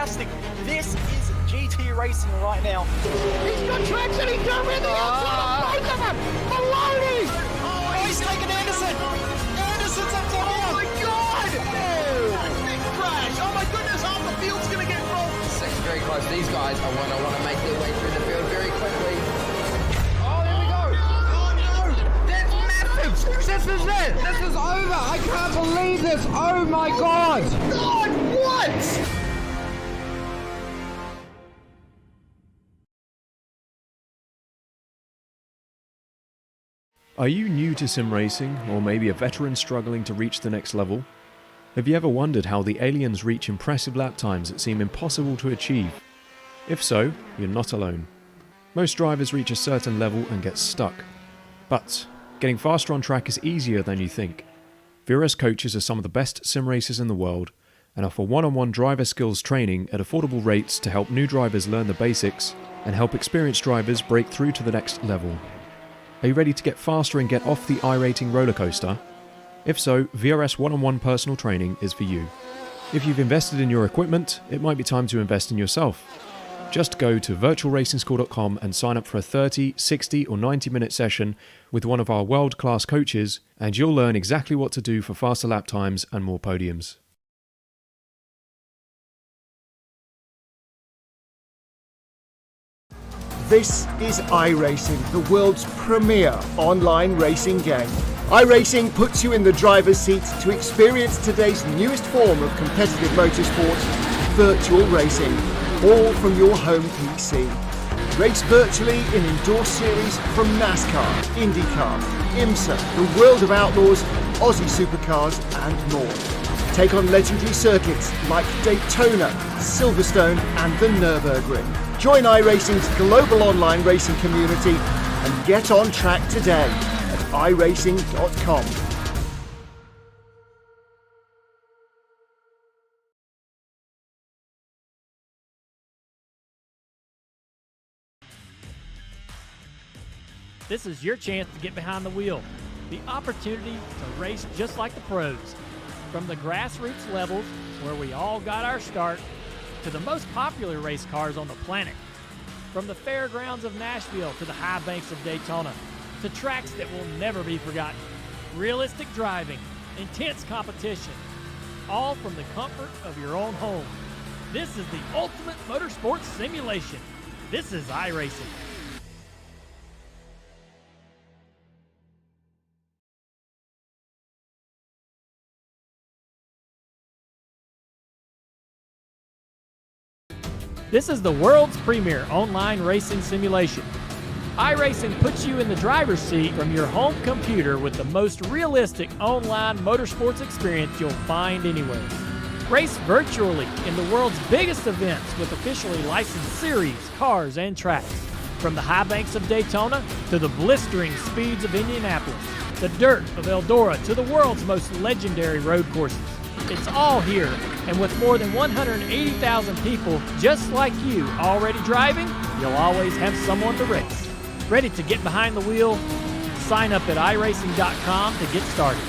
fantastic. This is GT racing right now. He's got traction, he's got everything outside of both of them. Maloney! Oh, he's taking Anderson. Anderson's up top. Oh my God! Big crash. Oh my goodness, half the field's going to get rolled. Second very close. These guys are want to make their way through the field very quickly. Oh, there we go. Oh no! That's massive. This is it. This is over. I can't believe this. Oh my God! God, what? Are you new to sim racing, or maybe a veteran struggling to reach the next level? Have you ever wondered how the aliens reach impressive lap times that seem impossible to achieve? If so, you're not alone. Most drivers reach a certain level and get stuck. But getting faster on track is easier than you think. V8S coaches are some of the best sim racers in the world and offer one-on-one driver skills training at affordable rates to help new drivers learn the basics and help experienced drivers break through to the next level. Are you ready to get faster and get off the iRacing roller coaster? If so, V8S one-on-one personal training is for you. If you've invested in your equipment, it might be time to invest in yourself. Just go to virtualracingschool.com and sign up for a 30, 60 or 90-minute session with one of our world-class coaches, and you'll learn exactly what to do for faster lap times and more podiums. This is iRacing, the world's premier online racing game. iRacing puts you in the driver's seat to experience today's newest form of competitive motorsport, virtual racing, all from your home PC. Race virtually in indoor series from NASCAR, IndyCar, IMSA, the World of Outlaws, Aussie Supercars and more. Take on legendary circuits like Daytona, Silverstone and the Nürburgring. Join iRacing's global online racing community and get on track today at iRacing.com. This is your chance to get behind the wheel. The opportunity to race just like the pros. From the grassroots levels, where we all got our start, to the most popular race cars on the planet. From the fairgrounds of Nashville to the high banks of Daytona, to tracks that will never be forgotten. Realistic driving, intense competition, all from the comfort of your own home. This is the ultimate motorsports simulation. This is iRacing. This is the world's premier online racing simulation. iRacing puts you in the driver's seat from your home computer with the most realistic online motorsports experience you'll find anywhere. Race virtually in the world's biggest events with officially licensed series, cars, and tracks. From the high banks of Daytona to the blistering speeds of Indianapolis, the dirt of Eldora to the world's most legendary road courses. It's all here, and with more than 180,000 people just like you already driving, you'll always have someone to race. Ready to get behind the wheel? Sign up at iRacing.com to get started.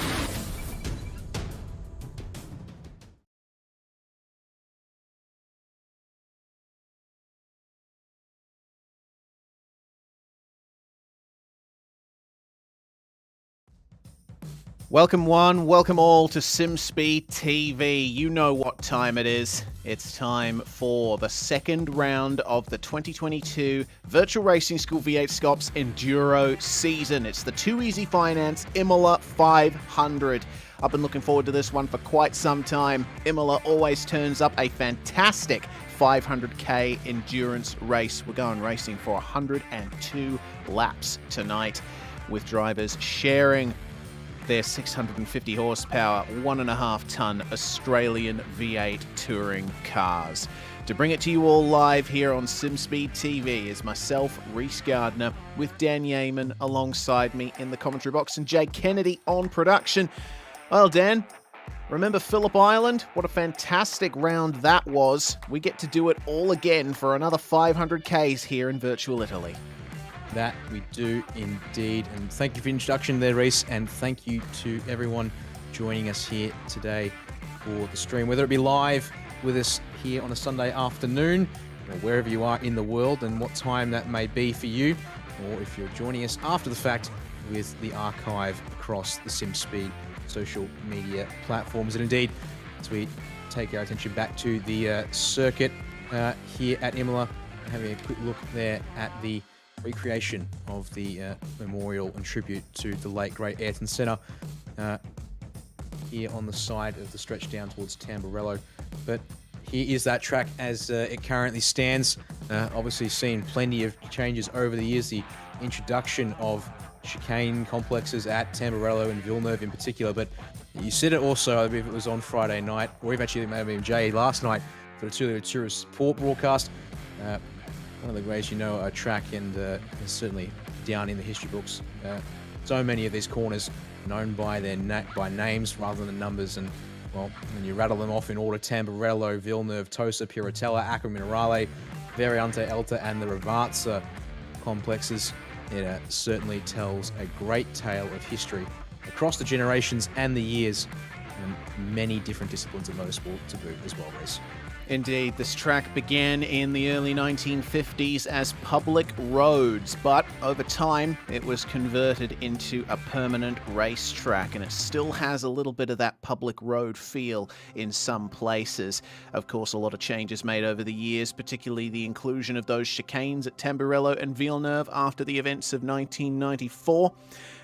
Welcome one, welcome all to SimSpeed TV. You know what time it is. It's time for the second round of the 2022 Virtual Racing School V8SCOPS Enduro season. It's the Too Easy Finance Imola 500. I've been looking forward to this one for quite some time. Imola always turns up a fantastic 500k endurance race. We're going racing for 102 laps tonight, with drivers sharing their 650 horsepower, 1.5 ton Australian V8 touring cars. To bring it to you all live here on SimSpeed TV is myself, Reese Gardner, with Dan Yeaman alongside me in the commentary box and Jake Kennedy on production. Well, Dan, remember Phillip Island? What a fantastic round that was. We get to do it all again for another 500Ks here in virtual Italy. That we do indeed. And thank you for the introduction there, Reese, and thank you to everyone joining us here today for the stream, whether it be live with us here on a Sunday afternoon, or wherever you are in the world and what time that may be for you, or if you're joining us after the fact with the archive across the SimSpeed social media platforms. And indeed, as we take our attention back to the circuit here at Imola, having a quick look there at the recreation of the memorial and tribute to the late great Ayrton Senna here on the side of the stretch down towards Tamburello. But here is that track as it currently stands. Obviously seen plenty of changes over the years, the introduction of chicane complexes at Tamburello and Villeneuve in particular, but you said it also, I believe it was on Friday night, or even actually it may have been Jay last night for the Tourist Support broadcast. One of the ways you know a track, and certainly down in the history books. So many of these corners known by their by names rather than numbers, and well, when you rattle them off in order: Tamburello, Villeneuve, Tosa, Piratella, Acqua Minerale, Variante Alta, and the Ravazza complexes. It certainly tells a great tale of history across the generations and the years, and many different disciplines of motorsport to boot as well, Reece. Indeed, this track began in the early 1950s as public roads, but over time it was converted into a permanent racetrack, and it still has a little bit of that public road feel in some places. Of course, a lot of changes made over the years, particularly the inclusion of those chicanes at Tamburello and Villeneuve after the events of 1994.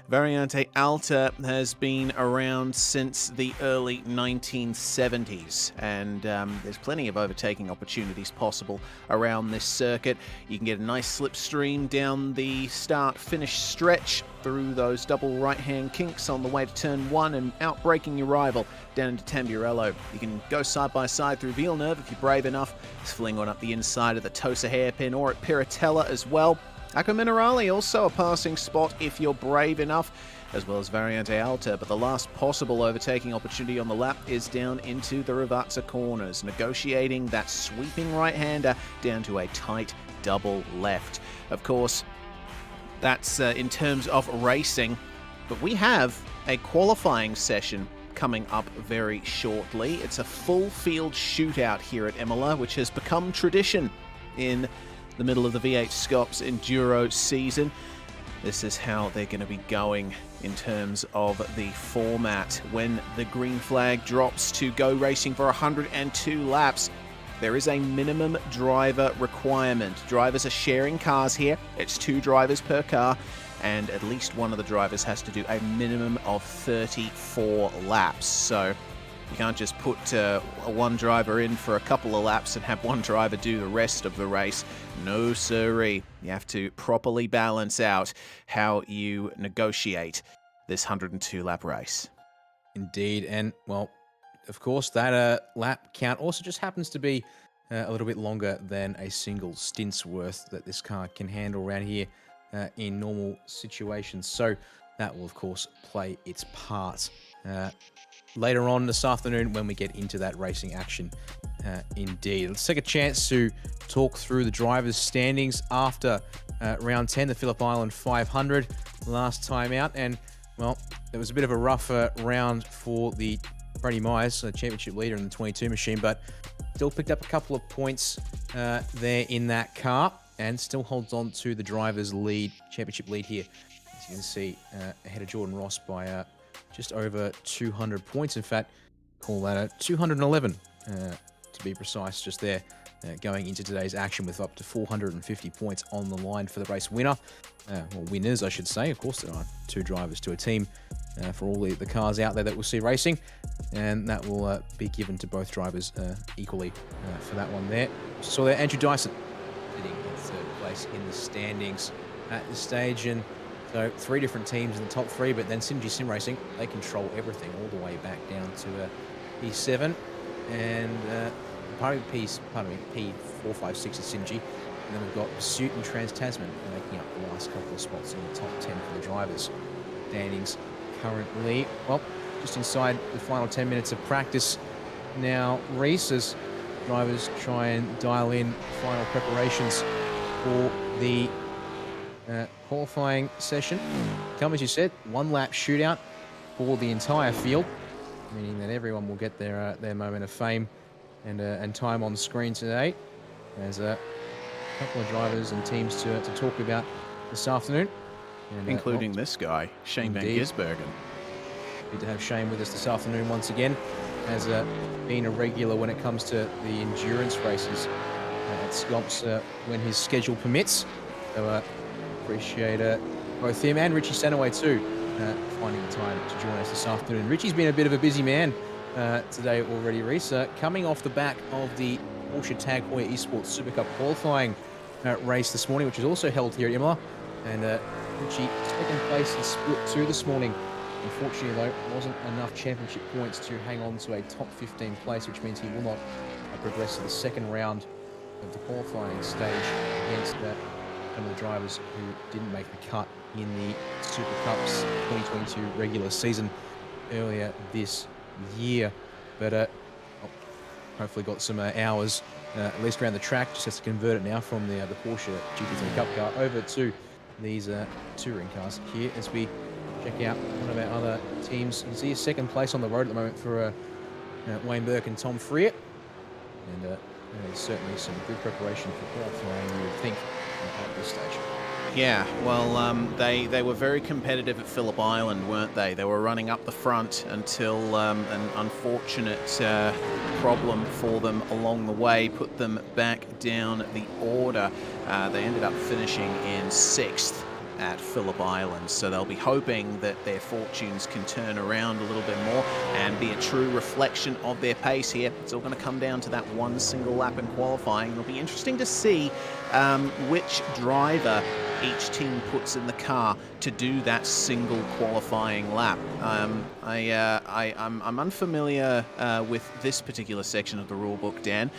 Variante Alta has been around since the early 1970s, and there's plenty of overtaking opportunities possible around this circuit. You can get a nice slipstream down the start-finish stretch through those double right-hand kinks on the way to turn 1 and outbraking your rival down into Tamburello. You can go side by side through Villeneuve if you're brave enough, fling on up the inside of the Tosa hairpin, or at Piratella as well. Acqua Minerale also a passing spot if you're brave enough, as well as Variante Alta, but the last possible overtaking opportunity on the lap is down into the Ravazza corners, negotiating that sweeping right-hander down to a tight double left. Of course, that's in terms of racing, but we have a qualifying session coming up very shortly. It's a full field shootout here at Imola, which has become tradition in the middle of the V8SCOPS Enduro season. This is how they're going to be going in terms of the format. When the green flag drops to go racing for 102 laps, there is a minimum driver requirement. Drivers are sharing cars here. It's 2 drivers per car, and at least one of the drivers has to do a minimum of 34 laps. So you can't just put one driver in for a couple of laps and have one driver do the rest of the race. No siree. You have to properly balance out how you negotiate this 102-lap race. Indeed, and well, of course, that lap count also just happens to be a little bit longer than a single stint's worth that this car can handle around here in normal situations. So that will, of course, play its part later on this afternoon when we get into that racing action. Indeed. Let's take a chance to talk through the drivers' standings after round 10, the Phillip Island 500 last time out. And, well, it was a bit of a rougher round for the Brady Myers, the championship leader in the 22 machine, but still picked up a couple of points there in that car and still holds on to the driver's lead, championship lead here. As you can see, ahead of Jordan Ross by just over 200 points. In fact, call that a 211 to be precise, just there, going into today's action with up to 450 points on the line for the race winner. Well, winners, I should say. Of course, there are 2 drivers to a team for all the cars out there that we'll see racing, and that will be given to both drivers equally for that one there. So there, Andrew Dyson sitting in 3rd place in the standings at this stage, and so 3 different teams in the top 3, but then Synergy Sim Racing, they control everything all the way back down to P7, and P456 is Synergy, and then we've got Pursuit and Trans-Tasman making up the last couple of spots in the top 10 for the drivers. Standings currently, well, just inside the final 10 minutes of practice now, Reece, as drivers try and dial in final preparations for the qualifying session. Come, as you said, 1-lap shootout for the entire field, meaning that everyone will get their moment of fame and time on screen today. There's a couple of drivers and teams to talk about this afternoon. And, Including this guy, Shane Van Gisbergen. Good to have Shane with us this afternoon once again. Has been a regular when it comes to the endurance races at Scops when his schedule permits. So appreciate both him and Richie Stanaway too finding the time to join us this afternoon. Richie's been a bit of a busy man today already, Reese. Coming off the back of the Porsche Tag Heuer Esports Super Cup qualifying race this morning, which was also held here at Imola. And Richie, second place in split 2 this morning. Unfortunately, though, wasn't enough championship points to hang on to a top 15 place, which means he will not progress to the second round of the qualifying stage against some of the drivers who didn't make the cut in the Super Cups 2022 regular season earlier this year. But hopefully got some hours at least around the track. Just has to convert it now from the Porsche GT3 Cup car over to these touring cars here as we check out one of our other teams. You can see a second place on the road at the moment for Wayne Burke and Tom Freer. And there's certainly some good preparation for qualifying, you would think, at this stage. Yeah, well, they were very competitive at Phillip Island, weren't they? They were running up the front until an unfortunate problem for them along the way put them back down the order. They ended up finishing in 6th at Phillip Island, so they'll be hoping that their fortunes can turn around a little bit more and be a true reflection of their pace here. It's all going to come down to that one single lap in qualifying. It'll be interesting to see which driver each team puts in the car to do that single qualifying lap. I'm unfamiliar with this particular section of the rule book, Dan.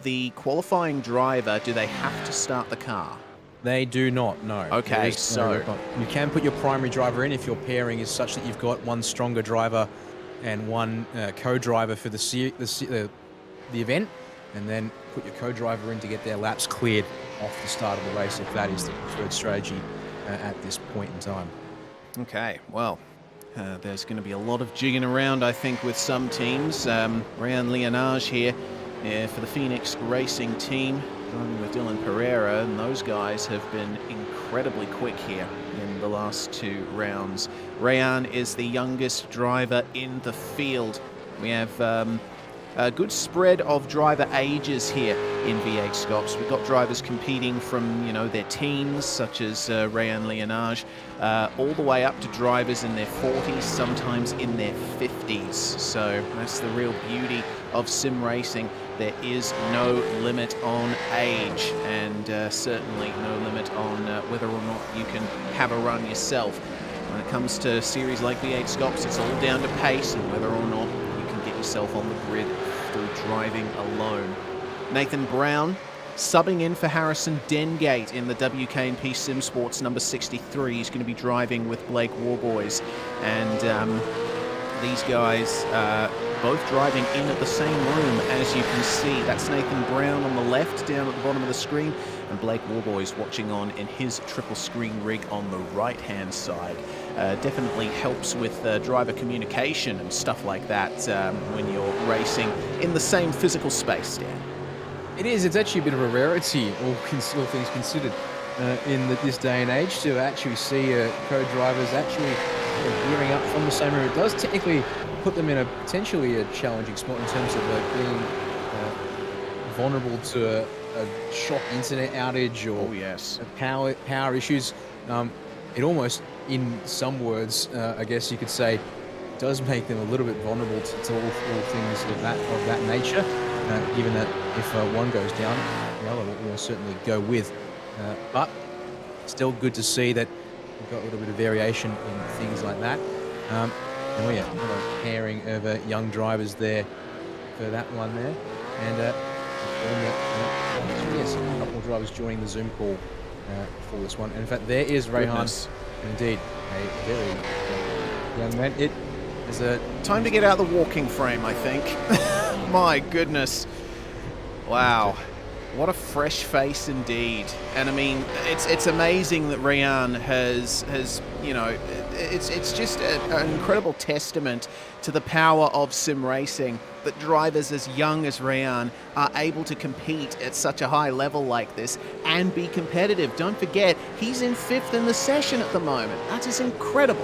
The qualifying driver, do they have to start the car? They do not, no. Okay, so you can put your primary driver in if your pairing is such that you've got one stronger driver and one co-driver for the event, and then put your co-driver in to get their laps cleared off the start of the race if that is the preferred strategy at this point in time. Okay, well, there's going to be a lot of jigging around, I think, with some teams. Rayan Leonage here for the Phoenix Racing team, driving with Dylan Pereira, and those guys have been incredibly quick here in the last 2 rounds. Rayan is the youngest driver in the field. We have a good spread of driver ages here in V8SCOPS. We've got drivers competing from, their teens, such as Rayan Leonage, all the way up to drivers in their 40s, sometimes in their 50s. So that's the real beauty of sim racing. There is no limit on age, and certainly no limit on whether or not you can have a run yourself. When it comes to series like V8SCOPS, it's all down to pace and whether or not you can get yourself on the grid through driving alone. Nathan Brown subbing in for Harrison Dengate in the WKNP Sim Sports number 63. He's going to be driving with Blake Warboys, and these guys both driving in at the same room, as you can see. That's Nathan Brown on the left down at the bottom of the screen, and Blake Warboys watching on in his triple screen rig on the right hand side. Definitely helps with driver communication and stuff like that when you're racing in the same physical space, Dan. It is. It's actually a bit of a rarity, all things considered, in this day and age, to actually see co-drivers actually gearing up from the same room. It does technically put them in a potentially a challenging spot in terms of being vulnerable to a shock internet outage or power issues. It almost, in some words, I guess you could say, does make them a little bit vulnerable to all things of that nature. Given that if one goes down, the other will certainly go with. But still good to see that we've got a little bit of variation in things like that. And another pairing of young drivers there for that one there. And yes, a couple of drivers joining the Zoom call for this one. And in fact, there is Rehan. Indeed, a very young man. It is a time to get out of the walking frame, I think. My goodness. Wow. What a fresh face indeed. And I mean, it's amazing that Rayan has you know, it's just an incredible testament to the power of sim racing that drivers as young as Rayan are able to compete at such a high level like this and be competitive. Don't forget, he's in 5th in the session at the moment. That is incredible.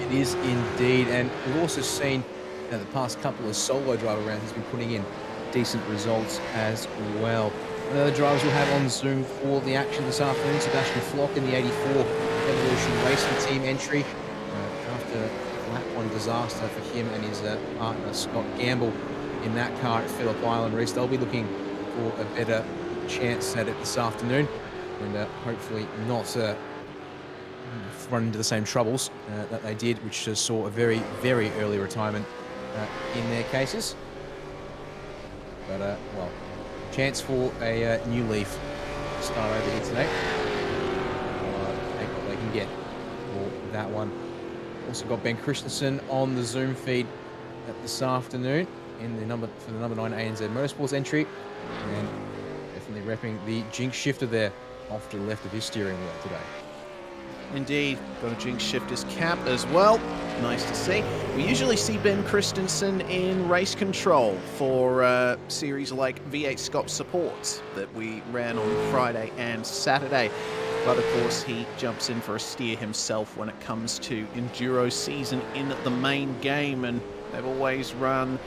It is indeed, and we've also seen the past couple of solo driver rounds he's been putting in decent results as well. The other drivers we'll have on Zoom for the action this afternoon, Sebastian Flock in the 84 Evolution Racing Team entry after lap 1 disaster for him and his partner Scott Gamble in that car at Phillip Island race. They'll be looking for a better chance at it this afternoon and hopefully not run into the same troubles that they did, which saw a very, very early retirement in their cases. But, well, chance for a new leaf to start over here today. Take what they can get for that one. Also got Ben Christensen on the Zoom feed this afternoon in the number 9 ANZ Motorsports entry, and definitely repping the Jinx shifter there off to the left of his steering wheel today. Indeed, got a Jinx shifter's cap as well. Nice to see. We usually see Ben Christensen in race control for series like V8SCOPS supports that we ran on Friday and Saturday. But of course, he jumps in for a steer himself when it comes to Enduro season in the main game. And they've always run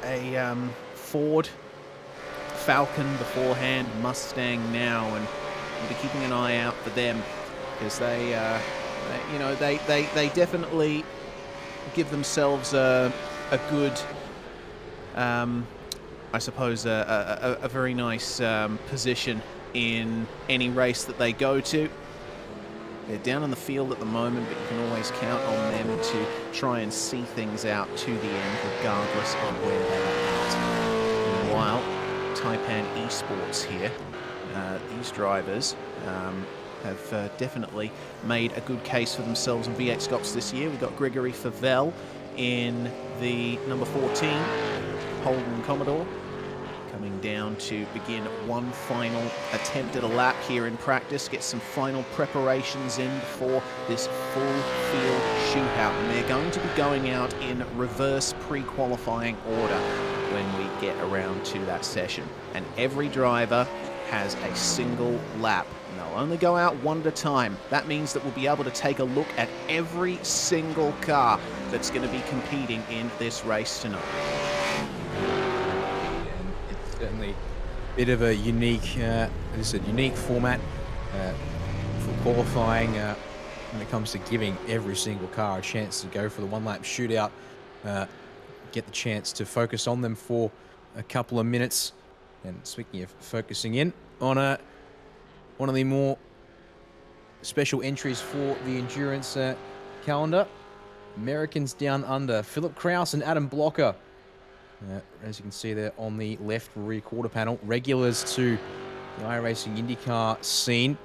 a Ford Falcon beforehand, Mustang now, and we'll be keeping an eye out for them, because they definitely give themselves a good, I suppose, a very nice position in any race that they go to. They're down on the field at the moment, but you can always count on them to try and see things out to the end, regardless of where they are at. Meanwhile, Taipan Esports here, these drivers have definitely made a good case for themselves in V8SCOPS this year. We've got Gregory Favell in the number 14 Holden Commodore, coming down to begin one final attempt at a lap here in practice, get some final preparations in before this full field shootout. And they're going to be going out in reverse pre-qualifying order when we get around to that session. And every driver has a single lap. And they'll only go out one at a time. That means that we'll be able to take a look at every single car that's going to be competing in this race tonight. It's certainly a bit of a unique, unique format for qualifying when it comes to giving every single car a chance to go for the one-lap shootout, get the chance to focus on them for a couple of minutes. And speaking of focusing in on one of the more special entries for the endurance calendar, Americans Down Under, Philip Kraus and Adam Blocker. As you can see there on the left rear quarter panel, regulars to the iRacing IndyCar scene,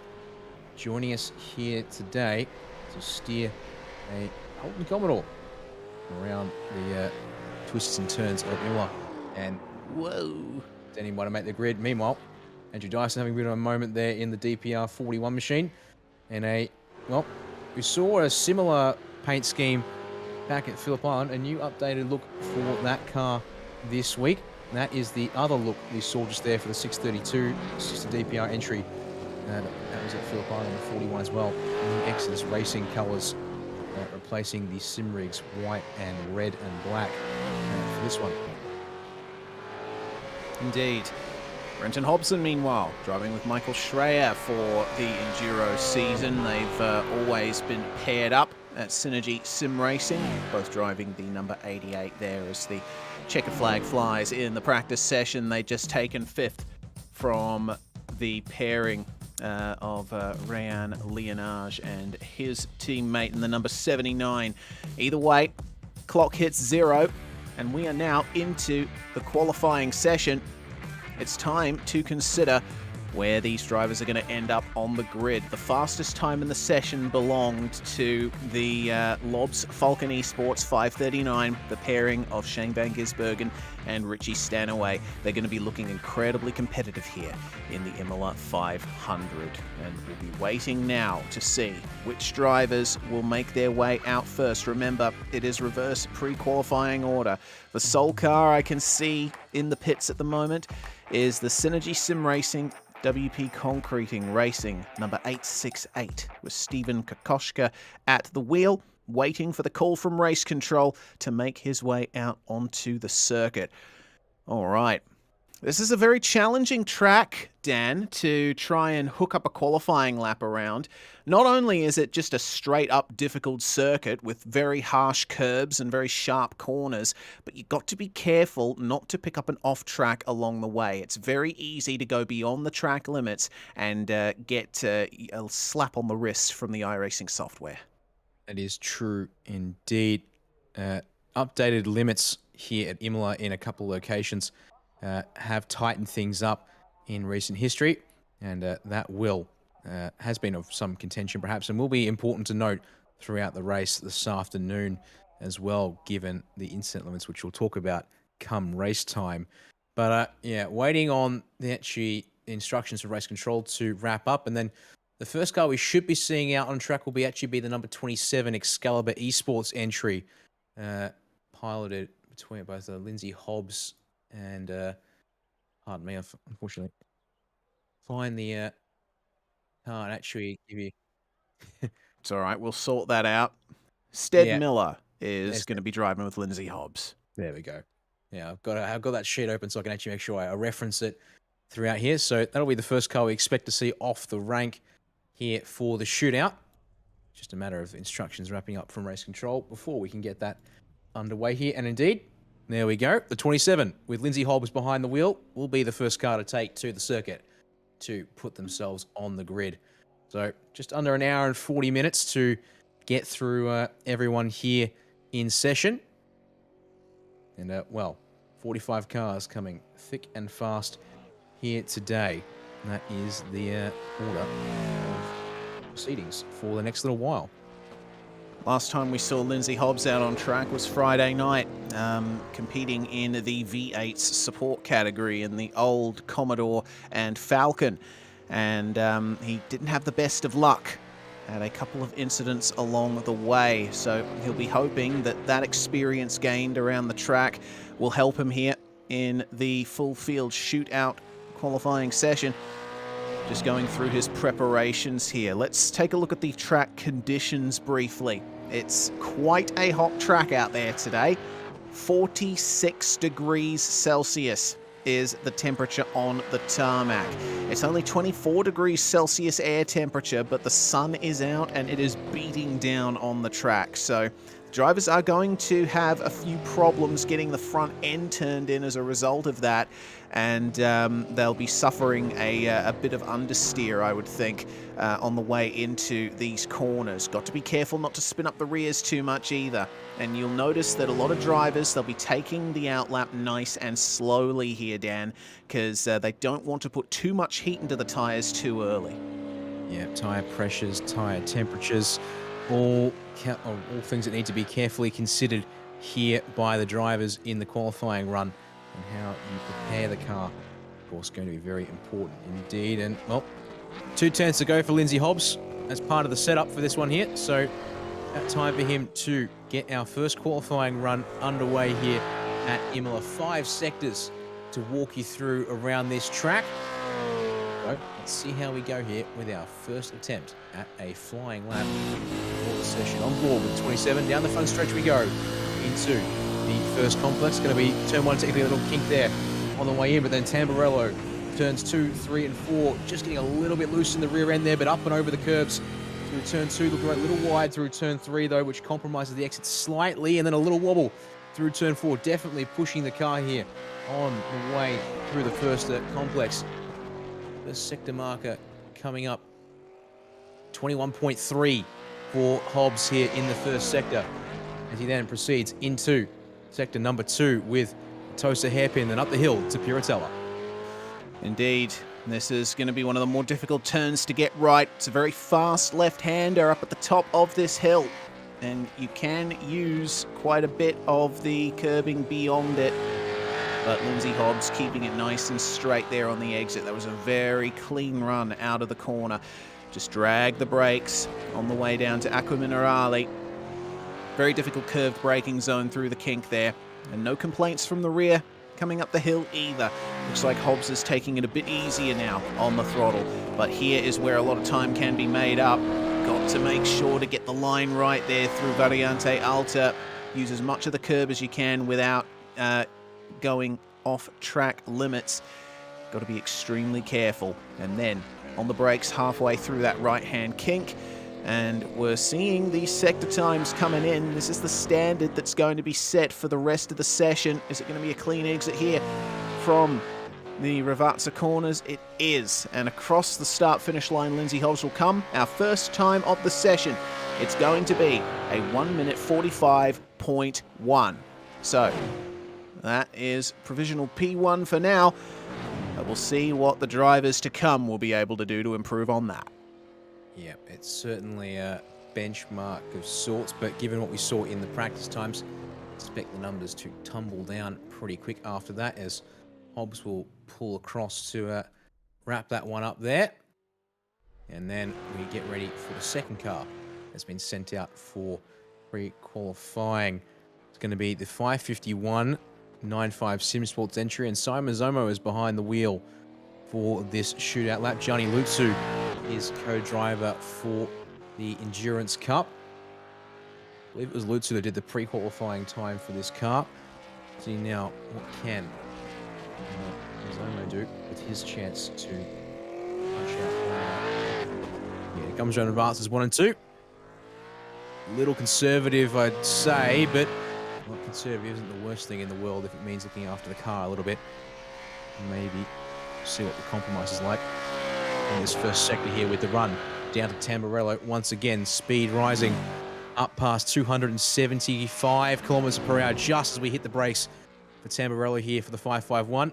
joining us here today to steer a Holden Commodore around the twists and turns of Imola. And whoa, standing by to make the grid. Meanwhile, Andrew Dyson having a bit of a moment there in the DPR 41 machine. And we saw a similar paint scheme back at Phillip Island, a new updated look for that car this week. And that is the other look we saw just there for the 632 sister DPR entry. That was at Phillip Island, the 41 as well. The Exodus Racing colours replacing the Simrigs white and red and black for this one. Indeed. Brenton Hobson, meanwhile, driving with Michael Schreier for the Enduro season. They've always been paired up at Synergy Sim Racing, both driving the number 88 there as the checker flag flies in the practice session. They've just taken 5th from the pairing of Rayan Leonage and his teammate in the number 79. Either way, clock hits 0, and we are now into the qualifying session. It's time to consider where these drivers are going to end up on the grid. The fastest time in the session belonged to the Lobs Falcon Esports 5:39, the pairing of Shane Van Gisbergen and Richie Stanaway. They're going to be looking incredibly competitive here in the Imola 500. And we'll be waiting now to see which drivers will make their way out first. Remember, it is reverse pre-qualifying order. The sole car I can see in the pits at the moment is the Synergy Sim Racing WP Concreting Racing number 868 with Stephen Kokoschka at the wheel, waiting for the call from race control to make his way out onto the circuit. All right. This is a very challenging track, Dan, to try and hook up a qualifying lap around. Not only is it just a straight-up difficult circuit with very harsh curbs and very sharp corners, but you've got to be careful not to pick up an off-track along the way. It's very easy to go beyond the track limits and get a slap on the wrist from the iRacing software. That is true indeed. Updated limits here at Imola in a couple locations have tightened things up in recent history, and that has been of some contention perhaps, and will be important to note throughout the race this afternoon as well, given the incident limits, which we'll talk about come race time. But yeah, waiting on the instructions for race control to wrap up, and then the first car we should be seeing out on track will be the number 27 Excalibur Esports entry, piloted between both Lindsay Hobbs and pardon me, unfortunately, find the can't actually give you. It's all right. We'll sort that out. Stead Miller is going to be driving with Lindsay Hobbs. There we go. Yeah, I've got that sheet open so I can actually make sure I reference it throughout here. So that'll be the first car we expect to see off the rank here for the shootout. Just a matter of instructions wrapping up from race control before we can get that underway here. And indeed, there we go. The 27 with Lindsay Hobbs behind the wheel will be the first car to take to the circuit to put themselves on the grid. So just under an hour and 40 minutes to get through everyone here in session. And, 45 cars coming thick and fast here today. And that is the order of proceedings for the next little while. Last time we saw Lindsay Hobbs out on track was Friday night, competing in the V8's support category in the old Commodore and Falcon. And he didn't have the best of luck. Had a couple of incidents along the way. So he'll be hoping that that experience gained around the track will help him here in the full field shootout qualifying session. Just going through his preparations here. Let's take a look at the track conditions briefly. It's quite a hot track out there today. 46 degrees Celsius is the temperature on the tarmac. It's only 24 degrees Celsius air temperature, but the sun is out and it is beating down on the track. So drivers are going to have a few problems getting the front end turned in as a result of that, and they'll be suffering a bit of understeer, I would think, on the way into these corners. Got to be careful not to spin up the rears too much either. And you'll notice that a lot of drivers, they'll be taking the outlap nice and slowly here, Dan, because they don't want to put too much heat into the tyres too early. Yeah, tyre pressures, tyre temperatures, all things that need to be carefully considered here by the drivers in the qualifying run, and how you prepare the car, of course, going to be very important indeed. And, well, 2 turns to go for Lindsay Hobbs as part of the setup for this one here. So, time for him to get our first qualifying run underway here at Imola. 5 sectors to walk you through around this track. So, let's see how we go here with our first attempt at a flying lap for the session. On board with 27, down the front stretch we go into the first complex. Going to be turn 1, technically a little kink there on the way in, but then Tamburello, turns 2, 3, and 4, just getting a little bit loose in the rear end there, but up and over the curbs through turn 2, looking a little wide through turn 3 though, which compromises the exit slightly, and then a little wobble through turn 4, definitely pushing the car here on the way through the first complex. The sector marker coming up, 21.3 for Hobbs here in the first sector, as he then proceeds into sector number 2 with Tosa hairpin, then up the hill to Piratella. Indeed. This is going to be one of the more difficult turns to get right. It's a very fast left-hander up at the top of this hill. And you can use quite a bit of the curbing beyond it. But Lindsay Hobbs keeping it nice and straight there on the exit. That was a very clean run out of the corner. Just drag the brakes on the way down to Acqua Minerale. Very difficult curved braking zone through the kink there. And no complaints from the rear coming up the hill either. Looks like Hobbs is taking it a bit easier now on the throttle. But here is where a lot of time can be made up. Got to make sure to get the line right there through Variante Alta. Use as much of the curb as you can without going off track limits. Got to be extremely careful. And then on the brakes halfway through that right-hand kink. And we're seeing these sector times coming in. This is the standard that's going to be set for the rest of the session. Is it going to be a clean exit here from the Ravazza corners? It is. And across the start-finish line, Lindsay Hobbs will come. Our first time of the session. It's going to be a 1 minute 45.1. So that is provisional P1 for now. But we'll see what the drivers to come will be able to do to improve on that. Yeah, it's certainly a benchmark of sorts, but given what we saw in the practice times, expect the numbers to tumble down pretty quick after that, as Hobbs will pull across to wrap that one up there. And then we get ready for the second car that's been sent out for pre-qualifying. It's going to be the 551 95 Sim Sports entry, and Simon Zomo is behind the wheel for this shootout lap. Gianni Lutsu is co-driver for the Endurance Cup. I believe it was Lutsu that did the pre-qualifying time for this car. See now what can Zomo do with his chance to punch out. Yeah, comes around advances 1 and 2. A little conservative, I'd say, but not conservative isn't the worst thing in the world if it means looking after the car a little bit. Maybe see what the compromise is like in this first sector here with the run down to Tamburello. Once again, speed rising up past 275 kilometers per hour just as we hit the brakes for Tamburello here for the 551.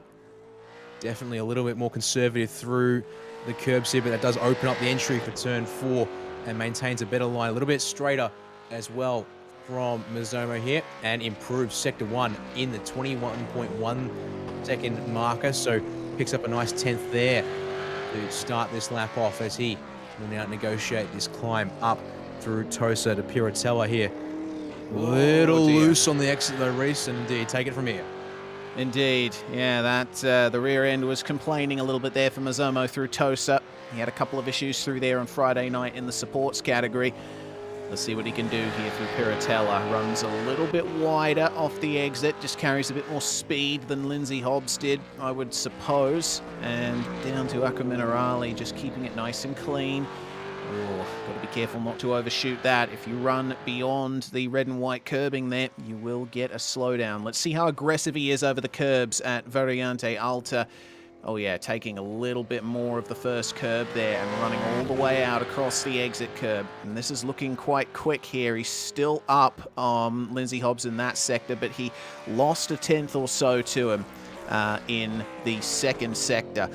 Definitely a little bit more conservative through the curbs here, but that does open up the entry for turn 4 and maintains a better line, a little bit straighter as well from Mazomo here, and improves sector 1 in the 21.1 second marker. So picks up a nice 10th there to start this lap off as he will now negotiate this climb up through Tosa to Piratella here. A little loose on the exit though, Reese, and do you take it from here? Indeed. Yeah, that the rear end was complaining a little bit there for Mazomo through Tosa. He had a couple of issues through there on Friday night in the supports category. Let's see what he can do here through Piratella. Runs a little bit wider off the exit, just carries a bit more speed than Lindsay Hobbs did, I would suppose. And down to Acqua Minerale, just keeping it nice and clean. Oh, got to be careful not to overshoot that. If you run beyond the red and white curbing there, you will get a slowdown. Let's see how aggressive he is over the curbs at Variante Alta. Oh yeah, taking a little bit more of the first curb there and running all the way out across the exit curb. And this is looking quite quick here. He's still up on Lindsay Hobbs in that sector, but he lost a 10th or so to him in the second sector.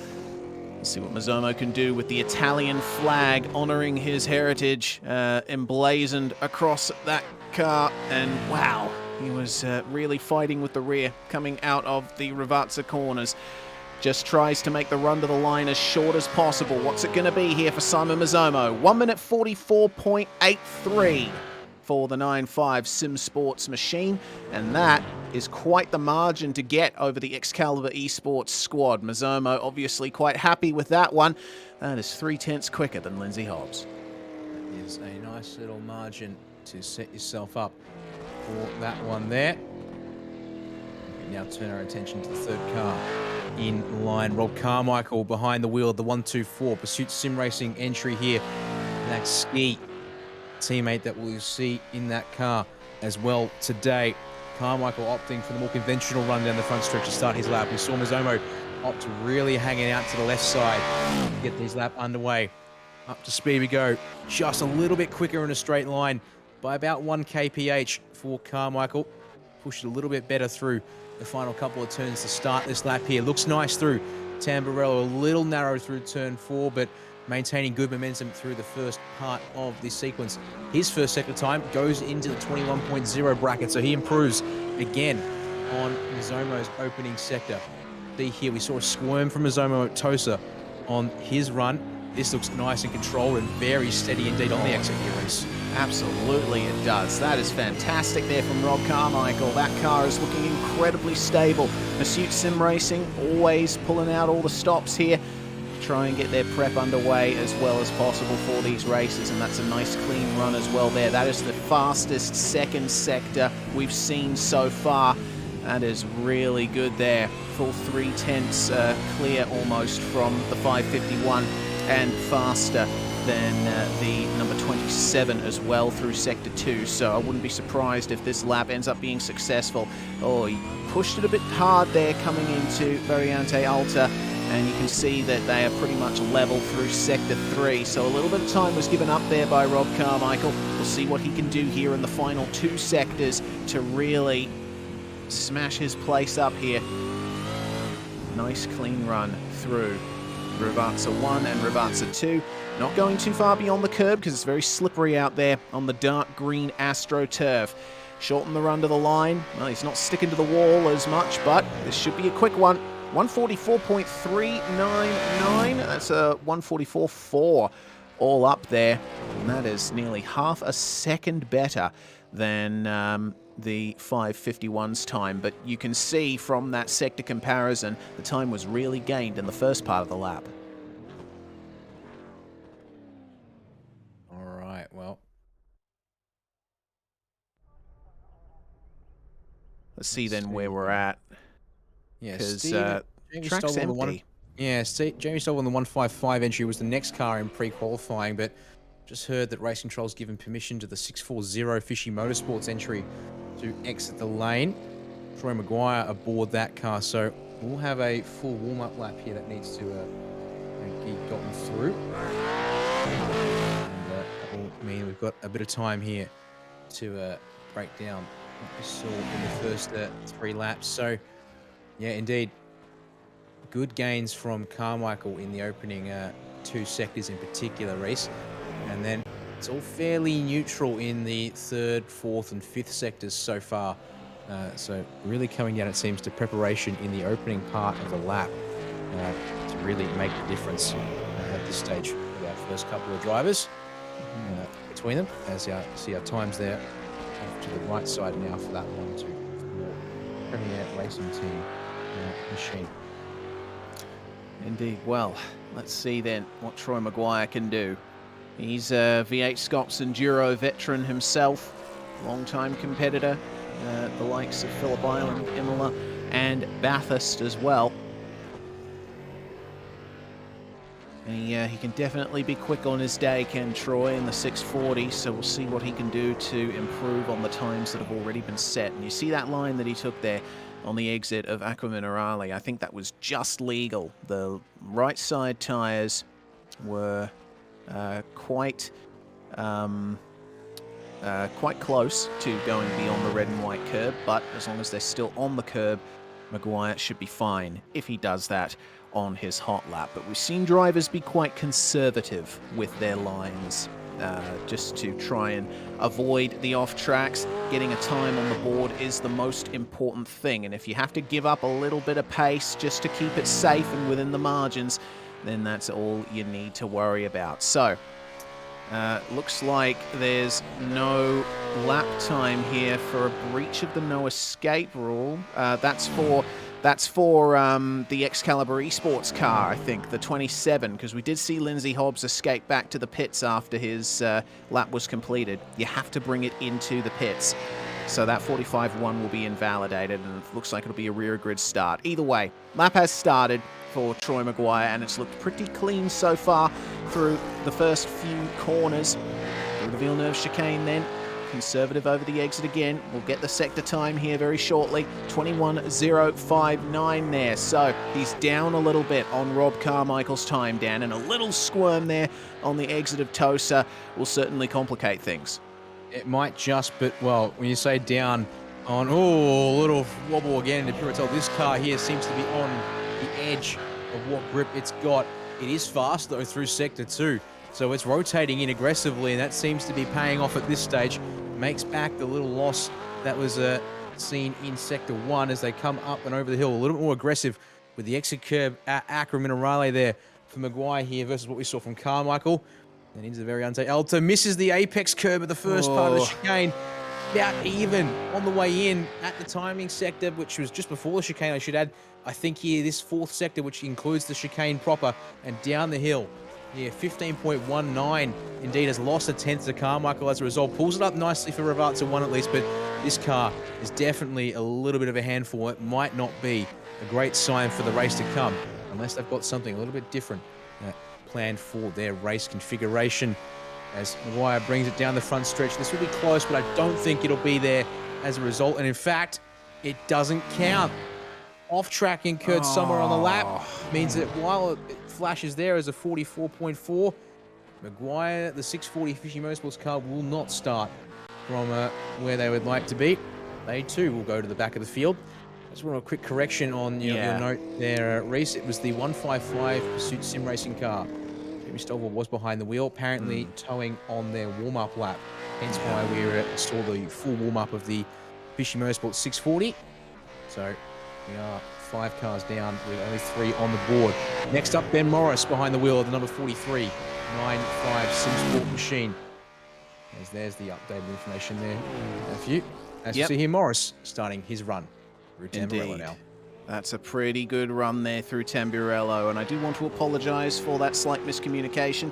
Let's see what Mazomo can do with the Italian flag honoring his heritage emblazoned across that car. And wow, he was really fighting with the rear coming out of the Ravazza corners. Just tries to make the run to the line as short as possible. What's it going to be here for Simon Mazomo? 1 minute 44.83 for the 9.5 Sim Sports machine. And that is quite the margin to get over the Excalibur Esports squad. Mazomo obviously quite happy with that one. That is 3/10 quicker than Lindsay Hobbs. That is a nice little margin to set yourself up for that one there. We now turn our attention to the third car in line. Rob Carmichael behind the wheel of the 124 Pursuit Sim Racing entry here. That ski teammate that we'll see in that car as well today. Carmichael opting for the more conventional run down the front stretch to start his lap. We saw Mazomo opt to really hanging out to the left side to get his lap underway. Up to speed we go. Just a little bit quicker in a straight line by about 1 kph for Carmichael. Pushed it a little bit better through the final couple of turns to start this lap here. Looks nice through Tamburello a little narrow through turn 4, but maintaining good momentum through the first part of this sequence. His first sector time goes into the 21.0 bracket, so he improves again on Mizomo's opening sector. See here, we saw a squirm from Mizomo at Tosa on his run. This looks nice and controlled and very steady indeed on the exit here, Reese. Absolutely it does. That is fantastic there from Rob Carmichael. That car is looking incredibly stable. Pursuit Sim Racing always pulling out all the stops here. Try and get their prep underway as well as possible for these races, and that's a nice clean run as well there. That is the fastest second sector we've seen so far. That is really good there. Full 3/10 clear almost from the 551 and faster than the number 27 as well through Sector 2. So I wouldn't be surprised if this lap ends up being successful. Oh, he pushed it a bit hard there coming into Variante Alta, and you can see that they are pretty much level through Sector 3. So a little bit of time was given up there by Rob Carmichael. We'll see what he can do here in the final 2 sectors to really smash his place up here. Nice clean run through Rivazza 1 and Rivazza 2. Not going too far beyond the curb because it's very slippery out there on the dark green AstroTurf. Shorten the run to the line. Well, he's not sticking to the wall as much, but this should be a quick one. 144.399. That's a 144.4 all up there. And that is nearly half a second better than the 551's time. But you can see from that sector comparison, the time was really gained in the first part of the lap. All right, well. Let's see then where we're at. Yeah, because Jamie track's Stoll on the empty. Jamie Stoll on the 155 entry was the next car in pre-qualifying, but just heard that Race Control's given permission to the 640 Fishy Motorsports entry to exit the lane. Troy Mcguire aboard that car, so we'll have a full warm-up lap here that needs to be gotten through. And that will mean we've got a bit of time here to break down what we saw in the first 3 laps. So, yeah, indeed, good gains from Carmichael in the opening 2 sectors in particular, Reese. And then it's all fairly neutral in the 3rd, 4th and 5th sectors so far. So really coming down, it seems, to preparation in the opening part of the lap to really make the difference at this stage with our first couple of drivers between them. As you see our times there off to the right side now for that 1, 2, 4 Premier Racing Team machine. Indeed. Well, let's see then what Troy Mcguire can do. He's a V8SCOPS Enduro veteran himself, long-time competitor, the likes of Phillip Island, Imola, and Bathurst as well. And he can definitely be quick on his day, can Troy, in the 640, so we'll see what he can do to improve on the times that have already been set. And you see that line that he took there on the exit of Acqua Minerale. I think that was just legal. The right side tyres were quite close to going beyond the red and white curb, but as long as they're still on the curb, Mcguire should be fine if he does that on his hot lap. But we've seen drivers be quite conservative with their lines, just to try and avoid the off tracks. Getting a time on the board is the most important thing, and if you have to give up a little bit of pace just to keep it safe and within the margins, then that's all you need to worry about. So looks like there's no lap time here for a breach of the no escape rule. That's for the Excalibur Esports car, I think, the 27, because we did see Lindsay Hobbs escape back to the pits after his lap was completed. You have to bring it into the pits. So that 45-1 will be invalidated, and it looks like it'll be a rear grid start. Either way, lap has started for Troy Mcguire, and it's looked pretty clean so far through the first few corners. Through the Villeneuve chicane then. Conservative over the exit again. We'll get the sector time here very shortly. 21.059 there. So he's down a little bit on Rob Carmichael's time, Dan, and a little squirm there on the exit of Tosa will certainly complicate things. It might just, but, well, when you say down on, oh, a little wobble again into Puritel, this car here seems to be on the edge of what grip it's got. It is fast, though, through Sector 2. So it's rotating in aggressively, and that seems to be paying off at this stage. Makes back the little loss that was seen in Sector 1 as they come up and over the hill. A little bit more aggressive with the exit curb at Acra Minerale there for Mcguire here versus what we saw from Carmichael. And into the very Untitled Alto. Misses the apex curb at the first part of the chicane. About even on the way in at the timing sector, which was just before the chicane, I should add. I think here, this fourth sector, which includes the chicane proper, and down the hill. Yeah, 15.19 indeed has lost a tenth to Carmichael as a result. Pulls it up nicely for Rivazza 1 at least, but this car is definitely a little bit of a handful. It might not be a great sign for the race to come, unless they've got something a little bit different planned for their race configuration. As Mcguire brings it down the front stretch. This will be close, but I don't think it'll be there as a result. And in fact, it doesn't count. Off track incurred somewhere on the lap means that while it flashes there as a 44.4, Mcguire, the 640 Fishy Motorsports car, will not start from where they would like to be. They too will go to the back of the field. I just want a quick correction on your note there, Reese. It was the 155 Pursuit Sim Racing car. Jimmy Stovall was behind the wheel, apparently towing on their warm-up lap. Hence why we saw the full warm-up of the Fishy Motorsports 640. So we are 5 cars down with only 3 on the board. Next up, Ben Morris behind the wheel of the number 43 95 SimSport machine. As there's the updated information there. As you see here, Morris starting his run through Tamburello now. That's a pretty good run there through Tamburello, and I do want to apologise for that slight miscommunication.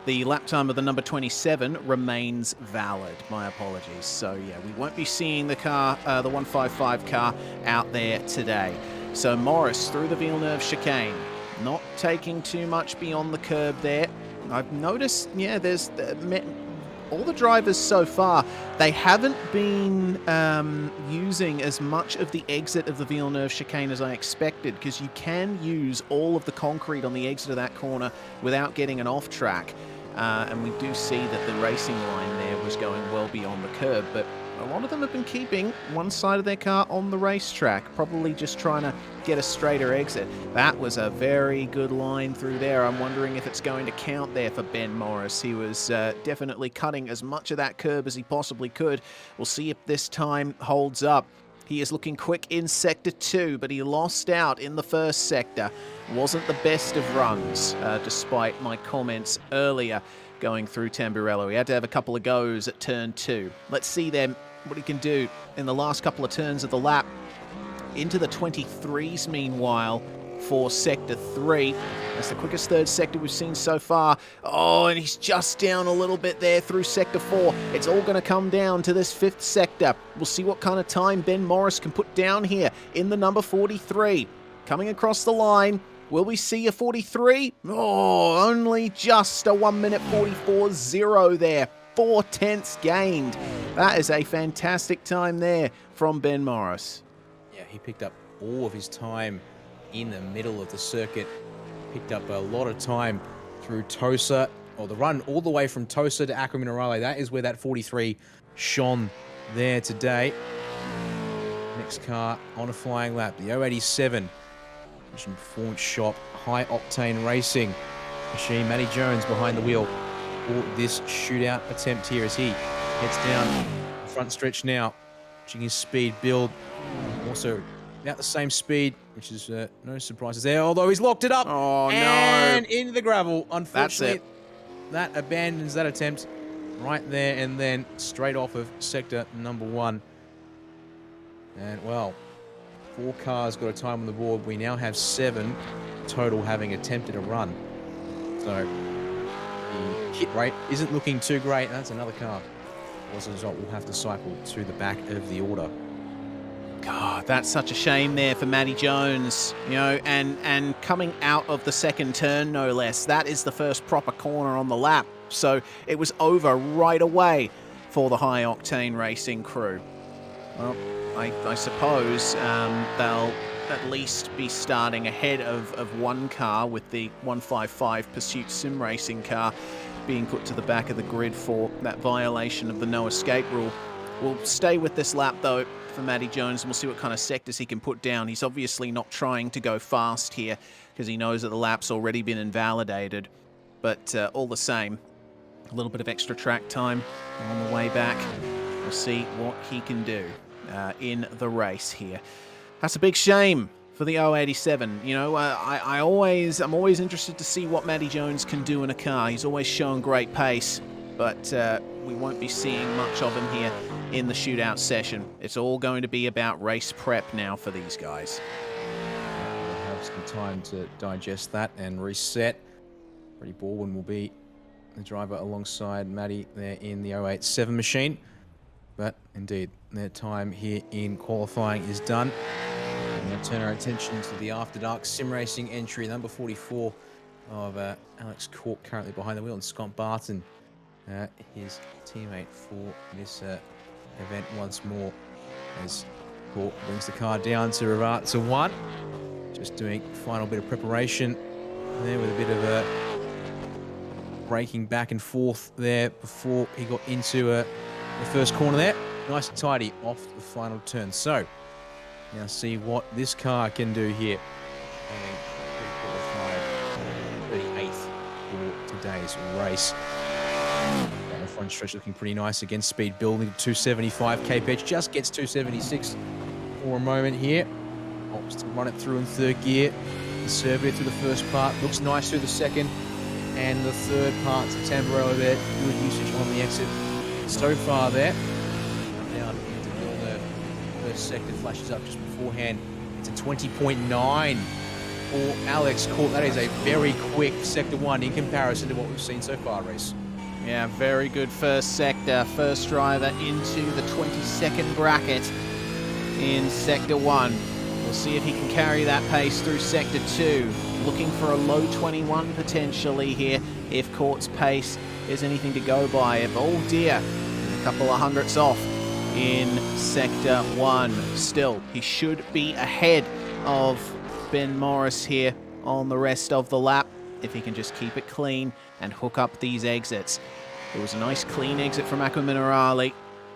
The lap time of the number 27 remains valid. My apologies. So yeah, we won't be seeing the car, the 155 car, out there today. So Morris through the Villeneuve chicane, not taking too much beyond the curb there. I've noticed, yeah, there's all the drivers so far, they haven't been using as much of the exit of the Villeneuve chicane as I expected, because you can use all of the concrete on the exit of that corner without getting an off track. And we do see that the racing line there was going well beyond the curb, but a lot of them have been keeping one side of their car on the racetrack, probably just trying to get a straighter exit. That was a very good line through there. I'm wondering if it's going to count there for Ben Morris. He was definitely cutting as much of that curb as he possibly could. We'll see if this time holds up. He is looking quick in Sector 2, but he lost out in the first sector. Wasn't the best of runs, despite my comments earlier going through Tamburello. He had to have a couple of goes at turn 2. Let's see then what he can do in the last couple of turns of the lap. Into the 23s, meanwhile, for Sector 3. That's the quickest third sector we've seen so far. Oh, and he's just down a little bit there through Sector 4. It's all going to come down to this 5th sector. We'll see what kind of time Ben Morris can put down here in the number 43. Coming across the line. Will we see a 43? Oh, only just a 1 minute 44.0 there. 4 tenths gained. That is a fantastic time there from Ben Morris. Yeah, he picked up all of his time in the middle of the circuit. Picked up a lot of time through Tosa, or the run all the way from Tosa to Acra Minerale. That is where that 43 shone there today. Next car on a flying lap, the 087 Mission Performance Shop High Octane Racing machine. Matty Jones behind the wheel for this shootout attempt here as he heads down the front stretch now, watching his speed build. Also about the same speed, which is no surprises there, although he's locked it up. Oh, no. And into the gravel. Unfortunately, that's that abandons that attempt right there, and then straight off of sector number 1. And, well, 4 cars got a time on the board. We now have 7 total having attempted a run. So the hit rate isn't looking too great. That's another car. As a result, we'll have to cycle to the back of the order. God, that's such a shame there for Matty Jones, you know, and coming out of the second turn, no less. That is the first proper corner on the lap. So it was over right away for the High Octane Racing crew. Well, I suppose they'll at least be starting ahead of one car, with the 155 Pursuit Sim Racing car being put to the back of the grid for that violation of the no escape rule. We'll stay with this lap, though, for Matty Jones, and we'll see what kind of sectors he can put down. He's obviously not trying to go fast here because he knows that the lap's already been invalidated. But all the same, a little bit of extra track time on the way back. We'll see what he can do in the race here. That's a big shame for the 087. You know, I'm always interested to see what Matty Jones can do in a car. He's always shown great pace, but we won't be seeing much of him here in the shootout session. It's all going to be about race prep now for these guys. We'll have some time to digest that and reset. Brady Baldwin will be the driver alongside Matty there in the 087 machine. But indeed, their time here in qualifying is done. And we'll turn our attention to the After Dark Sim Racing entry, number 44 of Alex Cork, currently behind the wheel, and Scott Barton, his teammate for this event once more, as Cork brings the car down to Ravazza 1. Just doing final bit of preparation there with a bit of a braking back and forth there before he got into the first corner there. Nice and tidy off the final turn. So now see what this car can do here. 38th for today's race. The front stretch looking pretty nice again. Speed building to 275 kph. Just gets 276 for a moment here. Opts to run it through in third gear. The Serbia through the first part. Looks nice through the second. And the third part to Tamburello there. Good usage on the exit so far there. Down into the first sector. Flashes up just beforehand. It's a 20.9 for Alex Cork. That is a very quick sector 1 in comparison to what we've seen so far, Reece. Yeah, very good first sector. First driver into the 22nd bracket in Sector 1. We'll see if he can carry that pace through Sector 2. Looking for a low 21 potentially here if Court's pace is anything to go by. Oh dear, a couple of hundredths off in Sector 1. Still, he should be ahead of Ben Morris here on the rest of the lap if he can just keep it clean and hook up these exits. It was a nice clean exit from Acqua Minerale.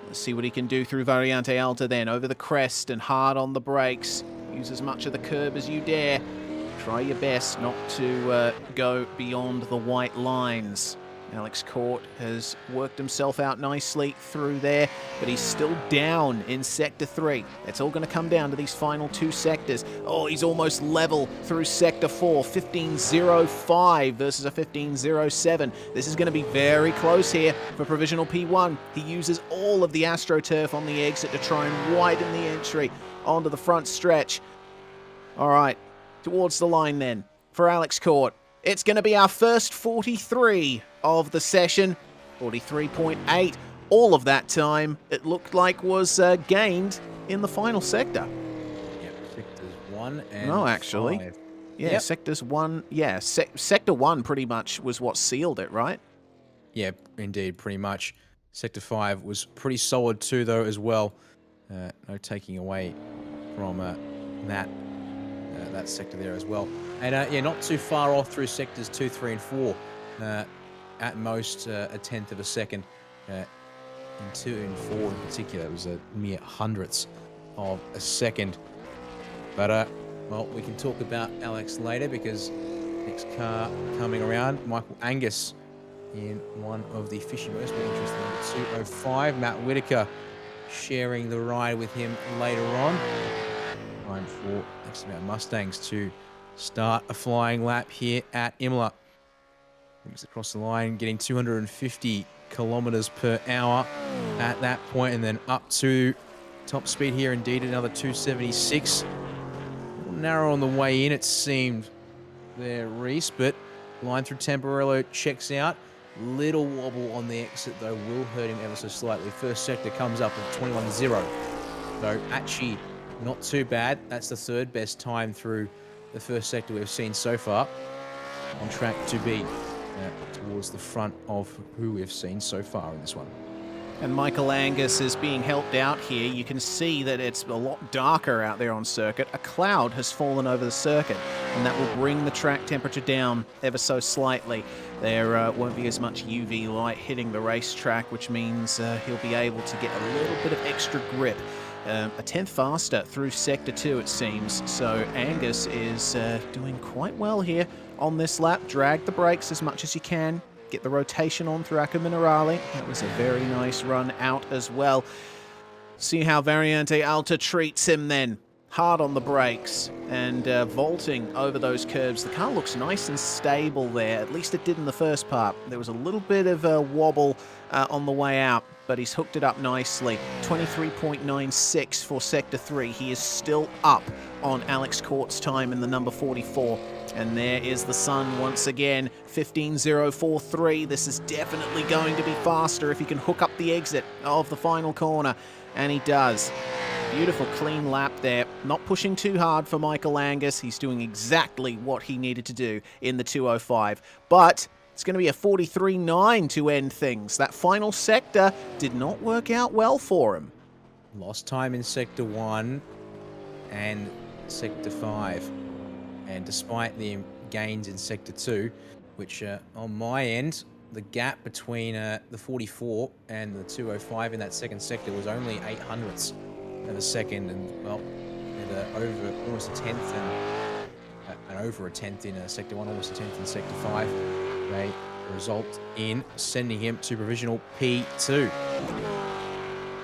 Let's see what he can do through Variante Alta then, over the crest and hard on the brakes. Use as much of the curb as you dare. Try your best not to go beyond the white lines. Alex Court has worked himself out nicely through there, but he's still down in Sector 3. It's all going to come down to these final 2 sectors. Oh, he's almost level through Sector 4. 15.05 versus a 15.07. This is going to be very close here for Provisional P1. He uses all of the AstroTurf on the exit to try and widen the entry onto the front stretch. All right, towards the line then for Alex Court. It's going to be our first 43 of the session. 43.8. All of that time, it looked like, was gained in the final sector. Yep, sectors 1 and no, actually. 5. Yeah, yep. sectors 1. Yeah, Sector 1 pretty much was what sealed it, right? Yeah, indeed, pretty much. Sector 5 was pretty solid too, though, as well. No taking away from that sector there as well. And yeah, not too far off through sectors 2, 3, and 4. At most, a tenth of a second. In 2 and 4 in particular, it was a mere hundredths of a second. But, well, we can talk about Alex later because next car coming around, Michael Angus in one of the Fishy Most. More interesting, number 205. Matt Whitaker sharing the ride with him later on. Time for next about Mustangs to start a flying lap here at Imola. Brings across the line, getting 250 kilometers per hour at that point, and then up to top speed here. Indeed, another 276. A little narrow on the way in, it seemed there, Reece, but line through Tamburello checks out. Little wobble on the exit, though, will hurt him ever so slightly. First sector comes up with 21.0. So actually, not too bad. That's the third best time through the first sector we've seen so far. On track to be towards the front of who we've seen so far in this one. And Michael Angus is being helped out here. You can see that it's a lot darker out there on circuit. A cloud has fallen over the circuit. and that will bring the track temperature down ever so slightly. There won't be as much UV light hitting the racetrack, which means he'll be able to get a little bit of extra grip. A tenth faster through Sector 2, it seems. So Angus is doing quite well here on this lap. Drag the brakes as much as you can. Get the rotation on through Acca Minerale. That was a very nice run out as well. See how Variante Alta treats him then. Hard on the brakes and vaulting over those curbs. The car looks nice and stable there. At least it did in the first part. There was a little bit of a wobble on the way out, but he's hooked it up nicely. 23.96 for Sector 3. He is still up on Alex Court's time in the number 44. And there is the sun once again, 15.043. This is definitely going to be faster if he can hook up the exit of the final corner. And he does. Beautiful clean lap there. Not pushing too hard for Michael Angus. He's doing exactly what he needed to do in the 205. But it's going to be a 43.9 to end things. That final sector did not work out well for him. Lost time in Sector 1 and Sector 5. And despite the gains in Sector 2, which on my end, the gap between the 44 and the 205 in that second sector was only 0.08 of a second, and well, over almost a tenth and over a tenth in Sector 1, almost a tenth in Sector 5. They result in sending him to provisional P2.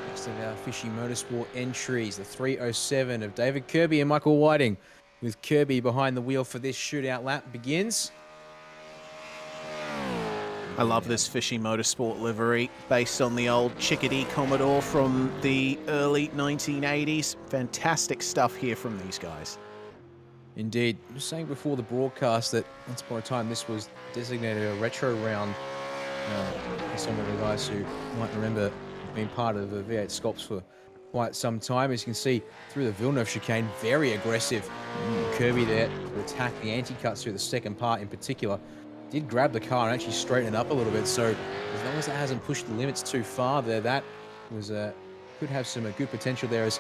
Next of our Fishy Motorsport entries, the 307 of David Kirby and Michael Whiting, with Kirby behind the wheel for this shootout lap begins. I love this Fishy Motorsport livery, based on the old Chickadee Commodore from the early 1980s. Fantastic stuff here from these guys. Indeed. I was saying before the broadcast that once upon a time this was designated a retro round. For some of the guys who might remember being part of the V8SCOPS for quite some time. As you can see through the Villeneuve chicane, very aggressive. Kirby there to attack the anti-cuts through the second part in particular. Did grab the car and actually straighten it up a little bit, so as long as it hasn't pushed the limits too far there, that was could have some good potential there as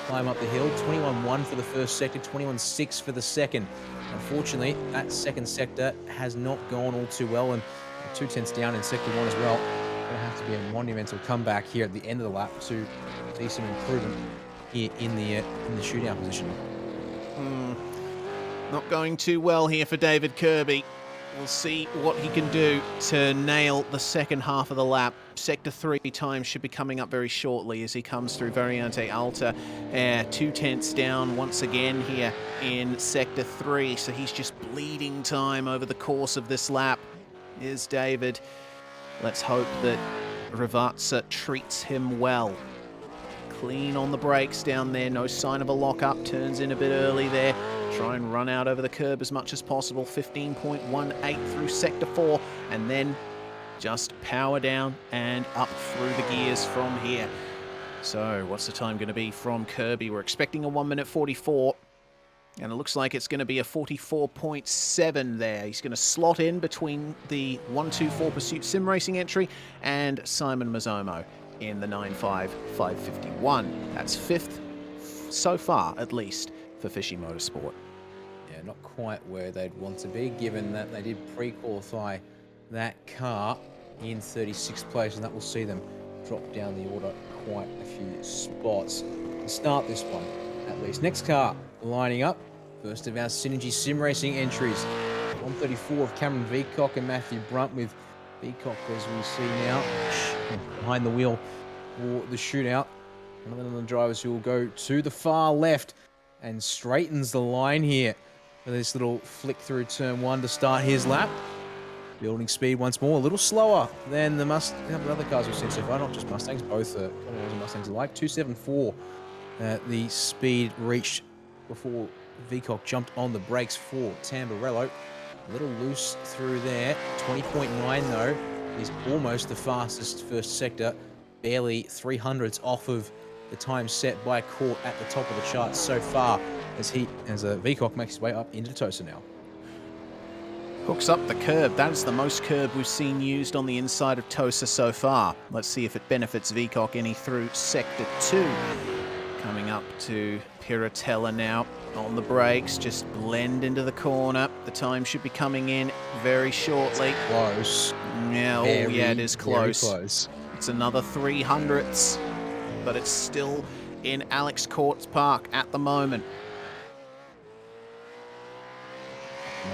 climb up the hill. 21.1 for the first sector, 21.6 for the second. Unfortunately, that second sector has not gone all too well, and 0.2 down in Sector 1 as well. Going to have to be a monumental comeback here at the end of the lap to see some improvement here in the shootout position. Not going too well here for David Kirby. We'll see what he can do to nail the second half of the lap. Sector 3 time should be coming up very shortly as he comes through Variante Alta. 0.2 down once again here in Sector 3, so he's just bleeding time over the course of this lap. Here's David. Let's hope that Rivazza treats him well. Clean on the brakes down there, no sign of a lock-up, turns in a bit early there. Try and run out over the curb as much as possible. 15.18 through Sector 4, and then just power down and up through the gears from here. So what's the time going to be from Kirby? We're expecting a 1:44, and it looks like it's going to be a 44.7 there. He's going to slot in between the 124 Pursuit Sim Racing entry and Simon Mazzomo in the 9.5 5:51. That's fifth so far, at least, for Fishy Motorsport. Yeah, not quite where they'd want to be, given that they did pre-qualify that car in 36th place, and that will see them drop down the order quite a few spots to start this one, at least. Next car lining up, first of our Synergy Sim Racing entries. 134 of Cameron Veacock and Matthew Brunt, with Veacock, as we see now, behind the wheel for the shootout. Another one of the drivers who will go to the far left and straightens the line here for this little flick through turn 1 to start his lap. Building speed once more, a little slower than the other cars we've seen so far, not just Mustangs, both Commodores and Mustangs alike. 2.74 the speed reached before Veacock jumped on the brakes for Tamburello. A little loose through there. 20.9 though is almost the fastest first sector, barely 300ths off of the time set by Court at the top of the charts so far, as Veacock makes his way up into Tosa now. Hooks up the curb. That is the most curb we've seen used on the inside of Tosa so far. Let's see if it benefits Veacock any through Sector 2. Coming up to Piratella now on the brakes, just blend into the corner. The time should be coming in very shortly. Close. Yeah, Very, yeah, it is close. Very close. It's another 300ths, but it's still in Alex Courts Park at the moment.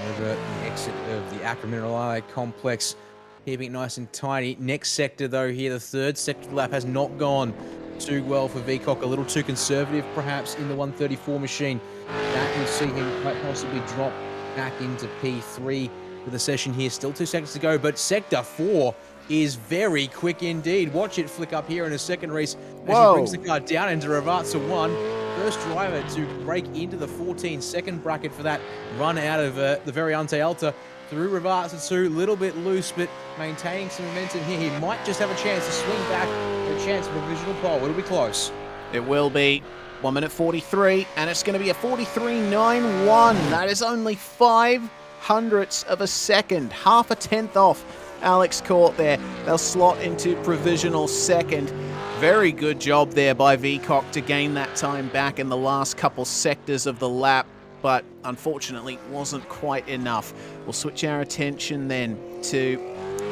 Over the exit of the Acra Minerale complex, keeping it nice and tidy. Next sector, though, here, the third sector lap has not gone too well for V8SCOPS. A little too conservative, perhaps, in the 134 machine. That will see him quite possibly drop back into P3 for the session here. Still 2 seconds to go, but sector 4 is very quick indeed. Watch it flick up here in a second race as he brings the car down into Revarza 1. First driver to break into the 14-second bracket for that run out of the very Untitled through Revarza 2. A little bit loose, but maintaining some momentum here. He might just have a chance to swing back for a chance for a provisional pole. It'll be close. It will be 1 minute 43, and it's going to be a 43.91. That is only 0.05 of a second, half a tenth off Alex Court there. They'll slot into provisional second. Very good job there by V8SCOPS to gain that time back in the last couple sectors of the lap, but unfortunately wasn't quite enough. We'll switch our attention then to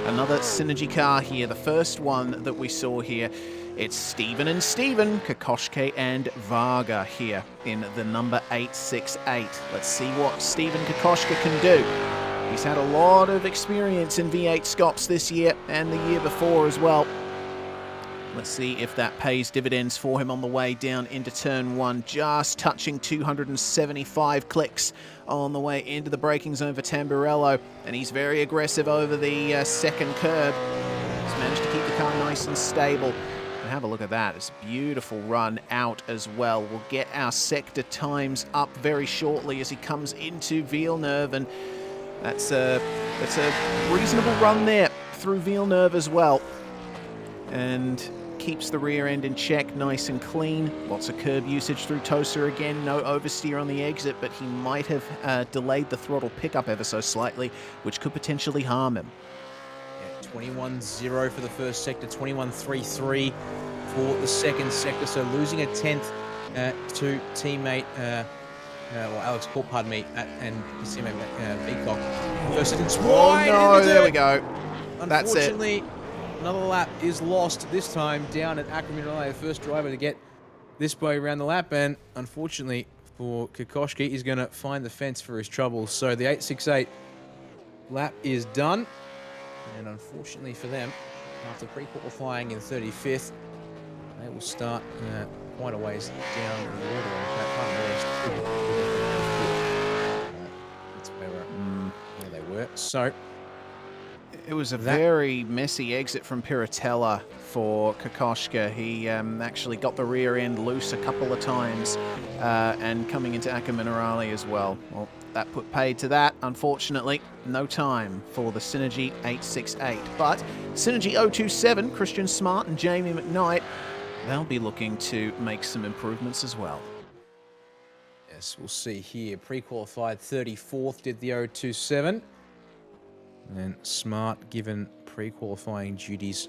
another Synergy car here, the first one that we saw here. It's Steven and Steven, Kokoschke and Varga here in the number 868. Let's see what Steven Kokoschke can do. He's had a lot of experience in V8SCOPS this year and the year before as well. Let's see if that pays dividends for him on the way down into turn 1. Just touching 275 clicks on the way into the braking zone for Tamburello. And he's very aggressive over the second curb. He's managed to keep the car nice and stable. And have a look at that. It's a beautiful run out as well. We'll get our sector times up very shortly as he comes into Villeneuve. And that's a reasonable run there through Villeneuve as well. And keeps the rear end in check, nice and clean. Lots of curb usage through Tosa again. No oversteer on the exit, but he might have delayed the throttle pickup ever so slightly, which could potentially harm him. Yeah, 21.0 for the first sector, 21.33 for the second sector. So losing a tenth to teammate, Alex Court, pardon me, and his teammate V8SCOPS. First second's wide. Oh no, there we go. That's it. Unfortunately, another lap is lost, this time down at Acra Minerale, the first driver to get this way around the lap, and unfortunately for Kokoschke, he's going to find the fence for his troubles. So the 868 lap is done, and unfortunately for them, after pre-qualifying in 35th, they will start quite a ways down the order. That's where they were. So it was a very messy exit from Piratella for Kokoschke. He actually got the rear end loose a couple of times and coming into Acra Minerale as well. Well, that put paid to that. Unfortunately, no time for the Synergy 868. But Synergy 027, Christian Smart and Jamie McKnight, they'll be looking to make some improvements as well. Yes, we'll see here. Pre-qualified 34th, did the 027. And Smart given pre-qualifying duties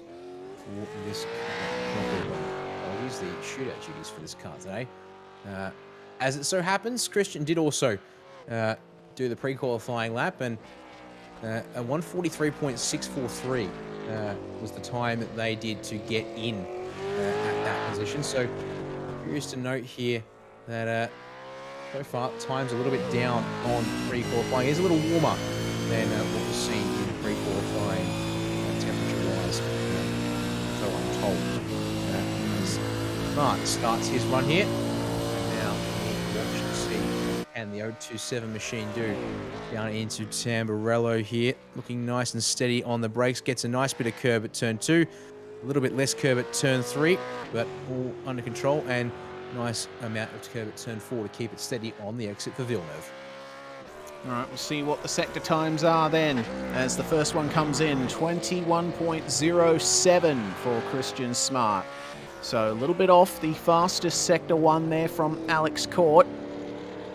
for this car. I'll use the shootout duties for this car today. As it so happens, Christian did also do the pre-qualifying lap, and a 143.643 was the time that they did to get in at that position. So curious to note here that so far time's a little bit down on pre-qualifying. It's a little warmer than what we've seen in pre-qualifying temperature-wise, so I'm told. Smart starts his run here. And now we'll watch to see can the 027 machine do down into Tamburello here. Looking nice and steady on the brakes. Gets a nice bit of curb at turn 2. A little bit less curb at turn 3, but all under control. And nice amount of curb at turn 4 to keep it steady on the exit for Villeneuve. All right, we'll see what the sector times are then as the first one comes in. 21.07 for Christian Smart. So a little bit off the fastest sector 1 there from Alex Court.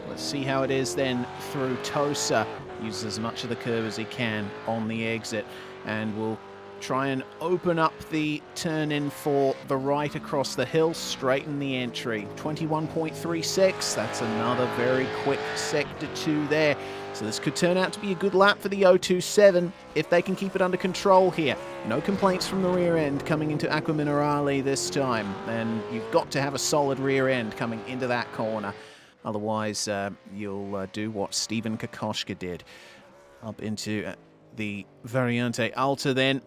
Let's see how it is then through Tosa. Uses as much of the curb as he can on the exit, and we'll try and open up the turn in for the right across the hill, straighten the entry. 21.36, that's another very quick sector 2 there. So this could turn out to be a good lap for the 027 if they can keep it under control here. No complaints from the rear end coming into Acqua Minerale this time, and you've got to have a solid rear end coming into that corner. Otherwise, you'll do what Stephen Kokoschka did. Up into the Variante Alta then.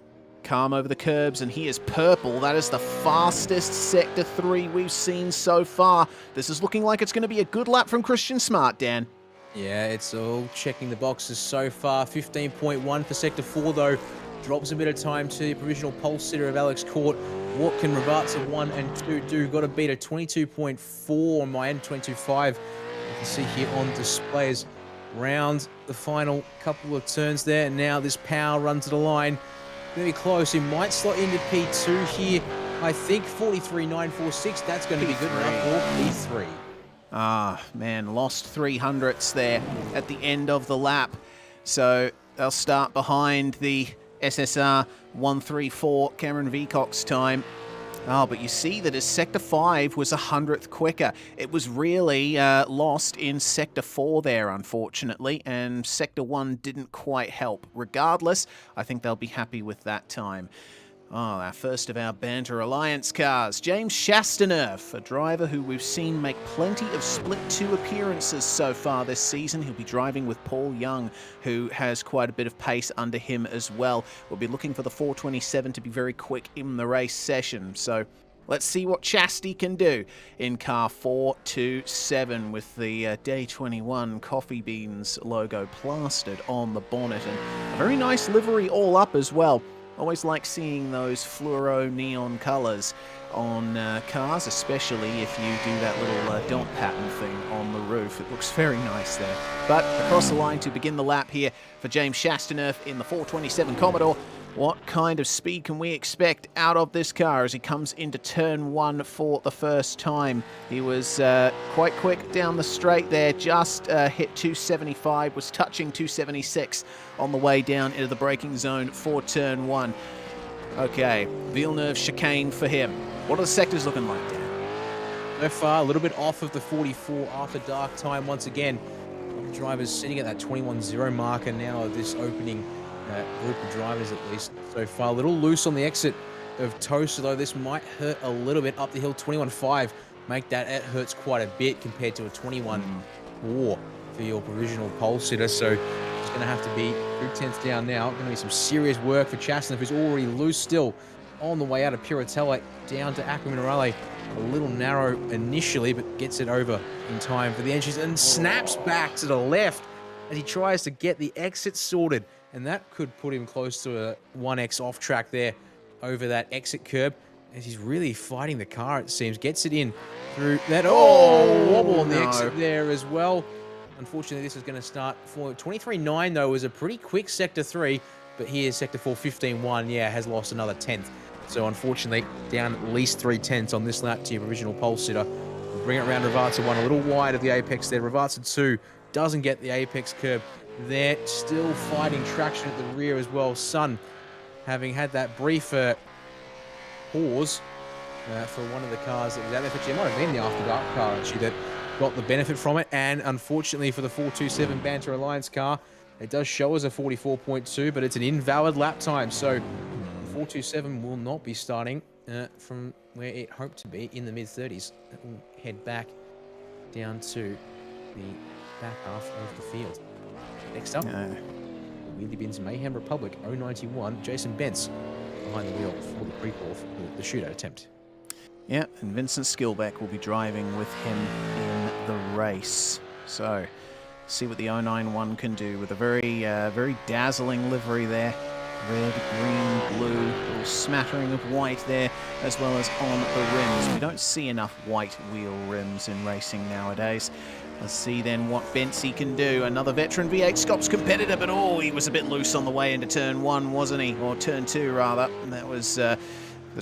Calm over the curbs, and he is purple. That is the fastest Sector 3 we've seen so far. This is looking like it's going to be a good lap from Christian Smart, Dan. Yeah, it's all checking the boxes so far. 15.1 for Sector 4, though. Drops a bit of time to the provisional pole sitter of Alex Court. What can Ravazza 1 and 2 do? Got to beat a 22.4 on my end, 22.5. You can see here on displays. Round the final couple of turns there. And now this power run to the line. Very close. He might slot into P2 here. I think 43.946. That's going to be good enough for P3. Ah, man, lost 300ths there at the end of the lap. So they'll start behind the SSR 134 Cameron Veacock's time. Oh, but you see that his Sector 5 was 100th quicker. It was really lost in Sector 4 there, unfortunately, and Sector 1 didn't quite help. Regardless, I think they'll be happy with that time. Oh, our first of our Banter Alliance cars, James Shastaner, a driver who we've seen make plenty of Split 2 appearances so far this season. He'll be driving with Paul Young, who has quite a bit of pace under him as well. We'll be looking for the 427 to be very quick in the race session. So let's see what Chasty can do in car 427 with the Day 21 Coffee Beans logo plastered on the bonnet, and a very nice livery all up as well. Always like seeing those fluoro neon colours on cars, especially if you do that little dot pattern thing on the roof. It looks very nice there. But across the line to begin the lap here for James Shastaner in the 427 Commodore. What kind of speed can we expect out of this car as he comes into turn 1 for the first time? He was quite quick down the straight there, just hit 275, was touching 276 on the way down into the braking zone for turn 1. Okay, Villeneuve chicane for him. What are the sectors looking like, Dan? So far, a little bit off of the 44 after dark time once again. The drivers sitting at that 21.0 marker now of this opening group of drivers, at least so far. A little loose on the exit of Toaster, though. This might hurt a little bit up the hill. 21.5, make that, it hurts quite a bit compared to a 21.4 for your provisional pole sitter. So it's going to have to be 2/10 down now. Going to be some serious work for Chastner, who's already loose still on the way out of Piratella down to Acqua Minerale. A little narrow initially, but gets it over in time for the entries and snaps back to the left as he tries to get the exit sorted. And that could put him close to a 1x off track there over that exit curb. As he's really fighting the car, it seems. Gets it in through that. Oh, wobble on the exit there as well. Unfortunately, this is going to start for 23.9, though, was a pretty quick Sector 3. But here's Sector 4, 15.1. Yeah, has lost another 10th. So unfortunately, down at least 3/10 on this lap to your original pole sitter. We'll bring it around Ravazza 1, a little wide of the apex there. Ravazza 2 doesn't get the apex curb. They're still fighting traction at the rear as well. Sun, having had that brief pause for one of the cars that was out there. Actually, it might have been the After Dark car, actually, that got the benefit from it. And unfortunately for the 427 Banter Alliance car, it does show as a 44.2, but it's an invalid lap time. So 427 will not be starting from where it hoped to be in the mid-30s. It will head back down to the back half of the field. Next up, Wheelie Bins Mayhem Republic 091, Jason Bentz behind the wheel for the prequel for the shootout attempt. Yeah, and Vincent Skillbeck will be driving with him in the race. So, see what the 091 can do with a very dazzling livery there. Red, green, blue, a little smattering of white there, as well as on the rims. We don't see enough white wheel rims in racing nowadays. Let's see then what Bentsy can do. Another veteran V8SCOPS competitor, but oh, he was a bit loose on the way into turn 1, wasn't he? Or turn 2, rather. And that was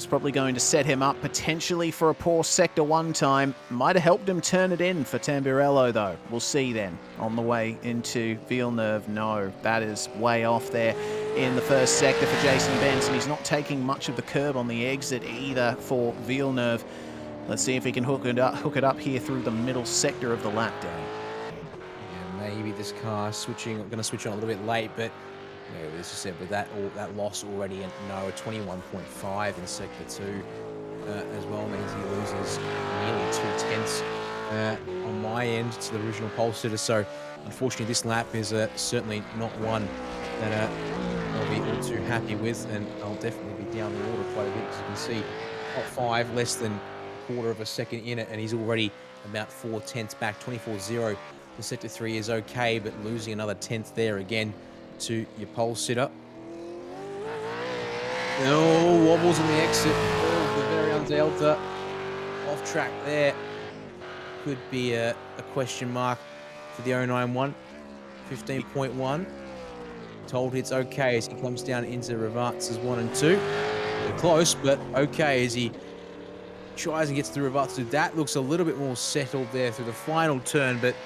probably going to set him up potentially for a poor Sector 1 time. Might have helped him turn it in for Tamburello, though. We'll see then. On the way into Villeneuve, no, that is way off there. in the first sector for Jason Benson. He's not taking much of the curb on the exit either for Villeneuve. Let's see if he can hook it up here through the middle sector of the lap, Dan. Yeah, maybe this car going to switch on a little bit late, but as you said, with that loss already, and a 21.5 in sector 2 as well means he loses nearly 2/10 on my end to the original pole sitter. So unfortunately, this lap is certainly not one that I'll be all too happy with, and I'll definitely be down the order quite a bit. As you can see, top 5, less than a quarter of a second in it, and he's already about 4/10 back. 24.0 in sector 3 is okay, but losing another 10th there again to your pole sitter. No wobbles on the exit. Oh, the very Delta off track there. Could be a question mark for the 091. 15.1. Told it's okay as he comes down into Ravats's 1 and 2. They're close, but okay as he tries and gets through Ravatsu. That looks a little bit more settled there through the final turn, but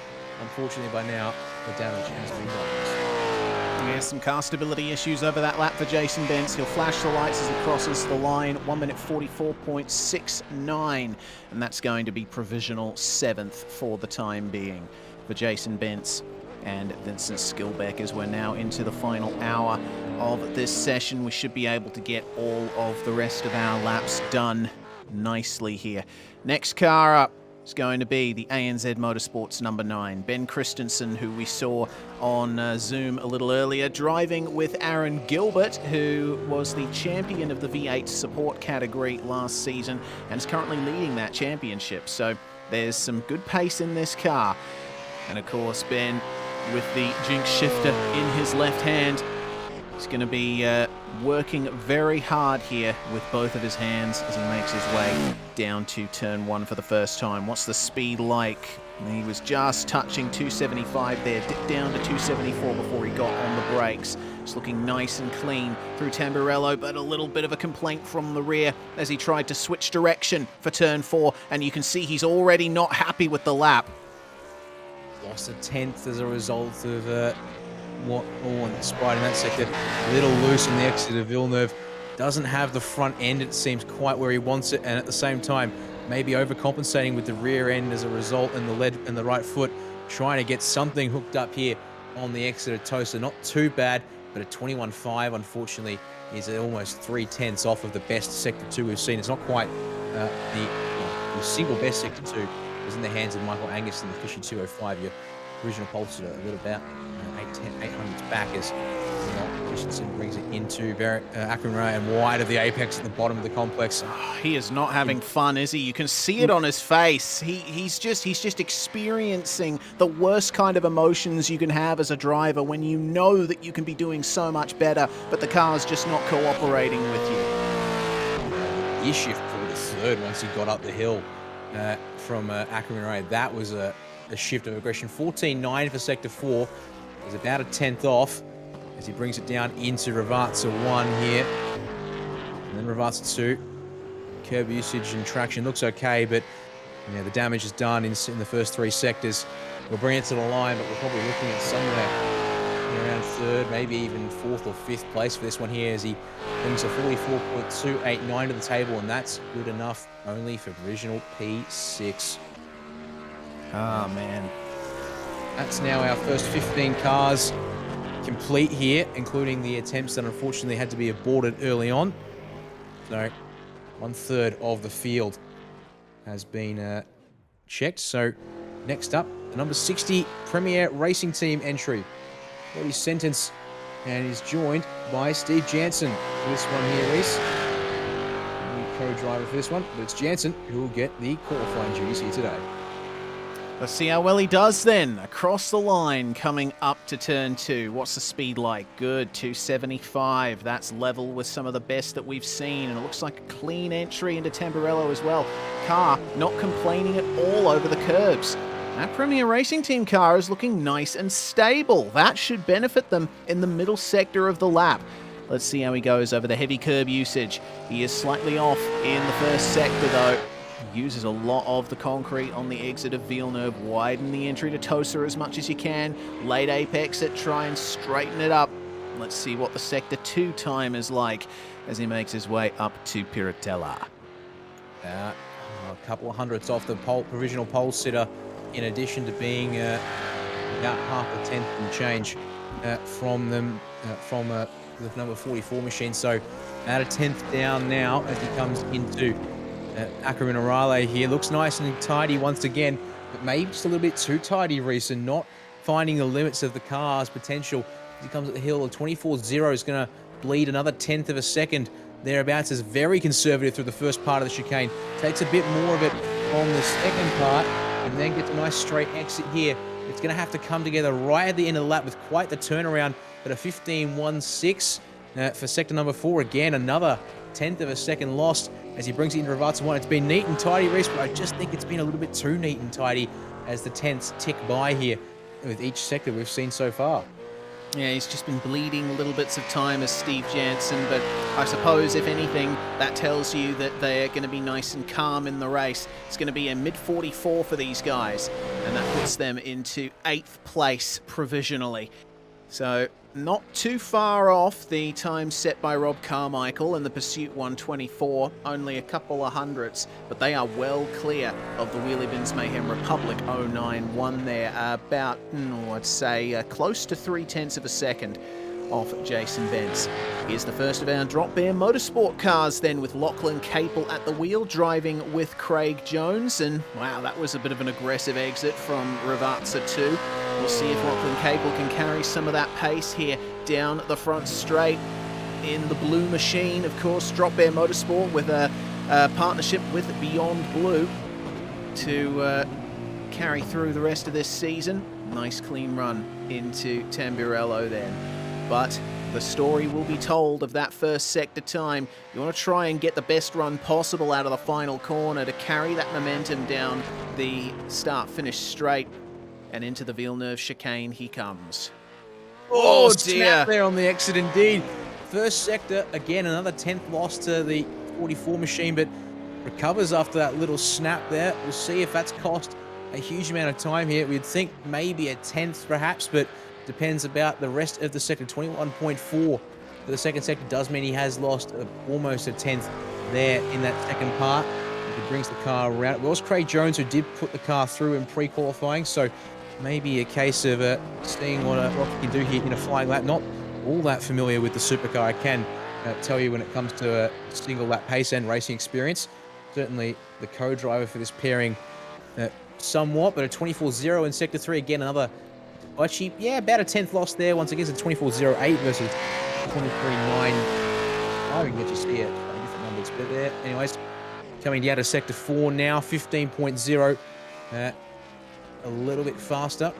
unfortunately by now the damage has been done. There's some car stability issues over that lap for Jason Benz. He'll flash the lights as he crosses the line. 1 minute 44.69, and that's going to be provisional 7th for the time being for Jason Benz and Vincent Skilbeck. As we're now into the final hour of this session, we should be able to get all of the rest of our laps done nicely here. Next car up is going to be the ANZ Motorsports number 9, Ben Christensen, who we saw on Zoom a little earlier, driving with Aaron Gilbert, who was the champion of the V8 support category last season and is currently leading that championship. So there's some good pace in this car. And of course, Ben, with the Jinx shifter in his left hand, he's going to be working very hard here with both of his hands as he makes his way down to turn 1 for the first time. What's the speed like? He was just touching 275 there, dipped down to 274 before he got on the brakes. It's looking nice and clean through Tamburello, but a little bit of a complaint from the rear as he tried to switch direction for turn 4, and you can see he's already not happy with the lap. Lost a 10th as a result of and Sprite in that sector. A little loose on the exit of Villeneuve. Doesn't have the front end, it seems, quite where he wants it, and at the same time, maybe overcompensating with the rear end as a result, and the lead and the right foot, trying to get something hooked up here on the exit of Tosa. Not too bad, but a 21.5, unfortunately, is almost 3/10 off of the best sector 2 we've seen. It's not quite the single best sector 2. Was in the hands of Michael Angus in the Fishy 205, your original pulsar, a little about 800s back as Christensen brings it into Akron-Ray and wide of the apex at the bottom of the complex. Oh, he is not having fun, is he? You can see it on his face. He's just experiencing the worst kind of emotions you can have as a driver when you know that you can be doing so much better, but the car's just not cooperating with you. Gear shift for the third once he got up the hill. From Akron-Ray. That was a shift of aggression. 14.9 for sector 4. He's about a 10th off as he brings it down into Ravatsa 1 here. And then Ravatsa 2. Curb usage and traction looks okay, but the damage is done in the first 3 sectors. We'll bring it to the line, but we're probably looking at somewhere around 3rd, maybe even 4th or 5th place for this one here as he brings a 44.289 to the table, and that's good enough only for provisional P6. Ah, man. That's now our first 15 cars complete here, including the attempts that unfortunately had to be aborted early on. So 1/3 of the field has been checked. So next up, the number 60 Premier Racing Team entry. Got his sentence, and he's joined by Steve Jansen for this one here, Reese. Co-driver for this one, but it's Jansen who will get the qualifying duties here today. Let's see how well he does then. Across the line, coming up to turn 2. What's the speed like? Good, 275. That's level with some of the best that we've seen, and it looks like a clean entry into Tamburello as well. Car not complaining at all over the curbs. That Premier Racing Team car is looking nice and stable. That should benefit them in the middle sector of the lap. Let's see how he goes over the heavy curb usage. He is slightly off in the first sector though. He uses a lot of the concrete on the exit of Villeneuve. Widen the entry to Tosa as much as you can. Late apex it, try and straighten it up. Let's see what the Sector 2 time is like as he makes his way up to Piratella. A couple of hundredths off the provisional pole sitter, in addition to being about half a tenth and change from them, from the number 44 machine. So about a tenth down now as he comes into Akarinarale here. Looks nice and tidy once again, but maybe just a little bit too tidy, Reese, and not finding the limits of the car's potential. As he comes at the hill, a 24.0 is going to bleed another tenth of a second thereabouts. Is very conservative through the first part of the chicane. Takes a bit more of it on the second part, and then gets a nice straight exit here. It's going to have to come together right at the end of the lap with quite the turnaround, but a 15.16 for sector number 4. Again, another tenth of a second lost as he brings it into Ravazza 1. It's been neat and tidy, Reese, but I just think it's been a little bit too neat and tidy as the tenths tick by here with each sector we've seen so far. Yeah, he's just been bleeding little bits of time as Steve Jansen, but I suppose, if anything, that tells you that they're going to be nice and calm in the race. It's going to be a mid-44 for these guys, and that puts them into 8th place provisionally. So, not too far off the time set by Rob Carmichael and the Pursuit 124, only a couple of hundredths, but they are well clear of the Wheelie Bins Mayhem Republic 091 there, about, I'd say, close to 0.3 of a second off Jason Bentz. Here's the first of our Drop Bear Motorsport cars then, with Lachlan Capel at the wheel, driving with Craig Jones, and wow, that was a bit of an aggressive exit from Ravazza 2. We'll see if Lachlan Capel can carry some of that pace here down the front straight in the blue machine. Of course, Drop Bear Motorsport with a partnership with Beyond Blue to carry through the rest of this season. Nice clean run into Tamburello then. But the story will be told of that first sector time. You want to try and get the best run possible out of the final corner to carry that momentum down the start-finish straight. And into the Villeneuve chicane he comes. Oh dear. Snap there on the exit indeed. First sector, again, another 10th loss to the 44 machine, but recovers after that little snap there. We'll see if that's cost a huge amount of time here. We'd think maybe a 10th perhaps, but depends about the rest of the sector. 21.4 for the second sector does mean he has lost almost a 10th there in that second part. He brings the car around. It was Craig Jones who did put the car through in pre-qualifying, so maybe a case of seeing what he can do here in a flying lap. Not all that familiar with the supercar, I can tell you, when it comes to a single lap pace and racing experience. Certainly the co-driver for this pairing somewhat, but a 24.0 in Sector 3. Again, another, actually, yeah, about a 10th loss there. Once again, it's a 24.08 versus 23.9. I can get to see it. Different numbers, but there. Anyways, coming down to Sector 4 now, 15.0. A little bit faster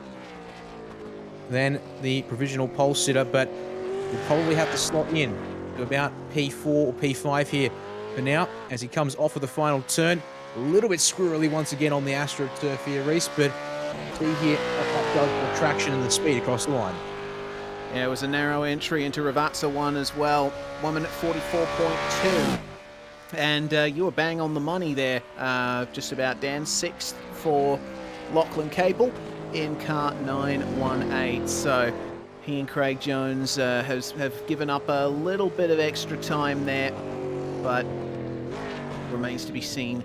than the provisional pole sitter, but we'll probably have to slot in to about P4 or P5 here for now as he comes off of the final turn. A little bit squirrely once again on the AstroTurf here, Reese, but see here that does the traction and the speed across the line. Yeah, it was a narrow entry into Ravazza 1 as well. 1 minute 44.2. And you were bang on the money there, just about, Dan. 6th for Lachlan Capel in car 918. So he and Craig Jones have given up a little bit of extra time there, but remains to be seen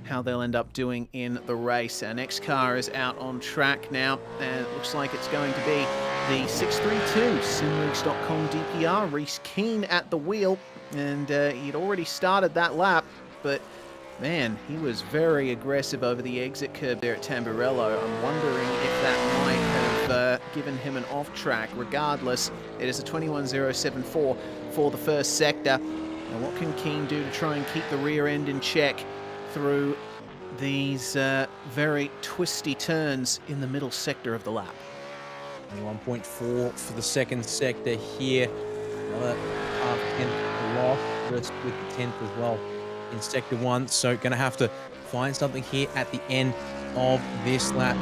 how they'll end up doing in the race. Our next car is out on track now, and it looks like it's going to be the 632 simracing.com DPR. Reese Keane at the wheel, and he'd already started that lap, but man, he was very aggressive over the exit curb there at Tamburello. I'm wondering if that might have given him an off track. Regardless, it is a 21.074 for the first sector. And what can Keane do to try and keep the rear end in check through these very twisty turns in the middle sector of the lap? 21.4 for the second sector here. Another half 10th loss versus with the 10th as well in Sector 1, so going to have to find something here at the end of this lap.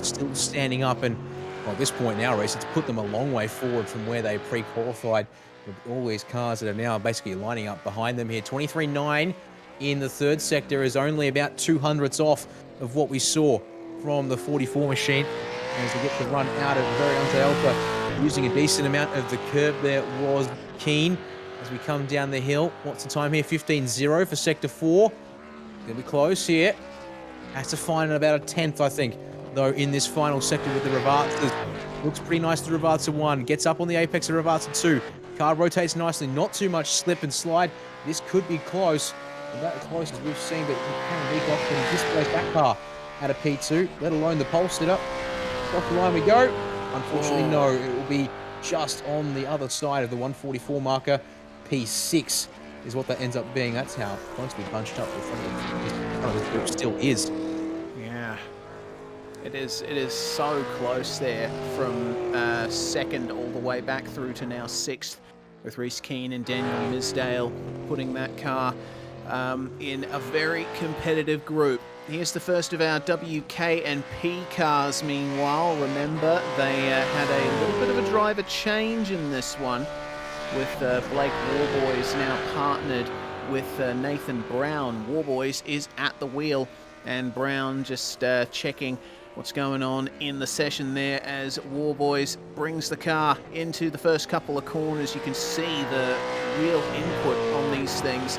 Still standing up, and well, at this point now, Reece, it's put them a long way forward from where they pre-qualified with all these cars that are now basically lining up behind them here. 23.9 in the third sector is only about 200ths off of what we saw from the 44 machine. as they get the run out of Variante Alpha. Using a decent amount of the curb there was Keen as we come down the hill. What's the time here? 15.0 for Sector 4. Gonna be close here. Has to find about a 10th, I think, though, in this final sector with the Ravazzas. Looks pretty nice to Ravazza 1. Gets up on the apex of Ravazza 2. Car rotates nicely. Not too much slip and slide. This could be close. About as close as we've seen, but he can leak off when he displays that car at a P2, let alone the pole sitter. Off the line we go. Unfortunately, no. It will be just on the other side of the 144 marker. P6 is what that ends up being. That's how closely bunched up the front of the group still is. Yeah. It is so close there from second all the way back through to now sixth, with Reese Keane and Daniel Misdale putting that car in a very competitive group. Here's the first of our WK and P cars. Meanwhile, remember, they had a little bit of a driver change in this one, with Blake Warboys now partnered with Nathan Brown. Warboys is at the wheel, and Brown just checking what's going on in the session there as Warboys brings the car into the first couple of corners. You can see the real input on these things.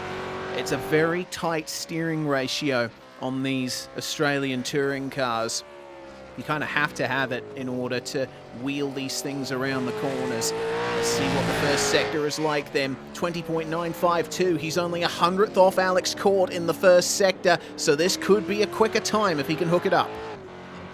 It's a very tight steering ratio on these Australian touring cars. You kind of have to have it in order to wheel these things around the corners. Let's see what the first sector is like then. 20.952. He's only 100th off Alex Court in the first sector, so this could be a quicker time if he can hook it up.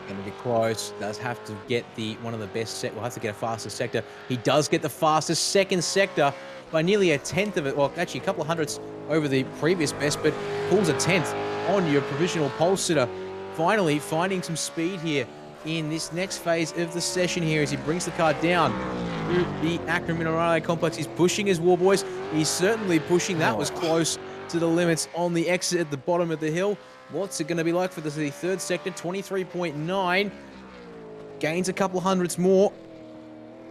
Going to be close. Does have to get one of the best set. We'll have to get a faster sector. He does get the fastest second sector by nearly a 10th of it. Well, actually a couple of hundredths over the previous best, but pulls a 10th on your provisional pole sitter. Finally finding some speed here in this next phase of the session here as he brings the car down through the Acura Minerale complex. He's pushing his Warboys. He's certainly pushing. That was close to the limits on the exit at the bottom of the hill. What's it going to be like for the third sector? 23.9. Gains a couple hundredths more.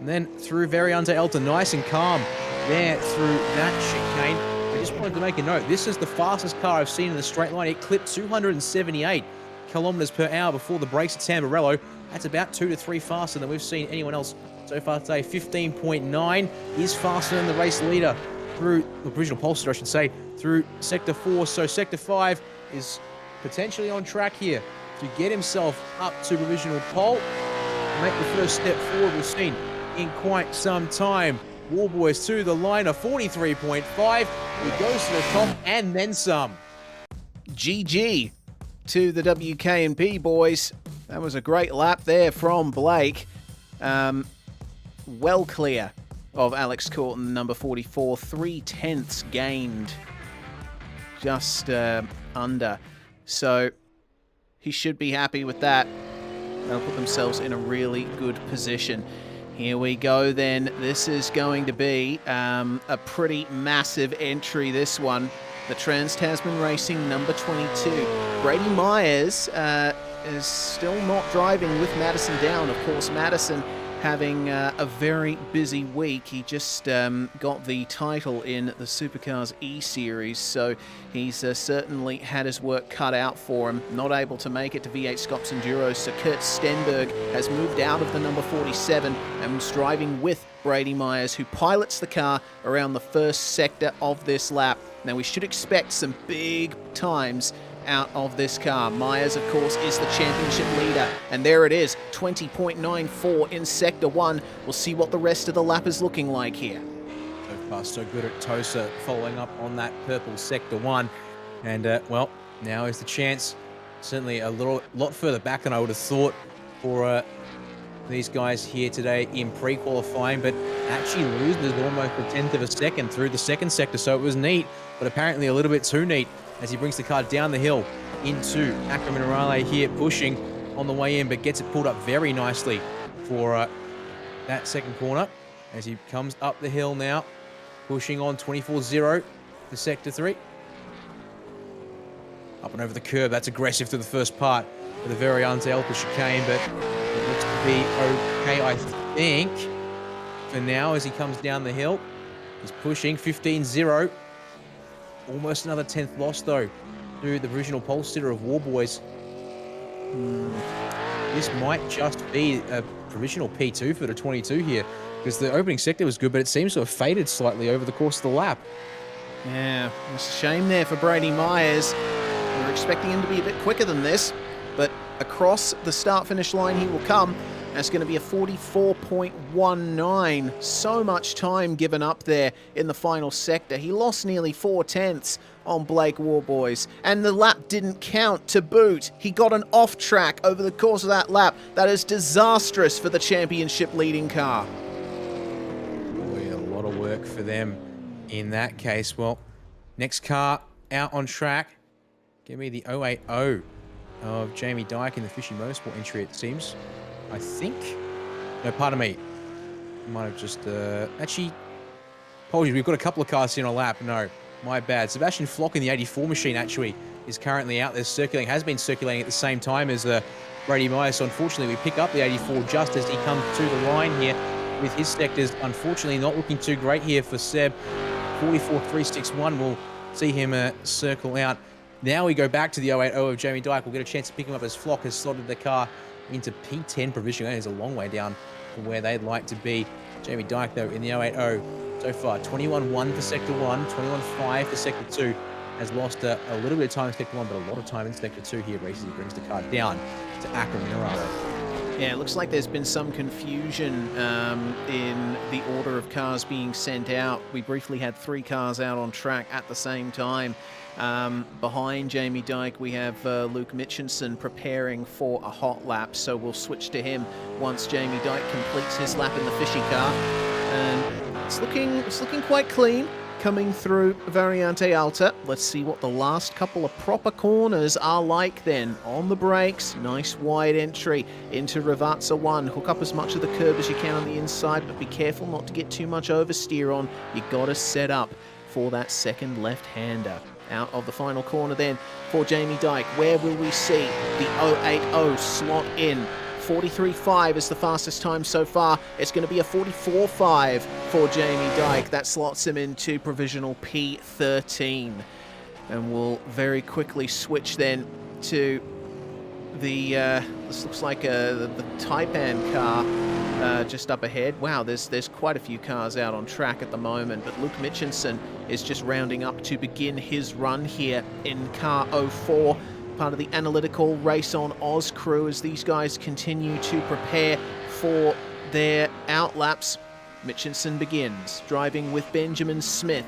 And then through Variante Alta, nice and calm there through that chicane. I just wanted to make a note. This is the fastest car I've seen in the straight line. It clipped 278 kilometers per hour before the brakes at Tamburello. That's about 2 to 3 faster than we've seen anyone else so far today. 15.9 is faster than the race leader through the provisional pole sitter, I should say, through Sector 4. So Sector 5 is potentially on track here to get himself up to provisional pole, make the first step forward we've seen in quite some time. Warboys to the line of 43.5. He goes to the top and then some. GG to the WK&P boys. That was a great lap there from Blake. Well clear of Alex Courtney, number 44. 3/10 gained. Just under. So he should be happy with that. They'll put themselves in a really good position. Here we go then. This is going to be a pretty massive entry, this one. The Trans-Tasman Racing number 22. Brady Myers is still not driving with Madison down. Of course, Madison having a very busy week. He just got the title in the Supercars E-Series, so he's certainly had his work cut out for him. Not able to make it to V8SCOPS Enduro, so Kurt Stenberg has moved out of the number 47 and is driving with Brady Myers, who pilots the car around the first sector of this lap. Now, we should expect some big times out of this car. Myers, of course, is the championship leader, and there it is, 20.94 in Sector 1. We'll see what the rest of the lap is looking like here. So far, so good at Tosa, following up on that purple Sector 1. And, well, now is the chance. Certainly a lot further back than I would have thought for these guys here today in pre-qualifying, but actually loses almost a 10th of a second through the second sector, so it was neat, but apparently a little bit too neat as he brings the car down the hill into Acura Minerale here, pushing on the way in, but gets it pulled up very nicely for that second corner as he comes up the hill now, pushing on 24.0 to Sector 3. Up and over the curb, that's aggressive to the first part for the Variante Alta chicane, but it looks to be okay, I think, for now as he comes down the hill. He's pushing 15.0. Almost another 10th loss, though, to the original pole sitter of Warboys. this might just be a provisional P2 for the 22 here, because the opening sector was good, but it seems to have faded slightly over the course of the lap. Yeah, it's a shame there for Brady Myers. We were expecting him to be a bit quicker than this, but across the start-finish line he will come. That's going to be a 44.19. So much time given up there in the final sector. He lost nearly 4/10 on Blake Warboys, and the lap didn't count to boot. He got an off track over the course of that lap. That is disastrous for the championship leading car. Boy, a lot of work for them in that case. Well, next car out on track. Give me the 080 of Jamie Dyke in the Fishy Motorsport entry, it seems. I think. No, pardon me. Might have just actually. Apologies, we've got a couple of cars here on a lap. No, my bad. Sebastian Flock in the 84 machine actually is currently out there circulating, has been circulating at the same time as Brady Myers. So unfortunately, we pick up the 84 just as he comes to the line here with his sectors. Unfortunately, not looking too great here for Seb. 44.361 will see him circle out. Now we go back to the 080 of Jamie Dyke. We'll get a chance to pick him up as Flock has slotted the car into P10 provision. That is a long way down from where they'd like to be. Jamie Dyke, though, in the 080 so far. 21.1 for Sector 1, 21.5 for Sector 2. Has lost a little bit of time in Sector 1, but a lot of time in Sector 2 here. Races, he brings the car down to Akram Minerale. Yeah, it looks like there's been some confusion in the order of cars being sent out. We briefly had 3 cars out on track at the same time. Behind Jamie Dyke, we have Luke Mitchinson preparing for a hot lap, so we'll switch to him once Jamie Dyke completes his lap in the Fishy car. And it's looking quite clean coming through Variante Alta. Let's see what the last couple of proper corners are like then. On the brakes, nice wide entry into Ravazza 1. Hook up as much of the curb as you can on the inside, but be careful not to get too much oversteer on. You gotta set up for that second left-hander. Out of the final corner then for Jamie Dyke. Where will we see the 080 slot in? 43.5 is the fastest time so far. It's going to be a 44.5 for Jamie Dyke. That slots him into provisional P13. And we'll very quickly switch then to the, this looks like the Taipan car just up ahead. Wow, there's quite a few cars out on track at the moment, but Luke Mitchinson is just rounding up to begin his run here in car 04. Part of the analytical race on Oz crew as these guys continue to prepare for their outlaps. Mitchinson begins, driving with Benjamin Smith,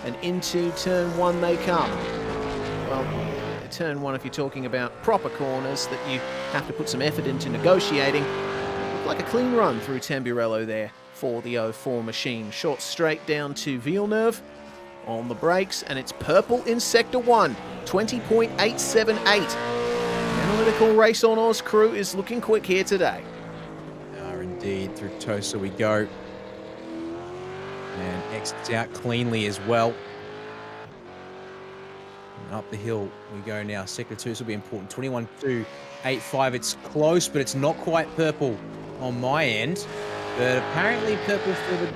and into turn 1 they come. Well, turn 1, if you're talking about proper corners that you have to put some effort into negotiating. Looked like a clean run through Tamburello there for the 04 machine. Short straight down to Villeneuve on the brakes, and it's purple in Sector 1, 20.878. Analytical race on Oz crew is looking quick here today. Indeed, through Tosa we go. And exits out cleanly as well. And up the hill we go now. Sector 2, this will be important. 21.285. It's close, but it's not quite purple on my end. But apparently purple for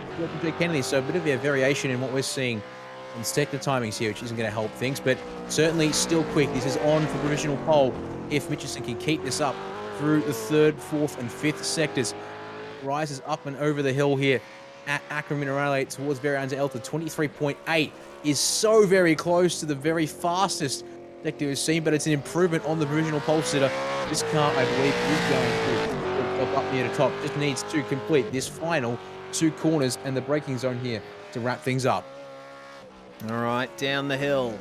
the Kennedy, so a bit of a variation in what we're seeing in sector timings here, which isn't going to help things, but certainly still quick. This is on for provisional pole. If Mitchinson can keep this up through the 3rd, 4th, and 5th sectors. Rises up and over the hill here at Akram Minerale towards Variante Alta. 23.8 is so very close to the very fastest sector we've seen, but it's an improvement on the provisional pole sitter. This car, I believe, is going to up near the top. Just needs to complete this final 2 corners and the braking zone here to wrap things up. All right, down the hill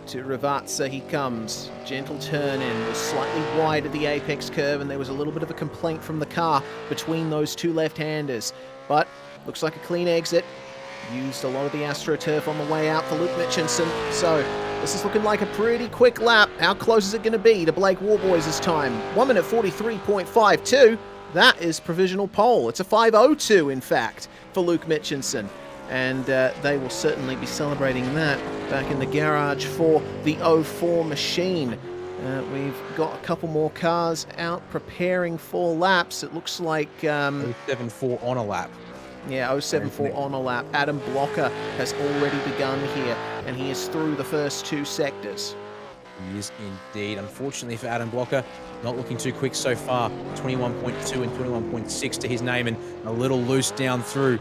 to Ravazza he comes. Gentle turn in, was slightly wide at the apex curve, and there was a little bit of a complaint from the car between those 2 left-handers. But looks like a clean exit. Used a lot of the AstroTurf on the way out for Luke Mitchinson. So this is looking like a pretty quick lap. How close is it going to be to Blake Warboys' time? 1 minute 43.52. That is provisional pole. It's a 5:02, in fact, for Luke Mitchinson. And they will certainly be celebrating that back in the garage for the 04 machine. We've got a couple more cars out preparing for laps. It looks like 074 on a lap. Yeah, 074 on a lap. Adam Blocker has already begun here, and he is through the first 2 sectors. He is indeed. Unfortunately for Adam Blocker, not looking too quick so far. 21.2 and 21.6 to his name, and a little loose down through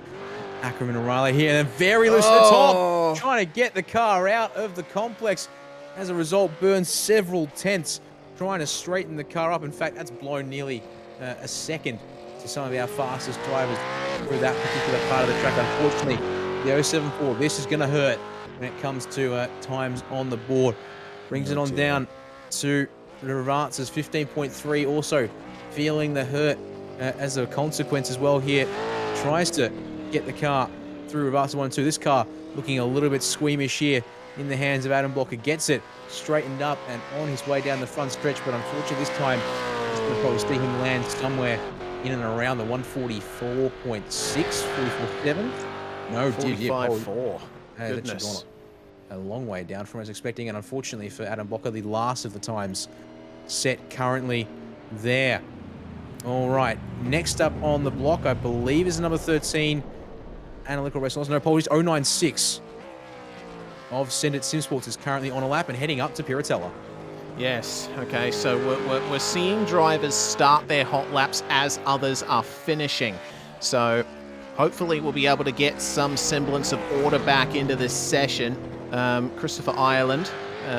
Ackerman and Riley here, and then very loose at the top, trying to get the car out of the complex. As a result, burns several tenths, trying to straighten the car up. In fact, that's blown nearly a second to some of our fastest drivers through that particular part of the track. Unfortunately, the 074, this is going to hurt when it comes to times on the board. Brings it on down to the Ravatsas, 15.3, also feeling the hurt as a consequence as well here. Tries to get the car through Ravatsas 1 and 2. This car looking a little bit squeamish here in the hands of Adam Blocker. Gets it straightened up and on his way down the front stretch, but unfortunately this time he's going to probably see him land somewhere in and around the 144.6, 44.7. No, 45.4. Goodness. A long way down from what I was expecting, and unfortunately for Adam Blocker, the last of the times set currently there. All right, next up on the block, I believe, is number 13, Analytical Race. No apologies, 096 of Send It Sim Sports is currently on a lap and heading up to Piratella. Yes, okay, so we're seeing drivers start their hot laps as others are finishing. So hopefully we'll be able to get some semblance of order back into this session. Christopher Ireland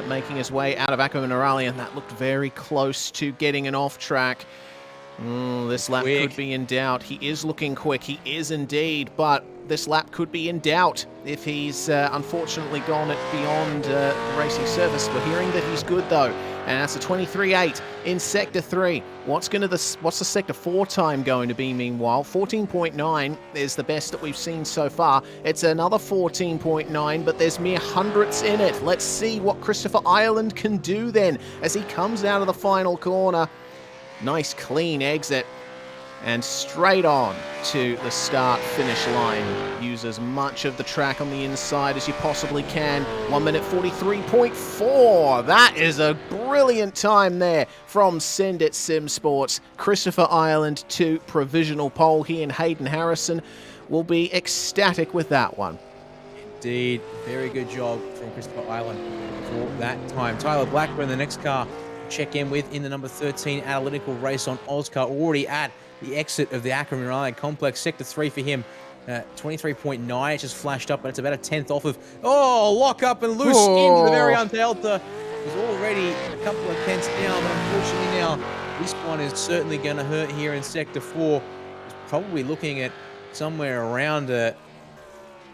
making his way out of Ackerman and Raleigh, and that looked very close to getting an off track. This lap could be in doubt. He is looking quick. He is indeed, but this lap could be in doubt if he's unfortunately gone it beyond the racing surface. We're hearing that he's good though, and that's a 23.8 in Sector 3. What's the Sector 4 time going to be meanwhile? 14.9 is the best that we've seen so far. It's another 14.9, but there's mere hundredths in it. Let's see what Christopher Ireland can do then as he comes out of the final corner. Nice clean exit and straight on to the start-finish line. Use as much of the track on the inside as you possibly can. 1 minute 43.4. That is a brilliant time there from Send It Sim Sports. Christopher Ireland to provisional pole. He and Hayden Harrison will be ecstatic with that one. Indeed. Very good job from Christopher Ireland for that time. Tyler Blackburn, the next car check in with in the number 13 Analytical Race on Oscar, already at the exit of the Ackerman Raleigh complex. Sector 3 for him, 23.9. It just flashed up, but it's about a tenth off of, lock up and loose into the very Untitled. He's already a couple of tenths down, but unfortunately now this one is certainly going to hurt here in Sector 4. He's probably looking at somewhere around a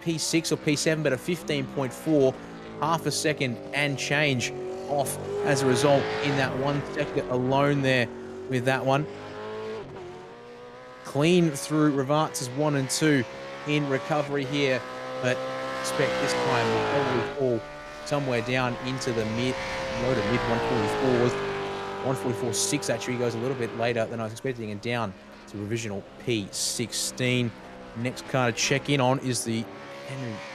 P6 or P7, but a 15.4, half a second and change off as a result in that one sector alone there with that one. Clean through Ravatsas 1 and 2 in recovery here, but expect this time will probably fall somewhere down into the low to mid 144s. 144.6 actually goes a little bit later than I was expecting, and down to revisional P16. Next car to check in on is the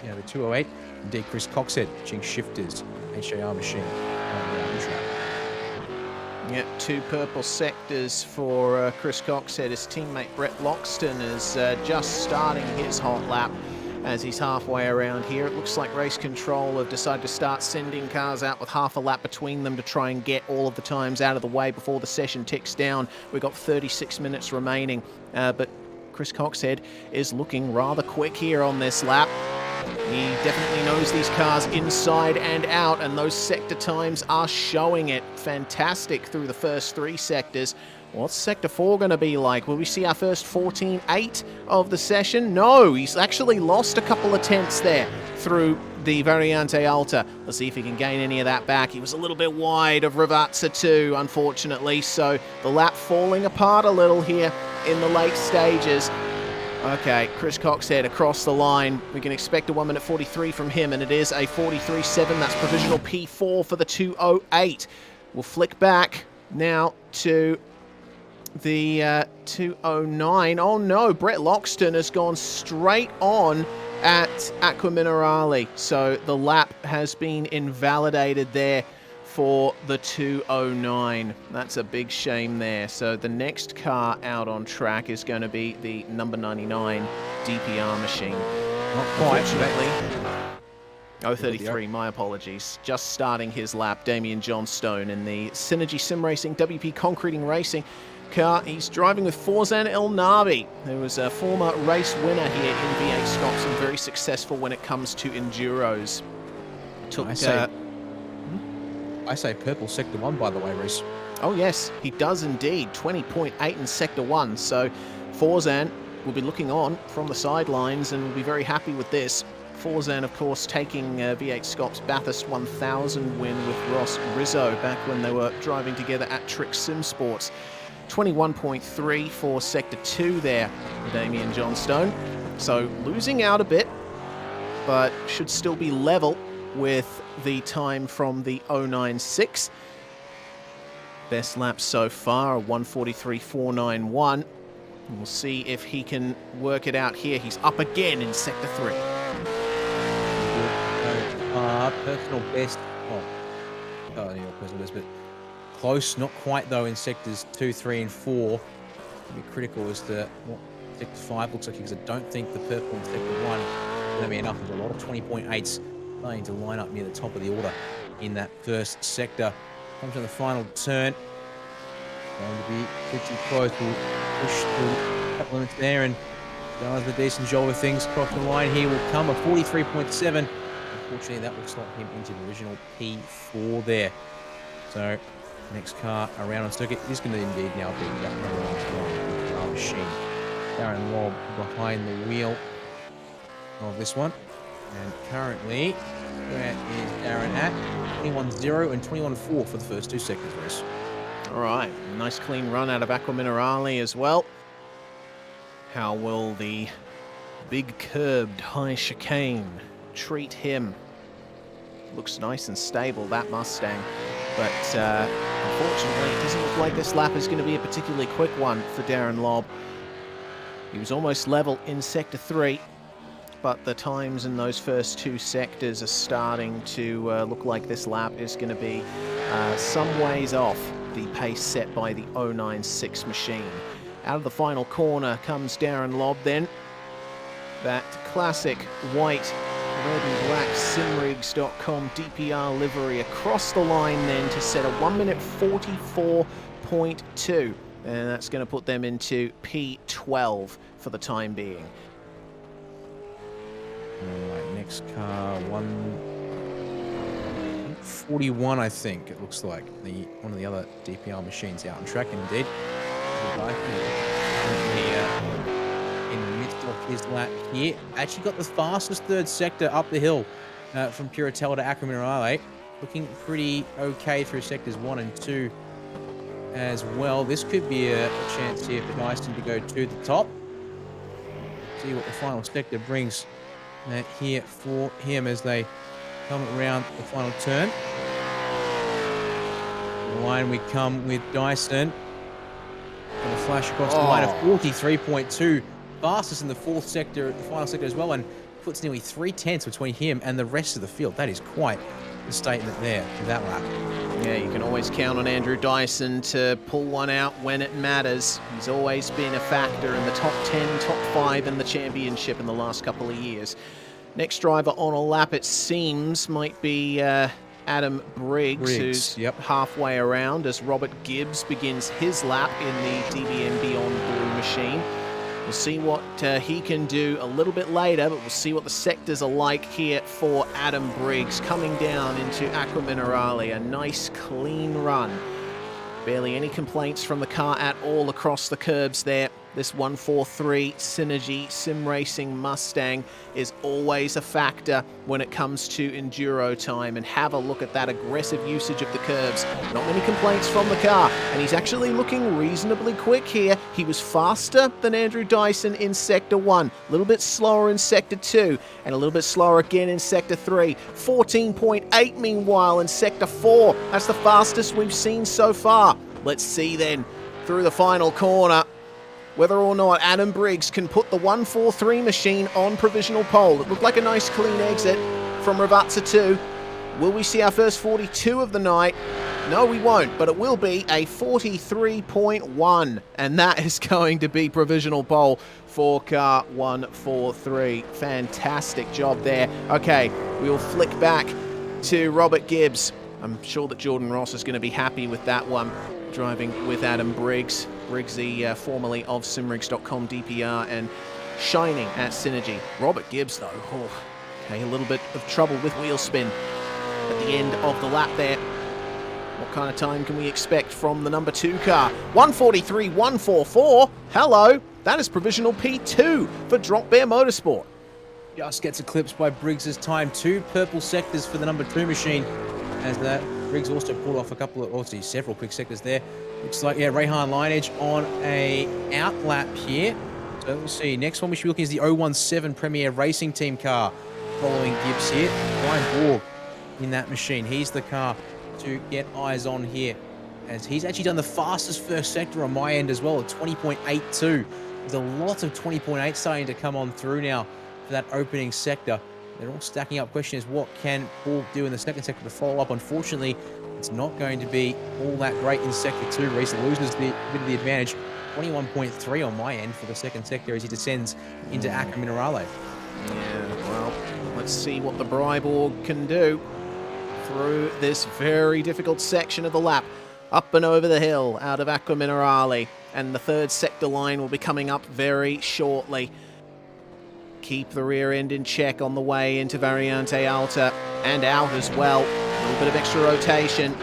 the 208. Indeed, Chris Coxhead, Jinx Shifters, HAR machine. Yeah, 2 purple sectors for Chris Coxhead. His teammate Brett Loxton is just starting his hot lap as he's halfway around here. It looks like Race Control have decided to start sending cars out with half a lap between them to try and get all of the times out of the way before the session ticks down. We've got 36 minutes remaining, but Chris Coxhead is looking rather quick here on this lap. He definitely knows these cars inside and out, and those sector times are showing it. Fantastic through the first 3 sectors. What's Sector 4 going to be like? Will we see our first 14.8 of the session? No, he's actually lost a couple of tenths there through the Variante Alta. Let's see if he can gain any of that back. He was a little bit wide of Ravatsas 2, unfortunately, so the lap falling apart a little here in the late stages. Okay, Chris Coxhead across the line. We can expect a 1 minute 43 from him, and it is a 43.7. That's provisional P4 for the 208. We'll flick back now to the 209. Oh no, Brett Loxton has gone straight on at Aqua Minerale. So the lap has been invalidated there for the 209. That's a big shame there. So the next car out on track is going to be the number 99 DPR machine. Not quite. 0:33, my apologies. Just starting his lap, Damien Johnstone in the Synergy Sim Racing WP Concreting Racing car. He's driving with Forzan El Nabi, who was a former race winner here in V8SCOPS and very successful when it comes to enduros. I say purple sector 1, by the way, Reese. Oh yes, he does indeed. 20.8 in sector 1. So Forzan will be looking on from the sidelines and will be very happy with this. Forzan, of course, taking V8SCOPS Bathurst 1000 win with Ross Rizzo back when they were driving together at Trick Sim Sports. 21.3 for sector 2 there for Damien Johnstone. So losing out a bit, but should still be level with the time from the 096. Best lap so far, a 1:43.491. We'll see if he can work it out here. He's up again in sector 3. Personal best. Not personal best, but close. Not quite though in sectors 2, 3, and 4. Be critical as to what sector 5 looks like, because I don't think the purple in sector 1 is going to be enough. There's a lot of 20.8s starting to line up near the top of the order in that first sector. Comes to the final turn. Going to be pretty close. We'll push through a couple of minutes there and does a decent job of things. Across the line here will come a 43.7. Unfortunately, that will slot him into the original P4 there. So, next car around on circuit is going to indeed now be that number 1 machine. Darren Lobb behind the wheel of this one. And currently, where is Darren at? 21.0 and 21.4 for the first 2 sectors, Reece. All right, nice clean run out of Aqua Minerale as well. How will the big curbed high chicane treat him? Looks nice and stable, that Mustang. But unfortunately, it doesn't look like this lap is going to be a particularly quick one for Darren Lobb. He was almost level in sector 3. But the times in those first 2 sectors are starting to look like this lap is going to be some ways off the pace set by the 096 machine. Out of the final corner comes Darren Lobb then. That classic white, red and black simrigs.com DPR livery across the line then to set a 1 minute 44.2. And that's going to put them into P12 for the time being. Alright, next car, 141, I think it looks like. One of the other DPR machines out on track, indeed. In the midst of his lap here. Actually got the fastest 3rd sector up the hill from Puritella to Aqua Minerale. Looking pretty okay through sectors 1 and 2 as well. This could be a chance here for Dyson to go to the top. See what the final sector brings here for him as they come around the final turn. The line we come with Dyson. Going to flash across the line of 43.2. Fastest in the 4th sector, the final sector as well, and puts nearly 3/10 between him and the rest of the field. That is quite the statement there for that lap. Yeah, you can always count on Andrew Dyson to pull one out when it matters. He's always been a factor in the top 10, top 5 in the championship in the last couple of years. Next driver on a lap, it seems, might be Adam Briggs, who's halfway around as Robert Gibbs begins his lap in the DBM Beyond Blue machine. We'll see what he can do a little bit later, but we'll see what the sectors are like here for Adam Briggs coming down into Aqua Minerale. A nice clean run. Barely any complaints from the car at all across the curbs there. This 143 Synergy Sim Racing Mustang is always a factor when it comes to enduro time, and have a look at that aggressive usage of the curbs. Not many complaints from the car, and he's actually looking reasonably quick here. He was faster than Andrew Dyson in Sector 1, a little bit slower in Sector 2, and a little bit slower again in Sector 3. 14.8 meanwhile in Sector 4. That's the fastest we've seen so far. Let's see then, through the final corner, whether or not Adam Briggs can put the 143 machine on provisional pole. It looked like a nice clean exit from Ravazza 2. Will we see our first 42 of the night? No, we won't, but it will be a 43.1, and that is going to be provisional pole for car 143. Fantastic job there. Okay, we will flick back to Robert Gibbs. I'm sure that Jordan Ross is going to be happy with that one, driving with Adam Briggs. Briggs, the formerly of simrigs.com DPR and shining at Synergy. Robert Gibbs, though, okay, a little bit of trouble with wheel spin at the end of the lap there. What kind of time can we expect from the number 2 car? 143.144. Hello, that is provisional P2 for Drop Bear Motorsport. Just gets eclipsed by Briggs' time. 2 purple sectors for the number 2 machine. As that, Briggs also pulled off a couple of, also several quick sectors there. Looks like, yeah, Rehan lineage on a out lap here. So we'll see. Next one we should be looking is the 017 Premier Racing Team car. Following Gibbs here. Brian Borg in that machine. He's the car to get eyes on here, as he's actually done the fastest first sector on my end as well at 20.82. There's a lot of 20.8 starting to come on through now for that opening sector. They're all stacking up. Question is, what can Borg do in the second sector to follow up? Unfortunately, it's not going to be all that great in sector 2. Reese loses a bit of the advantage. 21.3 on my end for the second sector as he descends into Acca Minerale. Yeah, well, let's see what the Bryborg can do through this very difficult section of the lap. Up and over the hill out of Acqua Minerale, and the third sector line will be coming up very shortly. Keep the rear end in check on the way into Variante Alta and out as well. A little bit of extra rotation.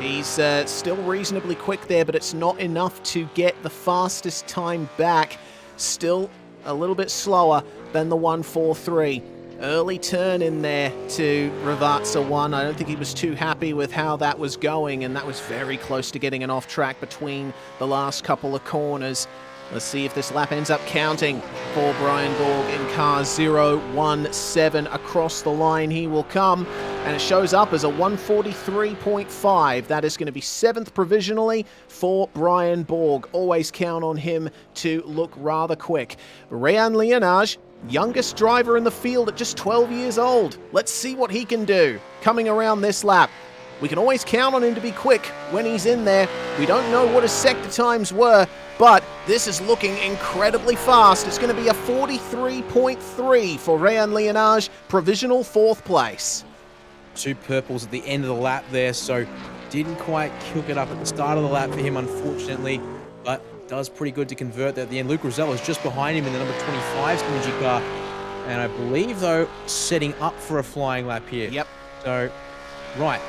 He's still reasonably quick there, but it's not enough to get the fastest time back. Still a little bit slower than the 143. Early turn in there to Ravazza 1. I don't think he was too happy with how that was going, and that was very close to getting an off track between the last couple of corners. Let's see if this lap ends up counting for Brian Borg in car 017. Across the line he will come, and it shows up as a 143.5. That is going to be 7th provisionally for Brian Borg. Always count on him to look rather quick. Rayan Leonage, youngest driver in the field at just 12 years old. Let's see what he can do coming around this lap. We can always count on him to be quick when he's in there. We don't know what his sector times were, but this is looking incredibly fast. It's going to be a 43.3 for Rayan Leonage, provisional 4th place. 2 purples at the end of the lap there, so didn't quite cook it up at the start of the lap for him, unfortunately, but does pretty good to convert that at the end. Luke Rosella is just behind him in the number 25 Synergy car, and I believe, though, setting up for a flying lap here. Yep. So, right,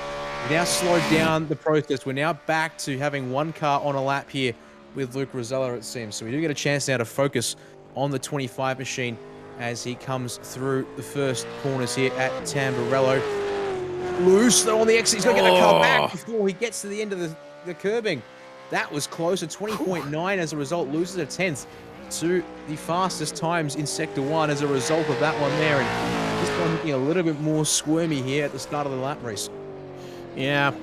we now slowed down the process. We're now back to having 1 car on a lap here with Luke Rosella, it seems. So we do get a chance now to focus on the 25 machine as he comes through the first corners here at Tamburello. Loose, though, on the exit. He's got to get a car back before he gets to the end of the curbing. That was close, a 20.9 as a result. Loses a 10th to the fastest times in Sector 1 as a result of that one there. And this one looking a little bit more squirmy here at the start of the lap race. Yeah,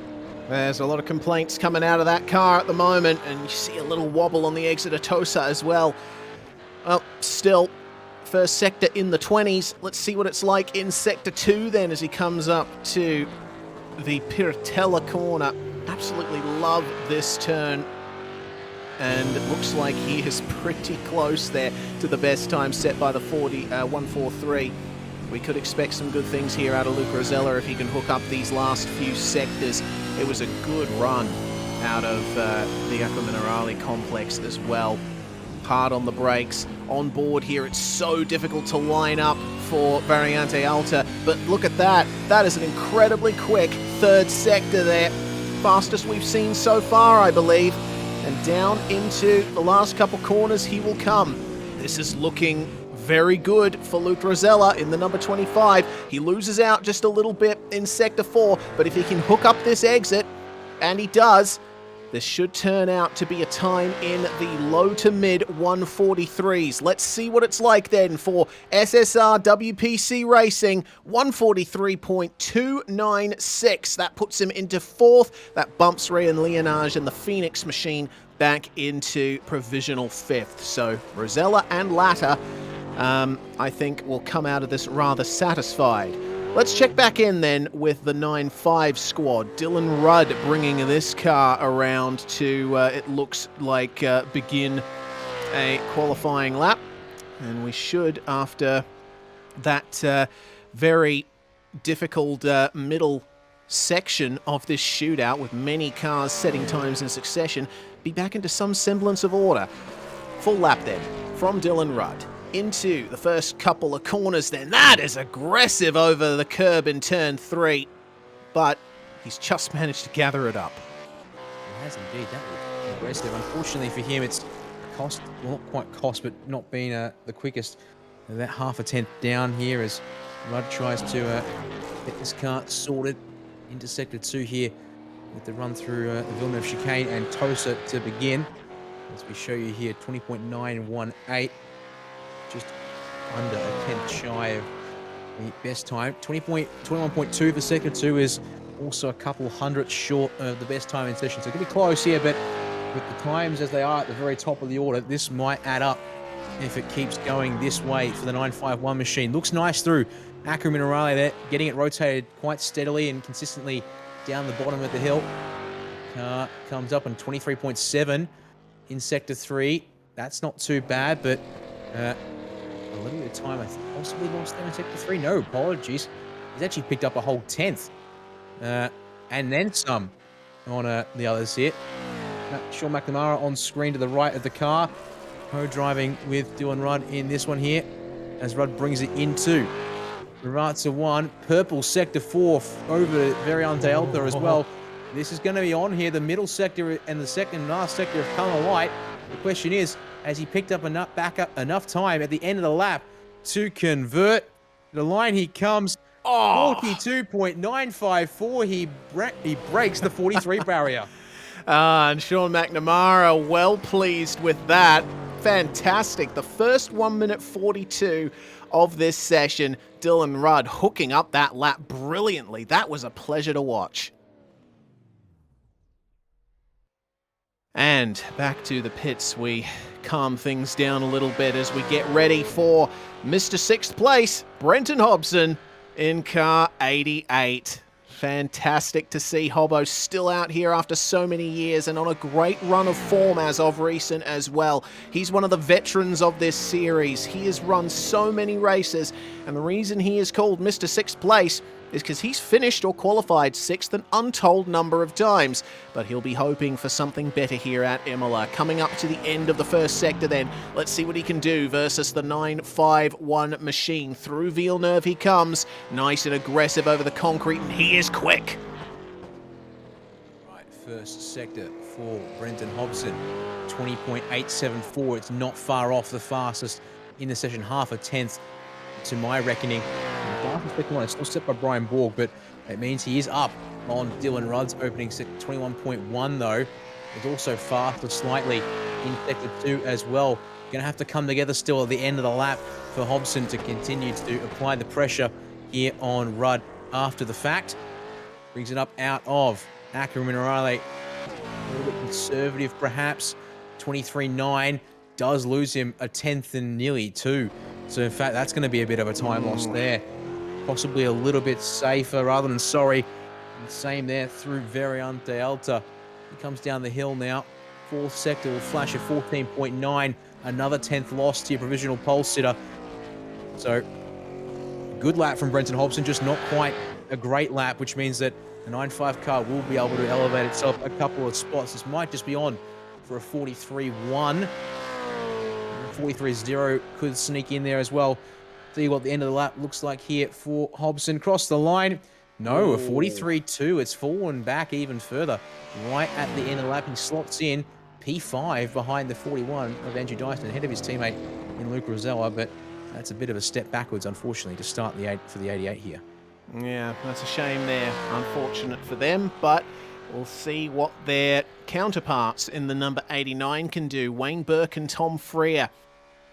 there's a lot of complaints coming out of that car at the moment, and you see a little wobble on the exit of Tosa as well. Well, still, first sector in the 20s. Let's see what it's like in Sector 2 then as he comes up to the Pirtella corner. Absolutely love this turn, and it looks like he is pretty close there to the best time set by the 143. We could expect some good things here out of Luke Rosella if he can hook up these last few sectors. It was a good run out of the Acqua Minerale complex as well. Hard on the brakes. On board here, it's so difficult to line up for Variante Alta, but look at that. That is an incredibly quick 3rd sector there. Fastest we've seen so far, I believe. And down into the last couple corners he will come. This is looking very good for Luke Rosella in the number 25. He loses out just a little bit in Sector 4, but if he can hook up this exit, and he does, this should turn out to be a time in the low to mid 143s. Let's see what it's like then for SSR WPC Racing. 143.296. That puts him into 4th. That bumps Rayan Leonage and the Phoenix machine back into provisional 5th. So Rosella and Latta, I think, will come out of this rather satisfied. Let's check back in then with the 9-5 squad. Dylan Rudd bringing this car around to, it looks like, begin a qualifying lap. And we should, after that very difficult middle section of this shootout with many cars setting times in succession, be back into some semblance of order. Full lap then from Dylan Rudd into the first couple of corners then. That is aggressive over the curb in turn 3, but he's just managed to gather it up. He has indeed. That was aggressive. Unfortunately for him, it's cost, well, not quite cost, but not being the quickest. That half a tenth down here as Rudd tries to get this car sorted into Sector 2 here with the run through the Villeneuve chicane and Tosa to begin. As we show you here, 20.918, just under a tenth shy of the best time. 21.2 for Sector 2 is also a couple hundredths short of the best time in session. So it could be close here, but with the times as they are at the very top of the order, this might add up if it keeps going this way for the 951 machine. Looks nice through Acura Minerale there, getting it rotated quite steadily and consistently down the bottom of the hill. Car comes up on 23.7 in Sector 3. That's not too bad, but a little bit of time I possibly lost there in Sector 3. No, apologies. He's actually picked up a whole tenth. And then some on the others here. Sean McNamara on screen to the right of the car. Co-driving with Dylan Rudd in this one here as Rudd brings it into Rata 1. Purple Sector 4 over Varian de Alta as well. This is going to be on here. The middle sector and the second and last sector have come alight. The question is, has he picked up enough time at the end of the lap to convert? The line he comes. 42.954. He breaks the 43 barrier. And Sean McNamara well pleased with that. Fantastic. The first 1 minute 42 of this session. Dylan Rudd hooking up that lap brilliantly. That was a pleasure to watch. And back to the pits, we calm things down a little bit as we get ready for Mr. Sixth Place, Brenton Hobson in car 88. Fantastic to see Hobbo still out here after so many years and on a great run of form as of recent as well. He's one of the veterans of this series. He has run so many races, and the reason he is called Mr. Sixth Place is because he's finished or qualified sixth an untold number of times, but he'll be hoping for something better here at Imola. Coming up to the end of the first sector then, let's see what he can do versus the 951 machine. Through Villeneuve he comes, nice and aggressive over the concrete, and he is quick. Right, first sector for Brenton Hobson, 20.874. It's not far off the fastest in the session, half a tenth to my reckoning. The second one is still set by Brian Borg, but it means he is up on Dylan Rudd's opening sector. 21.1 though. It's also faster slightly in sector 2 as well. Going to have to come together still at the end of the lap for Hobson to continue to apply the pressure here on Rudd after the fact. Brings it up out of Acura Minerale. A little bit conservative perhaps. 23.9 does lose him a tenth and nearly 2. So in fact, that's going to be a bit of a time loss there. Possibly a little bit safer rather than sorry. And same there through Varian de Alta. He comes down the hill now. Fourth sector will flash a 14.9. Another 10th loss to your provisional pole sitter. So good lap from Brenton Hobson, just not quite a great lap, which means that the 9.5 car will be able to elevate itself a couple of spots. This might just be on for a 43.1. 43.0 could sneak in there as well. See what the end of the lap looks like here for Hobson. Cross the line. No, a 43.2. It's fallen back even further. Right at the end of the lap, he slots in P5 behind the 41 of Andrew Dyson, ahead of his teammate in Luke Rosella, but that's a bit of a step backwards, unfortunately, to start for the 88 here. Yeah, that's a shame there. Unfortunate for them, but we'll see what their counterparts in the number 89 can do. Wayne Burke and Tom Freer.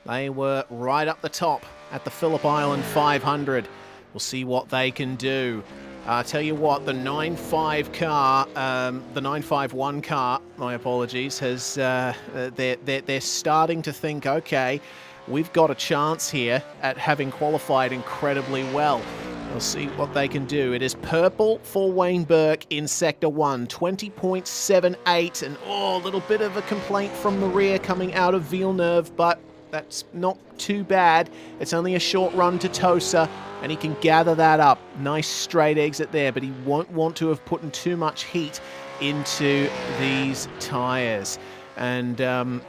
They were right up the top at the Phillip Island 500. We'll see what they can do. I tell you what, the 9.5 car, the 951 car, my apologies, has they're starting to think, okay, we've got a chance here at having qualified incredibly well. We'll see what they can do. It is purple for Wayne Burke in Sector 1, 20.78, and a little bit of a complaint from Maria coming out of Villeneuve, but That's not too bad. It's only a short run to Tosa, and he can gather that up. Nice straight exit there, but he won't want to have put in too much heat into these tyres. And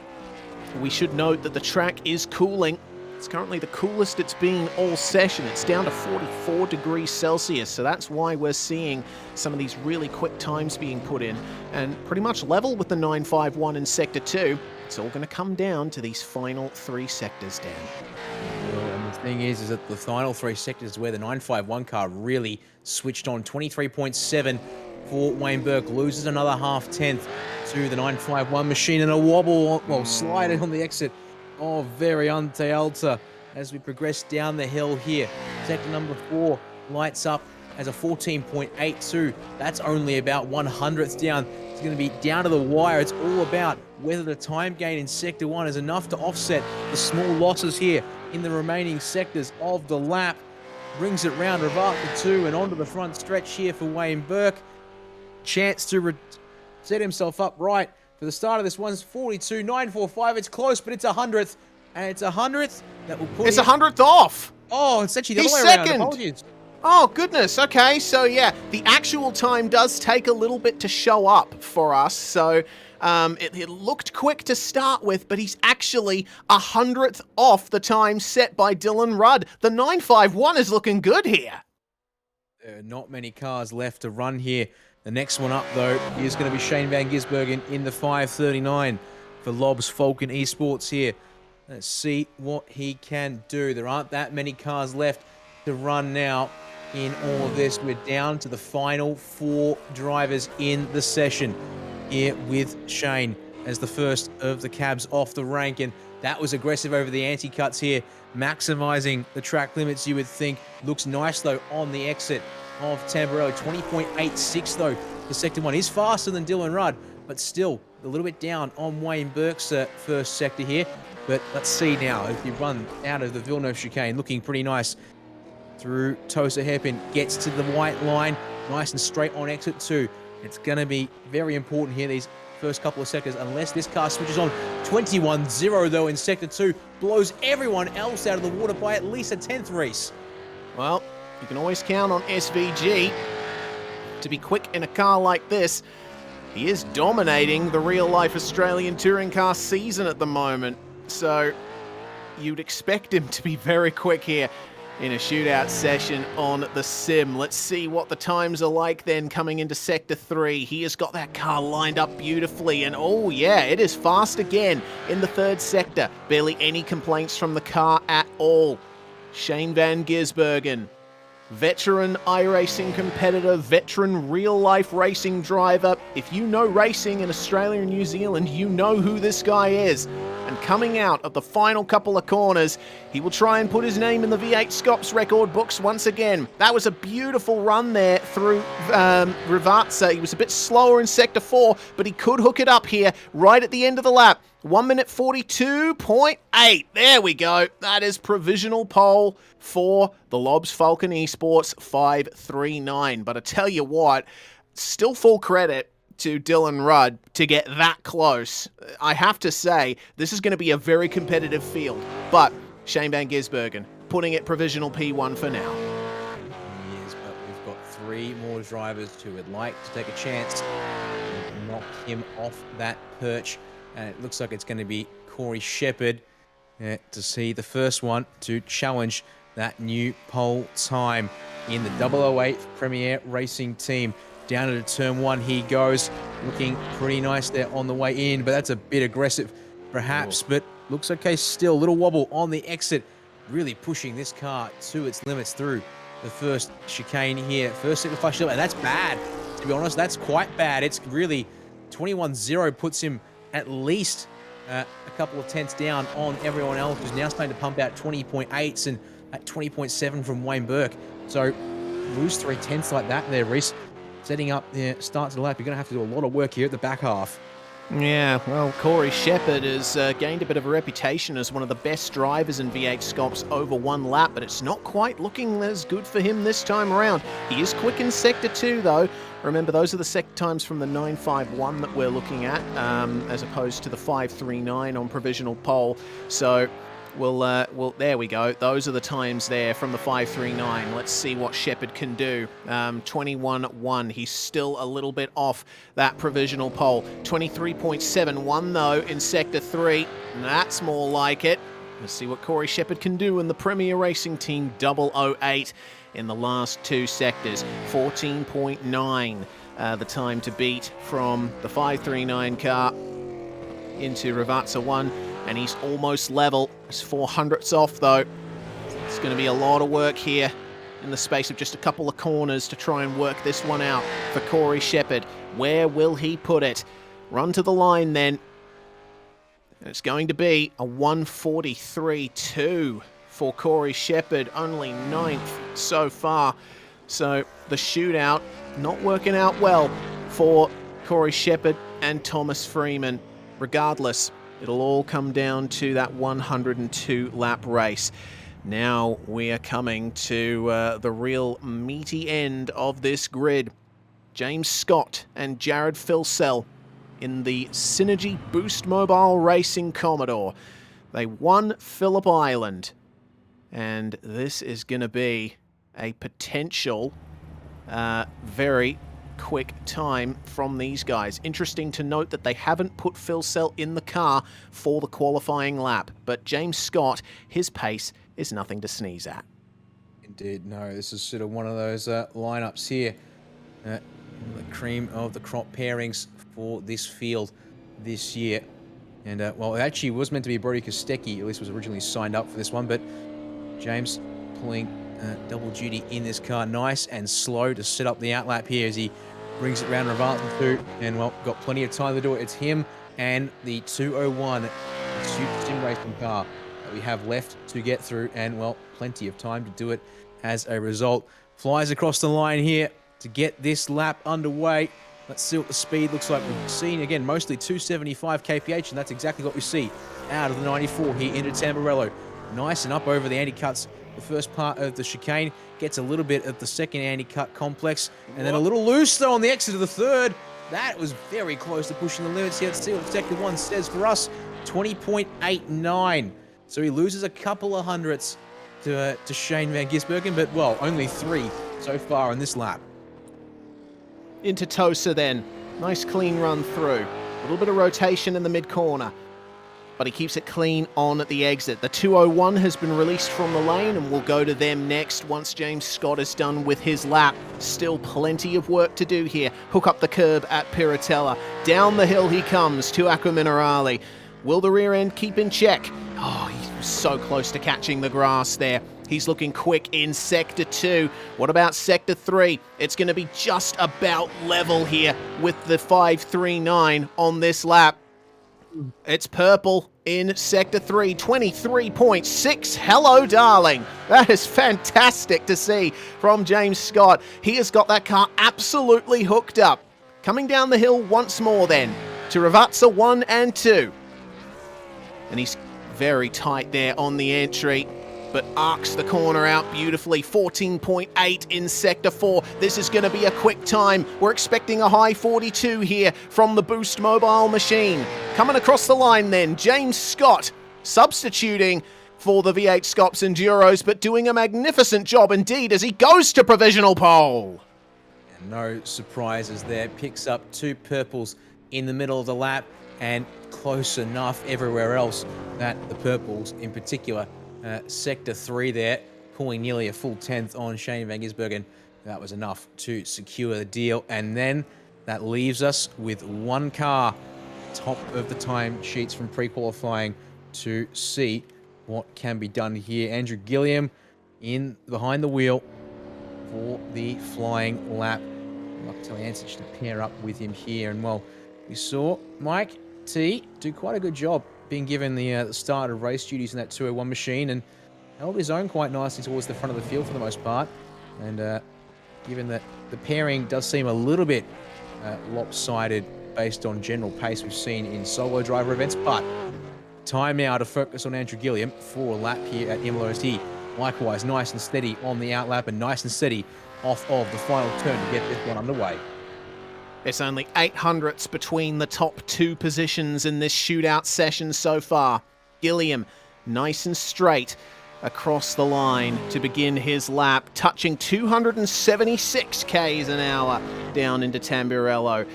we should note that the track is cooling. It's currently the coolest it's been all session. It's down to 44 degrees Celsius, so that's why we're seeing some of these really quick times being put in, and pretty much level with the 951 in Sector 2. It's all going to come down to these final 3 sectors, Dan. Well, and the thing is that the final 3 sectors is where the 951 car really switched on. 23.7 for Wayne Burke, loses another half-tenth to the 951 machine, and a wobble, well, sliding on the exit of very Untitled as we progress down the hill here. Sector number 4 lights up as a 14.82. That's only about 100th down. It's going to be down to the wire. It's all about whether the time gain in Sector 1 is enough to offset the small losses here in the remaining sectors of the lap. Brings it round Rivat for 2 and onto the front stretch here for Wayne Burke. Chance to set himself up right for the start of this one. Is 42.945. It's close, but it's 100th. And it's 100th that will put It's 100th off. Oh, it's actually the He's other way second. around. Apologies. Oh, goodness. Okay, so yeah, the actual time does take a little bit to show up for us. So it looked quick to start with, but he's actually 100th off the time set by Dylan Rudd. The 951 is looking good here. There are not many cars left to run here. The next one up, though, is going to be Shane Van Gisbergen in the 539 for Lobs Falcon Esports here. Let's see what he can do. There aren't that many cars left to run now in all of this. We're down to the final 4 drivers in the session here with Shane as the first of the cabs off the rank. And that was aggressive over the anti-cuts here, maximizing the track limits, you would think. Looks nice, though, on the exit of Tamburello. 20.86 though for Sector 1. Is faster than Dylan Rudd, but still a little bit down on Wayne Burke's first sector here. But let's see now, if you run out of the Villeneuve chicane, looking pretty nice through Tosa Hairpin, gets to the white line, nice and straight on exit 2. It's going to be very important here, these first couple of sectors, unless this car switches on. 21.0 though in Sector 2, blows everyone else out of the water by at least a 10th, Reese. Well, you can always count on SVG to be quick in a car like this. He is dominating the real-life Australian touring car season at the moment, so you'd expect him to be very quick here in a shootout session on the sim. Let's see what the times are like then coming into Sector 3. He has got that car lined up beautifully, and oh yeah, it is fast again in the 3rd sector. Barely any complaints from the car at all. Shane Van Gisbergen, veteran iRacing competitor, veteran real-life racing driver. If you know racing in Australia and New Zealand, you know who this guy is. And coming out of the final couple of corners, he will try and put his name in the V8SCOPS record books once again. That was a beautiful run there through Rivatsa. He was a bit slower in Sector 4, but he could hook it up here right at the end of the lap. 1 minute 42.8. There we go. That is provisional pole for the Lobs Falcon Esports 539. But I tell you what, still full credit to Dylan Rudd to get that close. I have to say, this is going to be a very competitive field. But Shane Van Gisbergen putting it provisional P1 for now. He is, but we've got 3 more drivers who would like to take a chance and knock him off that perch. And it looks like it's going to be Corey Shepherd to see the first one to challenge that new pole time in the 008 Premier Racing Team. Down into turn 1 he goes, looking pretty nice there on the way in, but that's a bit aggressive perhaps, but looks okay still. Little wobble on the exit, really pushing this car to its limits through the first chicane here. First sector flash, and that's bad. To be honest, that's quite bad. It's really 21.0 puts him at least a couple of tenths down on everyone else, who's now starting to pump out 20.8s and at 20.7 from Wayne Burke. So lose 3 tenths like that there, Reese. Setting up the start to the lap, you're going to have to do a lot of work here at the back half. Yeah, well, Corey Shepherd has gained a bit of a reputation as one of the best drivers in V8SCOPS over 1 lap, but it's not quite looking as good for him this time around. He is quick in Sector 2, though. Remember, those are the sector times from the 951 that we're looking at, as opposed to the 539 on provisional pole. So There we go. Those are the times there from the 5:39. Let's see what Shepherd can do. 21.1. He's still a little bit off that provisional pole. 23.71 though in Sector 3. That's more like it. Let's see what Corey Shepherd can do in the Premier Racing Team 008 in the last two sectors. 14.9 the time to beat from the 539 car into Ravazza 1, and he's almost level. He's 400ths off though. It's going to be a lot of work here in the space of just a couple of corners to try and work this one out for Corey Shepherd. Where will he put it? Run to the line then. It's going to be a 1:43.2 for Corey Shepherd, only 9th so far. So the shootout not working out well for Corey Shepherd and Thomas Freeman. Regardless, it'll all come down to that 102 lap race. Now we are coming to the real meaty end of this grid. James Scott and Jared Filsell in the Synergy Boost Mobile Racing Commodore. They won Phillip Island, and this is going to be a potential very quick time from these guys. Interesting to note that they haven't put Filsell in the car for the qualifying lap, but James Scott, his pace is nothing to sneeze at. Indeed, no, this is sort of one of those lineups here. The cream of the crop pairings for this field this year. And, well, it actually was meant to be Brody Kostecki, at least was originally signed up for this one, but James pulling double duty in this car. Nice and slow to set up the outlap here as he brings it round Ravazza 2, and, well, got plenty of time to do it. It's him and the 201 sim racing car that we have left to get through, and, well, plenty of time to do it as a result. Flies across the line here to get this lap underway. Let's see what the speed looks like. We've seen, again, mostly 275 kph, and that's exactly what we see out of the 94 here into Tamburello. Nice and up over the anti-cuts. The first part of the chicane gets a little bit of the second anti-cut complex, and then a little loose, though, on the exit of the third. That was very close to pushing the limits here. Let's see what Sector 1 says for us. 20.89. So he loses a couple of hundredths to Shane Van Gisbergen, but, well, only 3 so far in this lap. Into Tosa then. Nice clean run through. A little bit of rotation in the mid-corner, but he keeps it clean on the exit. The 201 has been released from the lane, and we'll go to them next once James Scott is done with his lap. Still plenty of work to do here. Hook up the curb at Piratella. Down the hill he comes to Aqua Minerale. Will the rear end keep in check? Oh, he was so close to catching the grass there. He's looking quick in Sector 2. What about Sector 3? It's going to be just about level here with the 539 on this lap. It's purple in Sector 3, 23.6. Hello, darling. That is fantastic to see from James Scott. He has got that car absolutely hooked up. Coming down the hill once more then to Ravazza 1 and 2. And he's very tight there on the entry, but arcs the corner out beautifully. 14.8 in Sector 4. This is going to be a quick time. We're expecting a high 42 here from the Boost Mobile machine. Coming across the line then, James Scott substituting for the V8SCOPS Enduros, but doing a magnificent job indeed as he goes to provisional pole. And no surprises there. Picks up 2 purples in the middle of the lap, and close enough everywhere else that the purples in particular, Sector 3 there, pulling nearly a full 10th on Shane Van Gisbergen. That was enough to secure the deal. And then that leaves us with 1 car, top of the time sheets from pre-qualifying, to see what can be done here. Andrew Gilliam in behind the wheel for the flying lap. Mark to pair up with him here. And, well, we saw Mike T do quite a good job being given the start of race duties in that 201 machine, and held his own quite nicely towards the front of the field for the most part. And given that the pairing does seem a little bit lopsided based on general pace we've seen in solo driver events, but time now to focus on Andrew Gilliam for a lap here at Imola. He likewise nice and steady on the outlap and nice and steady off of the final turn to get this one underway. It's only 800ths between the top 2 positions in this shootout session so far. Gilliam nice and straight across the line to begin his lap, touching 276 k's an hour down into Tamburello.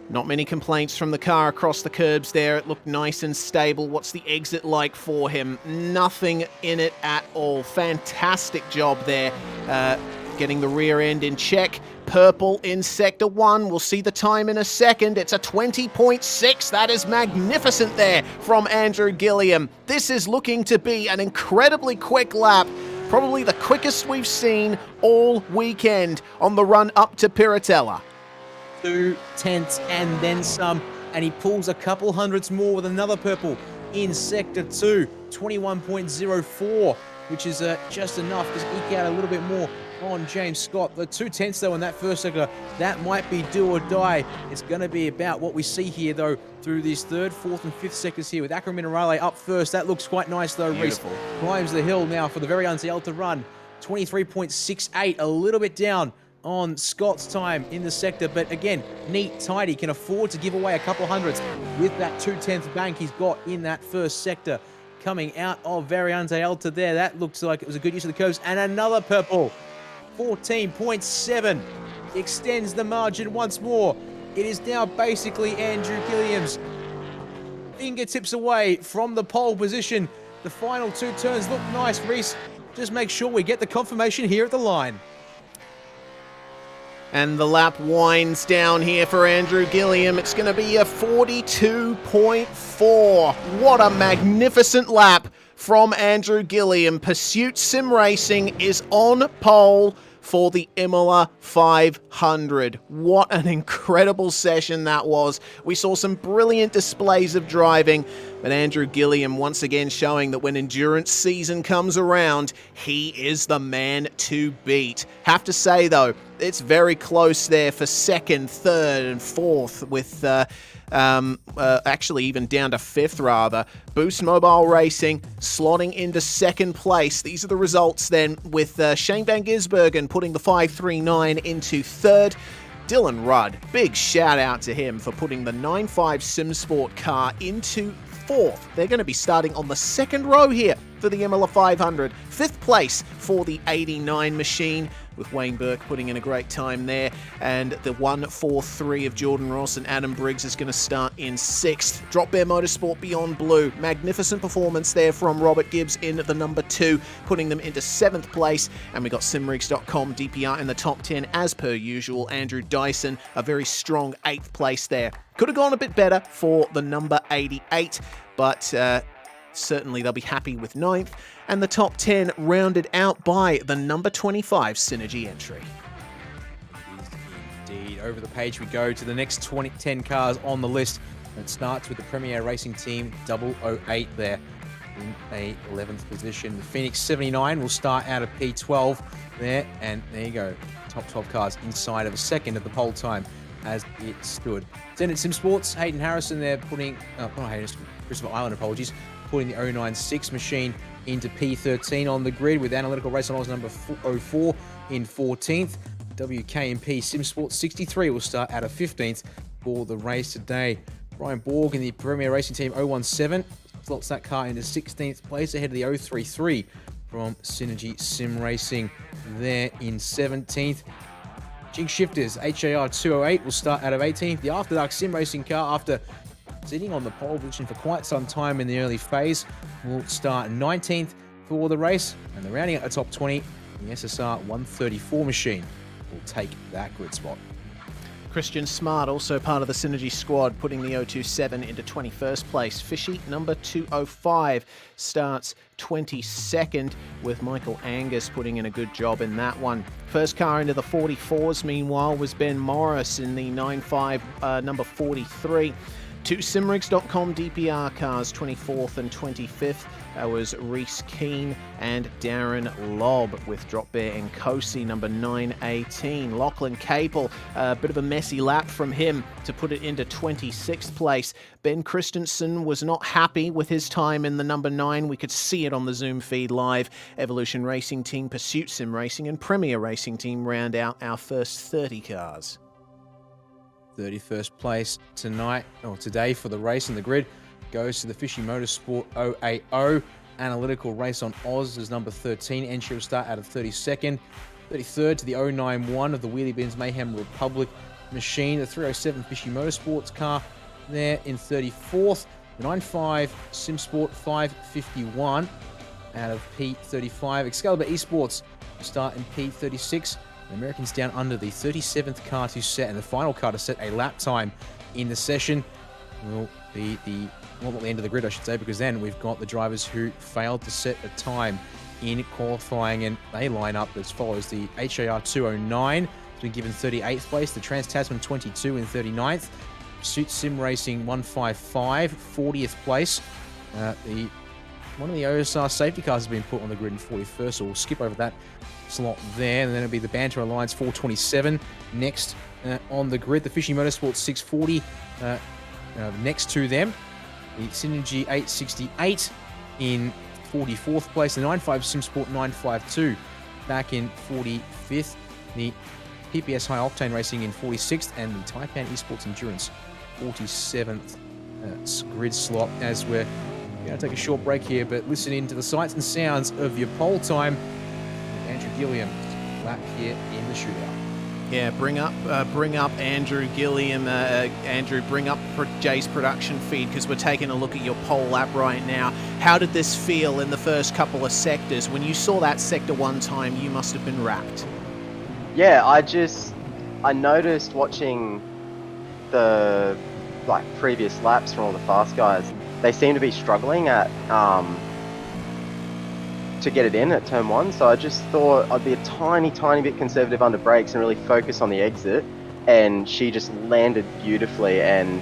Not many complaints from the car across the curbs there. It looked nice and stable. What's the exit like for him? Nothing in it at all. Fantastic job there, getting the rear end in check. Purple in Sector 1. We'll see the time in a second. It's a 20.6. That is magnificent there from Andrew Gilliam. This is looking to be an incredibly quick lap. Probably the quickest we've seen all weekend on the run up to Piratella. 2 tenths and then some, and he pulls a couple hundreds more with another purple in Sector 2, 21.04, which is just enough to eke out a little bit more on James Scott. The 2 tenths though in that first sector, that might be do or die. It's going to be about what we see here though through these 3rd, 4th and 5th sectors here with Acro Minerale up first. That looks quite nice though. Beautiful. Reese climbs the hill now for the very Untitled to run. 23.68, a little bit down on Scott's time in the sector, but again, neat, tidy, can afford to give away a couple hundreds with that 2/10 bank he's got in that first sector. Coming out of Variante Alta there, that looks like it was a good use of the curves, and another purple, 14.7, extends the margin once more. It is now basically Andrew Gilliam's fingertips away from the pole position. The final 2 turns look nice, Reese. Just make sure we get the confirmation here at the line. And the lap winds down here for Andrew Gilliam. It's going to be a 42.4. What a magnificent lap from Andrew Gilliam. Pursuit Sim Racing is on pole for the Imola 500. What an incredible session that was. We saw some brilliant displays of driving, but Andrew Gilliam once again showing that when endurance season comes around, he is the man to beat. Have to say though, it's very close there for 2nd, 3rd and 4th with actually even down to 5th rather. Boost Mobile Racing slotting into 2nd place. These are the results then with Shane Van Gisbergen putting the 539 into 3rd. Dylan Rudd, big shout out to him for putting the 9.5 SimSport car into 4th. They're going to be starting on the 2nd row here for the Imola 500. 5th place for the 89 machine, with Wayne Burke putting in a great time there. And the 1-4-3 of Jordan Ross and Adam Briggs is going to start in 6th. Drop Bear Motorsport Beyond Blue. Magnificent performance there from Robert Gibbs in the number 2, putting them into 7th place. And we got simrigs.com DPR in the top 10 as per usual. Andrew Dyson, a very strong 8th place there. Could have gone a bit better for the number 88, but certainly they'll be happy with 9th. And the top 10 rounded out by the number 25 Synergy entry. Indeed. Over the page we go to the next 10 cars on the list. It starts with the Premier Racing Team 008 there in a 11th position. The Phoenix 79 will start out of P12 there, and there you go. Top 12 cars inside of a second of the pole time as it stood. Then at Sim Sports, Hayden Harrison there putting, not Hayden, Christopher Island, apologies, putting the 096 machine into P13 on the grid with Analytical Race Models number 04 in 14th. WKMP Sim Sports 63 will start out of 15th for the race today. Brian Borg in the Premier Racing Team 017 slots that car into 16th place ahead of the 033 from Synergy Sim Racing there in 17th. Jig Shifters HAR 208 will start out of 18th. The After Dark Sim Racing car, after sitting on the pole position for quite some time in the early phase, will start 19th for the race. And the rounding out the top 20, the SSR 134 machine will take that grid spot. Christian Smart, also part of the Synergy squad, putting the 027 into 21st place. Fishy, number 205, starts 22nd, with Michael Angus putting in a good job in that one. First car into the 44s, meanwhile, was Ben Morris in the 95, number 43. Two simrigs.com DPR cars, 24th and 25th. That was Reese Keane and Darren Lobb with Drop Bear and Kosi, number 918. Lachlan Capel, a bit of a messy lap from him to put it into 26th place. Ben Christensen was not happy with his time in the number 9. We could see it on the Zoom feed live. Evolution Racing Team, Pursuit Sim Racing and Premier Racing Team round out our first 30 cars. 31st place tonight, or today, for the race in the grid goes to the Fishy Motorsport 080. analytical race on Oz as number 13. Entry will start out of 32nd. 33rd to the 091 of the Wheelie Bins Mayhem Republic machine. The 307 Fishy Motorsports car there in 34th. The 95 SimSport 551 out of P35. Excalibur Esports will start in P36. The Americans down under, the 37th car to set, and the final car to set a lap time in the session will be not the end of the grid, I should say, because then we've got the drivers who failed to set a time in qualifying, and they line up as follows. The HAR 209 has been given 38th place, the Trans-Tasman 22 in 39th, Pursuit Sim Racing 155, 40th place. One of the OSR safety cars has been put on the grid in 41st, so we'll skip over that slot there, and then it'll be the Banter Alliance 427 next on the grid. The Fishing Motorsports 640 next to them. The Synergy 868 in 44th place. The 95 SimSport 952 back in 45th. The PPS High Octane Racing in 46th, and the Taipan Esports Endurance 47th grid slot. As we're going to take a short break here, but listen in to the sights and sounds of your pole time. Andrew Gilliam lap here in the shootout. Yeah, bring up Andrew Gilliam. Andrew, bring up Jay's production feed, because we're taking a look at your pole lap right now. How did this feel in the first couple of sectors? When you saw that sector one time, you must have been wrapped. Yeah, I noticed watching the previous laps from all the fast guys. They seem to be struggling at to get it in at turn one, so I just thought I'd be a tiny bit conservative under brakes and really focus on the exit, and she just landed beautifully, and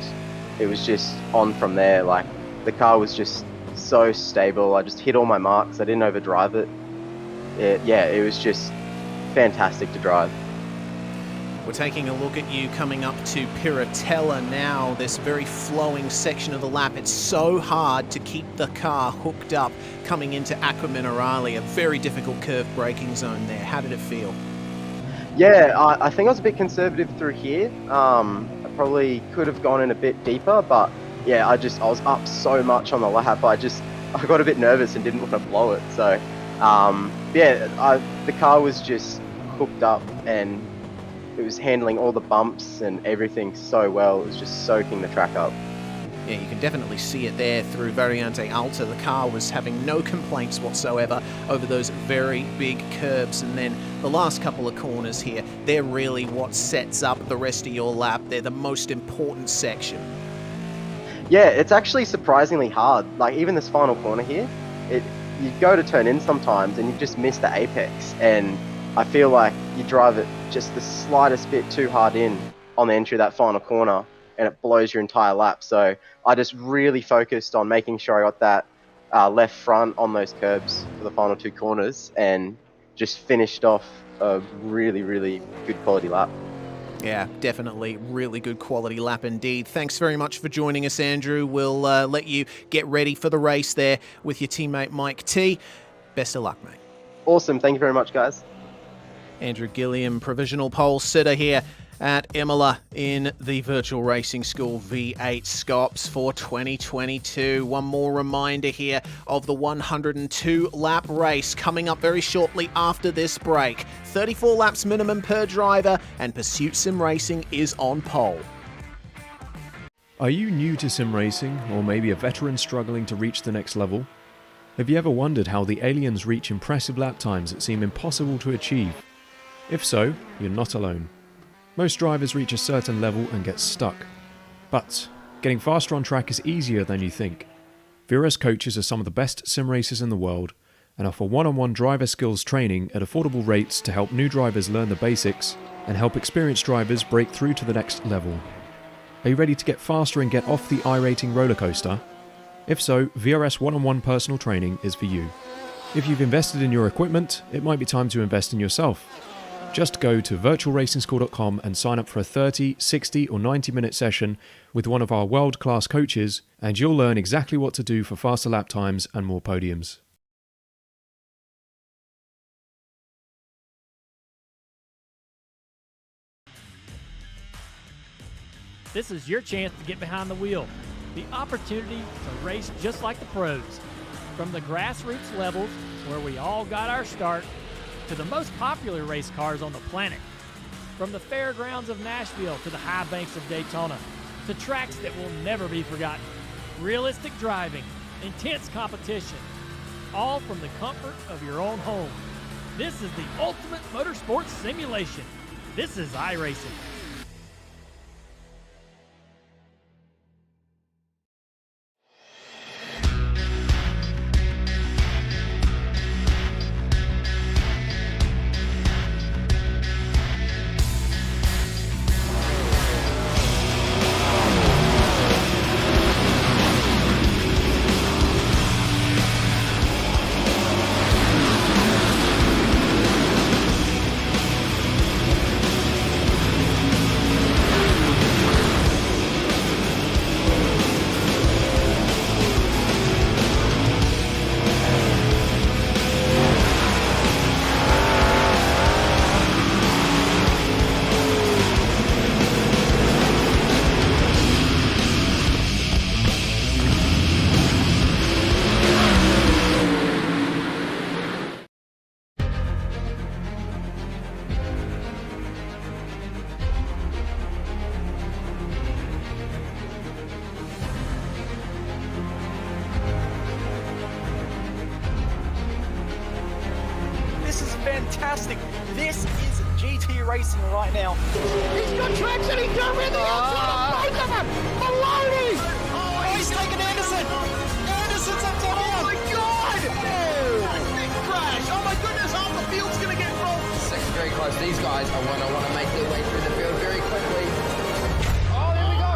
it was just on from there. Like, the car was just so stable. I just hit all my marks. I didn't overdrive it. It was just fantastic to drive. We're taking a look at you coming up to Piratella now, this very flowing section of the lap. It's so hard to keep the car hooked up coming into Aqua Minerale, a very difficult curve braking zone there. How did it feel? Yeah, I think I was a bit conservative through here. I probably could have gone in a bit deeper, but yeah, I was up so much on the lap. I got a bit nervous and didn't want to blow it. So the car was just hooked up, and it was handling all the bumps and everything so well. It was just soaking the track up. Yeah, you can definitely see it there through Variante Alta. The car was having no complaints whatsoever over those very big curves. And then the last couple of corners here, they're really what sets up the rest of your lap. They're the most important section. Yeah, it's actually surprisingly hard. Like, even this final corner here, you go to turn in sometimes and you just miss the apex. And I feel like you drive it just the slightest bit too hard in on the entry of that final corner, and it blows your entire lap. So I just really focused on making sure I got that left front on those curbs for the final two corners, and just finished off a really good quality lap. Yeah, definitely really good quality lap indeed. Thanks very much for joining us, Andrew. We'll let you get ready for the race there with your teammate Mike T. Best of luck, mate. Awesome. Thank you very much, guys. Andrew Gilliam, provisional pole sitter here at Imola in the Virtual Racing School V8SCOPS for 2022. One more reminder here of the 102 lap race coming up very shortly after this break. 34 laps minimum per driver, and Pursuit Sim Racing is on pole. Are you new to sim racing, or maybe a veteran struggling to reach the next level? Have you ever wondered how the aliens reach impressive lap times that seem impossible to achieve? If so, you're not alone. Most drivers reach a certain level and get stuck. But getting faster on track is easier than you think. V8S coaches are some of the best sim racers in the world and offer one-on-one driver skills training at affordable rates to help new drivers learn the basics and help experienced drivers break through to the next level. Are you ready to get faster and get off the iRacing roller coaster? If so, V8S one-on-one personal training is for you. If you've invested in your equipment, it might be time to invest in yourself. Just go to virtualracingschool.com and sign up for a 30, 60 or 90-minute session with one of our world-class coaches, and you'll learn exactly what to do for faster lap times and more podiums. This is your chance to get behind the wheel. The opportunity to race just like the pros. From the grassroots levels, where we all got our start, to the most popular race cars on the planet. From the fairgrounds of Nashville to the high banks of Daytona, to tracks that will never be forgotten. Realistic driving, intense competition, all from the comfort of your own home. This is the ultimate motorsports simulation. This is iRacing. Fantastic. This is GT racing right now. He's got traction, he's going with the outside of both of them! Maloney! Oh, he's taking Anderson. Anderson's up top Oh now. my god! Oh, big crash! Oh my goodness, half the field's gonna get rolled. Second very close. These guys I want to make their way through the field very quickly. Oh, there we go.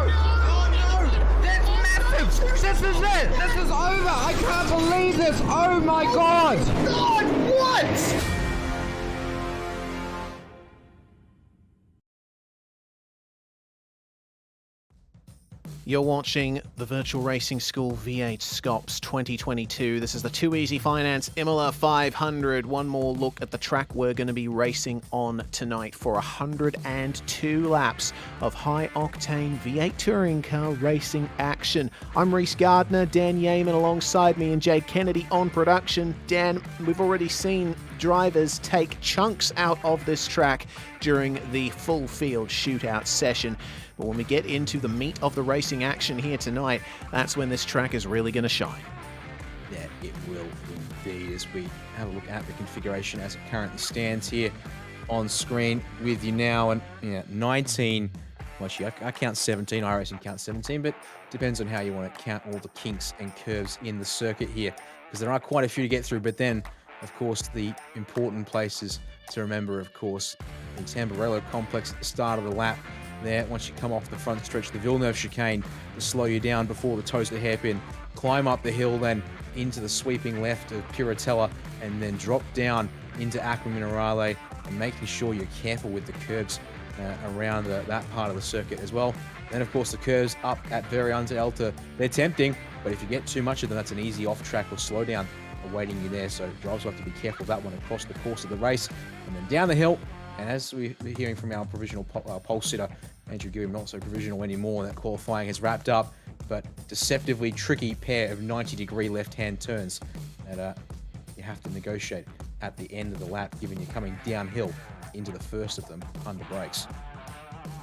Oh, no. That's massive. This is it. This is over. I can't believe this. Oh, my God. God, what? You're watching the Virtual Racing School V8SCOPS 2022. This is the Too Easy Finance Imola 500. One more look at the track we're going to be racing on tonight for 102 laps of high-octane V8 touring car racing action. I'm Reese Gardner, Dan Yeaman alongside me, and Jade Kennedy on production. Dan, we've already seen drivers take chunks out of this track during the full field shootout session. But when we get into the meat of the racing action here tonight, that's when this track is really going to shine. Yeah, it will indeed, as we have a look at the configuration as it currently stands here on screen with you now. And 19, well, actually, I count 17, iRacing counts 17, but depends on how you want to count all the kinks and curves in the circuit here, because there are quite a few to get through. But then, of course, the important places to remember, of course, the Tamburello complex at the start of the lap. There, once you come off the front stretch, the Villeneuve chicane to slow you down before the toes to hairpin, climb up the hill, then into the sweeping left of Piratella, and then drop down into Aqua Minerale, and making sure you're careful with the curves around that part of the circuit as well. Then, of course, the curves up at Variante Alta, they're tempting, but if you get too much of them, that's an easy off-track or slowdown awaiting you there, so drivers will have to be careful of that one across the course of the race. And then down the hill, and as we're hearing from our provisional pole sitter, Andrew Gilliam, not so provisional anymore, that qualifying has wrapped up, but deceptively tricky pair of 90-degree left-hand turns that you have to negotiate at the end of the lap, given you're coming downhill into the first of them under brakes.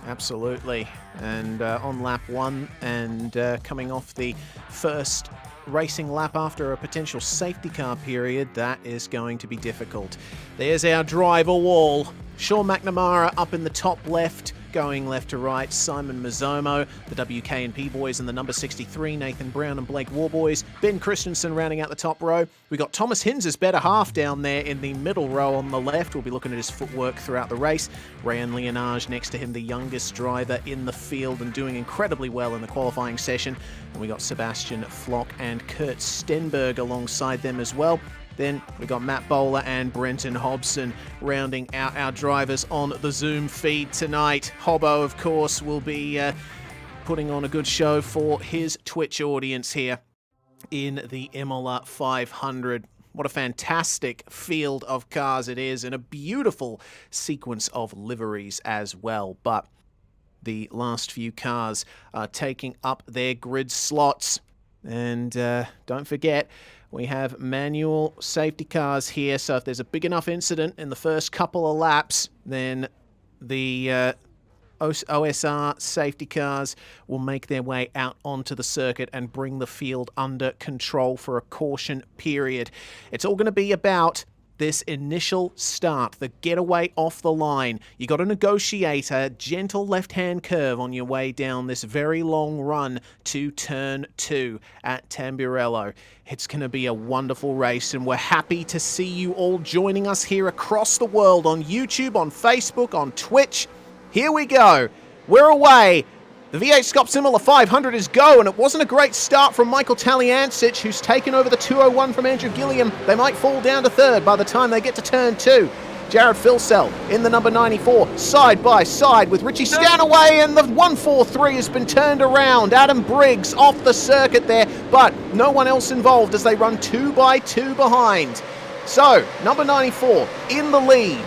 Absolutely. And on lap one, and coming off the first racing lap after a potential safety car period, that is going to be difficult. There's our driver wall. Sean McNamara up in the top left, going left to right. Simon Mazzomo, the WK&P boys, and the number 63, Nathan Brown and Blake Warboys. Ben Christensen rounding out the top row. We got Thomas Hinz's better half down there in the middle row on the left. We'll be looking at his footwork throughout the race. Rayan Leonage next to him, the youngest driver in the field and doing incredibly well in the qualifying session. And we got Sebastian Flock and Kurt Stenberg alongside them as well. Then we got Matt Bowler and Brenton Hobson rounding out our drivers on the Zoom feed tonight. Hobbo, of course, will be putting on a good show for his Twitch audience here in the Imola 500. What a fantastic field of cars it is, and a beautiful sequence of liveries as well. But the last few cars are taking up their grid slots. And don't forget, we have manual safety cars here, so if there's a big enough incident in the first couple of laps, then the OSR safety cars will make their way out onto the circuit and bring the field under control for a caution period. It's all going to be about this initial start, the getaway off the line. You got to negotiate a gentle left-hand curve on your way down this very long run to turn 2 at Tamburello. It's going to be a wonderful race, and we're happy to see you all joining us here across the world on YouTube, on Facebook, on Twitch. Here we go. We're away. The V8SCOPS Imola 500 is go, and it wasn't a great start from Michael Taliancic, who's taken over the 201 from Andrew Gilliam. They might fall down to third by the time they get to turn 2. Jared Filsell in the number 94, side by side with Richie Stanaway, and the 143 has been turned around. Adam Briggs off the circuit there, but no one else involved as they run 2 by 2 behind. So, number 94 in the lead.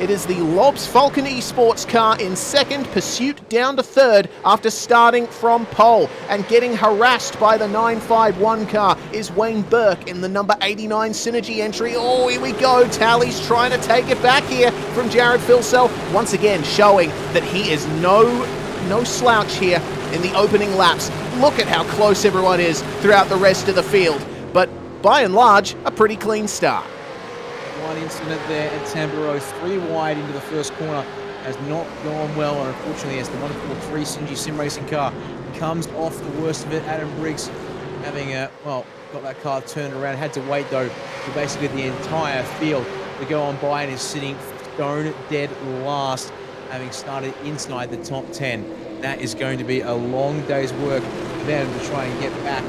It is the Lobs Falcon Esports car in second, pursuit down to third after starting from pole. And getting harassed by the 951 car is Wayne Burke in the number 89 Synergy entry. Oh, here we go. Tally's trying to take it back here from Jared Filsell. Once again, showing that he is no slouch here in the opening laps. Look at how close everyone is throughout the rest of the field. But by and large, a pretty clean start. One incident there at Tamburello, 3 wide into the first corner, has not gone well, and unfortunately as the 143 Synergy sim racing car comes off the worst of it. Adam Briggs having got that car turned around, had to wait though for basically the entire field to go on by, and is sitting stone dead last, having started inside the top 10. That is going to be a long day's work for them to try and get back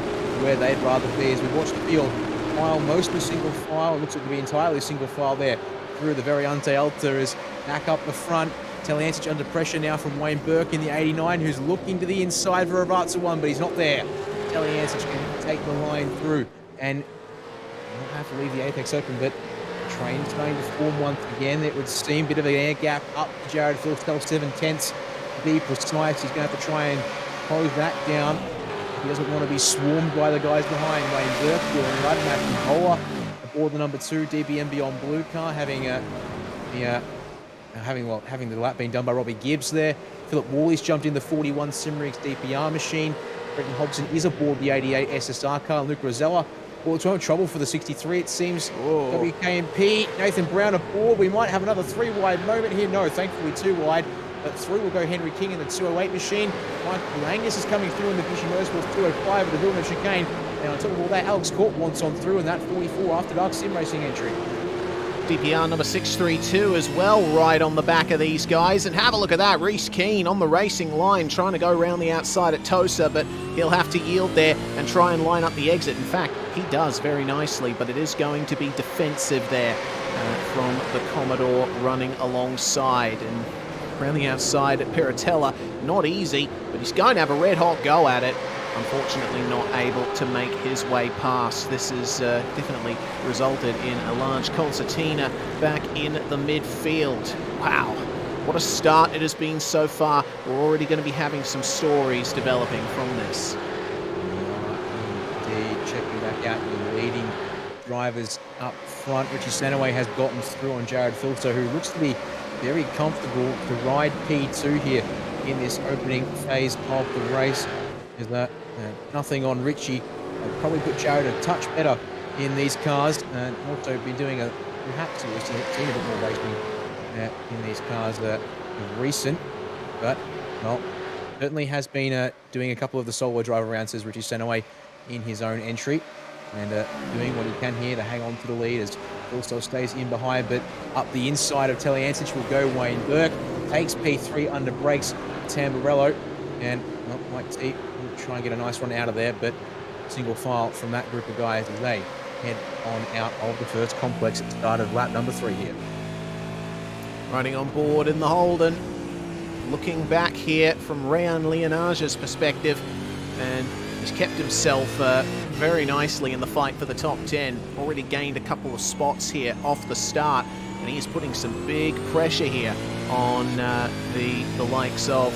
where they'd rather be. As we watch the field file, mostly single file, it looks like to be entirely single file there through the very Untitled Chapter, is back up the front. Taliancic under pressure now from Wayne Burke in the 89, who's looking to the inside for a Ratsa 1, but he's not there. Taliancic can take the line through and not have to leave the apex open, but the train's going to form once again. It would seem a bit of an air gap up to Jared Filsell, 7/10 to be precise. He's going to have to try and close that down. He doesn't want to be swarmed by the guys behind. Wayne Burke doing right. Matthew Imola aboard the number 2 DBM Beyond Blue car, having the lap being done by Robbie Gibbs there. Philip Worley's jumped in the 41 Simracing DPR machine. Brenton Hobson is aboard the 88 SSR car. Luke Rosella, well, it's no trouble for the 63, it seems. WKMP, Nathan Brown aboard. We might have another 3 wide moment here. No, thankfully 2 wide. But through will go Henry King in the 208 machine. Michael Langus is coming through in the Vision Motorsports 205 with the Hillman chicane. And on top of all that, Alex Court wants on through in that 44 After Dark sim racing entry. DPR number 632 as well, right on the back of these guys. And have a look at that, Reese Keane on the racing line, trying to go around the outside at Tosa, but he'll have to yield there and try and line up the exit. In fact, he does very nicely, but it is going to be defensive there from the Commodore running alongside. And around the outside at Piratella, not easy, but he's going to have a red-hot go at it. Unfortunately not able to make his way past. This has definitely resulted in a large concertina back in the midfield. Wow, what a start it has been so far. We're already going to be having some stories developing from this. Indeed, checking back out the leading drivers up front. Richie Stanaway has gotten through on Jared Filsell, who looks to be very comfortable to ride P2 here in this opening phase of the race. Is that nothing on Richie? I'd probably put Jared a touch better in these cars, and also been doing perhaps we've seen a bit more racing in these cars recent, but well, certainly has been doing a couple of the solo driver rounds, says Richie Stanaway in his own entry, and doing what he can here to hang on to the lead as also stays in behind. But up the inside of Taliancic will go Wayne Burke, takes P3 under brakes Tamburello, and might see, try and get a nice run out of there, but single file from that group of guys as they head on out of the first complex at the start of lap number 3 here. Riding on board in the Holden, looking back here from Rayan Leonage's perspective, and he's kept himself very nicely in the fight for the top 10. Already gained a couple of spots here off the start, and he is putting some big pressure here on the likes of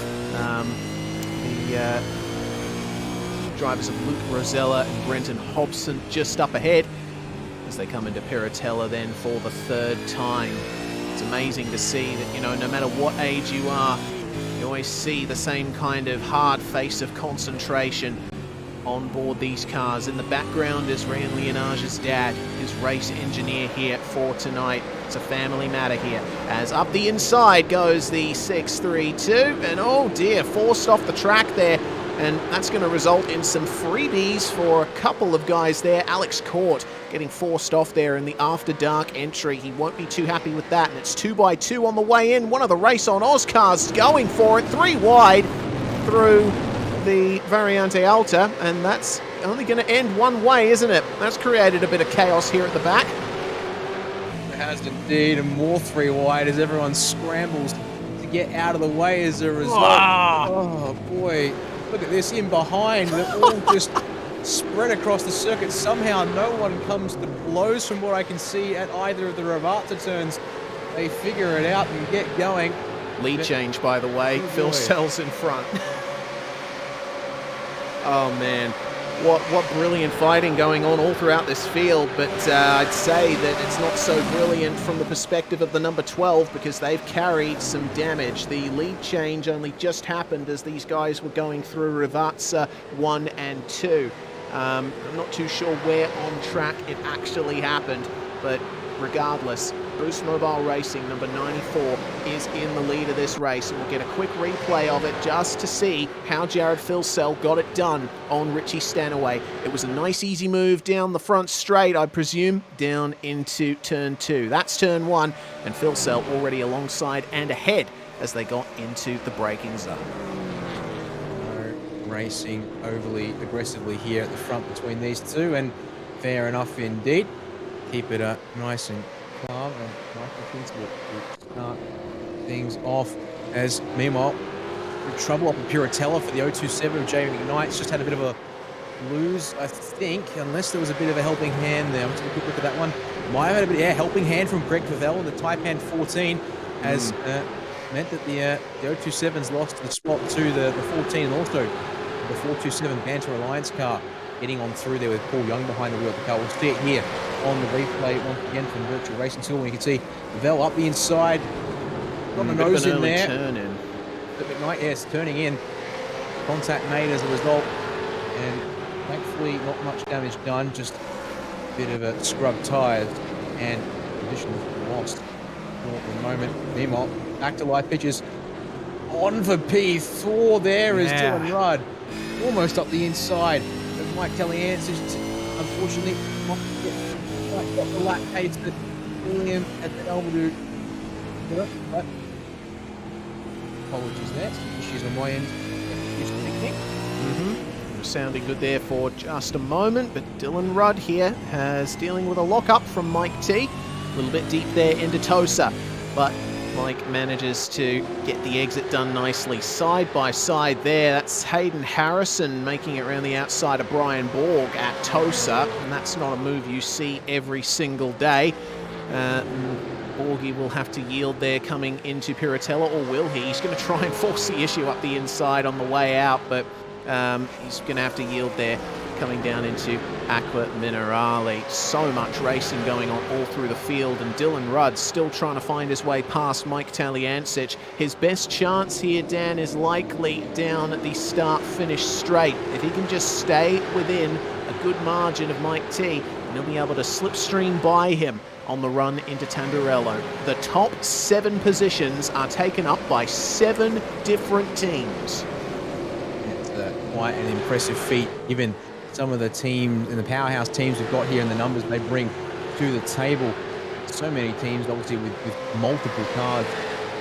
drivers of Luke Rosella and Brenton Hobson just up ahead as they come into Piratella then for the third time. It's amazing to see that, you know, no matter what age you are, you always see the same kind of hard face of concentration on board these cars. In the background is Ryan Leonage's dad, his race engineer here for tonight. It's a family matter here. As up the inside goes the 632, and oh dear, forced off the track there. And that's going to result in some freebies for a couple of guys there. Alex Court getting forced off there in the after dark entry. He won't be too happy with that. And it's 2x2 on the way in. One of the Race on Oz cars going for it. 3 wide through the Variante Alta. And that's only going to end one way, isn't it? That's created a bit of chaos here at the back. It has indeed, and more 3 wide as everyone scrambles to get out of the way as a result. Oh boy. Look at this in behind. They're all just spread across the circuit. Somehow no one comes to blows from what I can see at either of the Rivarta turns. They figure it out and get going. Lead change, by the way. Phil Sells in front. Oh, man. What brilliant fighting going on all throughout this field, but I'd say that it's not so brilliant from the perspective of the number 12 because they've carried some damage. The lead change only just happened as these guys were going through Rivarta 1 and 2. I'm not too sure where on track it actually happened, but regardless, Boost Mobile Racing, number 94, is in the lead of this race, and we'll get a quick replay of it just to see how Jared Filsell got it done on Richie Stanaway. It was a nice easy move down the front straight, I presume, down into turn 2. That's turn 1, and Filsell already alongside and ahead as they got into the braking zone. Racing overly aggressively here at the front between these two, and fair enough indeed. Keep it nice and calm, and Michael Kings will start things off as meanwhile trouble up in Piratella for the 027 of Jamie McKnight's just had a bit of a lose, I think, unless there was a bit of a helping hand there. I'm just going to quick look at that one. Might have had a bit of helping hand from Greg Favell in the Taipan 14 has meant that the 027's lost the spot to the 14, and also the 427 Banter Alliance car getting on through there with Paul Young behind the wheel of the car. We'll see it here on the replay once again from Virtual Racing Tool. You can see Favell up the inside, got the nose in there. Turn in. But McKnight, yes, turning in. Contact made as a result, and thankfully not much damage done, just a bit of a scrub tyres and position lost for the moment. Meanwhile, back to live pitches. On for P4 there is Dylan Rudd, almost up the inside of Mike Taliansich. Unfortunately, not quite got the lap pace that William had been able to do it, but apologies there, some issues on my end. Sounding good there for just a moment, but Dylan Rudd here has dealing with a lock-up from Mike T. A little bit deep there into Tosa, but Mike manages to get the exit done nicely. Side by side there, that's Hayden Harrison making it around the outside of Brian Borg at Tosa, and that's not a move you see every single day. Borgie will have to yield there coming into Piratella, or will he? He's going to try and force the issue up the inside on the way out, but he's going to have to yield there coming down into Aqua Minerale. So much racing going on all through the field, and Dylan Rudd still trying to find his way past Mike Taliansich. His best chance here, Dan, is likely down at the start-finish straight. If he can just stay within a good margin of Mike T, and he'll be able to slipstream by him on the run into Tamburello. The top 7 positions are taken up by 7 different teams. It's quite an impressive feat, given some of the teams and the powerhouse teams we've got here and the numbers they bring to the table. So many teams, obviously, with multiple cars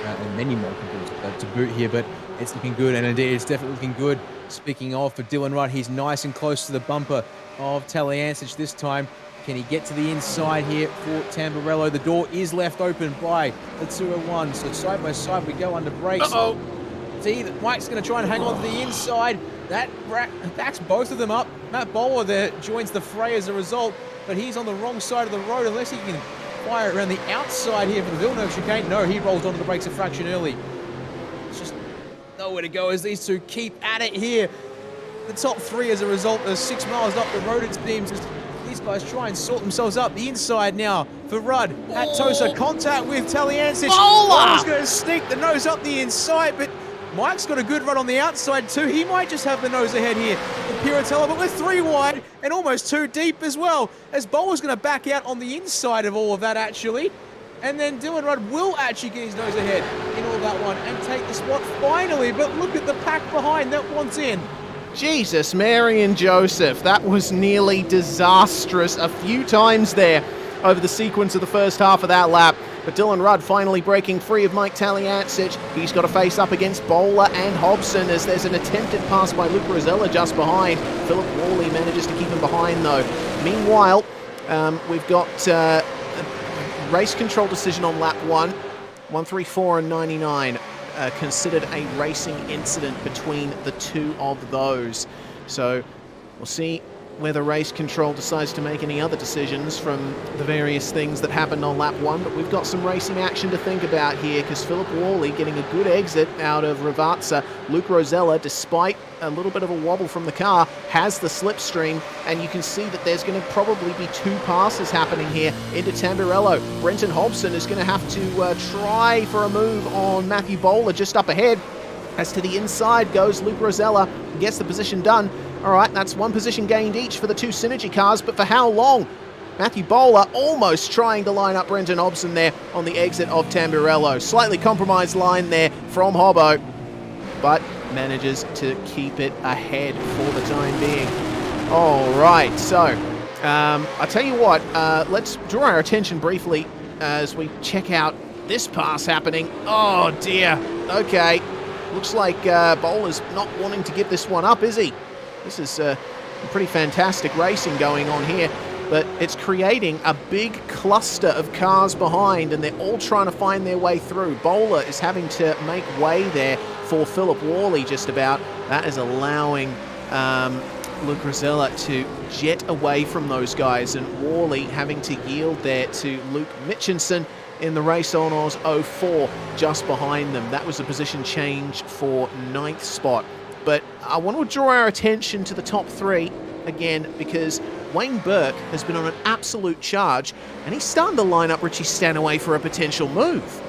and many multiples to boot here, but it's looking good, and indeed it's definitely looking good. Speaking of, for Dylan Rudd, he's nice and close to the bumper of Taliansich this time. Can he get to the inside here for Tamburello? The door is left open by the 201, so side by side we go under brakes. See that Mike's going to try and hang on to the inside. That backs both of them up. Matt Bowler there joins the fray as a result, but he's on the wrong side of the road unless he can fire around the outside here for the Villeneuve chicane. No, he rolls onto the brakes a fraction early. It's just nowhere to go as these two keep at it here. the top 3 as a result of 6 miles up the road, it seems. These guys try and sort themselves up. The inside now for Rudd at Tosa. Contact with Taliancic. Bowler's going to sneak the nose up the inside, but Mike's got a good run on the outside too. He might just have the nose ahead here for Piratella, but we're 3 wide and almost 2 deep as well, as Bowler's going to back out on the inside of all of that actually. And then Dylan Rudd will actually get his nose ahead in all that one and take the spot finally, but look at the pack behind that wants in. Jesus, Mary and Joseph, that was nearly disastrous a few times there over the sequence of the first half of that lap. But Dylan Rudd finally breaking free of Mike Taliancic. He's got to face up against Bowler and Hobson as there's an attempted pass by Luke Rosella just behind. Philip Worley manages to keep him behind though. Meanwhile, we've got a race control decision on lap 1. 134 and 99. Considered a racing incident between the 2 of those. So we'll see whether race control decides to make any other decisions from the various things that happened on lap 1, but we've got some racing action to think about here because Philip Worley getting a good exit out of Ravazza. Luke Rosella, despite a little bit of a wobble from the car, has the slipstream, and you can see that there's going to probably be 2 passes happening here into Tamburello. Brenton Hobson is going to have to try for a move on Matthew Bowler just up ahead. As to the inside goes Luke Rosella, gets the position done. All right, that's 1 position gained each for the 2 Synergy cars, but for how long? Matthew Bowler almost trying to line up Brenton Hobson there on the exit of Tamburello. Slightly compromised line there from Hobbo, but manages to keep it ahead for the time being. All right, so I tell you what, let's draw our attention briefly as we check out this pass happening. Oh dear, okay. Looks like Bowler's not wanting to give this one up, is he? This is pretty fantastic racing going on here, but it's creating a big cluster of cars behind, and they're all trying to find their way through. Bowler is having to make way there for Philip Worley just about. That is allowing Luke Rosella to jet away from those guys, and Worley having to yield there to Luke Mitchinson in the Race on Oz 04 just behind them. That was a position change for 9th spot. But I want to draw our attention to the top 3 again because Wayne Burke has been on an absolute charge, and he's starting to line up Richie Stanaway for a potential move.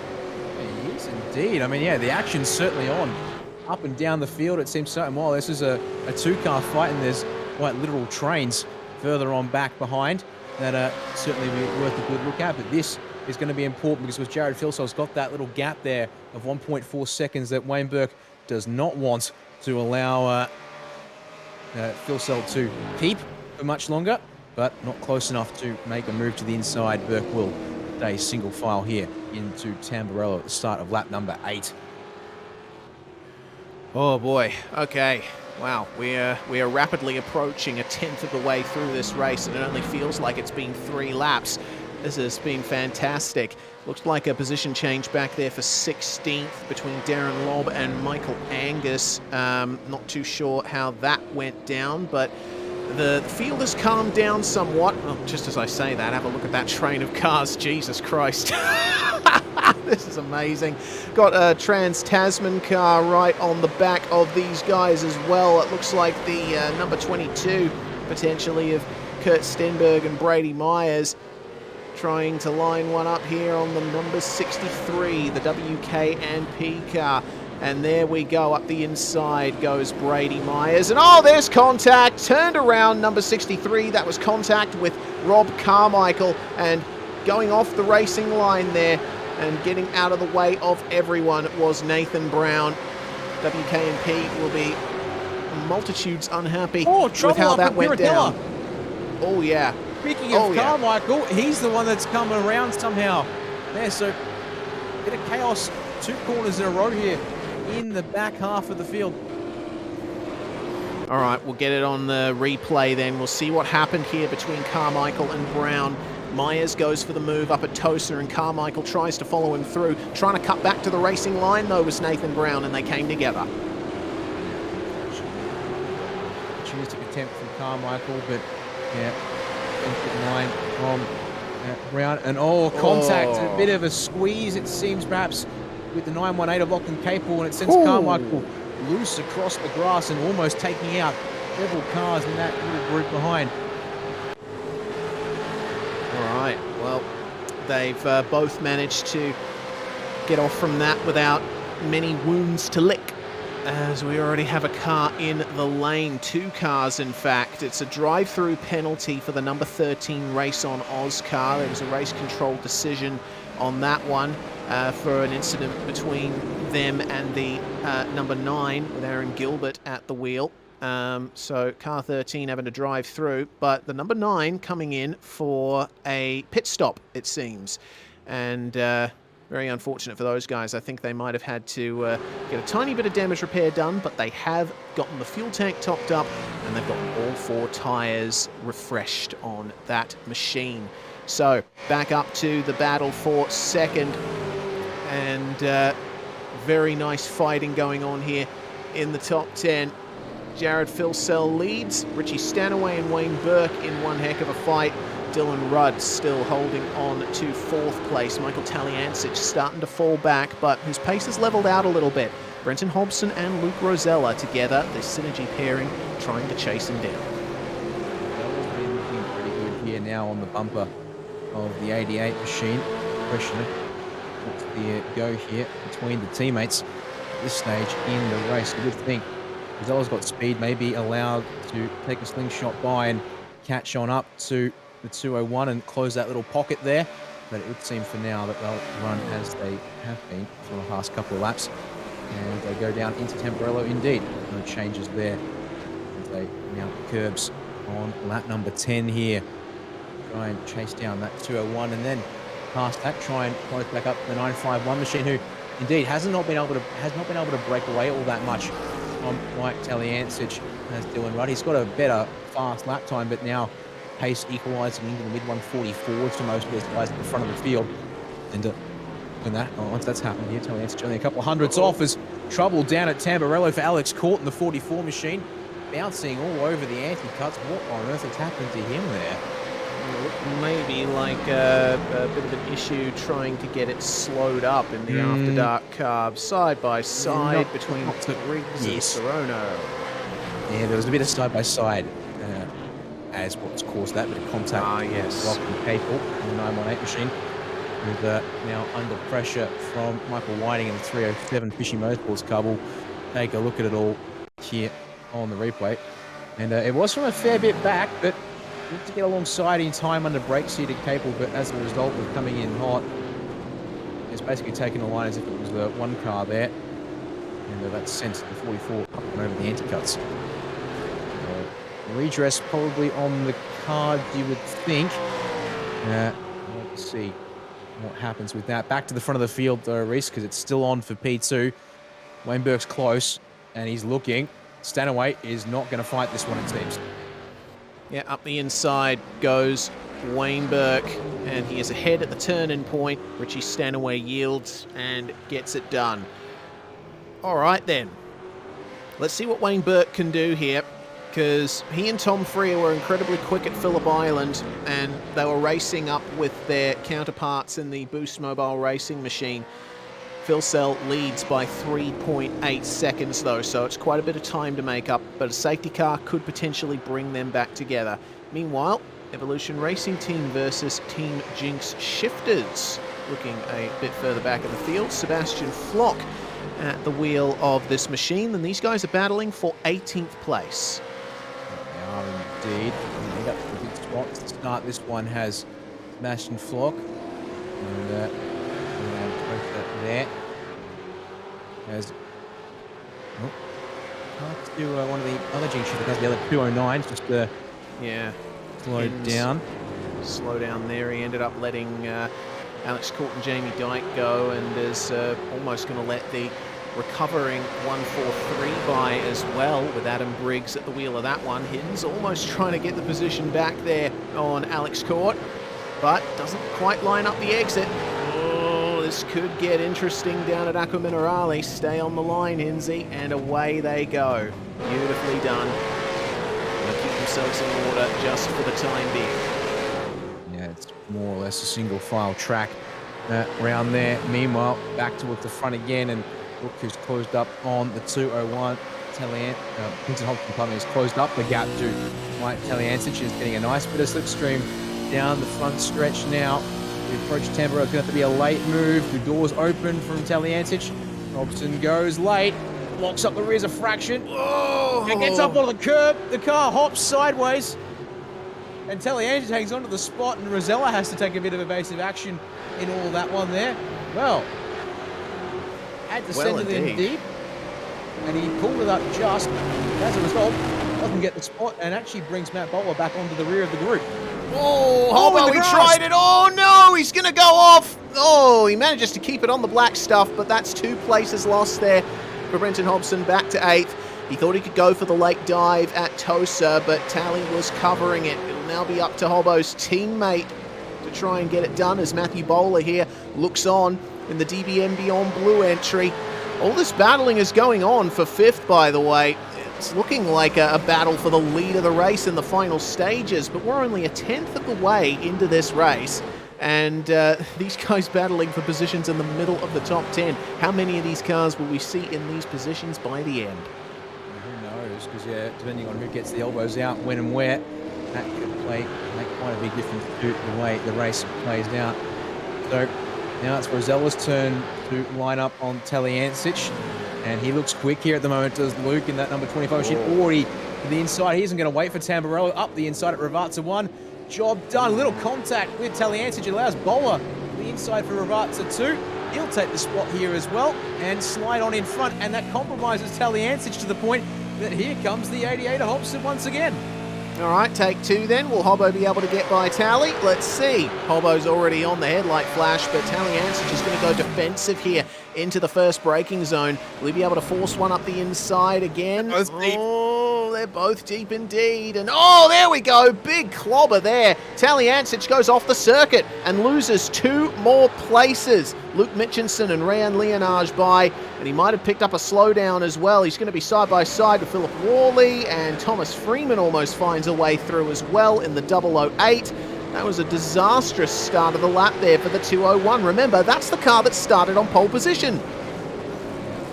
He is indeed. I mean, yeah, the action's certainly on. Up and down the field, it seems so. Well, this is a 2-car fight, and there's quite literal trains further on back behind that certainly be worth a good look at. But this is going to be important because with Jared Filsell's got that little gap there of 1.4 seconds that Wayne Burke does not want to allow Filsell to keep for much longer, but not close enough to make a move to the inside. Burke will stay single file here into Tamburello at the start of lap number 8. Oh boy, okay. Wow, we are rapidly approaching a 10th of the way through this race, and it only feels like it's been 3 laps. This has been fantastic. Looks like a position change back there for 16th between Darren Lobb and Michael Angus. Not too sure how that went down, but the field has calmed down somewhat. Oh, just as I say that, have a look at that train of cars. Jesus Christ. This is amazing. Got a Trans-Tasman car right on the back of these guys as well. It looks like the number 22, potentially, of Kurt Stenberg and Brady Myers, trying to line one up here on the number 63, the WK&P car. And there we go, up the inside goes Brady Myers. And oh, there's contact, turned around, number 63. That was contact with Rob Carmichael, and going off the racing line there and getting out of the way of everyone was Nathan Brown. WK&P will be multitudes unhappy with how that went down. Oh yeah. Speaking of Carmichael, he's the one that's come around somehow. There, so bit of chaos, 2 corners in a row here in the back half of the field. All right, we'll get it on the replay then. We'll see what happened here between Carmichael and Brown. Myers goes for the move up at Tosa, and Carmichael tries to follow him through. Trying to cut back to the racing line, though, was Nathan Brown, and they came together. Opportunistic attempt from Carmichael, but yeah, 9 from Brown. And contact, a bit of a squeeze, it seems, perhaps, with the 918 of Lachlan Capel, and it sends Carmichael loose across the grass and almost taking out several cars in that little group behind. All right, well, they've both managed to get off from that without many wounds to lick, as we already have a car in the lane. 2 cars, in fact. It's a drive-through penalty for the number 13 Race on Oz car. There was a race control decision on that one for an incident between them and the number 9 with Aaron Gilbert at the wheel. So car 13 having to drive through, but the number 9 coming in for a pit stop, it seems. And very unfortunate for those guys. I think they might have had to get a tiny bit of damage repair done, but they have gotten the fuel tank topped up and they've got all 4 tyres refreshed on that machine. So back up to the battle for second, and very nice fighting going on here in the top 10. Jared Filsell leads, Richie Stanaway and Wayne Burke in one heck of a fight. Dylan Rudd still holding on to 4th place. Michael Taliancic starting to fall back, but his pace has leveled out a little bit. Brenton Hobson and Luke Rosella together, the synergy pairing, trying to chase him down. Rosella's been looking pretty good here now on the bumper of the 88 machine. Question what's the go here between the teammates at this stage in the race. You would think Rosella's got speed, maybe allowed to take a slingshot by and catch on up to the 201 and close that little pocket there, but it would seem for now that they'll run as they have been for the past couple of laps, and they go down into Temporello indeed. No changes there as they mount the curbs on lap number 10 here. Try and chase down that 201 and then past that try and close back up the 951 machine, who indeed has not been able to break away all that much from Mike Taliancic as Dylan Rudd. He's got a better fast lap time, but now pace equalising into the mid-144s to most of these guys at the front of the field. And once that's happened here, Taliancic only a couple of hundredths off as trouble down at Tamburello for Alex Court in the 44 machine. Bouncing all over the anti-cuts. What on earth has happened to him there? Maybe like a bit of an issue trying to get it slowed up in the After Dark car, side by side between Briggs and Sorono. Yeah, there was a bit of side-by-side as what's caused that bit of contact. Rock and Capel in the 918 machine. With now under pressure from Michael Whiting in the 307 Fishy Motorsports car. We'll take a look at it all here on the replay. And it was from a fair bit back, but looked to get alongside in time under brakes here to Capel, but as a result of coming in hot, it's basically taking the line as if it was the one car there. And that sent the 44 up and over the anti-cuts. Redress probably on the card, you would think. Let's see what happens with that. Back to the front of the field, though, Reese, because it's still on for P2. Wayne Burke's close, and he's looking. Stanaway is not going to fight this one, it seems. Yeah, up the inside goes Wayne Burke, and he is ahead at the turn-in point. Richie Stanaway yields and gets it done. All right, then. Let's see what Wayne Burke can do here, because he and Tom Freer were incredibly quick at Phillip Island, and they were racing up with their counterparts in the Boost Mobile Racing machine. Filsell leads by 3.8 seconds, though, so it's quite a bit of time to make up, but a safety car could potentially bring them back together. Meanwhile, Evolution Racing Team versus Team Jinx Shifters. Looking a bit further back in the field, Sebastian Flock at the wheel of this machine, and these guys are battling for 18th place. They are indeed. They got the big spot to start. This one has Sebastian Flock. And there. As let's do one of the other Jinx Shifters, has the other 209s, just slowed down. Slow down there. He ended up letting Alex Court and Jamie Dyke go, and is almost going to let the recovering 143 by as well, with Adam Briggs at the wheel of that one. Hinton's almost trying to get the position back there on Alex Court, but doesn't quite line up the exit. Oh, this could get interesting down at Aqua Minerale. Stay on the line, Hinsey, and away they go. Beautifully done. They'll keep themselves in order just for the time being. Yeah, it's more or less a single file track around there. Meanwhile, back towards the front again, and Look who's closed up on the 201. Brenton Hobson has closed up the gap to Mike Taliancic. Is getting a nice bit of slipstream down the front stretch now. We approach Tamburello. It's going to have to be a late move. The doors open from Taliancic. Hobson goes late. Locks up the rears a fraction. Oh! And gets up on the curb. The car hops sideways. And Taliancic hangs onto the spot, and Rosella has to take a bit of evasive action in all that one there. Well, had to send it in deep. And he pulled it up just. As a result, doesn't get the spot and actually brings Matt Bowler back onto the rear of the group. Oh, Hobbo, he tried it. Oh, no, he's going to go off. Oh, he manages to keep it on the black stuff, but that's 2 places lost there for Brenton Hobson, back to 8th. He thought he could go for the late dive at Tosa, but Tally was covering it. It'll now be up to Hobbo's teammate to try and get it done as Matthew Bowler here looks on in the DBM Beyond Blue entry. All this battling is going on for 5th, by the way. It's looking like a battle for the lead of the race in the final stages, but we're only a 10th of the way into this race. And these guys battling for positions in the middle of the top 10. How many of these cars will we see in these positions by the end? Who knows? Because, yeah, depending on who gets the elbows out, when and where, that could make quite a big difference to the way the race plays out. So now it's Rosella's turn to line up on Taliancic. And he looks quick here at the moment, does Luke in that number 25 machine. Already to the inside. He isn't going to wait for Tamburello. Up the inside at Ravazza 1. Job done. Little contact with Taliancic. It allows Bowler to the inside for Ravazza 2. He'll take the spot here as well and slide on in front. And that compromises Taliancic to the point that here comes the 88 of Hobson once again. All right, take 2 then. Will Hobbo be able to get by Tally? Let's see. Hobbo's already on the headlight flash, but Taliancic is going to go defensive here into the first braking zone. Will he be able to force one up the inside again? Oh, they're both deep indeed. And oh, there we go. Big clobber there. Taliancic goes off the circuit and loses 2 more places. Luke Mitchinson and Ryan Leonage by, and he might have picked up a slowdown as well. He's going to be side by side with Philip Worley, and Thomas Freeman almost finds a way through as well in the 008. That was a disastrous start of the lap there for the 201. Remember, that's the car that started on pole position.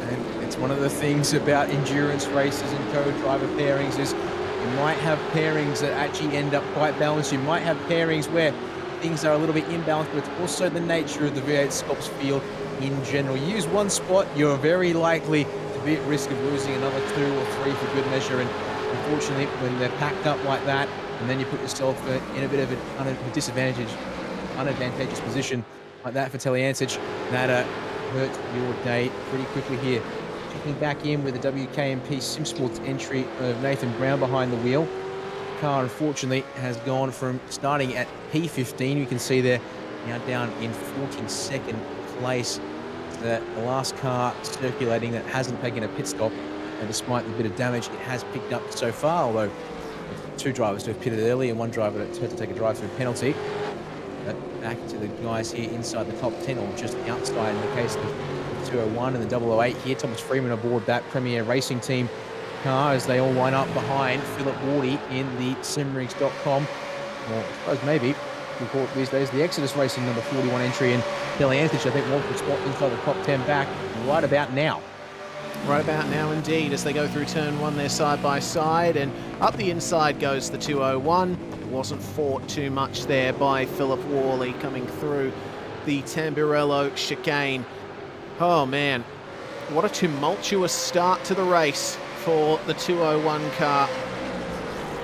And it's one of the things about endurance races and co-driver pairings is you might have pairings that actually end up quite balanced. You might have pairings where things are a little bit imbalanced, but it's also the nature of the V8SCOPS field in general. You use one spot, you're very likely to be at risk of losing another 2 or 3 for good measure. And unfortunately, when they're packed up like that, and then you put yourself in a bit of an unadvantageous position like that for Taliancic, that hurt your day pretty quickly here. Checking back in with the WKMP SimSports entry of Nathan Brown behind the wheel. The car, unfortunately, has gone from starting at P15, you can see there, now down in 42nd place. The last car circulating that hasn't taken a pit stop, and despite the bit of damage it has picked up so far, although 2 drivers to have pitted early and 1 driver that had to take a drive-through penalty. But back to the guys here inside the top 10, or just outside in the case of the 201 and the 008 here. Thomas Freeman aboard that Premier Racing Team car as they all line up behind Philip Wardy in the simracing.com, or I suppose maybe we call it these days the Exodus Racing number 41 entry, and Taliancic I think wants to spot inside the top 10 back right about now. Right about now indeed, as they go through turn 1, they're side by side, and up the inside goes the 201. It wasn't fought too much there by Philip Worley coming through the Tamburello chicane. Oh man, what a tumultuous start to the race for the 201 car.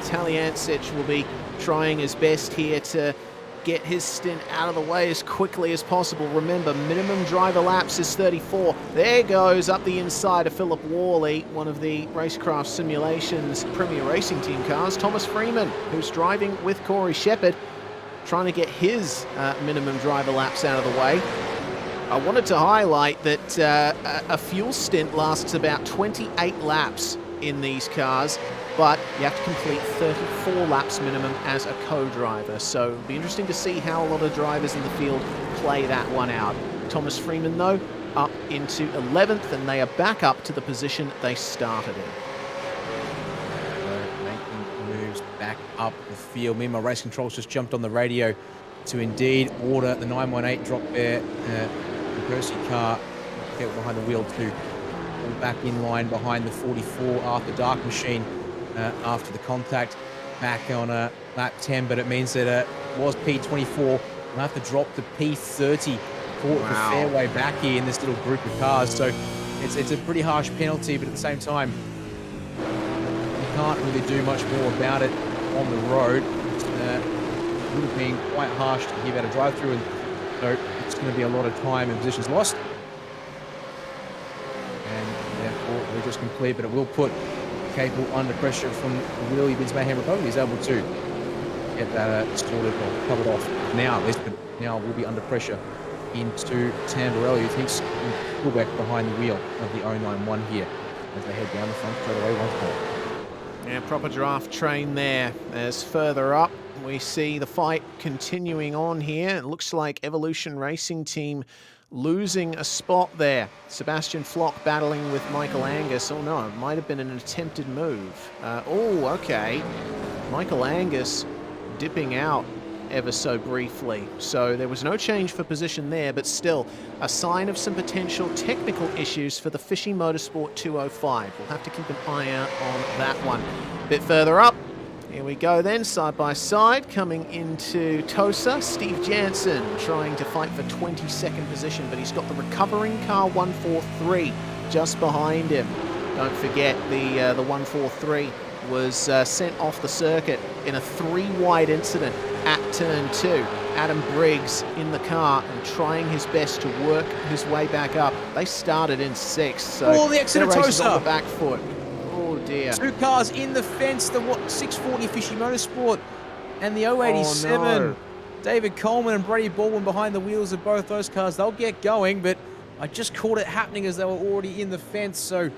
Taliancic will be trying his best here to get his stint out of the way as quickly as possible. Remember, minimum driver laps is 34. There goes up the inside of Philip Worley, one of the Racecraft Simulations Premier Racing Team cars. Thomas Freeman, who's driving with Corey Shepherd, trying to get his minimum driver laps out of the way. I wanted to highlight that a fuel stint lasts about 28 laps in these cars, but you have to complete 34 laps minimum as a co-driver. So it'll be interesting to see how a lot of drivers in the field play that one out. Thomas Freeman, though, up into 11th, and they are back up to the position they started in. Making moves back up the field. Meanwhile, Race Control's just jumped on the radio to indeed order the 918 drop there. The Percy car get behind the wheel to all back in line behind the 44 Arthur Dark machine after the contact back on lap 10, but it means that it was P24. We'll have to drop to P30 for the fairway back here in this little group of cars. So it's a pretty harsh penalty, but at the same time, you can't really do much more about it on the road. It would have been quite harsh to give out a drive-through, and so it's going to be a lot of time and positions lost. And therefore, we're just complete, but it will put Capel under pressure from the wheel. Vince Mayhem recovery. He's able to get that sorted or covered off now, at least, but now will be under pressure into Tamborelli, who thinks he'll back behind the wheel of the 091 here as they head down the front straight away once more. Yeah, proper draft train there. As further up, we see the fight continuing on here. It looks like Evolution Racing Team losing a spot there. Sebastian Flock battling with Michael Angus. Oh no, it might have been an attempted move. Oh, okay. Michael Angus dipping out ever so briefly. So there was no change for position there, but still a sign of some potential technical issues for the Fishy Motorsport 205. We'll have to keep an eye out on that one. A bit further up, here we go then, side by side, coming into Tosa. Steve Jansen trying to fight for 22nd position, but he's got the recovering car 143 just behind him. Don't forget the 143 was sent off the circuit in a 3-wide incident at turn 2. Adam Briggs in the car and trying his best to work his way back up. They started in 6th, so the exit of Tosa on the back foot. Oh dear. 2 cars in the fence, the 640 Fishy Motorsport and the 087. Oh, no. David Coleman and Brady Baldwin behind the wheels of both those cars. They'll get going, but I just caught it happening as they were already in the fence, so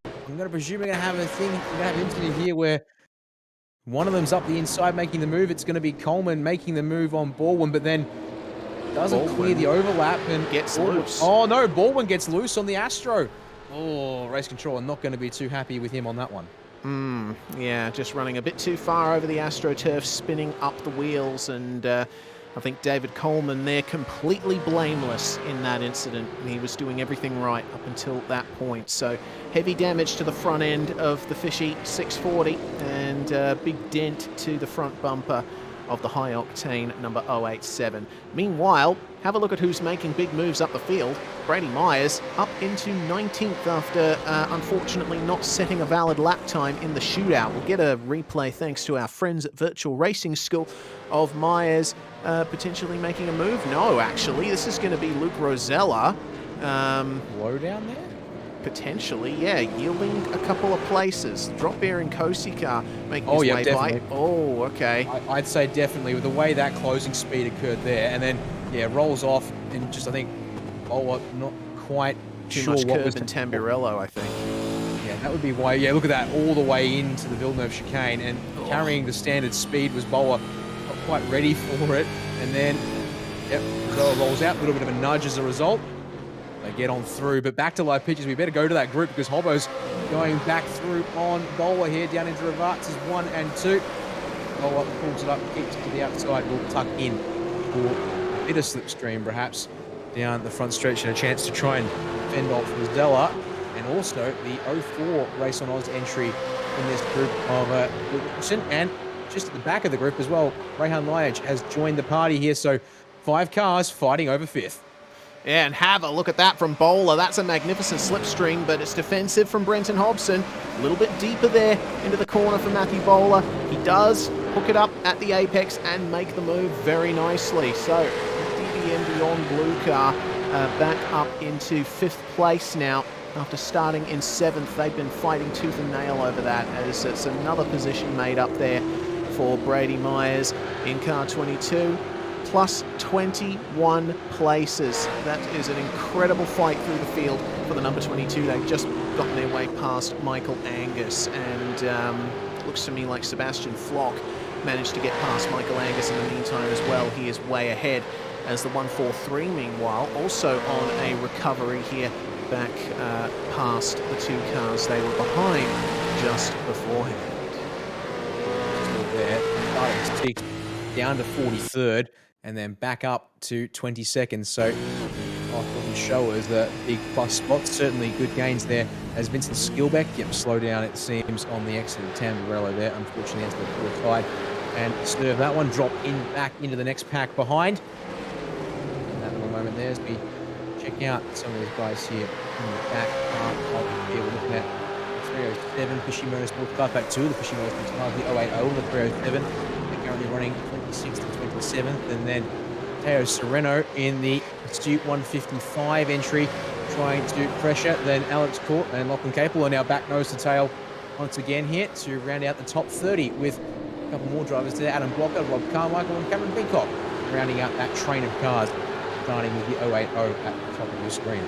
I'm going to presume we're going to have an incident here where one of them's up the inside making the move. It's going to be Coleman making the move on Baldwin, but then doesn't clear the overlap and gets loose. Oh no, Baldwin gets loose on the Astro. Oh, race control not going to be too happy with him on that one. Yeah, just running a bit too far over the AstroTurf, spinning up the wheels, and I think David Coleman there completely blameless in that incident. He was doing everything right up until that point. So heavy damage to the front end of the Fishy 640 and a big dent to the front bumper of the high-octane number 087. Meanwhile, have a look at who's making big moves up the field. Brady Myers up into 19th after unfortunately not setting a valid lap time in the shootout. We'll get a replay thanks to our friends at Virtual Racing School of Myers potentially making a move. No, actually, this is going to be Luke Rosella. Low down there? Potentially, yeah, yielding a couple of places. Drop bear and Kosi car making his way definitely. by. Oh, okay. I'd say definitely with the way that closing speed occurred there, and then rolls off and just I think not quite Too sure much what curb was in Tamburello, I think. Yeah, that would be why. Yeah, look at that, all the way into the Villeneuve chicane, and carrying the standard speed was Boa not quite ready for it, and then Zoa rolls out, a little bit of a nudge as a result. They get on through, but back to live pitches. We better go to that group because Hobbo's going back through on Boa here down into Ravats's 1 and 2. Boa pulls it up, keeps it to the outside, will tuck in for a bit of slipstream perhaps down the front stretch and a chance to try and fend off Rosella. And also the 04 Race on Oz entry in this group of Wilkinson. And just at the back of the group as well, Rehan Liage has joined the party here. So 5 cars fighting over 5th. Yeah, and have a look at that from Bowler. That's a magnificent slipstream, but it's defensive from Brenton Hobson. A little bit deeper there into the corner for Matthew Bowler. He does hook it up at the apex and make the move very nicely. So, DBM Beyond Blue car back up into 5th place now. After starting in 7th, they've been fighting tooth and nail over that, as it's another position made up there for Brady Myers in car 22. Plus 21 places. That is an incredible fight through the field for the number 22. They've just gotten their way past Michael Angus, and looks to me like Sebastian Flock managed to get past Michael Angus in the meantime as well. He is way ahead, as the 143 meanwhile also on a recovery here back past the 2 cars they were behind just beforehand. Still there, starting to tick down to 43rd. And then back up to 22nd. So, show as the big plus spots. Certainly good gains there as Vincent Skilbeck. Slow down it seems on the exit of Tamburello there. Unfortunately, into the poor side. And serve that one, drop in back into the next pack behind. And that little moment there as we check out some of these guys here in the back part of the field. We're looking at 307 Fishy Motorsports Class Pack 2, the Fishy Motorsports Class, the 080, the 307. They're currently running 26th and 27th. And then Teo Sereno in the Astute 155 entry, trying to pressure. Then Alex Court and Lachlan Capel are now back nose to tail once again here to round out the top 30 with a couple more drivers there. Adam Blocker, Rob Carmichael and Cameron Peacock rounding out that train of cars, starting with the 080 at the top of your screen.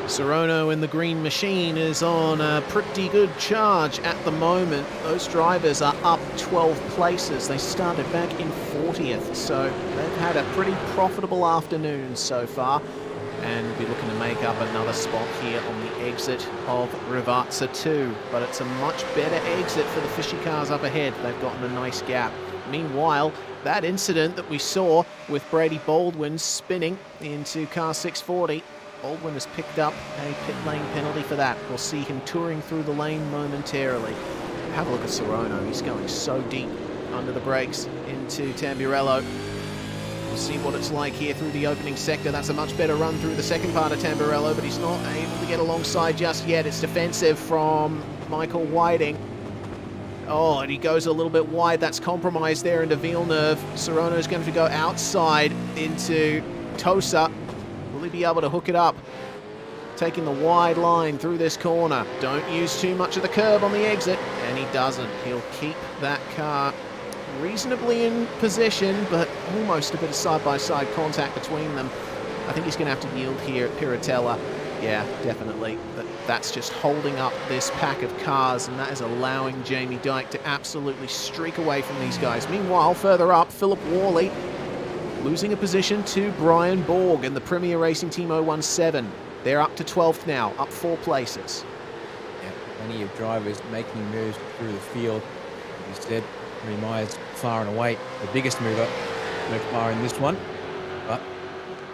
Serrano in the green machine is on a pretty good charge at the moment. Those drivers are up 12 places. They started back in 40th, so they've had a pretty profitable afternoon so far. And we'll be looking to make up another spot here on the exit of Rivazza 2. But it's a much better exit for the Fishy cars up ahead. They've gotten a nice gap. Meanwhile, that incident that we saw with Brady Baldwin spinning into car 640, Baldwin has picked up a pit lane penalty for that. We'll see him touring through the lane momentarily. Have a look at Serrano. He's going so deep under the brakes into Tamburello. We'll see what it's like here through the opening sector. That's a much better run through the second part of Tamburello, but he's not able to get alongside just yet. It's defensive from Michael Whiting. Oh, and he goes a little bit wide. That's compromised there into Villeneuve. Serrano's going to go outside into Tosa. Will he be able to hook it up? Taking the wide line through this corner. Don't use too much of the curb on the exit. And he doesn't. He'll keep that car reasonably in position, but almost a bit of side-by-side contact between them. I think he's going to have to yield here at Piratella. Yeah, definitely. But that's just holding up this pack of cars, and that is allowing Jamie Dyke to absolutely streak away from these guys. Meanwhile, further up, Philip Worley losing a position to Brian Borg in the Premier Racing Team 017. They're up to 12th now, up 4 places. Yeah, plenty of drivers making moves through the field. As you said, Brady Myers far and away the biggest mover so far in this one. But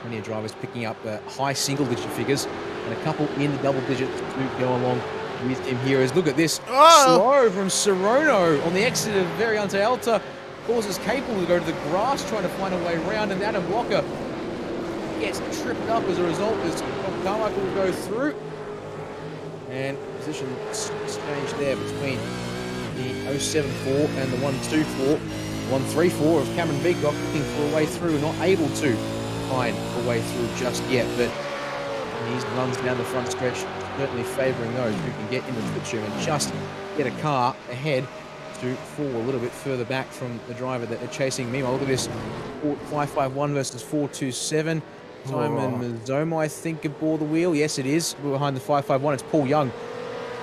plenty of drivers picking up high single-digit figures and a couple in the double digits to go along with him here. As look at this slow from Serrano on the exit of Variante Alta. Causes Capel to go to the grass trying to find a way around, and Adam Blocker gets tripped up as a result as Carmichael will go through. And position exchange there between the 074 and the 124. 134 of Cameron Beacock looking for a way through, not able to find a way through just yet, but these runs down the front stretch certainly favouring those who can get into the pit and just get a car ahead to fall a little bit further back from the driver that they're chasing. Meanwhile, look at this 551 versus 427. Simon Mazzomo, I think, aboard the wheel. Yes, it is. We're behind the 551. It's Paul Young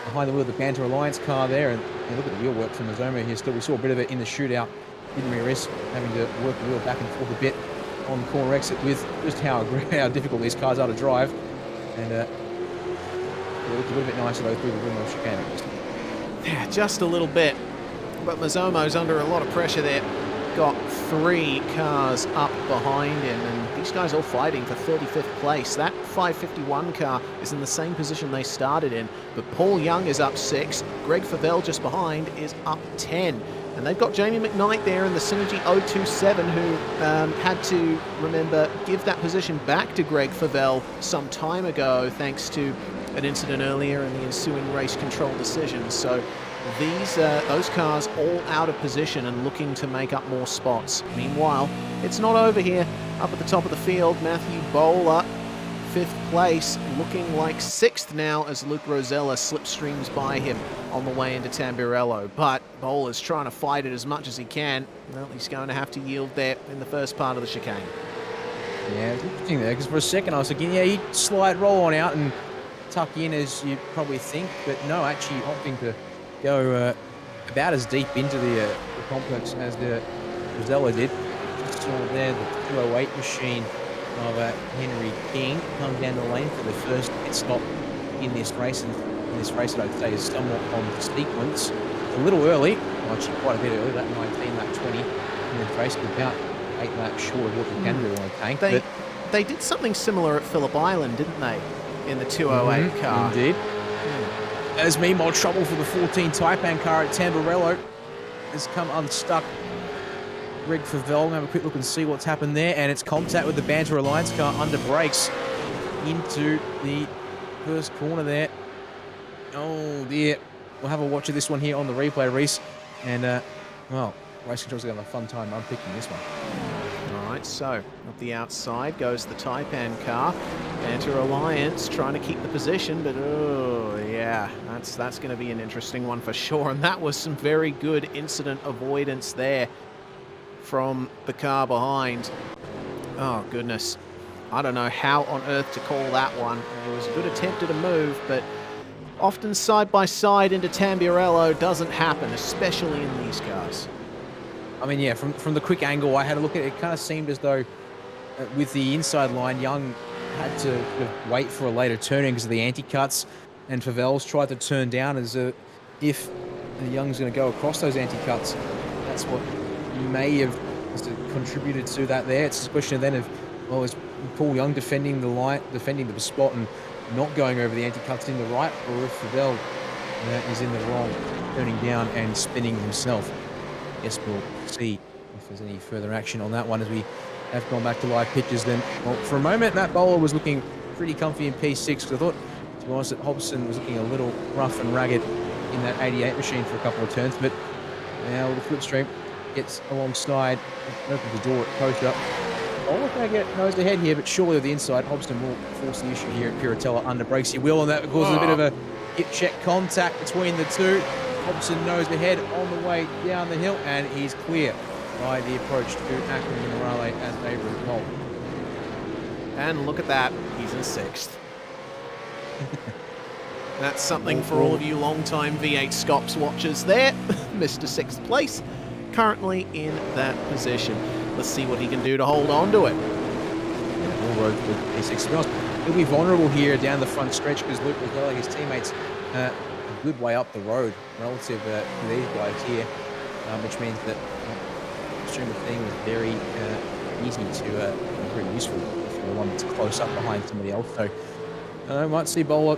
behind the wheel of the Banter Alliance car there. And look at the wheel work from Mazzomo here still. We saw a bit of it in the shootout. Didn't really risk having to work the wheel back and forth a bit on the corner exit with just how difficult these cars are to drive. And it looked a little bit nicer though through the rim of chicane. Yeah, just a little bit. But Mazzomo's under a lot of pressure there. Got 3 cars up behind him, and these guys all fighting for 35th place. That 551 car is in the same position they started in, but Paul Young is up 6. Greg Favell just behind is up 10. And they've got Jamie McKnight there in the Synergy 027, who had to, remember, give that position back to Greg Favell some time ago, thanks to an incident earlier and the ensuing race control decisions. So those cars all out of position and looking to make up more spots. Meanwhile, it's not over here. Up at the top of the field, Matthew Bowler, 5th place, looking like 6th now as Luke Rosella slipstreams by him on the way into Tamburello. But Bowler's trying to fight it as much as he can. Well, he's going to have to yield there in the first part of the chicane. Yeah, it's interesting there, because for a second I was thinking, yeah, he'd slide, roll on out and tuck in as you probably think, but no, actually opting to go about as deep into the complex as the Rosella did. Just saw there the 208 machine of Henry King come down the lane for the first pit stop in this race, and this race that I'd say is somewhat on sequence. A little early, well, actually quite a bit early, that 19 lap 20 in the race, about 8 laps short of what you can do on a tank. they did something similar at Phillip Island, didn't they? In the 208 car. Indeed. As meanwhile, trouble for the 14 Taipan car at Tamburello has come unstuck. Greg Favell, we'll have a quick look and see what's happened there, and it's contact with the Banter Alliance car under brakes into the first corner there. Oh dear. We'll have a watch of this one here on the replay, Reese. And, well, Race Control's going to have a fun time unpicking this one. All right, so at the outside goes the Taipan car. Banter Alliance trying to keep the position, but oh yeah, that's going to be an interesting one for sure. And that was some very good incident avoidance there from the car behind. Oh goodness, I don't know how on earth to call that one. It was a good attempt at a move, but often side by side into Tamburello doesn't happen, especially in these cars. I mean, yeah, from the quick angle, I had a look at it. It kind of seemed as though with the inside line, Young had to sort of wait for a later turning because of the anti-cuts, and Favell's tried to turn down as if Young's going to go across those anti-cuts. That's what may have contributed to that there. It's a question then of, well, is Paul Young defending the line, defending the spot and not going over the anti-cuts in the right, or if Favell is in the wrong, turning down and spinning himself. Yes, we'll see if there's any further action on that one as we have gone back to live pictures then. Well, for a moment, Matt Bowler was looking pretty comfy in P6 because I thought, to be honest, that Hobson was looking a little rough and ragged in that 88 machine for a couple of turns, but now the slipstream gets alongside, opens the door at Kosher. Bowler going to get nose ahead here, but surely with the inside, Hobson will force the issue here at Piratella under brakes. He will, and that causes a bit of a hip check contact between the two. Hobson nose ahead on the way down the hill, and he's clear by the approach to Ackerman and Morale as they result. And look at that, he's in 6th. That's something for all of you long-time V8SCOPS watchers there. Mr. 6th place, currently in that position. Let's see what he can do to hold on to it. All roads with P6. He'll be vulnerable here down the front stretch because Luke McGuire, his teammates, a good way up the road relative to these guys here, which means that stream of thing is very easy to very useful if you're the one that's close up behind somebody else. So might see Bowler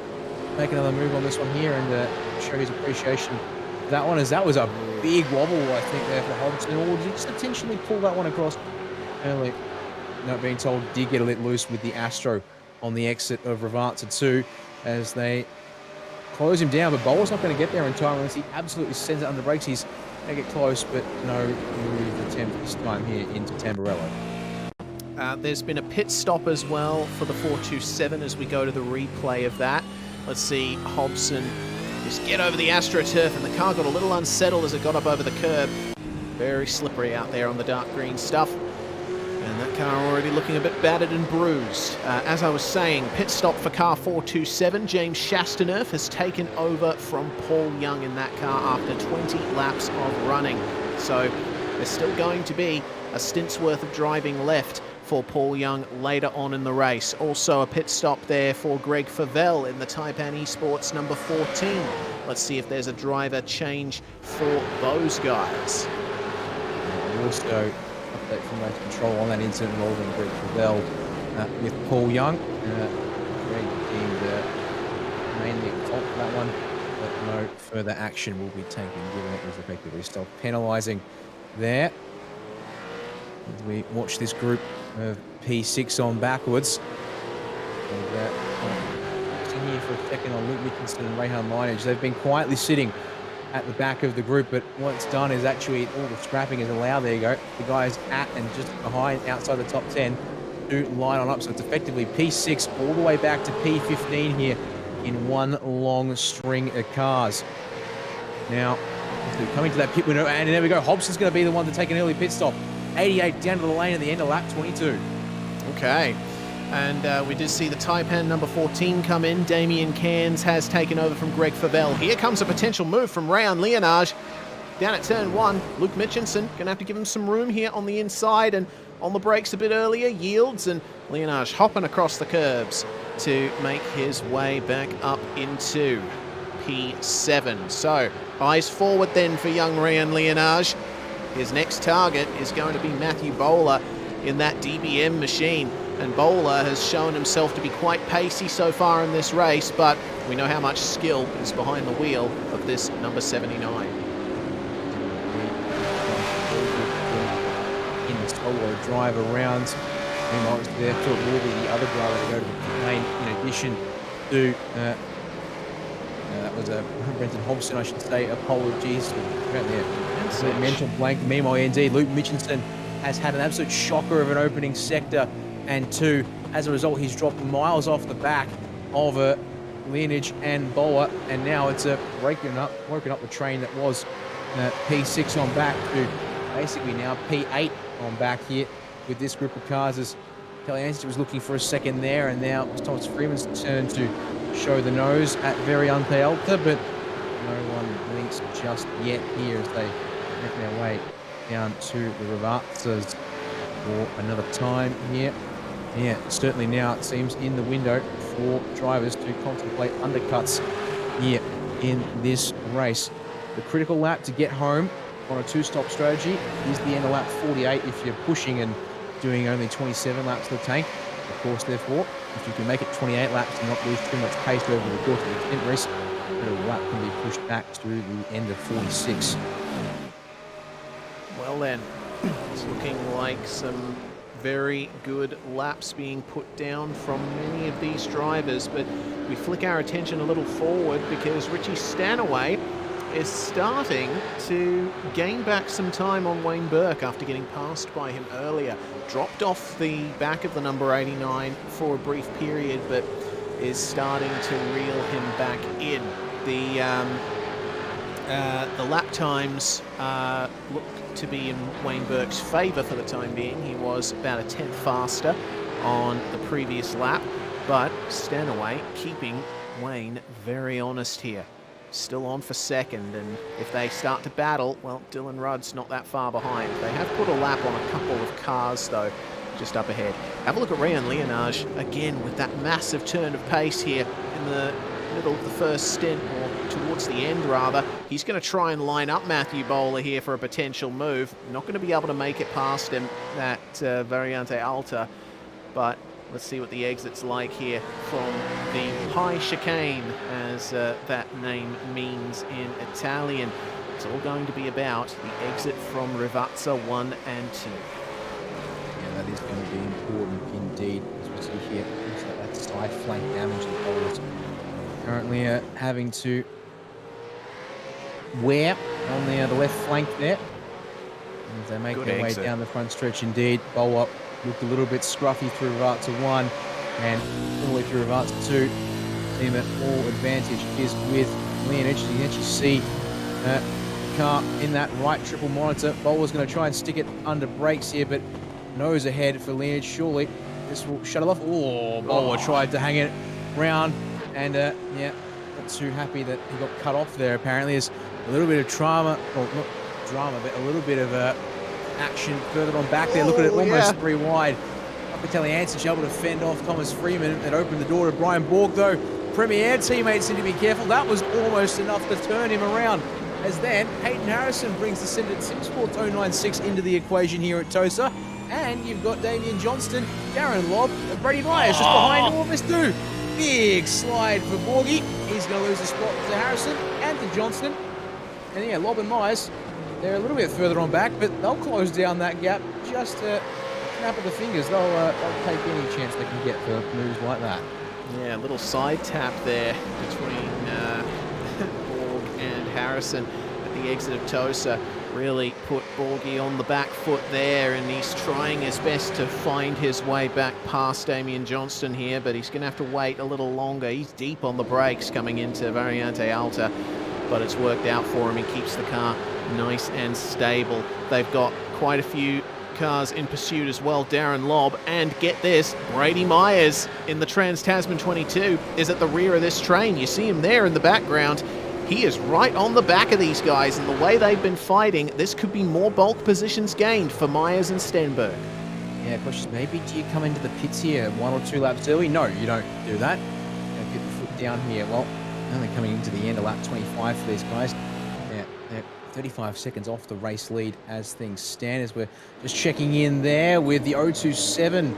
make another move on this one here and show his appreciation for that one, as that was a big wobble, I think, there for Hobson. Or did he just intentionally pull that one across early? Not being told, did get a little loose with the Astro on the exit of Ravatsa 2 as they close him down, but Bowler's not going to get there in time unless he absolutely sends it under brakes. He's going to get close, but no move attempt this time here into Tamburello. There's been a pit stop as well for the 427 as we go to the replay of that. Let's see Hobson just get over the AstroTurf, and the car got a little unsettled as it got up over the curb. Very slippery out there on the dark green stuff. And that car already looking a bit battered and bruised. As I was saying, pit stop for car 427. James Shastaner has taken over from Paul Young in that car after 20 laps of running. So there's still going to be a stint's worth of driving left for Paul Young later on in the race. Also a pit stop there for Greg Favell in the Taipan Esports number 14. Let's see if there's a driver change for those guys. Also, update from Race Control on that incident involving Greg Favell with Paul Young. Greg being mainly at fault for that one, but no further action will be taken given it was effectively self-penalising there. As we watch this group of P6 on backwards. And sitting here for a second on Luke Dickinson and Rayhan Lineage. They've been quietly sitting at the back of the group, but what's done is actually all the scrapping is allowed. There you go. The guys at and just behind, outside the top 10, do line on up. So it's effectively P6 all the way back to P15 here in one long string of cars. Now, coming to that pit window, and there we go. Hobson's going to be the one to take an early pit stop. 88 down to the lane at the end of lap 22. Okay. And we did see the Taipan number 14 come in. Damien Cairns has taken over from Greg Favell. Here comes a potential move from Rayan Leonage. Down at turn 1, Luke Mitchinson going to have to give him some room here on the inside, and on the brakes a bit earlier, yields, and Leonage hopping across the curbs to make his way back up into P7. So, eyes forward then for young Rayan Leonage. His next target is going to be Matthew Bowler in that DBM machine. And Bowler has shown himself to be quite pacey so far in this race, but we know how much skill is behind the wheel of this number 79. In the solo drive around. Meanwhile, it's there, Philip Warby, the other driver, to go to the pit lane, in addition to that was Brenton Hobson, I should say. Apologies. Mental blank. Meanwhile, indeed, Luke Mitchinson has had an absolute shocker of an opening sector and two. As a result, he's dropped miles off the back of Leonage and Bowler, and now it's woken up the train that was P6 on back to basically now P8 on back here with this group of cars, as Kelly Anstey was looking for a second there, and now it's Thomas Freeman's turn to show the nose at very Untitled Chapter, but no one blinks just yet here as they make their way down to the Ravazzas for another time here. Yeah, certainly now it seems in the window for drivers to contemplate undercuts here in this race. The critical lap to get home on a two-stop strategy is the end of lap 48 if you're pushing and doing only 27 laps to the tank. Of course, therefore, if you can make it 28 laps and not lose too much pace over the course of the sprint race, the lap can be pushed back to the end of 46. Well then, it's looking like some very good laps being put down from many of these drivers, but we flick our attention a little forward because Richie Stanaway is starting to gain back some time on Wayne Burke after getting passed by him earlier. Dropped off the back of the number 89 for a brief period, but is starting to reel him back in. The lap times look to be in Wayne Burke's favour for the time being. He was about a tenth faster on the previous lap, but Stanaway keeping Wayne very honest here. Still on for second, and if they start to battle, well, Dylan Rudd's not that far behind. They have put a lap on a couple of cars, though, just up ahead. Have a look at Ryan Leonage, again, with that massive turn of pace here in the middle of the first stint, or towards the end, rather. He's going to try and line up Matthew Bowler here for a potential move. Not going to be able to make it past him, that Variante Alta, but let's see what the exit's like here from the high chicane, as that name means in Italian. It's all going to be about the exit from Rivazza 1 and 2. Yeah, that is going to be important indeed, as we see here. Looks like that side flank damage the bowlers currently having to wear on the left flank there. As they make their way down the front stretch indeed. Bowler looked a little bit scruffy through Rivazza 1 and similarly through Rivazza 2. Seeing that all advantage is with Leonage. You can actually see the car in that right triple monitor. Bowler's going to try and stick it under brakes here, but nose ahead for Leonage. Surely this will shut it off. Oh, Bowler tried to hang it round, and yeah, not too happy that he got cut off there. Apparently there's a little bit of trauma, or not drama, but a little bit of action further on back there. Look at it, almost three wide. Locatelli Ansich able to fend off Thomas Freeman and open the door to Brian Borg, though. Premier teammates need to be careful. That was almost enough to turn him around. As then, Hayden Harrison brings the Syndicate Simsport 096 into the equation here at Tosa. And you've got Damien Johnstone, Darren Lobb, and Brady Myers just behind all of this too. Big slide for Borgie. He's going to lose a spot to Harrison and to Johnston. And yeah, Lobb and Myers, they're a little bit further on back, but they'll close down that gap just a snap of the fingers. They'll take any chance they can get for moves like that. Yeah, a little side tap there between Borg and Harrison at the exit of Tosa. Really put Borgie on the back foot there, and he's trying his best to find his way back past Damien Johnston here, but he's going to have to wait a little longer. He's deep on the brakes coming into Variante Alta, but it's worked out for him. He keeps the car nice and stable. They've got quite a few cars in pursuit as well. Darren Lobb, and get this, Brady Myers in the Trans-Tasman 22 is at the rear of this train. You see him there in the background. He is right on the back of these guys, and the way they've been fighting, this could be more bulk positions gained for Myers and Stenberg. Yeah, question, maybe do you come into the pits here 1 or 2 laps early? No, you don't do that. Get the foot down here. Well, only coming into the end of lap 25 for these guys. Yeah, they're 35 seconds off the race lead as things stand, as we're just checking in there with the 027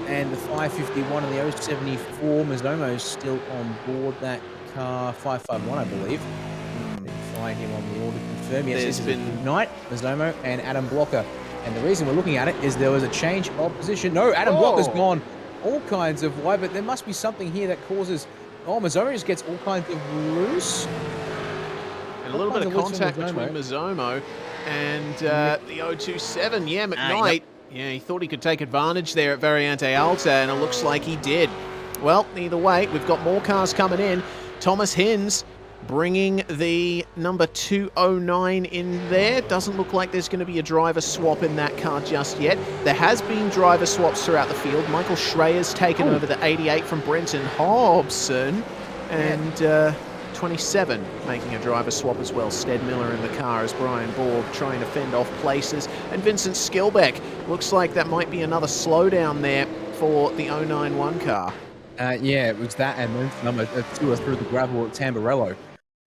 and the 551 and the 074. Mazomo's still on board that car. 551, I believe. Find him on the order to confirm. Yes, There's this been is Knight, Mazomo, and Adam Blocker. And the reason we're looking at it is there was a change of position. No, Adam Blocker's gone all kinds of wide, but there must be something here that causes... Oh, Mazomo just gets all kinds of loose. And a little bit of contact between Mazomo and the 027. Yeah, McKnight. Yeah, he thought he could take advantage there at Variante Alta, and it looks like he did. Well, either way, we've got more cars coming in. Thomas Hinz bringing the number 209 in there. Doesn't look like there's going to be a driver swap in that car just yet. There has been driver swaps throughout the field. Michael Schreier's taken over the 88 from Brenton Hobson, and 27 making a driver swap as well. Stead Miller in the car as Brian Borg trying to fend off places, and Vincent Skilbeck. Looks like that might be another slowdown there for the 091 car. Yeah, it was that, and then number 2 are through the gravel at Tamburello.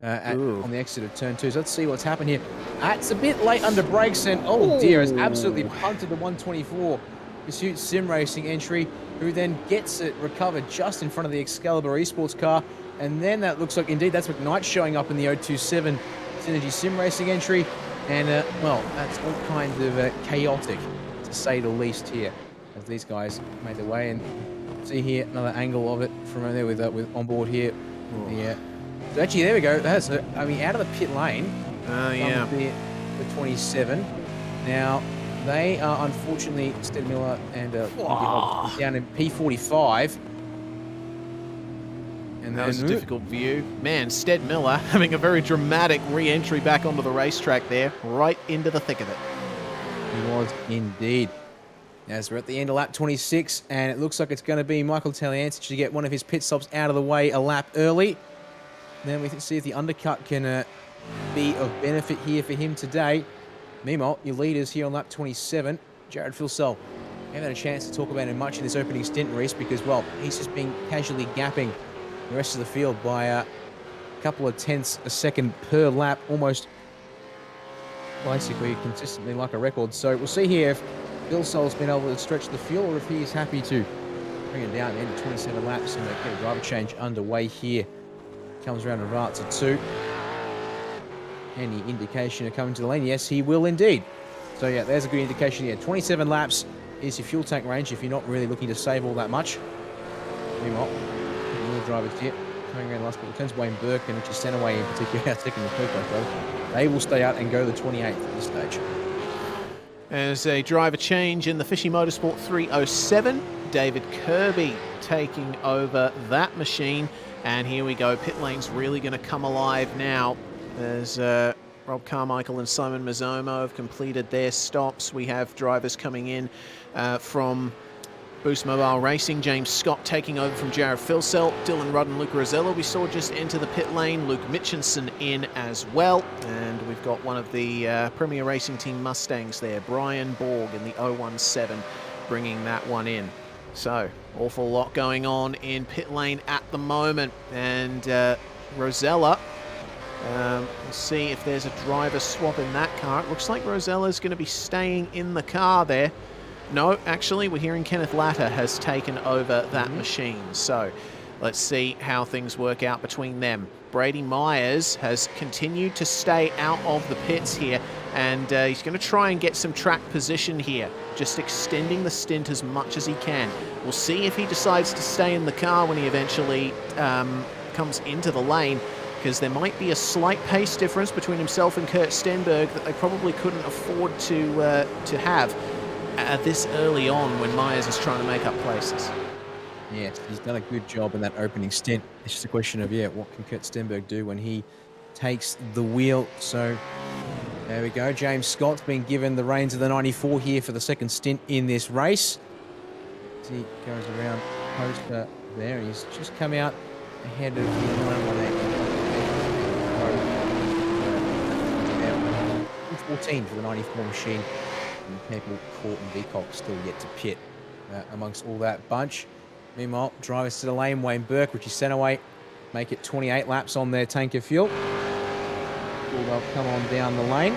On the exit of turn 2. So let's see what's happened here. It's a bit late under brakes, and oh dear, it's absolutely punted the 124 Pursuit Sim Racing entry, who then gets it recovered just in front of the Excalibur Esports car. And then that looks like, indeed, that's McKnight showing up in the 027 Synergy Sim Racing entry. And, well, that's all kinds of chaotic, to say the least here, as these guys made their way. And see here, another angle of it from over there with on board here. Yeah. So actually, there we go. That's, I mean, out of the pit lane. Yeah. The 27. Now, they are unfortunately Stead Miller and down in P45. And that was a difficult view. Man, Stead Miller having a very dramatic re-entry back onto the racetrack there, right into the thick of it. He was indeed. As we're at the end of lap 26, and it looks like it's going to be Michael Taliancic to get one of his pit stops out of the way a lap early. Then we can see if the undercut can be of benefit here for him today. Meanwhile, your leaders here on lap 27, Jared Filsell. Haven't had a chance to talk about him much in this opening stint race because, well, he's just been casually gapping the rest of the field by a couple of tenths a second per lap, almost basically consistently like a record. So we'll see here if Filsell's been able to stretch the field or if he's happy to bring it down into 27 laps and get a driver change underway here. Comes around and Varts at 2. Any indication of coming to the lane? Yes, he will indeed. So yeah, there's a good indication here. 27 laps is your fuel tank range if you're not really looking to save all that much. Meanwhile, the drivers here coming around the last couple of turns. Wayne Burke and Richie Stenaway in particular, taking the Coco. They will stay out and go the 28th at this stage. As a driver change in the Fishy Motorsport 307, David Kirby taking over that machine. And here we go, pit lane's really going to come alive now as Rob Carmichael and Simon Mazomo have completed their stops. We have drivers coming in from Boost Mobile Racing. James Scott taking over from Jared Filsell. Dylan Rudd and Luke Rosella we saw just enter the pit lane. Luke Mitchinson in as well. And we've got one of the Premier Racing Team Mustangs there, Brian Borg in the 017, bringing that one in. So, awful lot going on in pit lane at the moment. And Rosella, we'll see if there's a driver swap in that car. It looks like Rosella's going to be staying in the car there. No, actually, we're hearing Kenneth Latta has taken over that machine. So, let's see how things work out between them. Brady Myers has continued to stay out of the pits here, and he's going to try and get some track position here, just extending the stint as much as he can. We'll see if he decides to stay in the car when he eventually comes into the lane, because there might be a slight pace difference between himself and Kurt Stenberg that they probably couldn't afford to have this early on when Myers is trying to make up places. Yes, he's done a good job in that opening stint. It's just a question of, what can Kurt Stenberg do when he takes the wheel? So there we go. James Scott's been given the reins of the 94 here for the second stint in this race. As he goes around post there, he's just come out ahead of the 918. 14 for the 94 machine. And people, Court and Deacock still yet to pit amongst all that bunch. Meanwhile, drivers to the lane, Wayne Burke, Richie Senaway, make it 28 laps on their tank of fuel. They'll come on down the lane.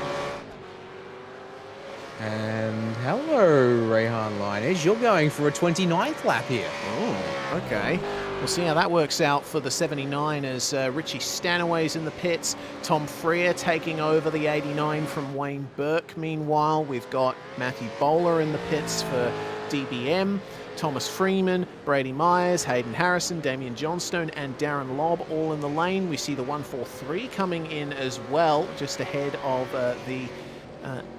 And hello, Rehan Linage. You're going for a 29th lap here. Oh, okay. We'll see how that works out for the 79 as Richie Stanaway's in the pits. Tom Freer taking over the 89 from Wayne Burke. Meanwhile, we've got Matthew Bowler in the pits for DBM. Thomas Freeman, Brady Myers, Hayden Harrison, Damien Johnstone, and Darren Lobb all in the lane. We see the 143 coming in as well, just ahead of the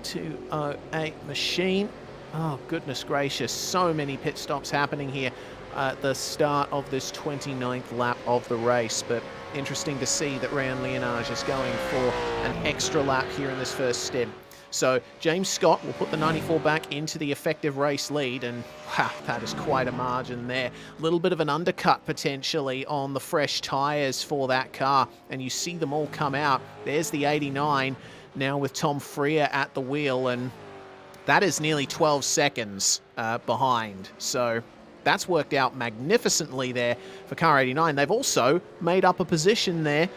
208 machine. Oh, goodness gracious. So many pit stops happening here at the start of this 29th lap of the race. But interesting to see that Ryan Leonage is going for an extra lap here in this first stint. So James Scott will put the 94 back into the effective race lead, and wow, that is quite a margin there. A little bit of an undercut potentially on the fresh tyres for that car, and you see them all come out. There's the 89 now with Tom Freer at the wheel, and that is nearly 12 seconds behind. So that's worked out magnificently there for car 89. They've also made up a position there,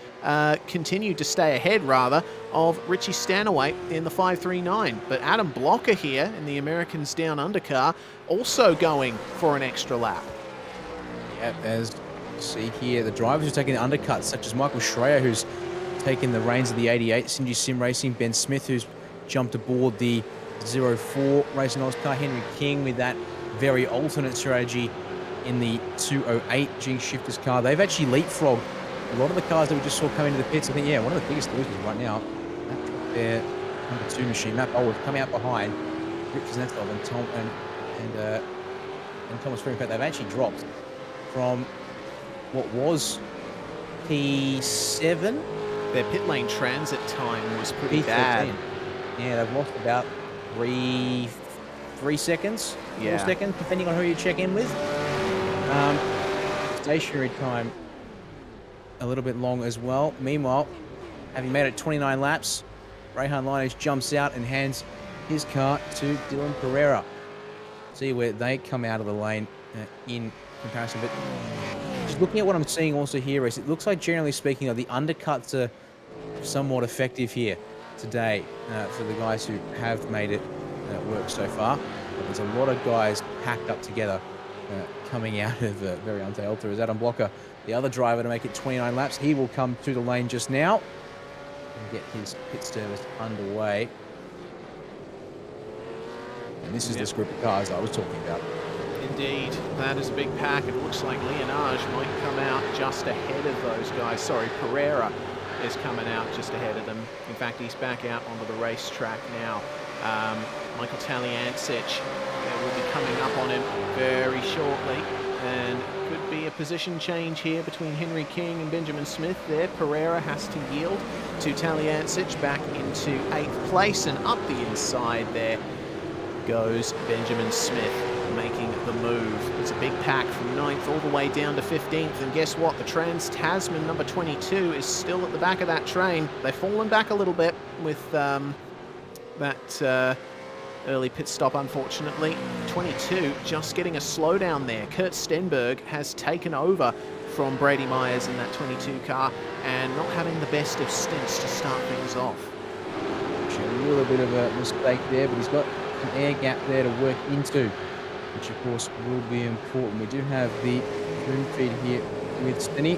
continued to stay ahead rather, of Richie Stanaway in the 539. But Adam Blocker here in the Americans Down Under car also going for an extra lap. Yeah, as you see here, the drivers who are taking the undercuts, such as Michael Schreier, who's taken the reins of the 88, Cindy Sim Racing, Ben Smith, who's jumped aboard the 04 Racing Oz car, Henry King with that very alternate strategy in the 208 G Shifters car. They've actually leapfrogged a lot of the cars that we just saw coming into the pits. I think, yeah, one of the biggest losers right now, their number 2 machine, Matt Bowles, coming out behind Rich Kuznetsov and Thomas Freeman. In fact, they've actually dropped from what was P7. Their pit lane transit time was pretty P13. bad. Yeah, they've lost about 3 seconds, 4 seconds, depending on who you check in with. Stationary time a little bit long as well. Meanwhile, having made it 29 laps, Rehan Linage jumps out and hands his car to Dylan Pereira. See where they come out of the lane in comparison. But just looking at what I'm seeing also here, Reece, it looks like, generally speaking, the undercuts are somewhat effective here today for the guys who have made it work so far. But there's a lot of guys packed up together coming out of very Untitled. As Adam Blocker, the other driver to make it 29 laps, he will come to the lane just now and get his pit service underway. And this is this group of cars I was talking about. Indeed, that is a big pack. It looks like Leonage might come out just ahead of those guys. Sorry, Pereira is coming out just ahead of them. In fact, he's back out onto the racetrack now. Michael Taliancic will be coming up on him very shortly, and could be a position change here between Henry King and Benjamin Smith there. Pereira has to yield to Taliancic back into 8th place, and up the inside there goes Benjamin Smith, making the move. It's a big pack from 9th all the way down to 15th, and guess what? The Trans-Tasman number 22 is still at the back of that train. They've fallen back a little bit with that early pit stop, unfortunately. 22 just getting a slowdown there. Kurt Stenberg has taken over from Brady Myers in that 22 car and not having the best of stints to start things off. A little bit of a mistake there, but he's got an air gap there to work into, which of course will be important. We do have the boom feed here with Stenny,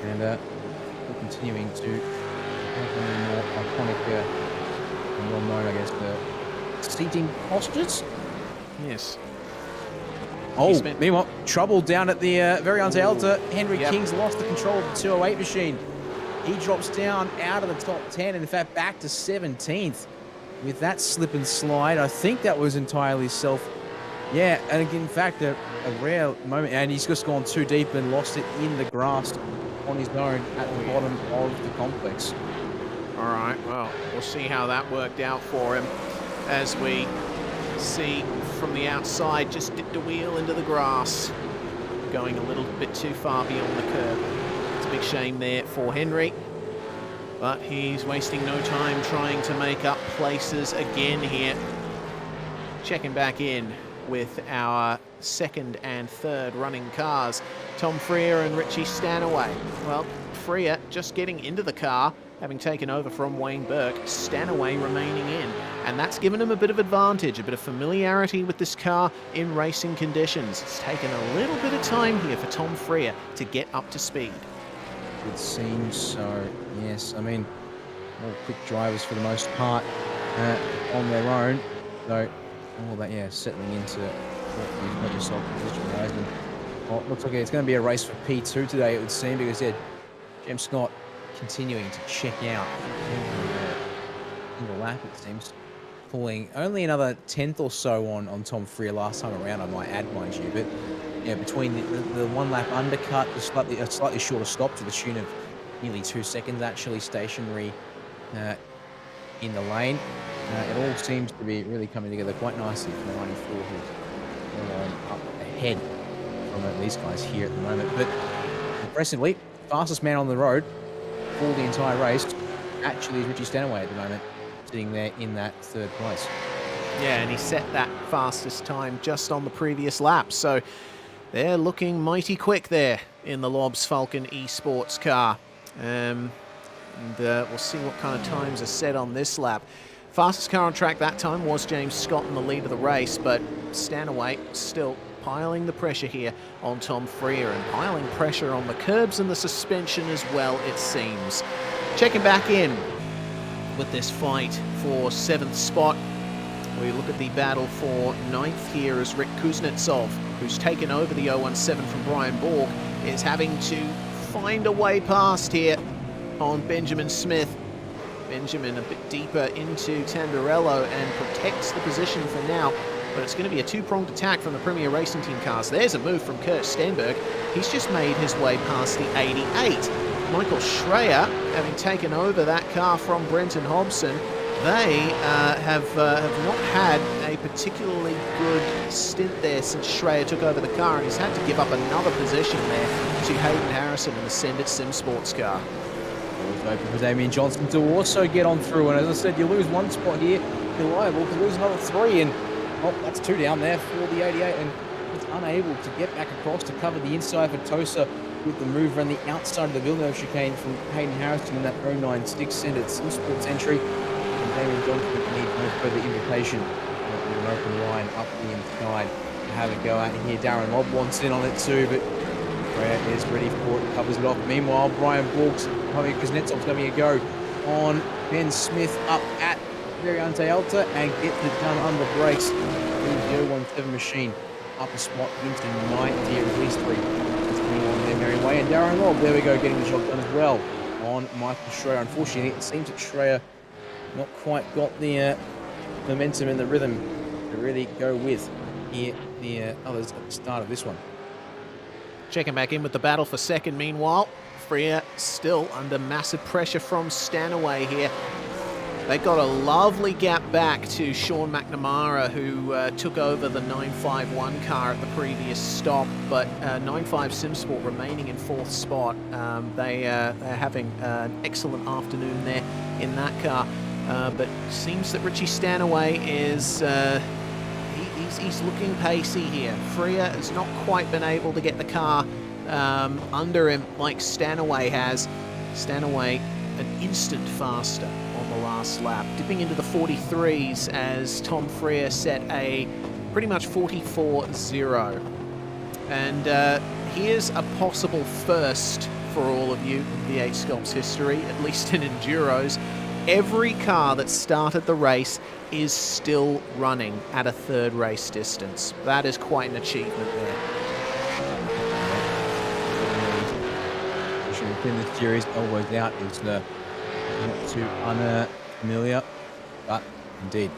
and we're continuing to have one of the more iconic and well-known, I guess, seating postures. Yes. Oh, meanwhile, trouble down at the very Untitled. Henry King's lost the control of the 208 machine. He drops down out of the top 10, and in fact back to 17th with that slip and slide. I think that was entirely self. Yeah, and again, in fact, a rare moment, and he's just gone too deep and lost it in the grass on his own at the bottom of the complex. All right, well, we'll see how that worked out for him as we see from the outside, just dipped a wheel into the grass, going a little bit too far beyond the curb. It's a big shame there for Henry, but he's wasting no time trying to make up places again here. Checking back in with our second and third running cars, Tom Freer and Richie Stanaway. Well, Freer just getting into the car having taken over from Wayne Burke, Stanaway remaining in. And that's given him a bit of advantage, a bit of familiarity with this car in racing conditions. It's taken a little bit of time here for Tom Freer to get up to speed. It seems so, yes. I mean, all quick drivers for the most part on their own. So, all that, yeah, settling into what you saw position-wise. And well, it looks like it's going to be a race for P2 today, it would seem, because, yeah, James Scott continuing to check out in the lap, it seems. Pulling only another 10th or so on Tom Freer last time around, I might add, mind you. But, yeah, between the one lap undercut, a slightly shorter stop to the tune of nearly 2 seconds, actually stationary in the lane. It all seems to be really coming together quite nicely for the 94, who's up ahead from these guys here at the moment. But impressively, fastest man on the road for the entire race actually is Richie Stanaway at the moment, sitting there in that 3rd place. Yeah, and he set that fastest time just on the previous lap. So they're looking mighty quick there in the Lobs Falcon Esports car. And we'll see what kind of times are set on this lap. Fastest car on track that time was James Scott in the lead of the race, but Stanaway still piling the pressure here on Tom Freer and piling pressure on the curbs and the suspension as well, it seems. Checking back in with this fight for 7th spot. We look at the battle for 9th here as Rick Kuznetsov, who's taken over the 017 from Brian Borg, is having to find a way past here on Benjamin Smith. Benjamin a bit deeper into Tamburello and protects the position for now, but it's going to be a two-pronged attack from the Premier Racing Team cars. There's a move from Kurt Stenberg. He's just made his way past the 88. Michael Schreier, having taken over that car from Brenton Hobson, they have not had a particularly good stint there since Schreier took over the car, and he's had to give up another position there to Hayden Harrison in the Send It Sim Sports car. Open for Damien Johnstone to also get on through, and as I said, you lose one spot here, you're liable to lose another 3, and well, that's 2 down there for the 88, and it's unable to get back across to cover the inside for Tosa with the move around the outside of the Villeneuve chicane from Hayden Harrison in that 096 Send It Sim Sports entry. And Damien Johnstone needs no further invitation with an open line up the inside to have a go at here. Darren Lobb wants in on it too, but Freya is ready for it, covers it off. Meanwhile, Brian Borgs, Kuznetsov's having a go on Ben Smith up at Variante Alta and gets it done under brakes. The 017 machine up a spot into 9th here, at least 3. It's coming on their merry way. And Darren Lobb, there we go, getting the job done as well on Michael Schreier. Unfortunately, it seems that Schreier not quite got the momentum and the rhythm to really go with here the others at the start of this one. Checking back in with the battle for 2nd meanwhile. Freer still under massive pressure from Stanaway here. They got a lovely gap back to Sean McNamara, who took over the 951 car at the previous stop, but 95 SimSport remaining in 4th spot. They're having an excellent afternoon there in that car, but seems that Richie Stanaway is he's looking pacey here. Freer has not quite been able to get the car under him like Stanaway has. Stanaway an instant faster on the last lap, dipping into the 43s as Tom Freer set a pretty much 44.0. And here's a possible first for all of you in V8SCOPS history, at least in Enduros. Every car that started the race is still running at a 3rd race distance. That is quite an achievement there. Within the series, elbows out is not too unfamiliar, but indeed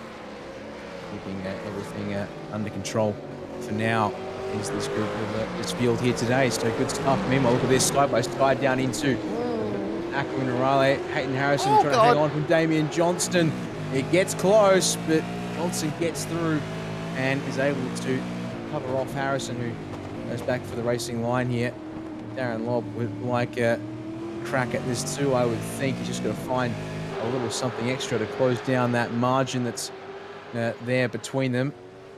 keeping everything under control for now is this group of this field here today. So good stuff. Meanwhile, look at this side by side down into Ackerman and Riley. Hayden Harrison trying to hang on from Damien Johnstone. It gets close, but Johnson gets through and is able to cover off Harrison, who goes back for the racing line here. Darren Lobb would like a crack at this too, I would think. He's just got to find a little something extra to close down that margin that's there between them.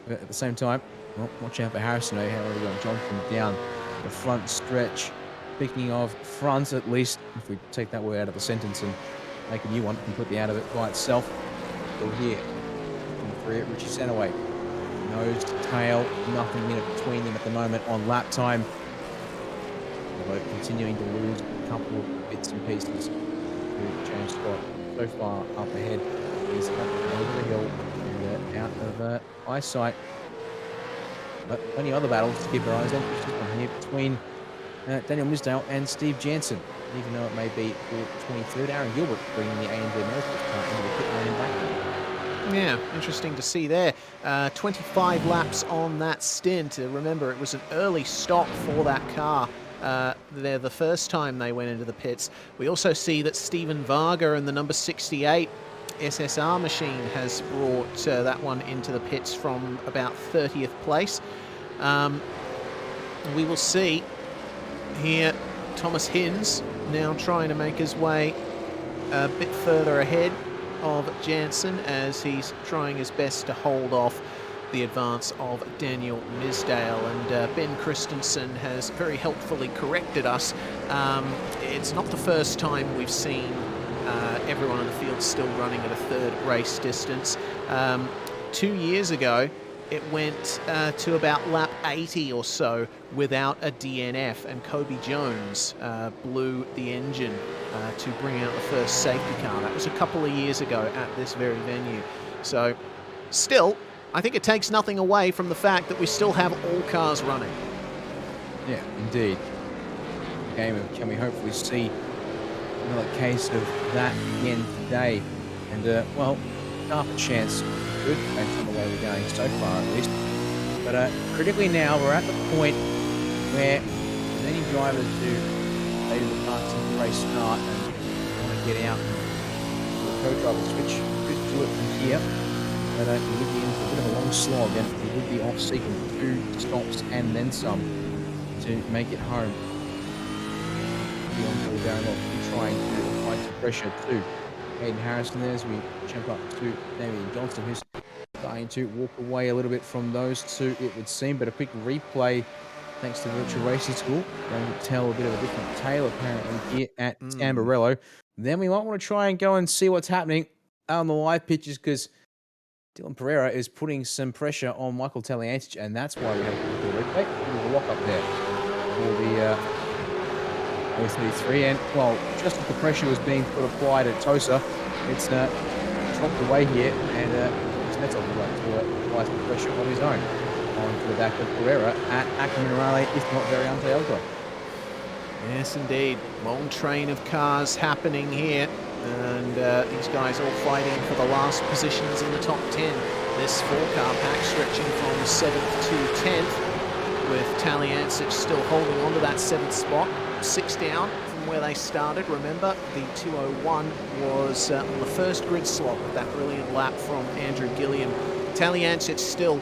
But at the same time, well, watch out for Harrison. However, we've got Johnson down the front stretch. Speaking of front, at least, if we take that word out of the sentence and make a new one completely out of it by itself. Still here. Number 3, Richie Centaway. Nose to tail, nothing in between them at the moment on lap time. Although continuing to lose a couple of bits and pieces to James Scott. So far up ahead, he's up over the hill and out of eyesight. But plenty of other battles to keep our eyes on. Just one here between Daniel Misdale and Steve Jansen. Even though it may be for 23rd, Aaron Gilbert bringing the ANZ Motorsports car into the pit lane in Blackburn. Yeah, interesting to see there. 25 laps on that stint. Remember, it was an early stop for that car. They're the first time they went into the pits. We also see that Stephen Varga and the number 68 SSR machine has brought that one into the pits from about 30th place. We will see here Thomas Hinz now trying to make his way a bit further ahead of Jansen as he's trying his best to hold off the advance of Daniel Misdale, and Ben Christensen has very helpfully corrected us. It's not the first time we've seen everyone in the field still running at a third race distance. 2 years ago it went to about lap 80 or so without a DNF, and Kobe Jones blew the engine to bring out the first safety car. That was a couple of years ago at this very venue. So still, I think it takes nothing away from the fact that we still have all cars running. Yeah, indeed. Game of can we hopefully see another case of that again today? And well, half a chance, good based on the way we're going so far at least. But critically now, we're at the point where many drivers who say to the parts of the race start and want to get out the co-driver switch to it from here. But he would be in for a bit of a long slog, and he would be off seeking 2 stops and then some to make it home. Beyond the down off, trying to apply some pressure to Hayden Harrison there as we jump up to Damien Johnstone, who's starting to walk away a little bit from those two, it would seem. But a quick replay, thanks to Virtual Racing School, going to tell a bit of a different tale apparently here at Tamburello. Then we might want to try and go and see what's happening on the live pitches, because Dylan Pereira is putting some pressure on Michael Taliantich, and that's why we have a replay. There's a lock up there for the 033, and well, just as the pressure was being applied at Tosa, it's dropped away here, and Snetzel would like to apply some pressure on his own onto the back of Pereira at Ackerman if not very Untitled. Yes, indeed. Long train of cars happening here, and these guys all fighting for the last positions in the top 10. This 4-car pack stretching from 7th to 10th, with Taliantich still holding on to that 7th spot, 6 down from where they started. Remember, the 201 was on the first grid slot with that brilliant lap from Andrew Gilliam. Taliantich still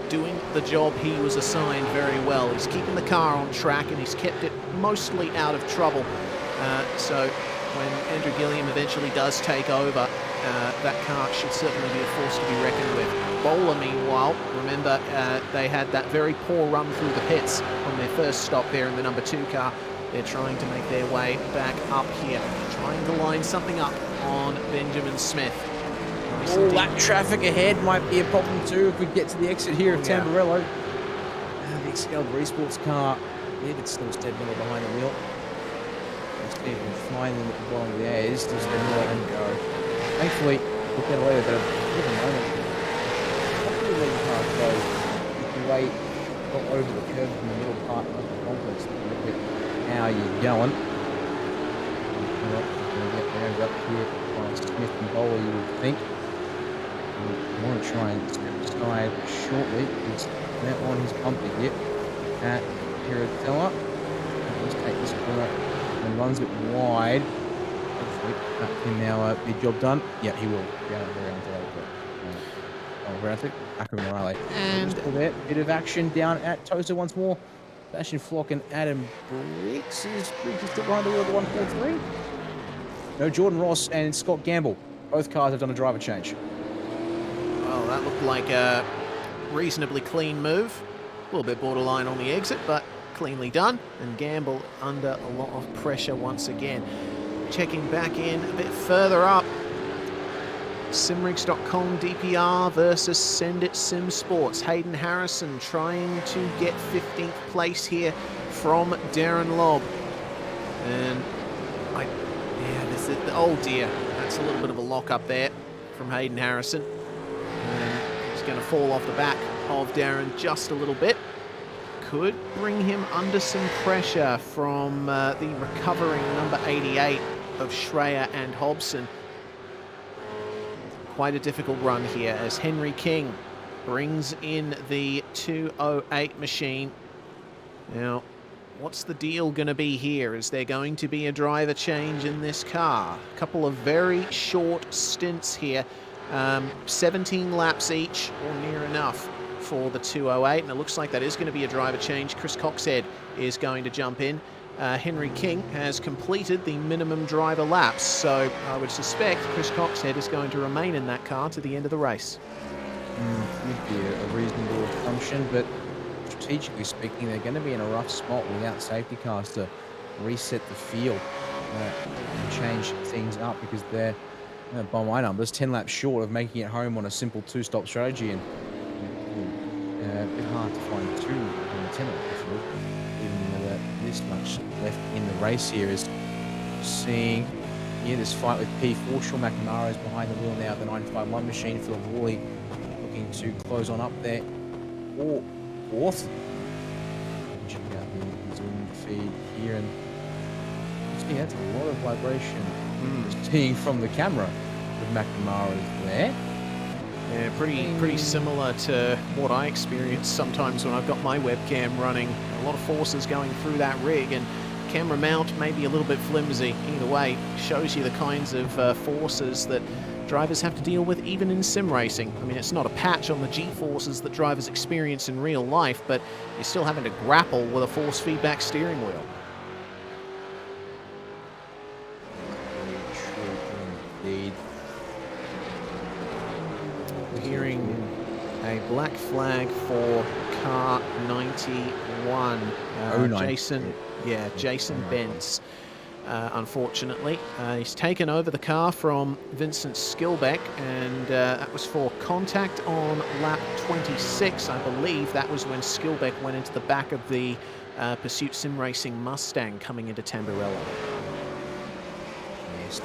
doing the job he was assigned very well. He's keeping the car on track, and he's kept it mostly out of trouble. So when Andrew Gilliam eventually does take over, that car should certainly be a force to be reckoned with. Bowler, meanwhile, remember, they had that very poor run through the pits on their first stop there in the number 2 car. They're trying to make their way back up here, trying to line something up on Benjamin Smith. Nice All that traffic ahead might be a problem too if we get to the exit here of Tamburello. The Excalibur Esports car, it's still Stead Miller behind the wheel. Even flying them at the bottom of the air is just going to let them go. Thankfully, we'll get away with it at the moment. Hopefully, letting the car go. You can wait over the curve in the middle part of the complex. Look at how you're going. Going to get rounded up here by Smith and Bowler, you would think. I want to try and step aside shortly. He's now on his bumper here at Piratella. Let's take this corner and runs it wide. Hopefully that can now be job done. Yeah, he will. Yeah, very unfair. Ackerman Riley. And still there. Bit of action down at Tosa once more. Sebastian Flock and Adam Briggs. Briggs is still behind the wheel of the 143. No, Jordan Ross and Scott Gamble. Both cars have done a driver change. Well, that looked like a reasonably clean move. A little bit borderline on the exit, but cleanly done. And Gamble under a lot of pressure once again. checking back in a bit further up. Simrigs.com DPR versus Send It Sim Sports. Hayden Harrison trying to get 15th place here from Darren Lobb. And this is, oh dear, that's a little bit of a lock up there from Hayden Harrison. And he's going to fall off the back of Darren just a little bit. Could bring him under some pressure from the recovering number 88 of Schreier and Hobson. Quite a difficult run here as Henry King brings in the 208 machine. Now, what's the deal going to be here? Is there going to be a driver change in this car? A couple of very short stints here. 17 laps each, or near enough, for the 208, and it looks like that is going to be a driver change. Chris Coxhead is going to jump in. Henry King has completed the minimum driver laps, so I would suspect Chris Coxhead is going to remain in that car to the end of the race. Would be a reasonable assumption, but strategically speaking, they're going to be in a rough spot without safety cars to reset the field and change things up, because they're, by my numbers, 10 laps short of making it home on a simple two-stop strategy, and a bit hard to find two on the 10 lap field, even though this much left in the race here. Is seeing this fight with P4. Sean McNamara is behind the wheel now of the 951 machine. Phil Worley looking to close on up there. Fourth. Check out the Zoom feed here, and see that's a lot of vibration seeing from the camera with McNamara there. Yeah, pretty similar to what I experience sometimes when I've got my webcam running. A lot of forces going through that rig, and camera mount may be a little bit flimsy. Either way, shows you the kinds of forces that drivers have to deal with even in sim racing. I mean, it's not a patch on the G-forces that drivers experience in real life, but you're still having to grapple with a force feedback steering wheel. Indeed. Hearing a black flag for car 91. Jason Benz. Unfortunately, he's taken over the car from Vincent Skilbeck, and that was for contact on lap 26. I believe that was when Skilbeck went into the back of the Pursuit Sim Racing Mustang coming into Tamburello. Yes.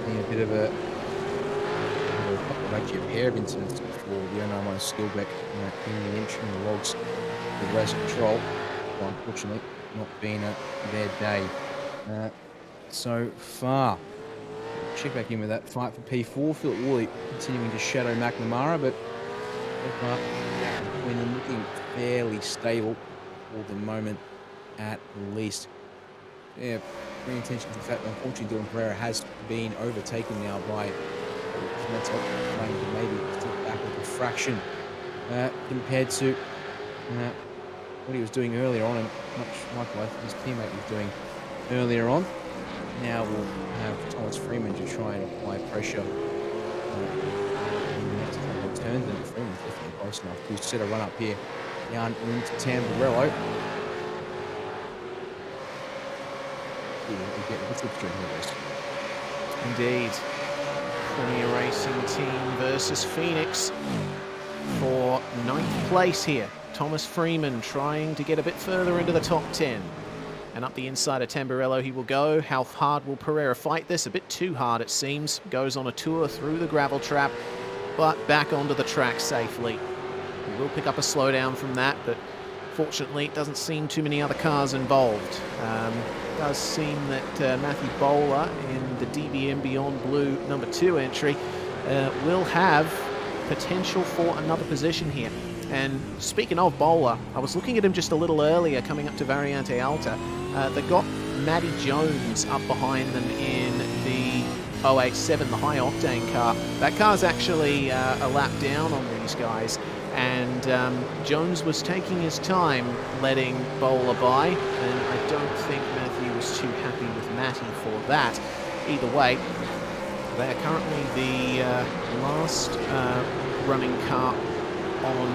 A bit of a actually a pair of incidents for the 091 Skilbeck in the entry in the logs with race control. Well, unfortunately, not being their day so far. Check back in with that fight for P4. Philip Worley continuing to shadow McNamara, but between them looking fairly stable for the moment at least. Yeah, bring attention to the fact that unfortunately Dylan Pereira has been overtaken now by Schmetzel, trying to maybe slip back with a fraction compared to what he was doing earlier on, and much like what his teammate was doing earlier on. Now we'll have Thomas Freeman to try and apply pressure in the next couple of turns, and Freeman's definitely close enough to set a run up here down into Tamburello. Indeed. Premier Racing Team versus Phoenix for 9th place here. Thomas Freeman trying to get a bit further into the top 10. And up the inside of Tamburello he will go. How hard will Pereira fight this? A bit too hard it seems. Goes on a tour through the gravel trap, but back onto the track safely. He will pick up a slowdown from that, but fortunately, it doesn't seem too many other cars involved. It does seem that Matthew Bowler in the DBM Beyond Blue number 2 entry will have potential for another position here. And speaking of Bowler, I was looking at him just a little earlier coming up to Variante Alta. They got Matty Jones up behind them in the 087, the high octane car. That car's actually a lap down on these guys. And Jones was taking his time letting Bowler by, and I don't think Matthew was too happy with Matty for that. Either way, they are currently the last running car on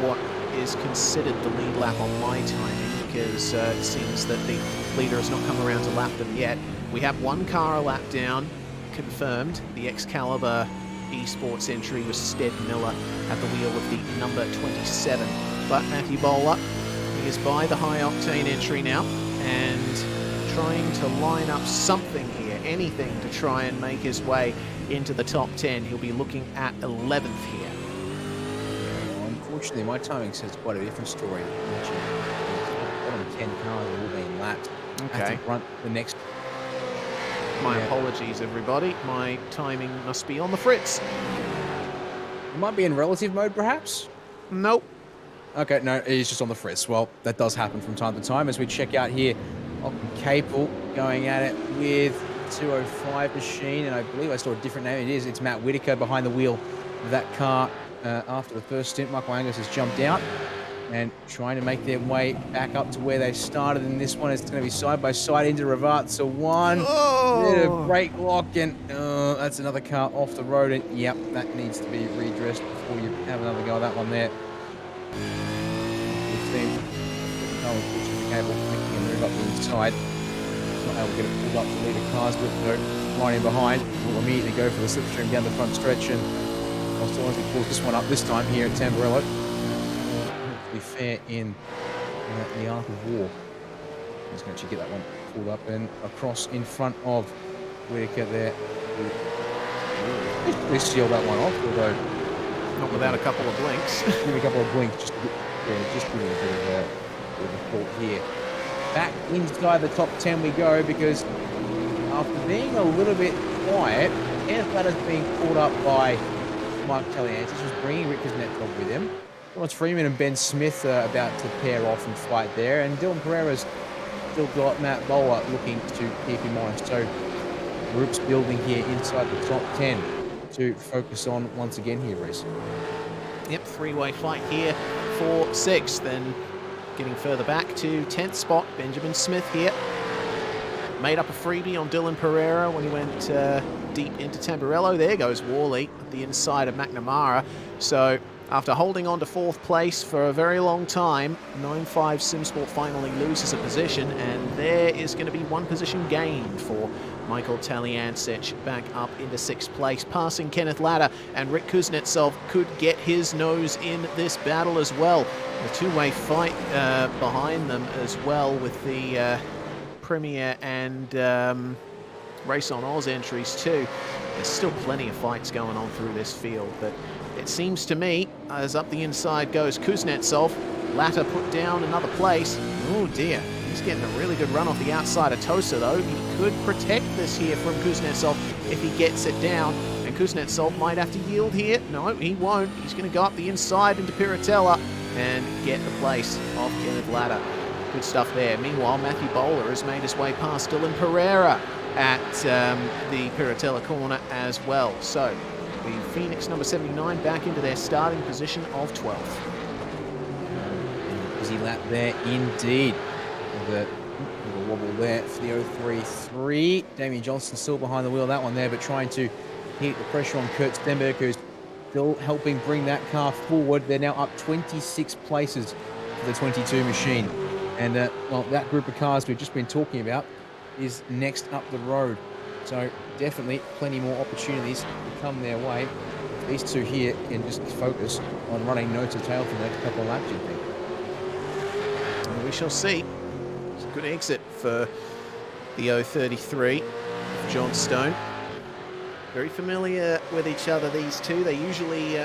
what is considered the lead lap on my timing, because it seems that the leader has not come around to lap them yet. We have one car a lap down, confirmed. The Excalibur Esports entry was Stead Miller at the wheel of the number 27. But Matthew Bowler, he is by the high octane entry now and trying to line up something here, anything to try and make his way into the top 10. He'll be looking at 11th here. Well, unfortunately, my timing says quite a different story. Bottom 10 cars are all being lapped. Okay. At the front, the next. My apologies, everybody. My timing must be on the fritz. It might be in relative mode, perhaps? Nope. Okay, no, he's just on the fritz. Well, that does happen from time to time as we check out here. Capel going at it with 205 machine, and I believe I saw a different name. It's Matt Whitaker behind the wheel of that car after the first stint. Michael Angus has jumped out and trying to make their way back up to where they started in this one. It's going to be side by side into Ravazza one. Bit of brake lock, and that's another car off the road. And yep, that needs to be redressed before you have another go at that one there. 15. Cable making a move up the inside. Not able to get it pulled up to lead the cars with though. Right in behind. Will immediately go for the slipstream down the front stretch, and Johnstone pulls this one up this time here at Tamburello. To be fair in the Arc of War. He's going to get that one pulled up and across in front of Whitaker there. They seal that one off, although Not without a couple of blinks. give a couple of blinks just to give me a bit of a report here. Back inside the top 10 we go, because after being a little bit quiet, Kenneth Ladder's being caught up by Mike Taliantis, who's bringing Rick Kuznetsov with him. Lawrence Freeman and Ben Smith are about to pair off and fight there, and Dylan Pereira's still got Matt Bowler looking to keep him honest. So groups building here inside the top 10 to focus on once again here, Reese. Yep, three-way fight here for 6th, then getting further back to 10th spot, Benjamin Smith here. Made up a freebie on Dylan Pereira when he went deep into Tamburello. There goes Worley at the inside of McNamara. So after holding on to 4th place for a very long time, 9.5 SimSport finally loses a position, and there is going to be one position gained for Michael Taliancic back up into 6th place, passing Kenneth Ladder, and Rick Kuznetsov could get his nose in this battle as well. A two-way fight behind them as well with the Premier and Race on Oz entries too. There's still plenty of fights going on through this field, but it seems to me, as up the inside goes Kuznetsov, Latter put down another place. Oh dear, he's getting a really good run off the outside of Tosa though. He could protect this here from Kuznetsov if he gets it down, and Kuznetsov might have to yield here. No, he won't. He's going to go up the inside into Piratella and get the place of Kenneth Ladder. Good stuff there. Meanwhile, Matthew Bowler has made his way past Dylan Pereira at the Piratella corner as well. So the Phoenix number 79 back into their starting position of 12th. Busy lap there indeed. With a wobble there for the 033. Damien Johnstone still behind the wheel of that one there, but trying to heat the pressure on Kurt Stenberg, who's still helping bring that car forward. They're now up 26 places for the 22 machine. And well, that group of cars we've just been talking about is next up the road. So definitely plenty more opportunities to come their way. These two here can just focus on running nose to tail for the next couple of laps, you think. And we shall see. It's a good exit for the 033 of Johnstone. Very familiar with each other, these two. They usually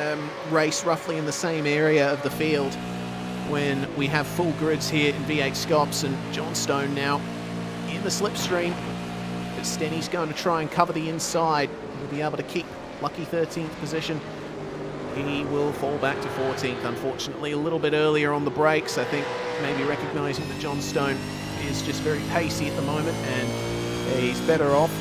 race roughly in the same area of the field when we have full grids here in V8SCOPS, and Johnstone now in the slipstream. But Stenny's going to try and cover the inside. He'll be able to keep lucky 13th position. He will fall back to 14th, unfortunately, a little bit earlier on the brakes. I think maybe recognising that Johnstone is just very pacey at the moment, and he's better off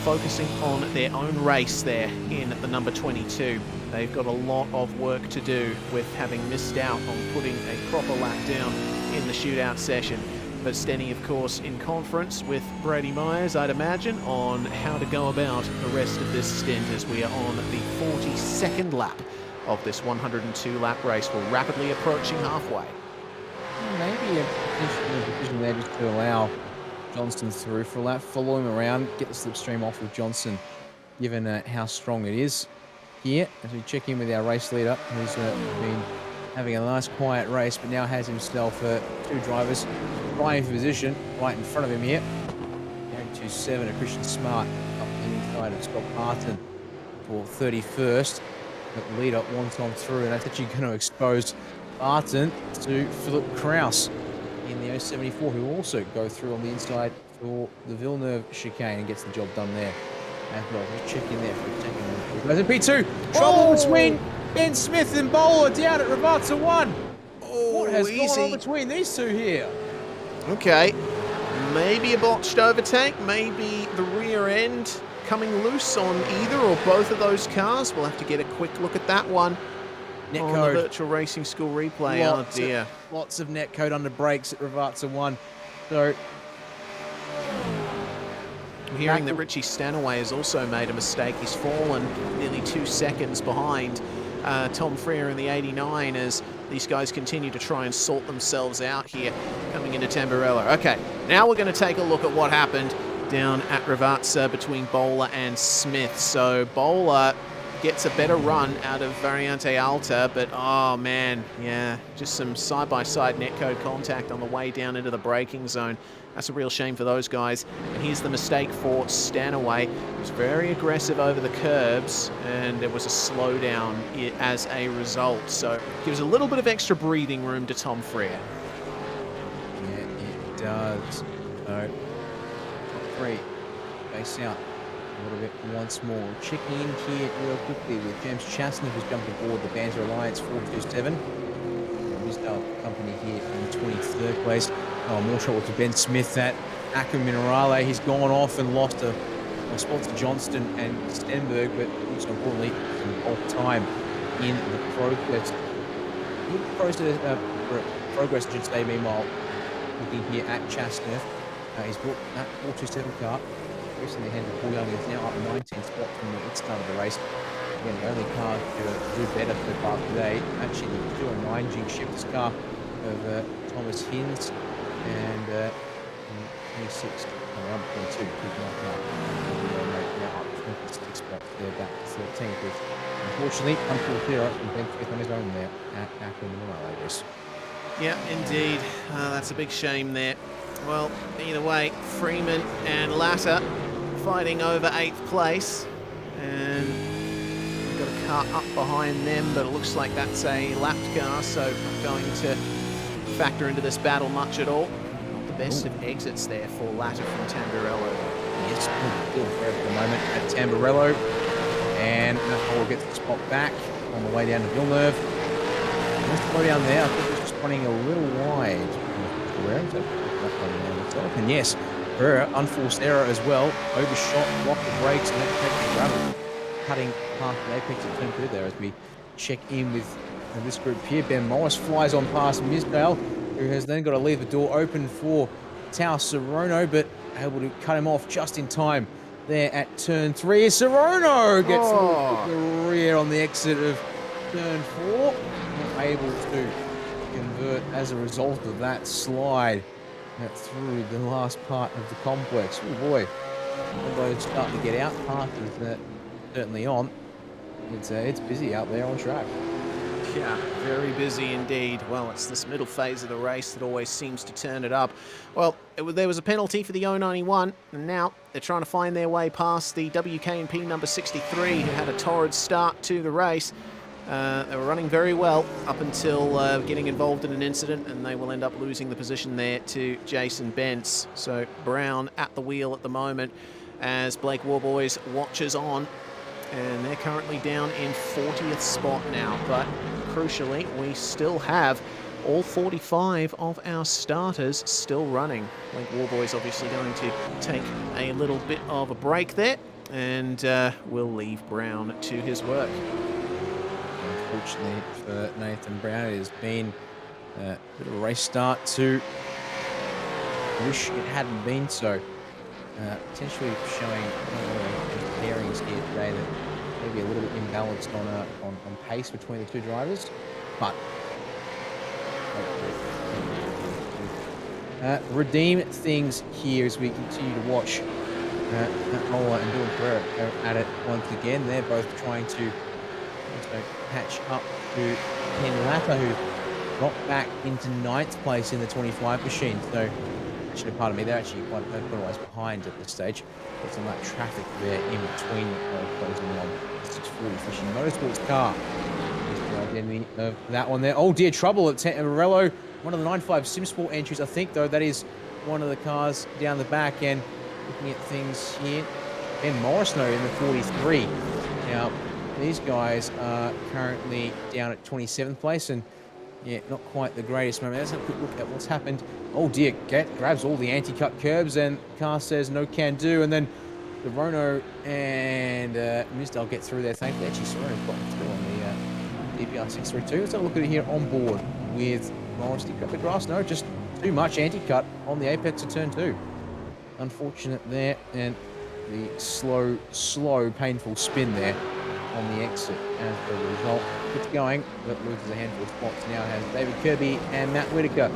focusing on their own race there in the number 22. They've got a lot of work to do with having missed out on putting a proper lap down in the shootout session. But Stenny, of course, in conference with Brady Myers, I'd imagine, on how to go about the rest of this stint as we are on the 42nd lap of this 102 lap race. We're rapidly approaching halfway. Maybe a decision there just to allow Johnston through for a lap, follow him around, get the slipstream off of Johnson, given how strong it is here. As we check in with our race leader, who's been having a nice quiet race, but now has himself two drivers vying for position right in front of him here. Going to 7, a Christian Smart up the inside of Scott Martin for 31st. But the leader one time through, and that's actually going to expose Barton to Philip Kraus in the 074, who also go through on the inside for the Villeneuve chicane and gets the job done there as well. Just check in there for a second. There's a P2. Trouble between Ben Smith and Bowler down at Ravazza 1. What has gone on between these two here? Okay, maybe a botched overtake, maybe the rear end coming loose on either or both of those cars. We'll have to get a quick look at that one on the Virtual Racing School replay. Oh dear. Lots of netcode under brakes at Ravazza 1. So I'm hearing that Richie Stanaway has also made a mistake. He's fallen nearly 2 seconds behind Tom Freer in the 89 as these guys continue to try and sort themselves out here coming into Tamburello. Okay, now we're going to take a look at what happened down at Ravazza between Bowler and Smith. So Bowler gets a better run out of Variante Alta, but oh man, yeah, just some side-by-side netcode contact on the way down into the braking zone. That's a real shame for those guys. And here's the mistake for Stanaway. He was very aggressive over the curbs, and there was a slowdown as a result. So gives a little bit of extra breathing room to Tom Freer. Yeah, it does. So, top 3, base out a little bit once more. Checking in here real quickly with James Shastaner, who's jumped aboard the Banter Alliance 427. Wisdale Company here in 23rd place. Oh, more trouble to Ben Smith at Acca Minerale. He's gone off and lost a spot to Johnston and Stenberg, but also importantly, off time in the progress. Progress, I should say, meanwhile, looking here at Chastner. He's brought that 427 car. Recently handed Paul Young, is now up 19 spots from the start of the race. Again, the only car to do better so far today. Actually, the 209 G Shifters car of Thomas Hinz and 26 coming up 22. Now up 26 spots. They're back to 13th. Unfortunately, Unfortunately, Ben Smith on his own there at Acton Morales. Yeah, indeed. That's a big shame there. Well, either way, Freeman and Latta fighting over 8th place. And we've got a car up behind them, but it looks like that's a lapped car, so not going to factor into this battle much at all. Not the best of exits there for Latta from Tamburello. Yes, still there at the moment at Tamburello. And Nahol gets the spot back on the way down to Villeneuve. Just go down there, I think he's just running a little wide. And yes, Herrera, unforced error as well. Overshot, blocked the brakes, and that gravel. Cutting past the apex at turn 2 there as we check in with this group here. Ben Morris flies on past Misdale, who has then got to leave the door open for Tao Serono, but able to cut him off just in time there at turn 3. Serono gets the rear on the exit of turn 4. Not able to convert as a result of that slide through the last part of the complex. Oh boy, although it's starting to get out, path is certainly on. It's busy out there on track. Yeah, very busy indeed. Well, it's this middle phase of the race that always seems to turn it up. Well, there was a penalty for the 091, and now they're trying to find their way past the WK&P number 63, who had a torrid start to the race. They were running very well up until getting involved in an incident, and they will end up losing the position there to Jason Bentz. So Brown at the wheel at the moment as Blake Warboys watches on, and they're currently down in 40th spot now. But crucially, we still have all 45 of our starters still running. Blake Warboys obviously going to take a little bit of a break there, and we'll leave Brown to his work. Unfortunately for Nathan Brown, it has been a bit of a race start to wish it hadn't been so. Potentially showing pairings here today that maybe a little bit imbalanced on pace between the two drivers, but redeem things here as we continue to watch Imola and Dylan Pereira go at it once again. They're both trying to also catch up to Ken Lapper, who dropped back into 9th place in the 25 machine. So, actually, pardon me, they're actually quite a ways behind at this stage. Got some of that traffic there in between closing on 640 Fishing Motorsports car. Here's the identity of that one there. Oh dear, trouble at Morello. One of the 95 SimSport entries, I think, though. That is one of the cars down the back. And looking at things here, Ben Morrisno in the 43. Now, these guys are currently down at 27th place, and yeah, not quite the greatest moment. Let's have a quick look at what's happened. Oh dear, grabs all the anti-cut curbs, and car says no can do, and then the Rono and Misdale get through there. Thankfully, actually, Sorono's gotten through on the DPR 632. Let's have a look at it here on board with Morris. Did he grab the grass? No, just too much anti-cut on the apex of turn 2. Unfortunate there, and the slow, painful spin there on the exit as the result. It's going, but loses a handful of spots. Now has David Kirby and Matt Whitaker.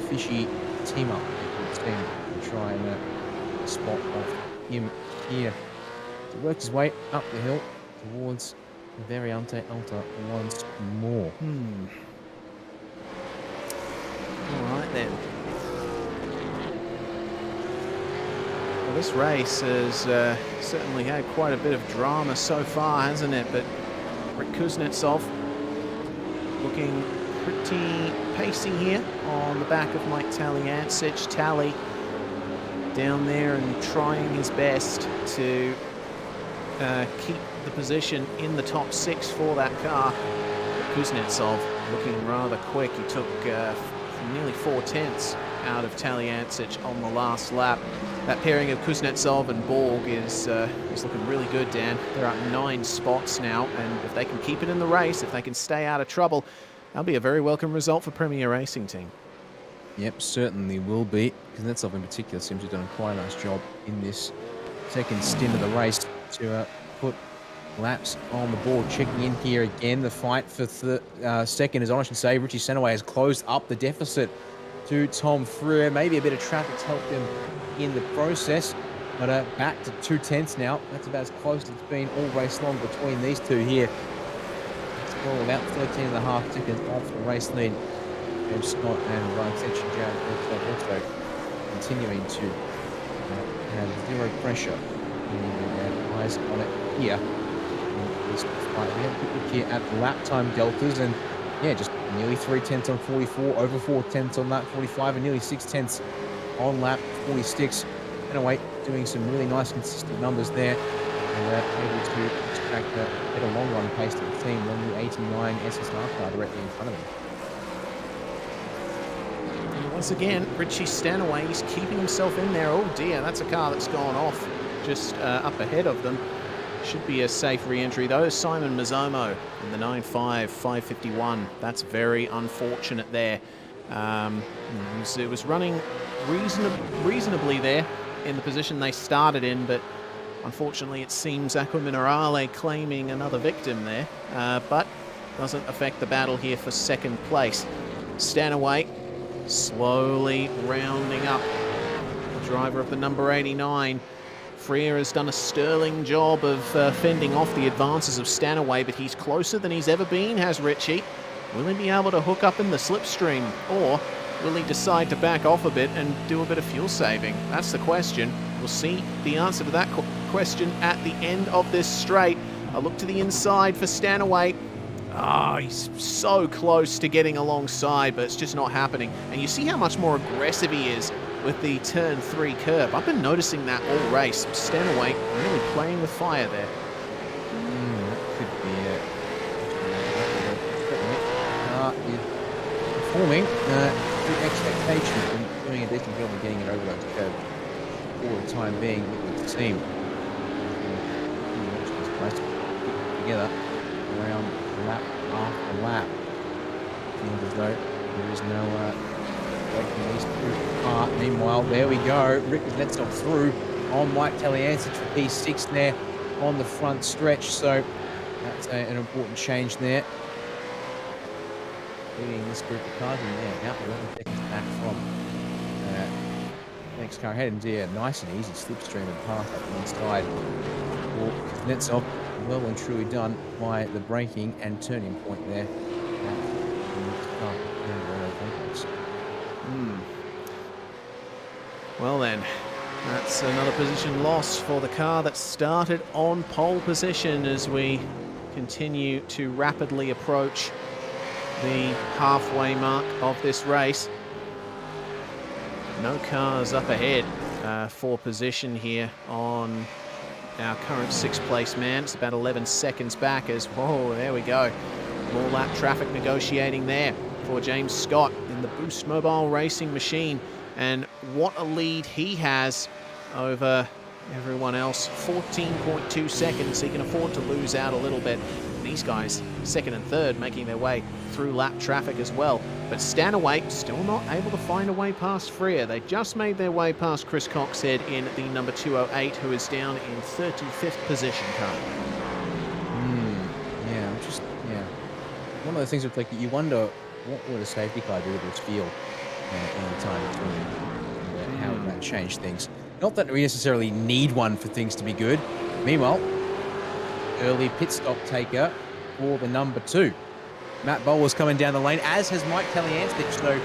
Fishy team up, it would seem, to try and spot off him here. He works his way up the hill towards the Variante Alta once more. All right then. Well, this race has certainly had quite a bit of drama so far, hasn't it? But Rick Kuznetsov looking pretty pacey here on the back of Mike Taliancic. Tally down there and trying his best to keep the position in the top 6 for that car. Kuznetsov looking rather quick. He took nearly 4/10 out of Taliancic on the last lap. That pairing of Kuznetsov and Borg is looking really good, Dan. They're up 9 spots now, and if they can keep it in the race, if they can stay out of trouble, that'll be a very welcome result for Premier Racing Team. Yep, certainly will be. Kuznetsov in particular seems to have done quite a nice job in this second stint of the race to put laps on the board. Checking in here again, the fight for second is on, I should say. Richie Senaway has closed up the deficit to Tom Freer. Maybe a bit of traffic's helped him in the process, but back to 2/10 now. That's about as close as it's been all race long between these two here. It's all about 13.5 seconds off the race lead. James Scott and Ryan Fitch and Jared also continuing to have zero pressure. And eyes on it here. We have a quick look here at the lap time deltas, and yeah, just nearly 3/10 on 44, over 4/10 on lap 45, and nearly 6/10 on lap 46. Anyway, doing some really nice consistent numbers there, and able to extract a better long run pace to the team than the 89 SSR car directly in front of him. And once again, Richie Stanaway, he's keeping himself in there. Oh dear, that's a car that's gone off just up ahead of them. Should be a safe re-entry though. Simon Mazzomo in the 9.5, 5:51. That's very unfortunate there. It was running reasonably there in the position they started in, but unfortunately it seems Aqua Minerale claiming another victim there, but doesn't affect the battle here for second place. Stanaway slowly rounding up the driver of the number 89. Freer has done a sterling job of fending off the advances of Stanaway, but he's closer than he's ever been, has Richie. Will he be able to hook up in the slipstream, or will he decide to back off a bit and do a bit of fuel saving? That's the question. We'll see the answer to that question at the end of this straight. A look to the inside for Stanaway. Ah, he's so close to getting alongside, but it's just not happening. And you see how much more aggressive he is with the turn 3 curb. I've been noticing that all race. Stanaway really playing with fire there. That could be it. Is performing to expectation and doing a decent job of getting it over those curbs for the time being, it would seem. Watch this place together around lap after lap. Feels as though there is no breaking these two apart. Meanwhile, there we go. Rick Kuznetsov through on Mike Taliancic for P6 there on the front stretch. So that's an important change there. Leading this group of cars in there. Now 11 seconds back from next car ahead. And yeah, nice and easy slipstream and path up the inside. Kuznetsov, well and truly done by the braking and turning point there. Well then, that's another position lost for the car that started on pole position as we continue to rapidly approach the halfway mark of this race. No cars up ahead for position here on our current 6th place man. It's about 11 seconds back as, whoa, there we go. More lap traffic negotiating there for James Scott in the Boost Mobile Racing machine. And what a lead he has over everyone else. 14.2 seconds. He can afford to lose out a little bit. These guys, 2nd and 3rd, making their way through lap traffic as well. But Stanaway still not able to find a way past Freer. They just made their way past Chris Coxhead in the number 208, who is down in 35th position currently. Yeah. One of the things with, like, you wonder what would a safety car do to this field in the time between, how would that change things? Not that we necessarily need one for things to be good. Meanwhile, early pit stop taker for the number 2. Matt Bowler's coming down the lane, as has Mike Talianstich, so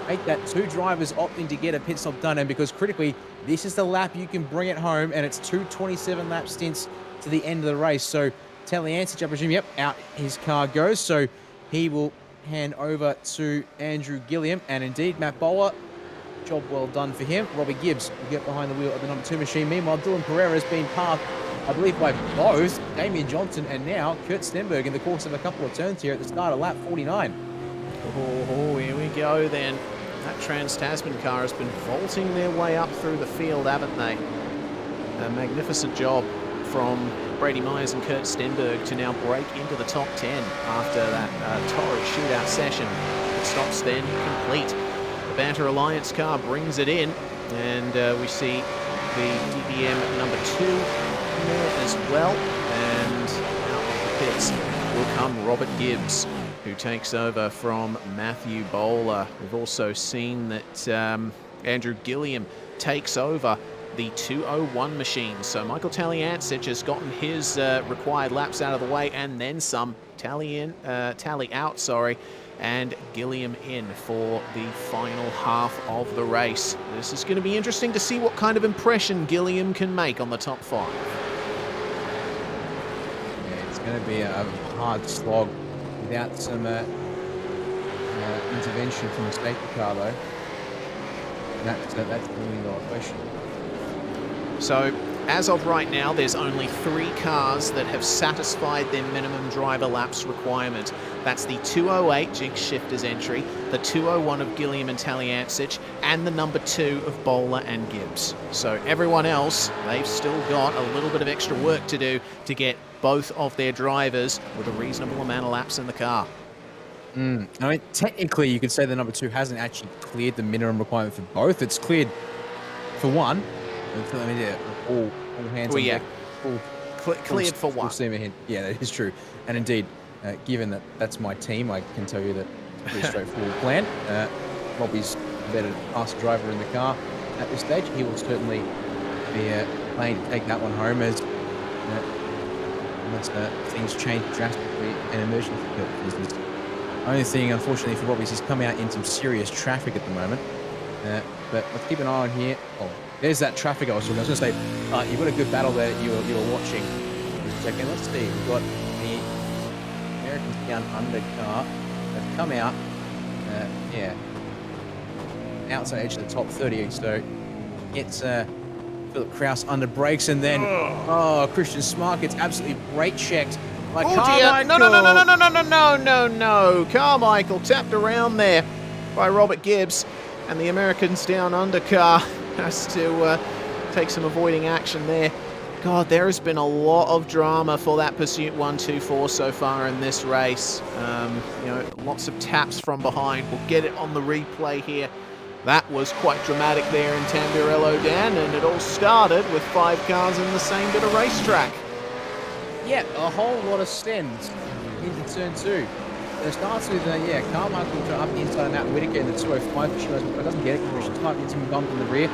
make that 2 drivers opting to get a pit stop done, and because critically, this is the lap you can bring it home, and it's 2 27 lap stints to the end of the race. So Talianstich, I presume, yep, out his car goes, so he will hand over to Andrew Gilliam, and indeed, Matt Bowler, job well done for him. Robbie Gibbs will get behind the wheel of the number 2 machine. Meanwhile, Dylan Pereira has been parked, I believe, by both Damien Johnstone and now Kurt Stenberg in the course of a couple of turns here at the start of lap 49. Oh, here we go then. That Trans-Tasman car has been vaulting their way up through the field, haven't they? A magnificent job from Brady Myers and Kurt Stenberg to now break into the top 10 after that torrid shootout session. It stops then complete. The Banter Alliance car brings it in, and we see the DBM number 2 in there as well. And out of the pits will come Robert Gibbs, who takes over from Matthew Bowler. We've also seen that Andrew Gilliam takes over the 201 machine. So Michael Talianstich has gotten his required laps out of the way and then some. Tally out, and Gilliam in for the final half of the race. This is going to be interesting to see what kind of impression Gilliam can make on the top 5. Yeah, it's going to be a hard slog without some intervention from the safety car, though. That's the million-dollar question. So, as of right now, there's only 3 cars that have satisfied their minimum driver laps requirement. That's the 208 Jinx Shifter's entry, the 201 of Gilliam and Talianstich, and the number 2 of Bowler and Gibbs. So everyone else, they've still got a little bit of extra work to do to get both of their drivers with a reasonable amount of laps in the car. I mean, technically, you could say the number 2 hasn't actually cleared the minimum requirement for both. It's cleared for one. I mean, yeah, all hands on deck. Cleared for one. Yeah, that is true. And indeed, given that that's my team, I can tell you that it's a pretty straightforward plan. Robbie's a better faster driver in the car at this stage. He will certainly be playing to take that one home as unless things change drastically in emergency business. The only thing, unfortunately, for Robbie is he's coming out in some serious traffic at the moment. But let's keep an eye on here. Oh, there's that traffic I was talking. I was going to say, you've got a good battle there that you were watching. Second, let's see. We've got the Americans down under car. They've come out, outside edge of the top 30. So it's Philip Kraus under brakes, and then Christian Smart gets absolutely brake checked by Carmichael. No. Carmichael tapped around there by Robert Gibbs, and the Americans down under car has to take some avoiding action there. God, there has been a lot of drama for that Pursuit 124 so far in this race. Lots of taps from behind. We'll get it on the replay here. That was quite dramatic there in Tamburello, Dan, and it all started with 5 cars in the same bit of racetrack. Yeah, a whole lot of stems into turn 2. it starts with, Carmichael up the inside of Matt Whitaker in the 205, but she doesn't get it. She typed into him, bumped in the rear.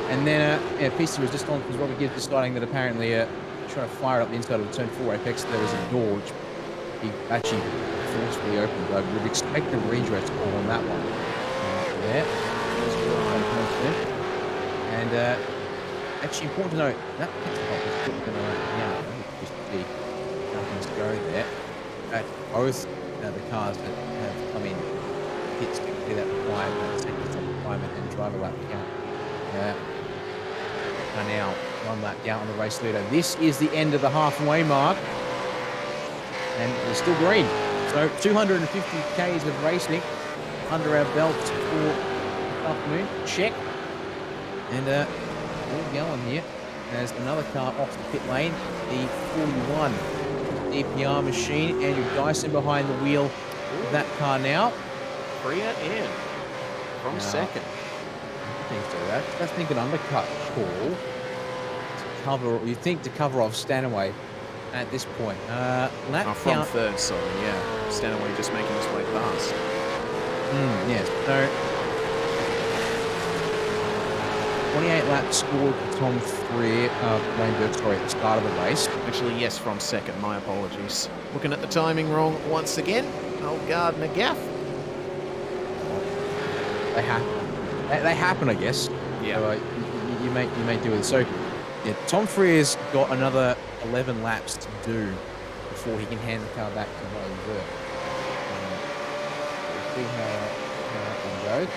And then, Pista was just on because Robert Gibbs deciding that apparently trying to fire up the inside of the turn 4 apex. There was a door which he actually forcefully opened. I would expect a redress call on that one. There. And actually important to note, that pit stop is put in the right now. Just to see how things go there. Both the cars that have come in pits to clear that requirement, second stop requirement, and driver lap count. Are now 1 lap down on the race leader. This is the end of the halfway mark, and we're still green. So 250 Ks of racing under our belts for this afternoon. Check, and all going here. There's another car off the pit lane, the 41 DPR machine. Andrew Dyson behind the wheel of that car now. Freer in from second. I think so. That's think an undercut call to cover. You think to cover off Stanaway at this point. Lap From count third, sorry, yeah. Stanaway just making his way past. yes. So 28 laps scored for Tom Freer, Wayne sorry, at the start of the race. Actually, yes, from second. My apologies. Looking at the timing wrong once again. Oh, Gardner gaff. They happen, I guess. Yeah. So, you may do it. So, yeah, Tom Freer's got another 11 laps to do before he can hand the car back to Wayne Burke. We'll see how that one goes.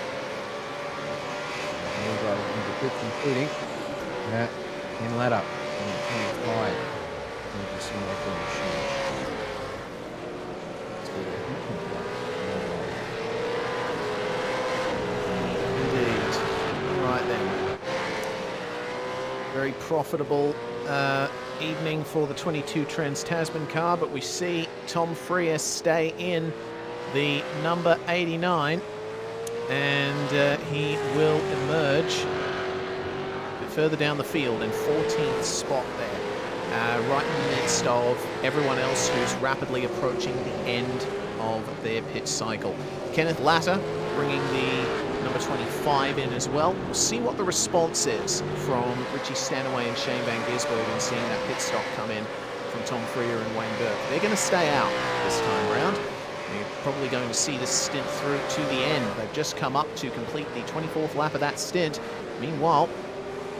We'll go into the pits, including in ladder 25. Into simulation machine. Right then. Very profitable evening for the 22 Trans-Tasman car, but we see Tom Freer stay in the number 89, and he will emerge a bit further down the field in 14th spot there, right in the midst of everyone else who's rapidly approaching the end of their pit cycle. Kenneth Latter bringing the number 25 in as well. We'll see what the response is from Richie Stanaway and Shane Van Gisbergen and seeing that pit stop come in from Tom Freer and Wayne Burke. They're going to stay out this time round. You're probably going to see this stint through to the end. They've just come up to complete the 24th lap of that stint. Meanwhile,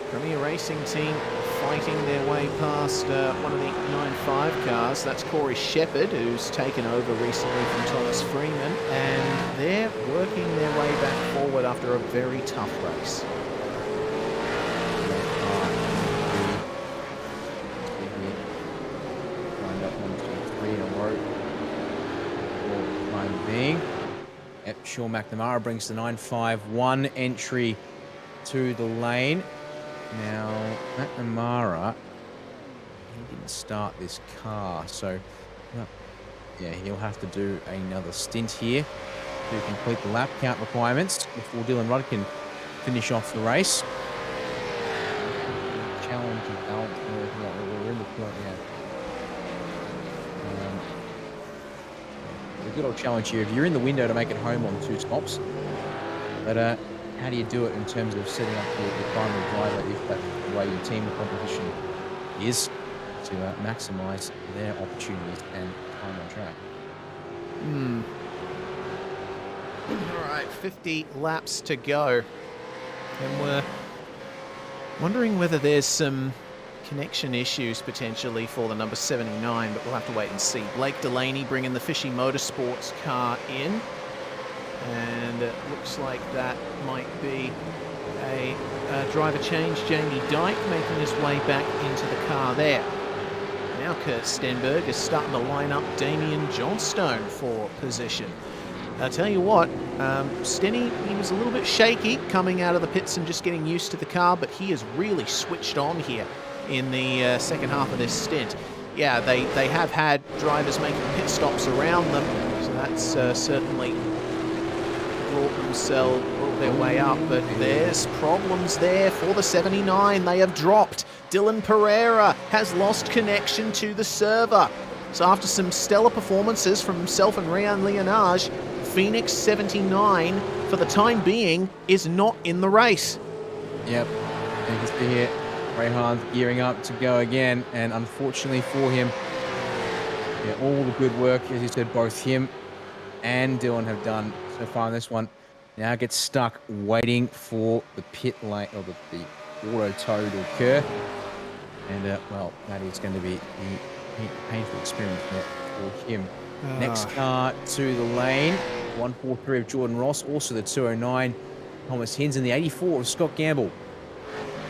Premier Racing team fighting their way past one of the 9.5 cars. That's Corey Shepherd, who's taken over recently from Thomas Freeman, and they're working their way back forward after a very tough race. Lined up 1, 2, 3 in a row. For the time being. Yep, Sean McNamara brings the 9.5-1 entry to the lane. Now, McNamara, he didn't start this car, so yeah, he'll have to do another stint here to complete the lap count requirements before Dylan Rudd can finish off the race. Challenge of balance. We're in the point now. A good old challenge here. If you're in the window to make it home on 2 stops, but how do you do it in terms of setting up your primary driver if that's the way your team composition is to maximise their opportunities and time on track? All right, 50 laps to go. And we're wondering whether there's some connection issues potentially for the number 79, but we'll have to wait and see. Blake Delaney bringing the Fishy Motorsports car in. And it looks like that might be a driver change. Jamie Dyke making his way back into the car there. Now Kurt Stenberg is starting to line up Damien Johnstone for position. I'll tell you what, Stenny, he was a little bit shaky coming out of the pits and just getting used to the car, but he has really switched on here in the second half of this stint. Yeah, they have had drivers making pit stops around them, so that's certainly brought their way up, but there's problems there for the 79. They have dropped. Dylan Pereira has lost connection to the server. So after some stellar performances from himself and Ryan Leonage, Phoenix 79, for the time being, is not in the race. Yep, you can see here, Rayhan's gearing up to go again, and unfortunately for him, yeah, all the good work, as you said, both him and Dylan have done so far in this one, now gets stuck waiting for the pit lane, or the auto tow to occur. And, well, that is going to be a painful experience for him. Next car to the lane, 143 of Jordan Ross, also the 209 Thomas Hins, and the 84 of Scott Gamble.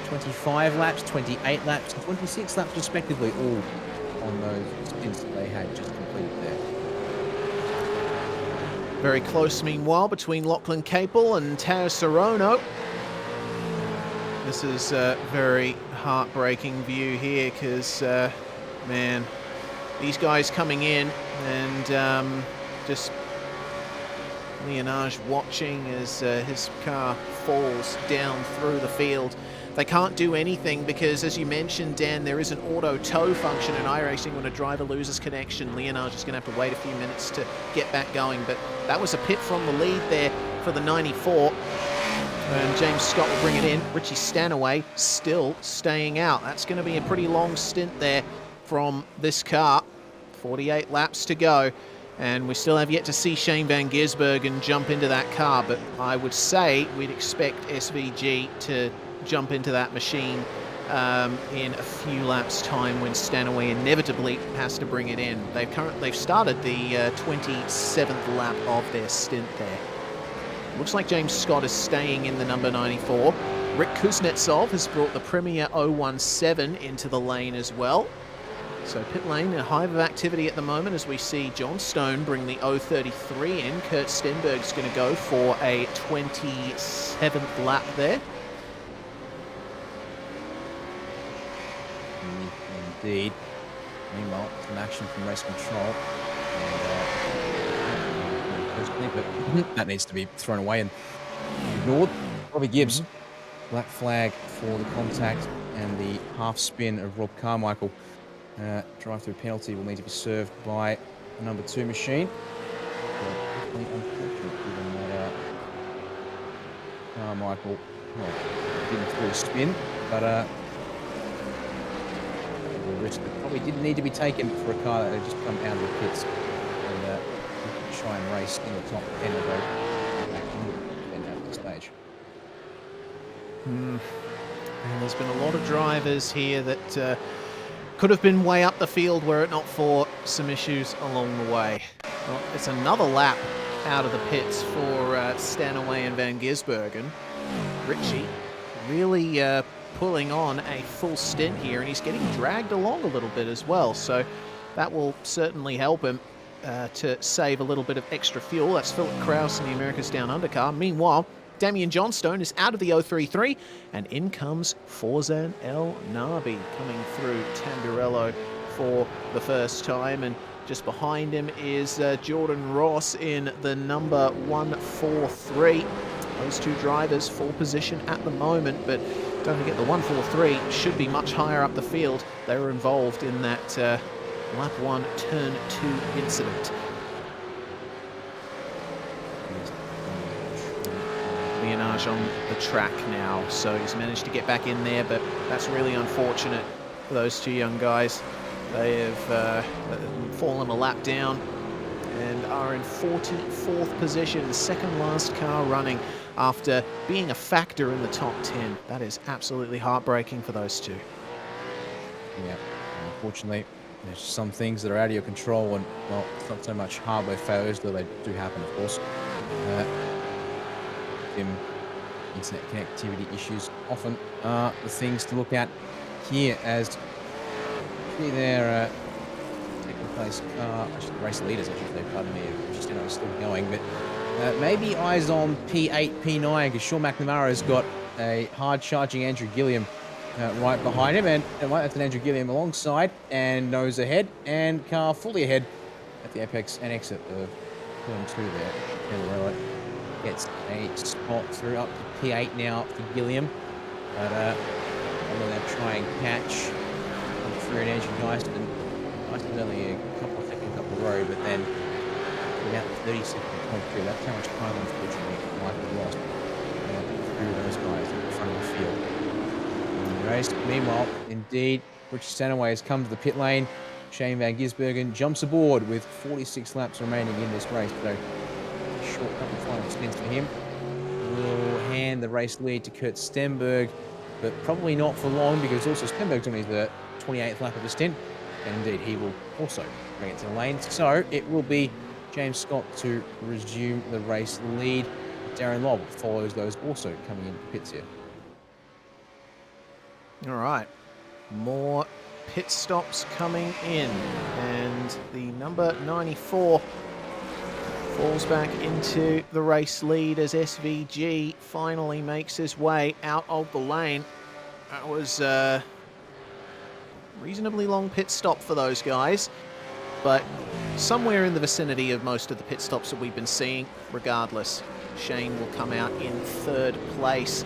25 laps, 28 laps, and 26 laps respectively, all on those stints that they had just completed there. Very close, meanwhile, between Lachlan Capel and Tao Sorono. This is a very heartbreaking view here because, man, these guys coming in and just Leonage watching as his car falls down through the field. They can't do anything because, as you mentioned, Dan, there is an auto tow function in iRacing when a driver loses connection. Leonage is going to have to wait a few minutes to get back going, but that was a pit from the lead there for the 94. And James Scott will bring it in. Richie Stanaway still staying out. That's going to be a pretty long stint there from this car. 48 laps to go. And we still have yet to see Shane Van Gisbergen jump into that car, but I would say we'd expect SVG to jump into that machine in a few laps' time when Stanaway inevitably has to bring it in. They've started the 27th lap of their stint there. Looks like James Scott is staying in the number 94. Rick Kuznetsov has brought the Premier 017 into the lane as well. So pit lane, a hive of activity at the moment as we see Johnstone bring the 033 in. Kurt Stenberg's going to go for a 27th lap there. Indeed. Meanwhile, some action from race control. But that needs to be thrown away and ignored. Robbie Gibbs, black flag for the contact and the half spin of Rob Carmichael. Drive-through penalty will need to be served by the number 2 machine. Unfortunate given that Carmichael didn't fully spin, but the risk that probably didn't need to be taken for a car that had just come out of the pits and try and race in the top 10 of back in at the stage. And there's been a lot of drivers here that could have been way up the field were it not for some issues along the way. Well, it's another lap out of the pits for Stanaway and Van Gisbergen. Richie really pulling on a full stint here, and he's getting dragged along a little bit as well, so that will certainly help him to save a little bit of extra fuel. That's Philip Krause in the America's Down Under car. Meanwhile, Damien Johnstone is out of the 033, and in comes Forzan El Nabi coming through Tamburello for the first time, and just behind him is Jordan Ross in the number 143. Those two drivers full position at the moment, but don't forget the 143 should be much higher up the field. They were involved in that lap 1 turn 2 incident. Leonage on the track now, so he's managed to get back in there, but that's really unfortunate for those two young guys. They have fallen a lap down and are in 44th position, the second last car running after being a factor in the top 10. That is absolutely heartbreaking for those two. Yeah, unfortunately, there's some things that are out of your control, and, well, it's not so much hardware failures, though they do happen, of course. Internet connectivity issues often are the things to look at here, as see their taking place actually the race leaders, I should say, pardon me, just still going, but maybe eyes on P8, P9, because Sean McNamara has got a hard charging Andrew Gilliam right behind him, and that's an Andrew Gilliam alongside and nose ahead, and car fully ahead at the apex and exit of turn 2 there. Taylor gets a spot through up to P8 now for Gilliam, but I'm going to try and catch through an Andrew Geist, and Geist is only a couple worry, but then about 30 seconds point through, that's how much time unfortunately might be lost through those guys in the front of the field. In the race, meanwhile, indeed, Richard Stanaway has come to the pit lane. Shane Van Gisbergen jumps aboard with 46 laps remaining in this race, so a short couple of final stints for him. Will hand the race lead to Kurt Stenberg, but probably not for long because also Stenberg's on his 28th lap of the stint, and indeed he will also bring it to the lanes. So it will be James Scott to resume the race lead. Darren Lobb follows those also coming into the pits here. All right, more pit stops coming in, and the number 94 falls back into the race lead as SVG finally makes his way out of the lane. That was a reasonably long pit stop for those guys, but somewhere in the vicinity of most of the pit stops that we've been seeing. Regardless, Shane will come out in third place.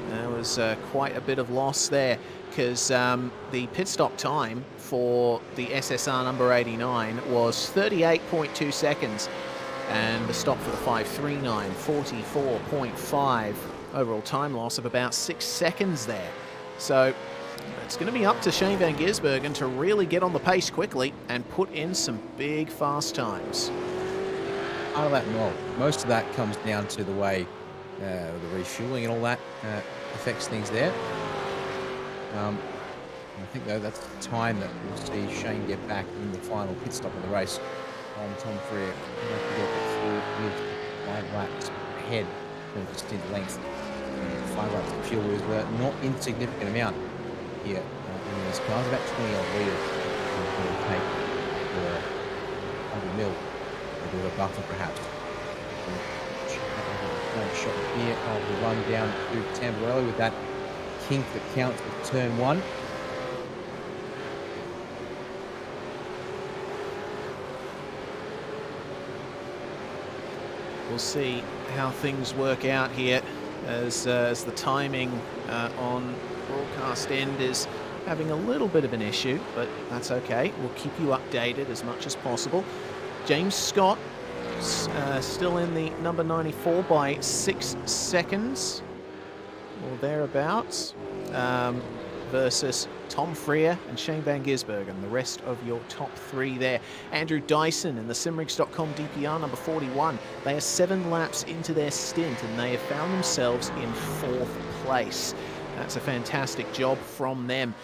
There was quite a bit of loss there, because the pit stop time for the SSR number 89 was 38.2 seconds, and the stop for the 539, 44.5. Overall time loss of about 6 seconds there. So it's going to be up to Shane Van Gisbergen to really get on the pace quickly and put in some big fast times. Part of that, well, most of that comes down to the way the refueling and all that affects things there. I think though that's the time that we'll see Shane get back in the final pit stop of the race on Tom Freer. With 5 laps ahead of the stint length. 5 laps of fuel is a not insignificant amount here in this car. It's about 20 odd litres it will take for 100 mil, a bit of a buffer perhaps. Shot here of the run down to Tamborelli with that kink that counts with turn 1. We'll see how things work out here as the timing on broadcast end is having a little bit of an issue, but that's okay. We'll keep you updated as much as possible. James Scott still in the number 94 by 6 seconds or thereabouts, versus Tom Freer and Shane Van Gisbergen, the rest of your top 3 there. Andrew Dyson in the simrigs.com DPR number 41. They are 7 laps into their stint and they have found themselves in 4th place. That's a fantastic job from them.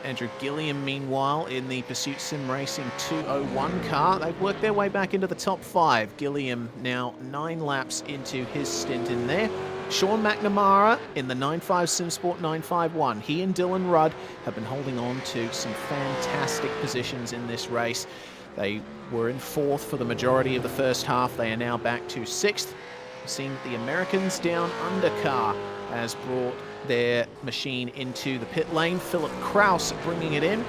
Andrew Gilliam, meanwhile, in the Pursuit Sim Racing 201 car. They've worked their way back into the top 5. Gilliam now 9 laps into his stint in there. Sean McNamara in the 95 SimSport 951. He and Dylan Rudd have been holding on to some fantastic positions in this race. They were in 4th for the majority of the first half. They are now back to 6th. We've seen the Americans down under car has brought their machine into the pit lane. Philip Kraus bringing it in,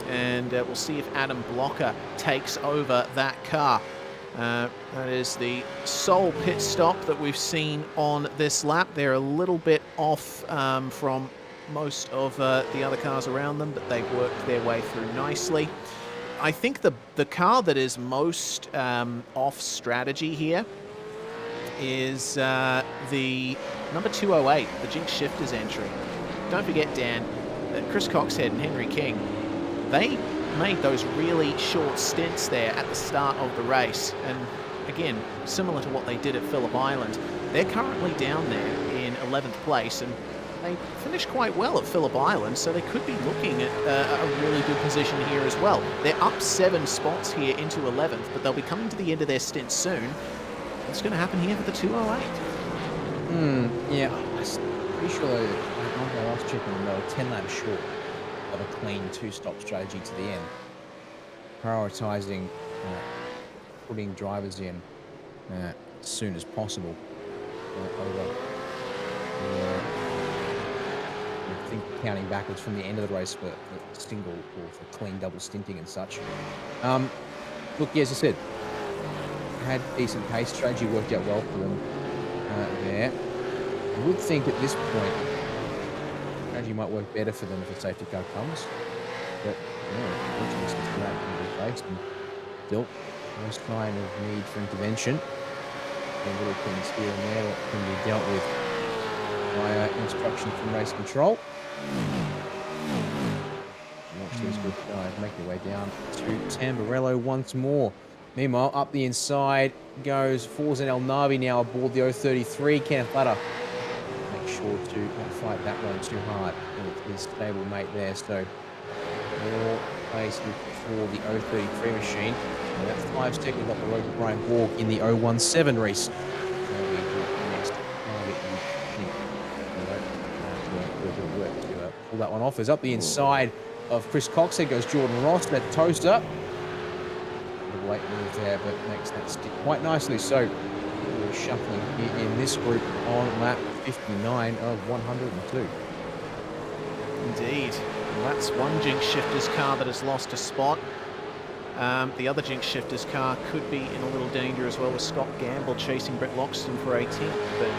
and we'll see if Adam Blocker takes over that car. That is the sole pit stop that we've seen on this lap. They're a little bit off from most of the other cars around them, but they've worked their way through nicely. I think the car that is most off strategy here is the number 208, the Jinx Shifters entry. Don't forget, Dan, that Chris Coxhead and Henry King, they made those really short stints there at the start of the race. And again, similar to what they did at Phillip Island, they're currently down there in 11th place, and they finished quite well at Phillip Island, so they could be looking at a really good position here as well. They're up 7 spots here into 11th, but they'll be coming to the end of their stint soon. What's going to happen here with the 208? Yeah, I'm pretty sure I was checking them, they were 10 laps short of a clean 2-stop strategy to the end. Prioritising putting drivers in as soon as possible over I think counting backwards from the end of the race for single or for clean double stinting and such. Look, as I said, had decent pace, strategy worked out well for them there. I would think at this point strategy might work better for them if a safety car comes, but unfortunately since that can be placed, and still no sign of need for intervention. And little things here and there that can be dealt with by instruction from race control. Watch these good guys make their way down to Tamburello once more. Meanwhile, up the inside goes Forzen El Navi now aboard the 033. Kenneth Latter make sure to not fight that one too hard with his stable mate there. So more place for the 033 machine. And that's 5 seconds off the road to Brian Borg in the 017 race. Pull that one off. Is up the inside of Chris Cox. There goes Jordan Ross. That toaster. A little late move there, but makes that stick quite nicely. So we're shuffling here in this group on lap 59 of 102. Indeed. And that's one Jinx Shifter's car that has lost a spot. The other Jinx Shifter's car could be in a little danger as well, with Scott Gamble chasing Brett Loxton for 18th. But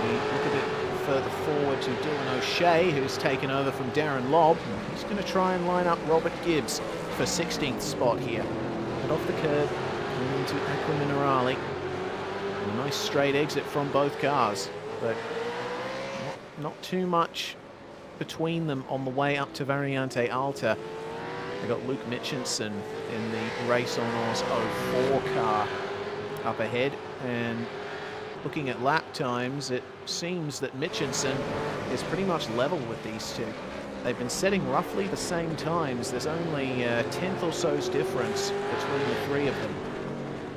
we look at it further forward to Dylan O'Shea, who's taken over from Darren Lobb. He's going to try and line up Robert Gibbs for 16th spot here. Head off the curb, going into Aqua Minerale. And a nice straight exit from both cars, but not too much between them on the way up to Variante Alta. They got Luke Mitchinson in the Race on Oz 04 car up ahead, and looking at lap times, it seems that Mitchinson is pretty much level with these two. They've been setting roughly the same times. There's only a tenth or so's difference between the three of them.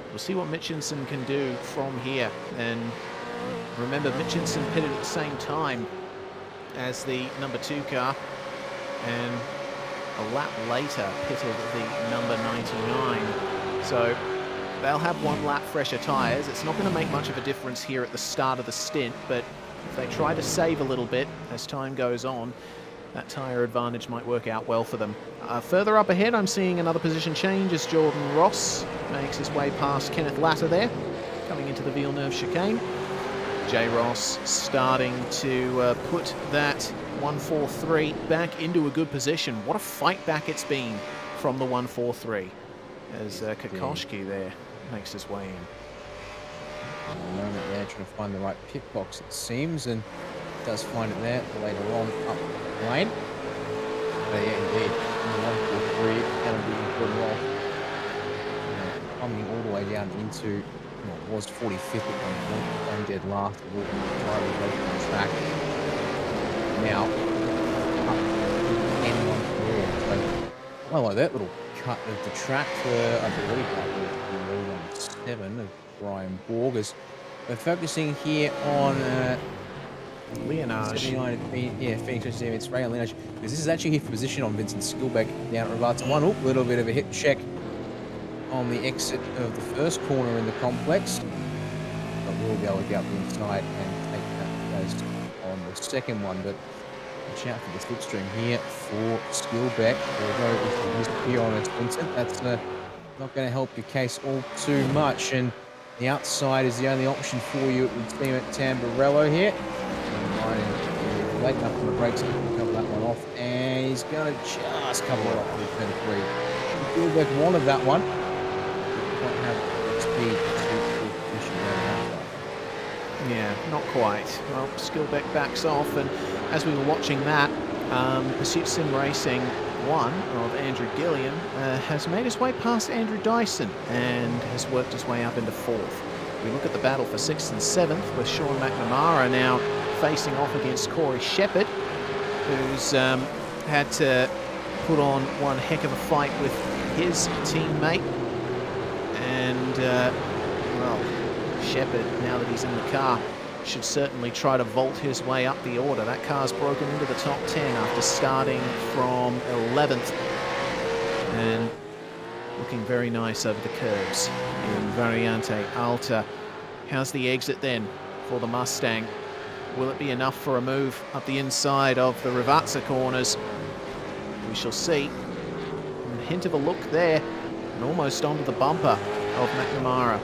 We'll see what Mitchinson can do from here. And remember, Mitchinson pitted at the same time as the number 2 car, and a lap later pitted the number 99. So they'll have 1 lap fresher tyres. It's not going to make much of a difference here at the start of the stint, but if they try to save a little bit as time goes on, that tyre advantage might work out well for them. Further up ahead, I'm seeing another position change as Jordan Ross makes his way past Kenneth Latter there, coming into the Villeneuve chicane. J. Ross starting to put that 143 back into a good position. What a fight back it's been from the 143 as Kokoschki there makes his way in. A moment there, trying to find the right pit box, it seems, and does find it there later on up the lane. But yeah, indeed, in the 143, going to be good off. Coming all the way down into what was 45th at one point, and dead last of all the drivers left on the track. Now, up N1 so I like that little cut of the track for, I believe that was the 7 of Brian Borgers. We're focusing here on Leonage. Phoenix it's Ray and Leonage, because this is actually here for position on Vincent Skilbeck down at Rivata 1. Oh, little bit of a hit check on the exit of the first corner in the complex. But we'll be able to get up the inside and take that place on the second one. But watch out for the slipstream here for Skilbeck. Although if you be honest, Vincent, that's not going to help your case all too much. And the outside is the only option for you, it would seem, at Tamburello here. Late enough on the brakes to cover that one off, and he's going to just cover it off with turn 3. Skilbeck wanted that one. Didn't quite have speed to push him down that far. Yeah, not quite. Well, Skilbeck backs off, and as we were watching that, Pursuit Sim Racing 1 of Andrew Gillian has made his way past Andrew Dyson and has worked his way up into 4th. We look at the battle for 6th and 7th with Sean McNamara now facing off against Corey Shepherd, who's had to put on one heck of a fight with his teammate. And, well, Shepherd, now that he's in the car, should certainly try to vault his way up the order. That car's broken into the top 10 after starting from 11th. And looking very nice over the curbs in Variante Alta. How's the exit then for the Mustang? Will it be enough for a move up the inside of the Rivazza corners? We shall see. A hint of a look there, and almost onto the bumper of McNamara.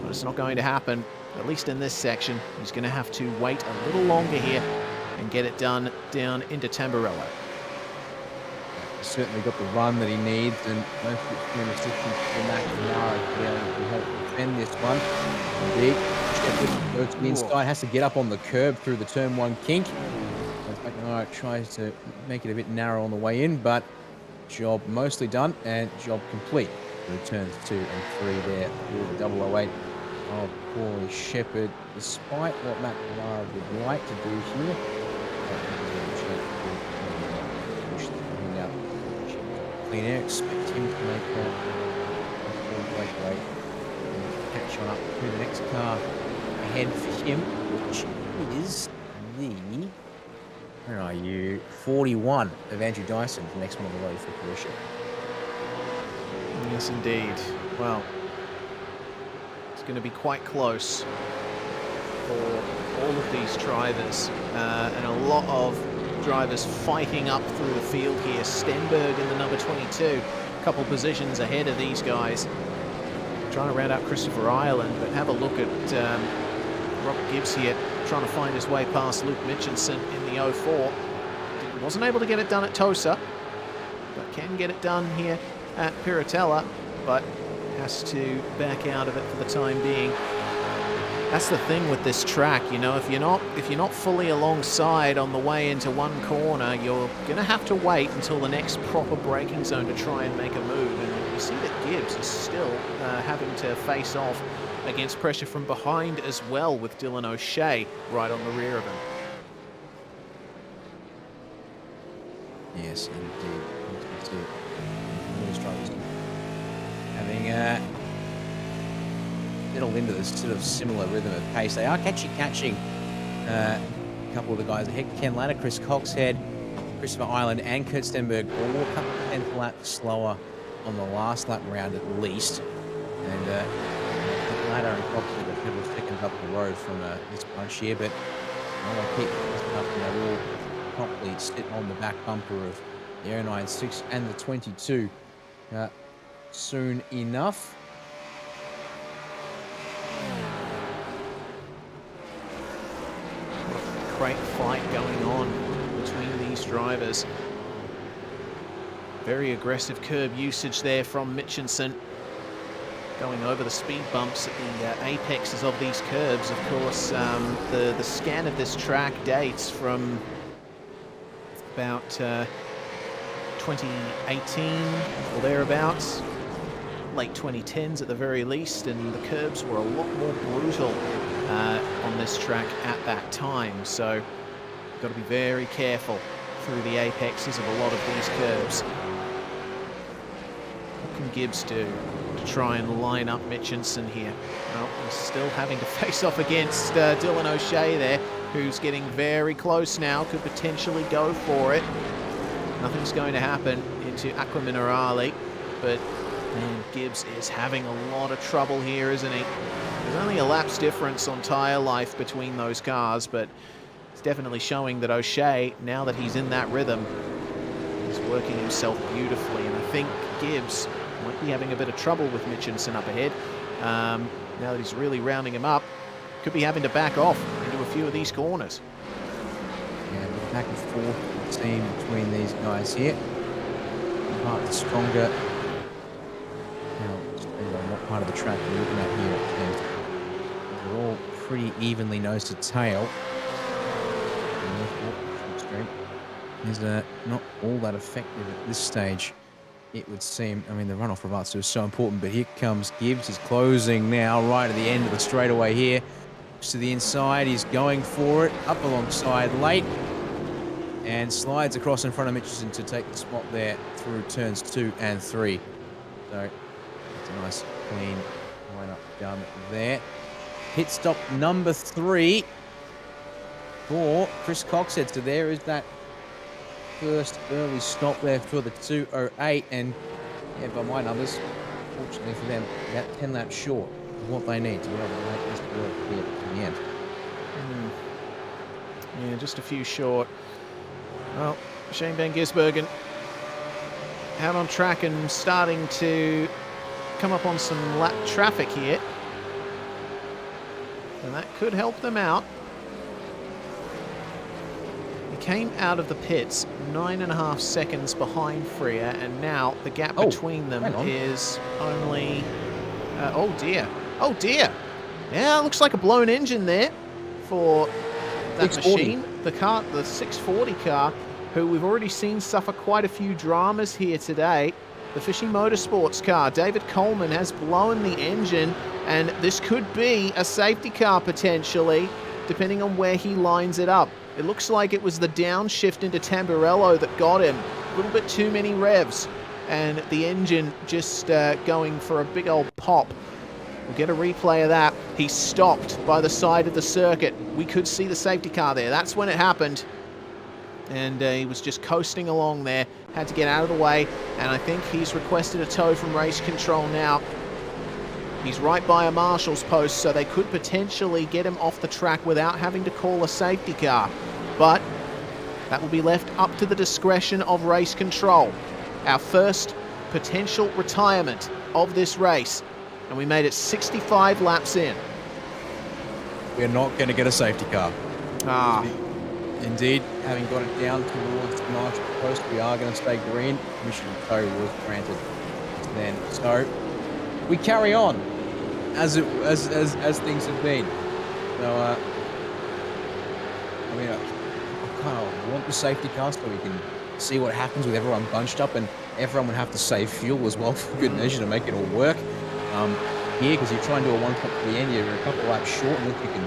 But it's not going to happen, at least in this section. He's going to have to wait a little longer here and get it done down into Tamburello. certainly got the run that he needs, and most of it's been assistance to McGuire to be able to help defend this one. Indeed, Shepherd goes to the inside, has to get up on the curb through the turn 1 kink. McGuire tries to make it a bit narrow on the way in, but job mostly done and job complete through turns 2 and 3 there with the 008. Oh, poor Shepherd, despite what McGuire would like to do here. Clean air, expect him to make that breakaway and catch on up to the next car ahead for him, which is the, where are you, 41 of Andrew Dyson, the next one on the road for Porsche. Yes, indeed. Well, it's going to be quite close for all of these drivers, and a lot of drivers fighting up through the field here. Stenberg in the number 22, a couple positions ahead of these guys. Trying to round out Christopher Ireland, but have a look at Robert Gibbs here, trying to find his way past Luke Mitchinson in the 04. Wasn't able to get it done at Tosa, but can get it done here at Piratella, but has to back out of it for the time being. That's the thing with this track, you know, if you're not fully alongside on the way into one corner, you're gonna have to wait until the next proper braking zone to try and make a move. And you see that Gibbs is still having to face off against pressure from behind as well, with Dylan O'Shea right on the rear of him. Yes, indeed. Having settled into this sort of similar rhythm of pace. They are catching a couple of the guys ahead. Ken Latta, Chris Coxhead, Christopher Ireland, and Kurt Stenberg all a couple of tenth laps slower on the last lap round at least. And Latta and Coxhead are people sticking up the road from this bunch here, but I want to keep this up, and they will promptly sit on the back bumper of the 096 and the 22 soon enough. Great fight going on between these drivers. Very aggressive curb usage there from Mitchinson, going over the speed bumps at the apexes of these curbs. Of course, the scan of this track dates from about 2018 or thereabouts, late 2010s at the very least, and the curbs were a lot more brutal on this track at that time, so you've got to be very careful through the apexes of a lot of these curbs. What can Gibbs do to try and line up Mitchinson here? Well, he's still having to face off against Dylan O'Shea there, who's getting very close now, could potentially go for it. Nothing's going to happen into Aqua Minerale, but man, Gibbs is having a lot of trouble here, isn't he? There's only a lap's difference on tyre life between those cars, but it's definitely showing that O'Shea, now that he's in that rhythm, is working himself beautifully. And I think Gibbs might be having a bit of trouble with Mitchinson up ahead. Now that he's really rounding him up, could be having to back off into a few of these corners. Yeah, back and forth the team between these guys here. Part stronger. Now, depending on what part of the track you're looking at here, they're all pretty evenly nose to tail. Is not all that effective at this stage, it would seem. I mean, the runoff for Vatsu is so important, but here comes Gibbs. He's closing now, right at the end of the straightaway here. To the inside, he's going for it, up alongside late, and slides across in front of Mitchinson to take the spot there through turns 2 and 3. So it's a nice clean line-up done there. Pit stop number 3 for Chris Coxhead. So there is that first early stop there for the 208, and yeah, by my numbers, fortunately for them, about 10 laps short of what they need to be able to make this work here to the end. Yeah, just a few short. Well, Shane Van Gisbergen out on track and starting to come up on some lap traffic here, and that could help them out. came out of the pits 9.5 seconds behind Freer, and now the gap between them is only... oh dear. Oh dear. Yeah, looks like a blown engine there for that 640. machine. The car, the 640 car, who we've already seen suffer quite a few dramas here today. The Fishy Motorsports car, David Coleman, has blown the engine, and this could be a safety car potentially, depending on where he lines it up. It looks like it was the downshift into Tamburello that got him. A little bit too many revs, and the engine just going for a big old pop. We'll get a replay of that. He stopped by the side of the circuit. We could see the safety car there. That's when it happened. And he was just coasting along there. Had to get out of the way, and I think he's requested a tow from race control now. He's right by a marshal's post, so they could potentially get him off the track without having to call a safety car. But that will be left up to the discretion of race control. Our first potential retirement of this race, and we made it 65 laps in. We're not going to get a safety car. Indeed, having got it down towards the marshal post, we are going to stay green. Permission to tow was granted then. So we carry on as things have been. So I mean, I kind of want the safety car so we can see what happens with everyone bunched up, and everyone would have to save fuel as well for good measure to make it all work. Here, because you're trying to do a one top to the end, you're a couple laps short, and if you can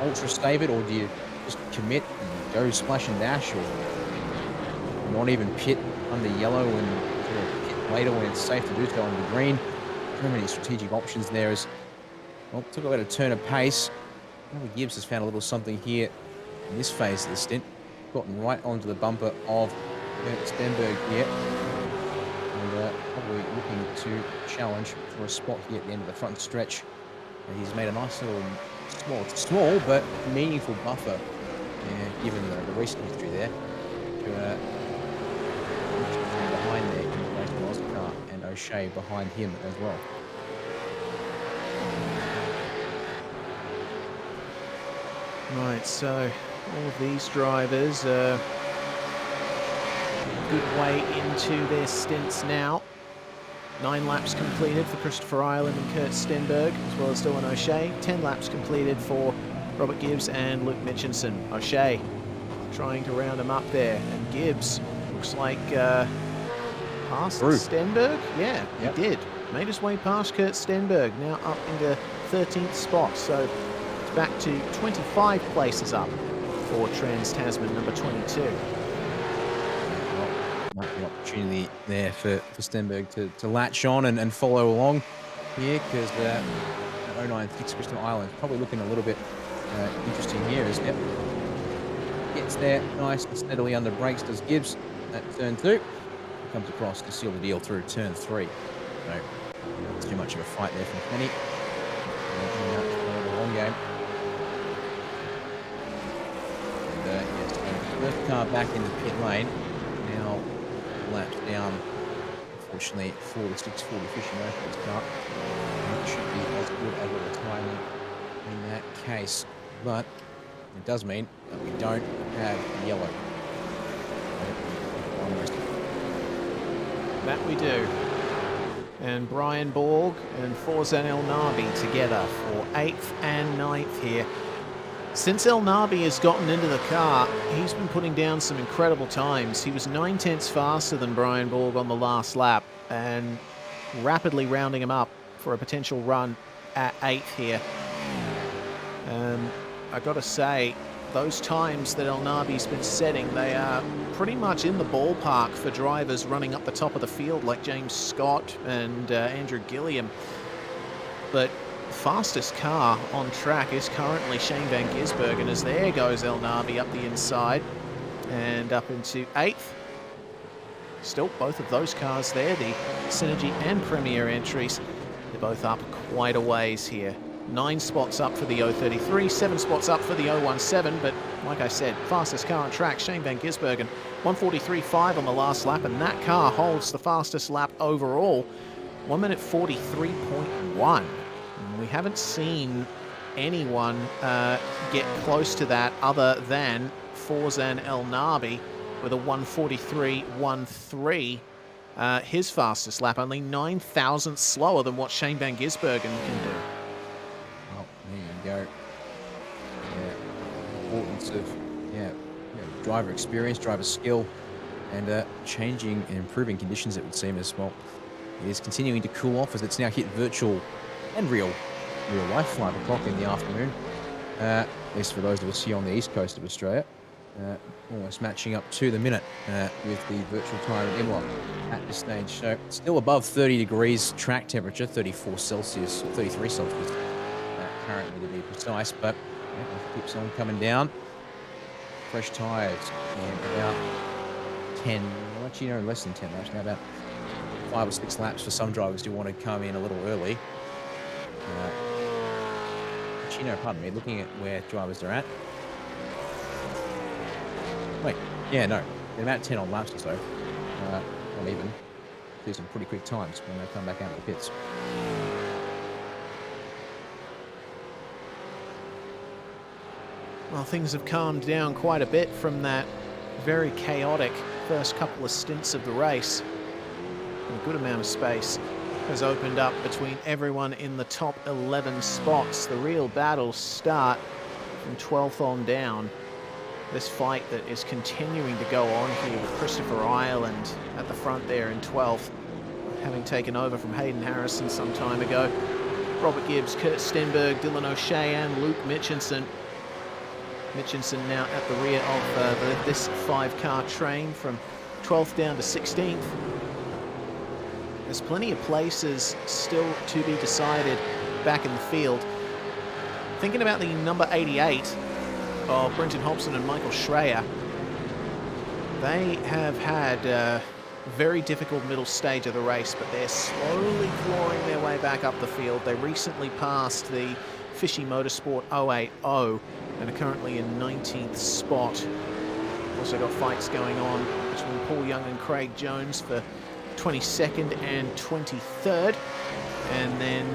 ultra stave it, or do you just commit and go splash and dash, or not even pit under yellow and pit later when it's safe to do so on the green? So many strategic options there. As well, took a bit of turn of pace. Gibbs has found a little something here in this phase of the stint. Gotten right onto the bumper of Stenberg here. And probably looking to challenge for a spot here at the end of the front stretch. And he's made a nice little, small but meaningful buffer, given the recent history there, to behind there in the race with Oscar and O'Shea behind him as well. Right, so all of these drivers are a good way into their stints now. 9 laps completed for Christopher Ireland and Kurt Stenberg, as well as Dylan O'Shea. 10 laps completed for Robert Gibbs and Luke Mitchinson. O'Shea trying to round him up there, and Gibbs looks like past Stenberg. Yeah, Yep. He did. Made his way past Kurt Stenberg, now up into 13th spot. So it's back to 25 places up for Trans-Tasman number 22. Might be an opportunity there for Stenberg to latch on and follow along here, because the 096 Crystal Island is probably looking a little bit interesting here as Yep gets there nice and steadily under brakes does Gibbs at turn 2. Comes across to seal the deal through turn 3. So not too much of a fight there from Kenny. A long game. And yes, first car back in the pit lane. Now laps down, unfortunately, for the 640 Fisher Motorsports car. It should be as good as a retirement in that case, but it does mean that we don't have yellow. That we do. And Brian Borg and Forzan El Nabi together for 8th and 9th here. Since El Nabi has gotten into the car, he's been putting down some incredible times. He was 9/10 faster than Brian Borg on the last lap, and rapidly rounding him up for a potential run at 8th here. I gotta say, those times that El Nabi's been setting, they are pretty much in the ballpark for drivers running up the top of the field like James Scott and Andrew Gilliam. But fastest car on track is currently Shane Van Gisbergen, as there goes El Nabi up the inside and up into 8th. Still, both of those cars there, the Synergy and Premier entries, they're both up quite a ways here. 9 spots up for the 033, 7 spots up for the 017, but like I said, fastest car on track, Shane Van Gisbergen, 1:43.5 on the last lap, and that car holds the fastest lap overall, 1:43.1. We haven't seen anyone get close to that other than Forzan El Nabi with a 1:43.13. His fastest lap, only 9 thousandths slower than what Shane Van Gisbergen can do. Oh, there you go. Yeah, importance of driver experience, driver skill, and changing and improving conditions, it would seem, as well. It is continuing to cool off as it's now hit virtual and real life 5 o'clock in the afternoon, at least for those of us here on the east coast of Australia. Almost matching up to the minute with the virtual time at Imola at this stage. So still above 30 degrees track temperature, 34 Celsius, or 33 Celsius currently to be precise, but it keeps on coming down. Fresh tyres and about 10, well, actually no, less than 10 laps, now about 5 or 6 laps for some drivers who want to come in a little early. Pardon me, looking at where drivers are at. Wait, yeah, no, they're about 10 on laps or so. Not even. Do some pretty quick times when they come back out of the pits. Well, things have calmed down quite a bit from that very chaotic first couple of stints of the race. And a good amount of space has opened up between everyone in the top 11 spots. The real battles start from 12th on down. This fight that is continuing to go on here with Christopher Ireland at the front there in 12th, having taken over from Hayden Harrison some time ago. Robert Gibbs, Kurt Stenberg, Dylan O'Shea and Luke Mitchinson. Mitchinson now at the rear of this 5-car train from 12th down to 16th. There's plenty of places still to be decided back in the field. Thinking about the number 88 of Brenton Hobson and Michael Schreier, they have had a very difficult middle stage of the race, but they're slowly clawing their way back up the field. They recently passed the Fishy Motorsport 080 and are currently in 19th spot. Also got fights going on between Paul Young and Craig Jones for 22nd and 23rd, and then,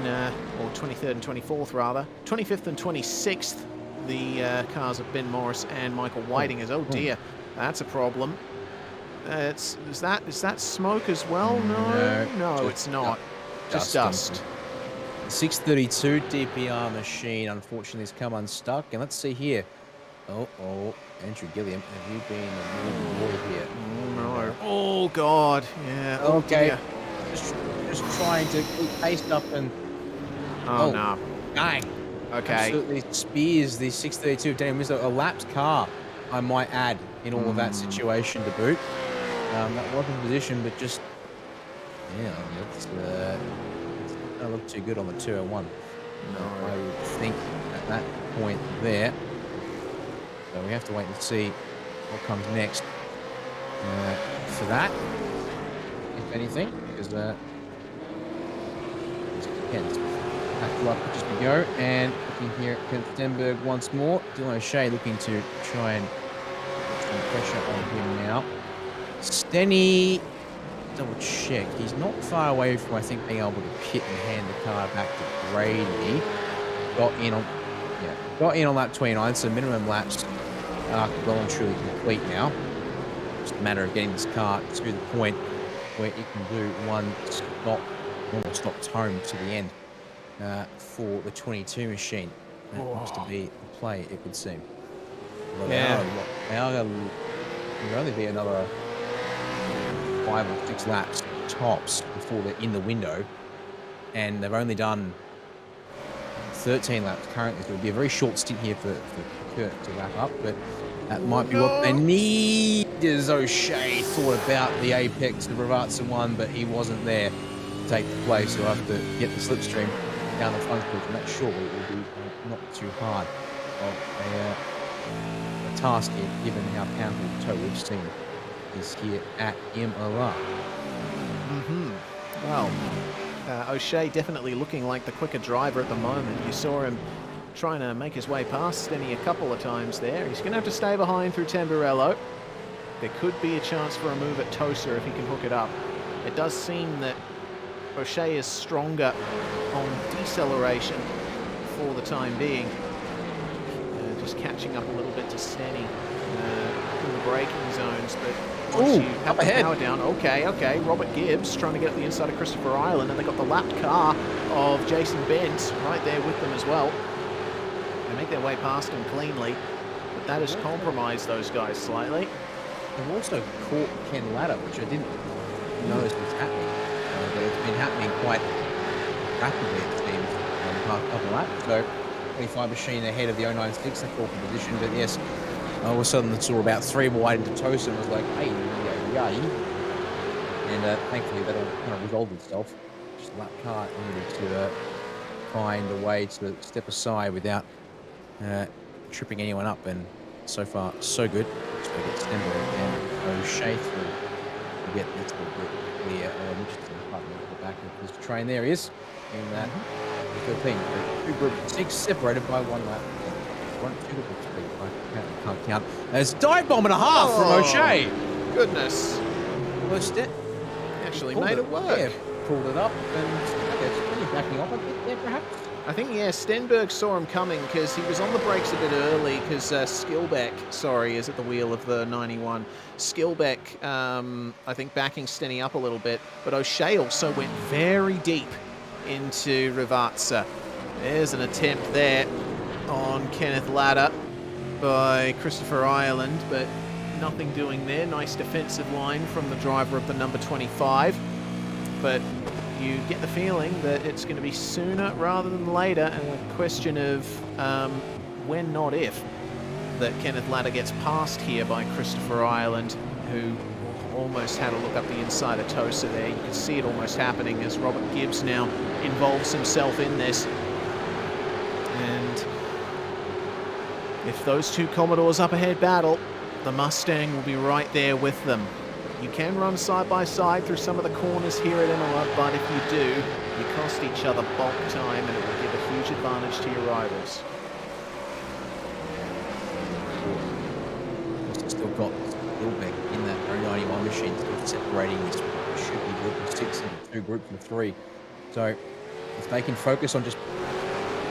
or 23rd and 24th rather, 25th and 26th, the cars of Ben Morris and Michael Whiting. As oh dear, that's a problem. Is that smoke as well? No, it's not. Just dust. 632 DPR machine, unfortunately, has come unstuck. And let's see here. Oh, Andrew Gilliam, have you been a wall here? No. Oh, God. Yeah. Okay. Just trying to keep pace up and... Oh, no. Bang. Okay. Absolutely spears the 632 of Daniel Mizzo. A lapped car, I might add, in all of that situation to boot. That wasn't position, but just... Yeah, it's not look too good on the 201. No, I would think at that point there. So we have to wait and see what comes next for that, if anything, because it depends. Back to up just to go, and looking here at Stenberg once more. Dylan O'Shea looking to try and put some pressure on him now. Stenny, double check. He's not far away from, I think, being able to pit and hand the car back to Brady. Got in on lap 29, so minimum laps are well and truly complete now. Just a matter of getting this car to the point where it can do one stop, almost stops home to the end for the 22 machine. That looks to be the play, it would seem. Well, there'll only be another 5 or 6 laps tops before they're in the window, and they've only done 13 laps currently, so it'll be a very short stint here for Kurt to wrap up, but that might be what they need. As O'Shea thought about the apex of Rivatsa 1, but he wasn't there to take the place, so he'll have to get the slipstream down the front stretch, and that surely will be not too hard of a task here, given how powerful the total each team is here at Imola. Well, O'Shea definitely looking like the quicker driver at the moment. You saw him trying to make his way past Stenny a couple of times there. He's going to have to stay behind through Tamburello. There could be a chance for a move at Tosa if he can hook it up. It does seem that O'Shea is stronger on deceleration for the time being. Just just catching up a little bit to Stenny in the braking zones, but once Ooh, you have up the ahead. power down, okay, Robert Gibbs trying to get up the inside of Christopher Ireland, and they got the lapped car of Jason Bent right there with them as well. They make their way past him cleanly, but that has compromised those guys slightly. They've also caught Ken Ladder, which I didn't notice was happening. But it's been happening quite rapidly, it seems, in the past couple of laps. So 25 machine ahead of the 096, the fourth position. But yes, all of a sudden, saw about 3 wide into Tosa and was like, hey, yay. And thankfully, that all kind of resolved itself. Just lap car needed to find a way to step aside without tripping anyone up. And so far, so good. So we get Stenberg and O'Shea through. We get this clear. Richardson partner at the back of his train. There he is in that 13. 2 groups, 6 separated by 1 lap. 2 groups, 3. I can't count. There's a dive bomb and a half from O'Shea. Goodness. Almost it. Actually made it work. Yeah, pulled it up and okay, it's really backing off a bit there perhaps. I think, yeah, Stenberg saw him coming because he was on the brakes a bit early because Skilbeck, is at the wheel of the 91. Skilbeck, I think, backing Stenny up a little bit, but O'Shea also went very deep into Rivazza. There's an attempt there on Kenneth Ladder by Christopher Ireland, but nothing doing there. Nice defensive line from the driver of the number 25, but you get the feeling that it's going to be sooner rather than later, and a question of when, not if, that Kenneth Ladder gets passed here by Christopher Ireland, who almost had a look up the inside of Tosa there. You can see it almost happening as Robert Gibbs now involves himself in this. And if those two Commodores up ahead battle, the Mustang will be right there with them. You can run side by side through some of the corners here at Imola, but if you do, you cost each other bulk time and it will give a huge advantage to your rivals. Still got Skilbeck in that 091 machine, still separating this. Should be group of 6 into 2, group of 3. So if they can focus on just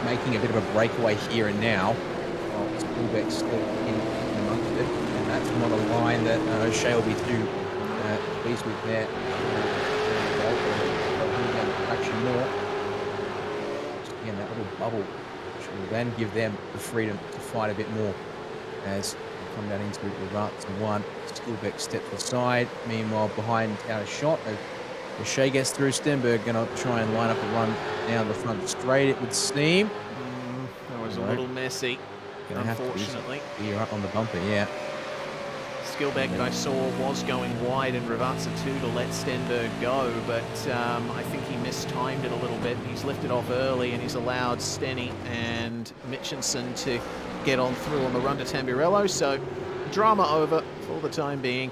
making a bit of a breakaway here and now, Skilbeck's still in amongst it, and that's not a line that O'Shea will be too pleased with there. Action more. Again, that little bubble will then give them the freedom to fight a bit more as they come down into Rivazza 1. Skilbeck steps aside. Meanwhile, behind out of shot. O'Shea gets through. Stenberg going to try and line up a run down the front straight, it would seem. That was a little messy, unfortunately. You're up on the bumper, yeah. Skilbeck, I saw, was going wide in Rivazza 2 to let Stenberg go, but I think he mistimed it a little bit. He's lifted off early and he's allowed Stenny and Mitchinson to get on through on the run to Tamburello, so drama over for the time being.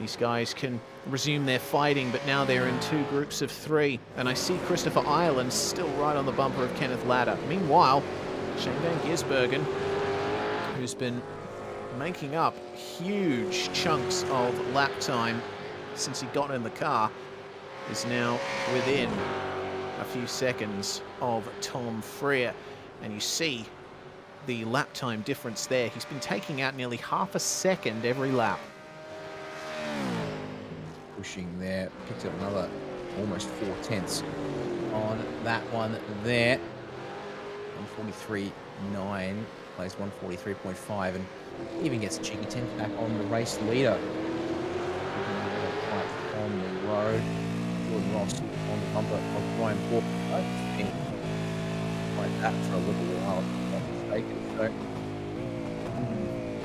These guys can resume their fighting, but now they're in 2 groups of 3, and I see Christopher Ireland still right on the bumper of Kenneth Ladder. Meanwhile, Shane Van Gisbergen, who's been making up huge chunks of lap time since he got in the car, is now within a few seconds of Tom Freer, and you see the lap time difference there. He's been taking out nearly half a second every lap. Pushing there, picked up another almost 4 tenths on that one there. 143.9, plays 143.5, and even gets a cheeky 10 back on the race leader. On the road, Jordan Ross on the bumper of Brian Porter. Like that for a little while, if I'm not mistaken.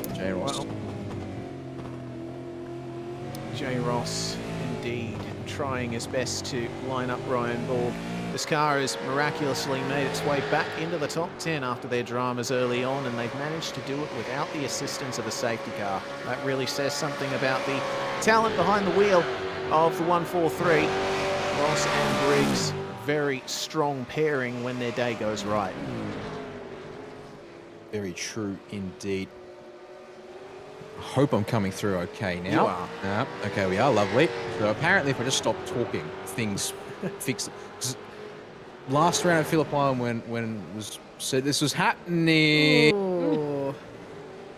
So, J. Ross. Well, J. Ross, indeed, trying his best to line up Ryan Ball. This car has miraculously made its way back into the top 10 after their dramas early on, and they've managed to do it without the assistance of a safety car. That really says something about the talent behind the wheel of the 143. Ross and Briggs, very strong pairing when their day goes right. Very true indeed. I hope I'm coming through okay now. You are. Okay, we are, lovely. So apparently if I just stop talking, things fix it. Last round at Phillip Island when it was said this was happening. Oh.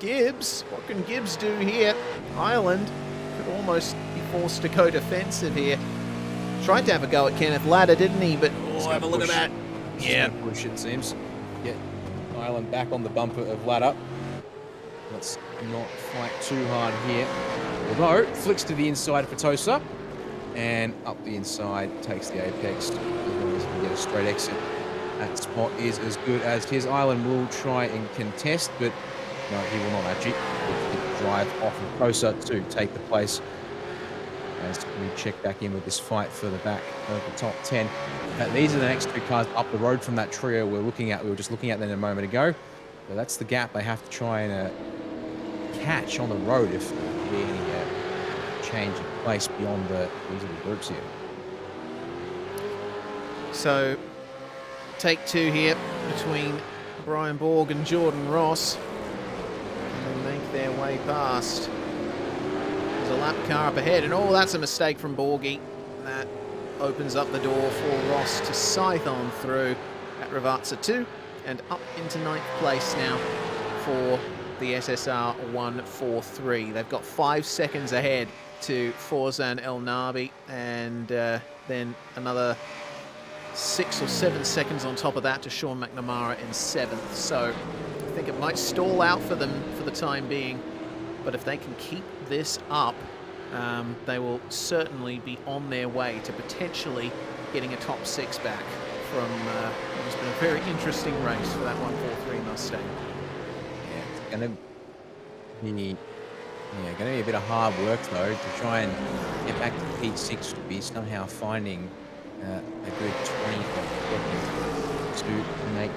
Gibbs. What can Gibbs do here? Ireland could almost be forced to go defensive here. Tried to have a go at Kenneth Ladder, didn't he? But have a look at that. Yeah. Push, it seems. Get Ireland back on the bumper of Ladder. Let's not fight too hard here. Although, flicks to the inside for Tosa. And up the inside, takes the apex. As long as he can get a straight exit. That spot is as good as his. Ireland will try and contest, but no, he will not actually. Drive off of Tosa to take the place. As we check back in with this fight further back of the top 10. These are the next two cars up the road from that trio we're looking at. We were just looking at them a moment ago. So that's the gap they have to try and catch on the road if there be any change in place beyond these little groups here. So, take two here between Brian Borg and Jordan Ross. And they make their way past. There's a lap car up ahead, and oh, that's a mistake from Borgie. That opens up the door for Ross to scythe on through at Ravazza 2 and up into 9th place now for the SSR 143. They've got 5 seconds ahead to Forzan El Nabi, and then another 6 or 7 seconds on top of that to Sean McNamara in 7th. So I think it might stall out for them for the time being, but if they can keep this up, they will certainly be on their way to potentially getting a top 6 back from what has been a very interesting race for that 143 Mustang. Yeah, it's going to be a bit of hard work though to try and get back to P6 to be somehow finding a good 20 seconds to make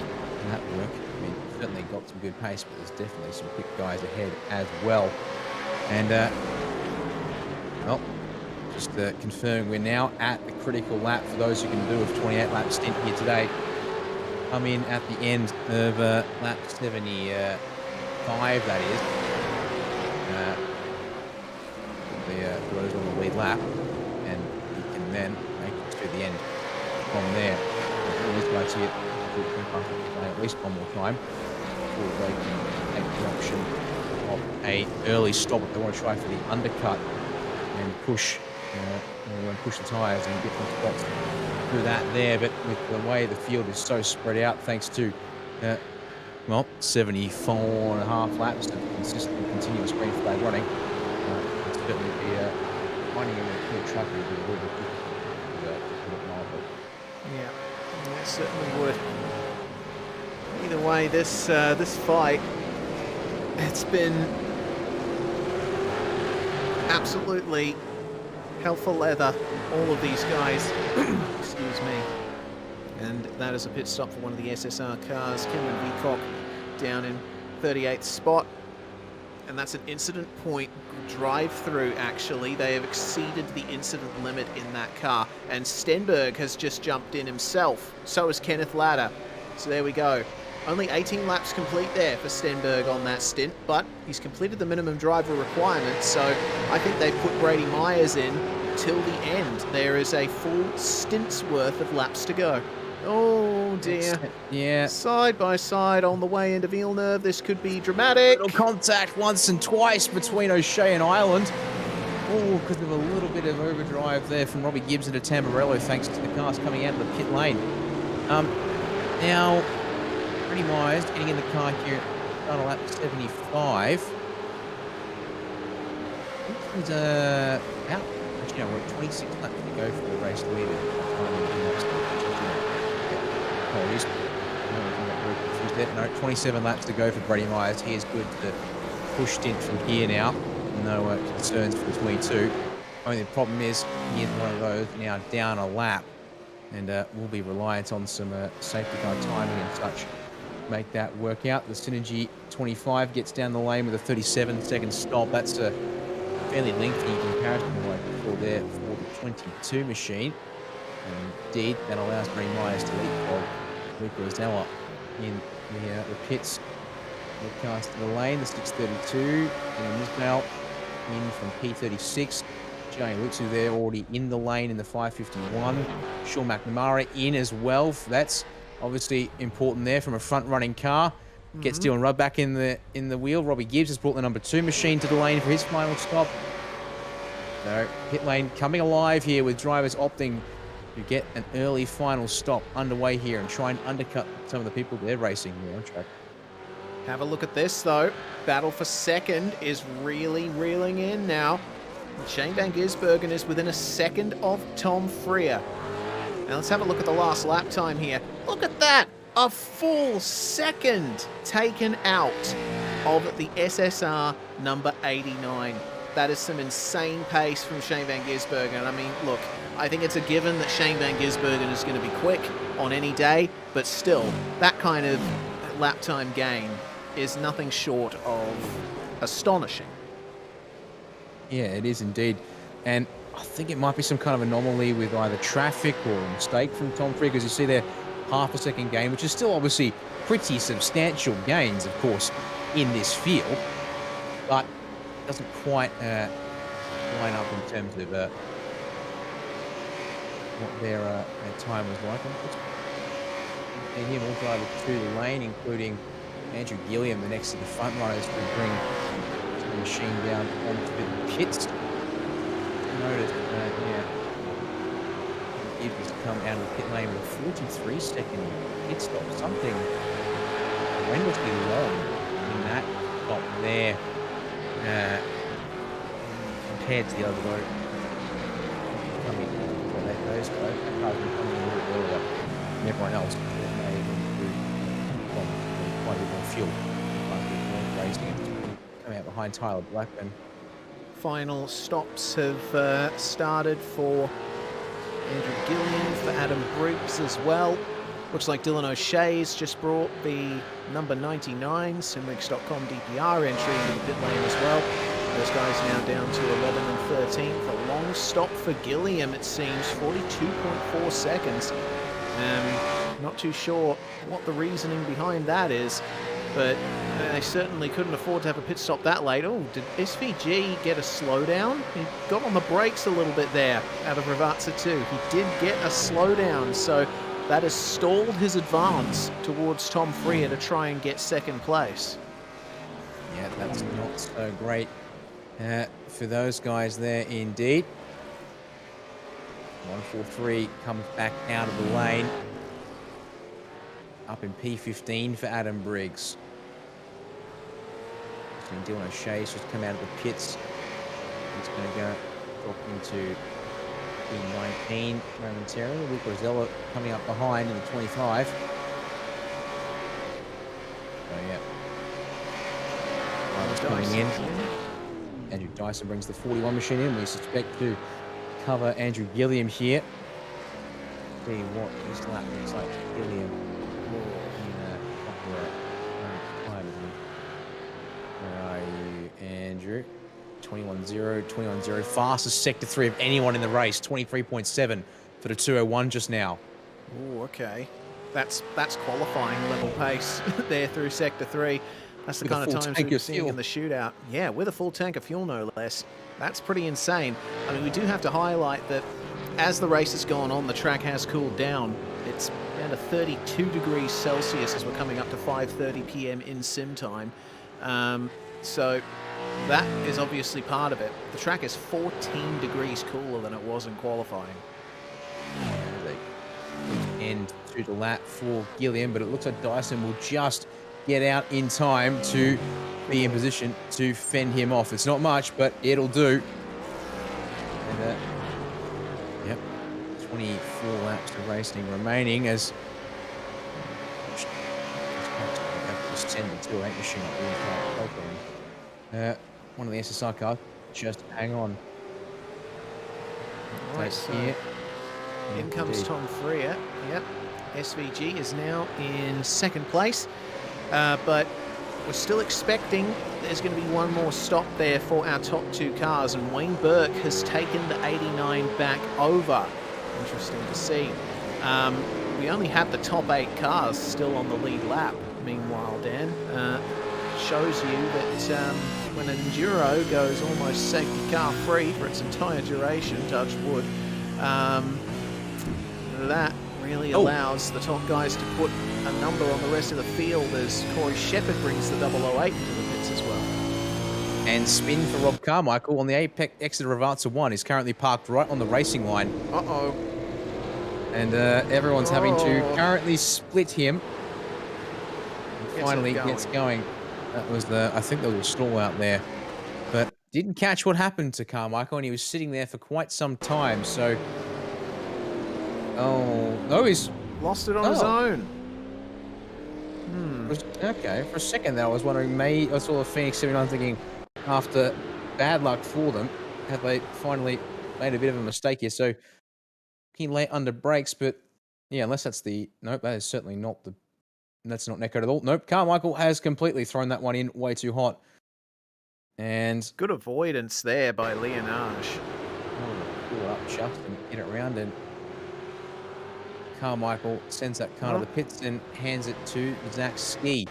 that work. I mean, certainly got some good pace, but there's definitely some quick guys ahead as well. And well, just confirming we're now at the critical lap for those who can do a 28 lap stint here today. Come in at the end of lap 75, that is. Goes on the lead lap, and he can then make it to the end from there. These guys here at least one more time before they can take the option of a early stop if they want to try for the undercut and push the tyres and get some spots through that there. But with the way the field is so spread out, thanks to 74 and a half laps of consistent, continuous green flag running, certainly be finding a clear track would be a little bit difficult to Yeah, it certainly would. Either way, this fight, it's been absolutely hell for leather. All of these guys, excuse me. And that is a pit stop for one of the SSR cars. Cameron Veacock down in 38th spot. And that's an incident point drive-through, actually. They have exceeded the incident limit in that car. And Stenberg has just jumped in himself. So has Kenneth Ladder. So there we go. Only 18 laps complete there for Stenberg on that stint, but he's completed the minimum driver requirement, so I think they've put Brady Myers in till the end. There is a full stint's worth of laps to go. Oh dear. Yeah. Side by side on the way into Villeneuve. This could be dramatic. Little contact once and twice between O'Shea and Ireland. Oh, because of a little bit of overdrive there from Robbie Gibbs into Tamburello, thanks to the cars coming out of the pit lane. Now, Brady Myers getting in the car here at lap 75. He's about, actually, no, we're 26 laps to go for the race lead. No, 27 laps to go for Brady Myers. He is good to push stint from here now. No concerns for the 22. Only the problem is he is one of those now down a lap, and will be reliant on some safety car timing and such to make that work out. The Synergy 25 gets down the lane with a 37-second stop. That's a fairly lengthy comparison to what I saw there for the 22 machine. And indeed, that allows Brady Myers to leapfrog Luca Rosella in the pits. Broadcast to the lane, the 632, and Ismail in from P36. Jay Lutsu there already in the lane in the 551. Sean McNamara in as well. That's obviously important there from a front-running car. Gets Dylan Rudd back in the wheel. Robbie Gibbs has brought the number 2 machine to the lane for his final stop. So pit lane coming alive here with drivers opting to get an early final stop underway here and try and undercut some of the people they're racing here on track. Have a look at this, though. Battle for second is really reeling in now. Shane Van Gisbergen is within a second of Tom Freer. Now let's have a look at the last lap time here. Look at that! A full second taken out of the SSR number 89. That is some insane pace from Shane Van Gisbergen. I mean, look, I think it's a given that Shane Van Gisbergen is going to be quick on any day, but still, that kind of lap time gain is nothing short of astonishing. Yeah, it is indeed. And I think it might be some kind of anomaly with either traffic or a mistake from Tom Freer, because you see there half a second gain, which is still obviously pretty substantial gains, of course, in this field, but it doesn't quite line up in terms of what their time was like. And here, all drivers to the lane, including Andrew Gilliam, the next to the front runners, to bring the machine down onto the pits. Notice that, Gibbs has come out of the pit lane with a 43-second pit stop, something horrendously long in that stop there compared to the other road. I mean, those guys are coming a little bit earlier than everyone else. Quite a bit more fuel. Coming out behind Tyler Blackburn. Final stops have started for Andrew Gilliam, for Adam Briggs as well. Looks like Dylan O'Shea's just brought the number 99 simracing.com DPR entry into the pit lane as well. Those guys now down to 11 and 13. A long stop for Gilliam, it seems, 42.4 seconds. Not too sure what the reasoning behind that is, but they certainly couldn't afford to have a pit stop that late. Oh, did SVG get a slowdown? He got on the brakes a little bit there out of Ravazza 2. He did get a slowdown, so that has stalled his advance towards Tom Freer to try and get second place. Yeah, that's not so great for those guys there indeed. 143 comes back out of the lane. Up in P15 for Adam Briggs. Dylan O'Shea's just come out of the pits. He's going to go drop into P19 momentarily. Luke Rosella coming up behind in the 25. So yeah. Drivers coming in. Andrew Dyson brings the 41 machine in. We suspect to cover Andrew Gilliam here. See what this lap looks like for Gilliam. Where are you, Andrew? 21.0, 21.0. Fastest sector 3 of anyone in the race. 23.7 for the 201 just now. Oh, okay. That's qualifying level pace there through sector 3. That's the kind of times we've seen in the shootout. Yeah, with a full tank of fuel, no less. That's pretty insane. I mean, we do have to highlight that as the race has gone on, the track has cooled down. It's down to 32 degrees Celsius as we're coming up to 5:30 p.m. in sim time. So that is obviously part of it. The track is 14 degrees cooler than it was in qualifying. End to the lap for Gilliam, but it looks like Dyson will just get out in time to be in position to fend him off. It's not much, but it'll do. And, yep, 24 laps of racing remaining as just 10 to 2 8 machine one of the SSR cars, just hang on. Right, so in comes Tom Freer. Yep, SVG is now in second place, but we're still expecting there's going to be one more stop there for our top 2 cars, and Wayne Burke has taken the 89 back over. Interesting to see. We only have the top 8 cars still on the lead lap. Meanwhile, Dan, shows you that when an Enduro goes almost safety car free for its entire duration, touch wood, that really allows the top guys to put a number on the rest of the field as Corey Shepherd brings the 008 into the pits as well. And spin for Rob Carmichael on the apex exit of Avanza 1. He's currently parked right on the racing line. Uh-oh. And everyone's having to currently split him. And finally gets going. That was I think there was a stall out there. But didn't catch what happened to Carmichael, and he was sitting there for quite some time. So, oh no, he's lost it on his own. Okay, for a second there, I was wondering. I saw the Phoenix 79 thinking, after bad luck for them, have they finally made a bit of a mistake here? So, looking late under brakes, but yeah, unless that's nope, that is certainly not that's not Neko at all. Nope, Carmichael has completely thrown that one in way too hot. And good avoidance there by Leonage. Pull it up just and get it around, and Carmichael sends that car to the pits and hands it to Zach Ski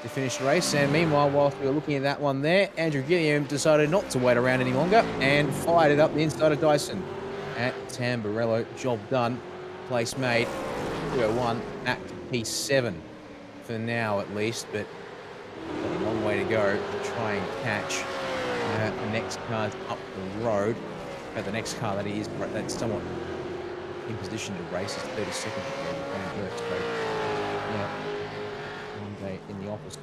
to finish the race. And meanwhile, whilst we were looking at that one there, Andrew Gilliam decided not to wait around any longer and fired it up the inside of Dyson at Tamburello. Job done. Place made. 301 back to P7 for now at least, but a long way to go to try and catch the next cars up the road. The next car that is that's somewhat in position to race is 32nd. So, yeah, one day in the office.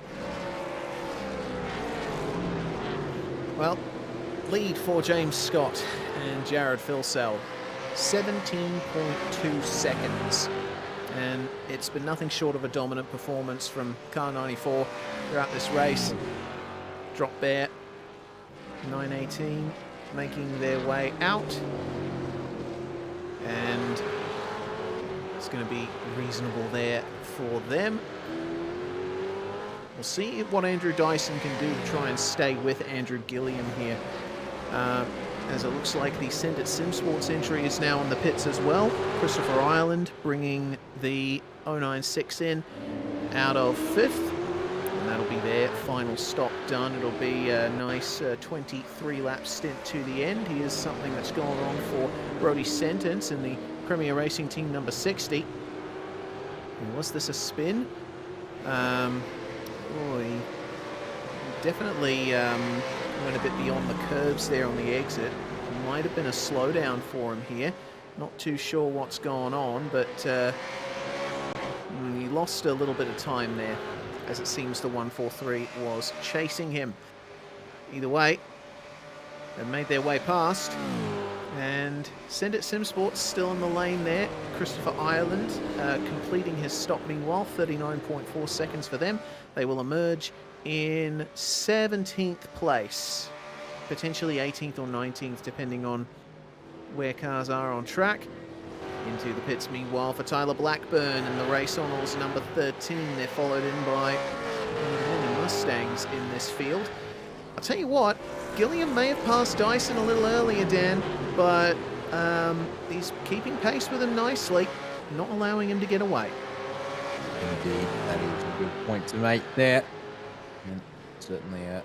Well, lead for James Scott and Jared Filsell, 17.2 seconds. And it's been nothing short of a dominant performance from car 94 throughout this race. Drop bear, 918, making their way out. And it's going to be reasonable there for them. We'll see what Andrew Dyson can do to try and stay with Andrew Gilliam here. As it looks like the Send It Sim Sports entry is now in the pits as well. Christopher Ireland bringing the 096 in out of 5th. And that'll be their final stop done. It'll be a nice 23-lap stint to the end. Here's something that's gone wrong for Brody Sentence in the Premier Racing Team number 60. And was this a spin? He definitely went a bit beyond the curves there on the exit. Might have been a slowdown for him here. Not too sure what's gone on, but he lost a little bit of time there, as it seems the 143 was chasing him. Either way, they made their way past, and Send It Sim Sports still in the lane there. Christopher Ireland completing his stop meanwhile, 39.4 seconds for them. They will emerge in 17th place, potentially 18th or 19th, depending on where cars are on track. Into the pits meanwhile for Tyler Blackburn and the race honours number 13. They're followed in by many Mustangs in this field. I'll tell you what, Gilliam may have passed Dyson a little earlier, Dan, but he's keeping pace with him nicely, not allowing him to get away. Indeed, that is a good point to make there. And certainly a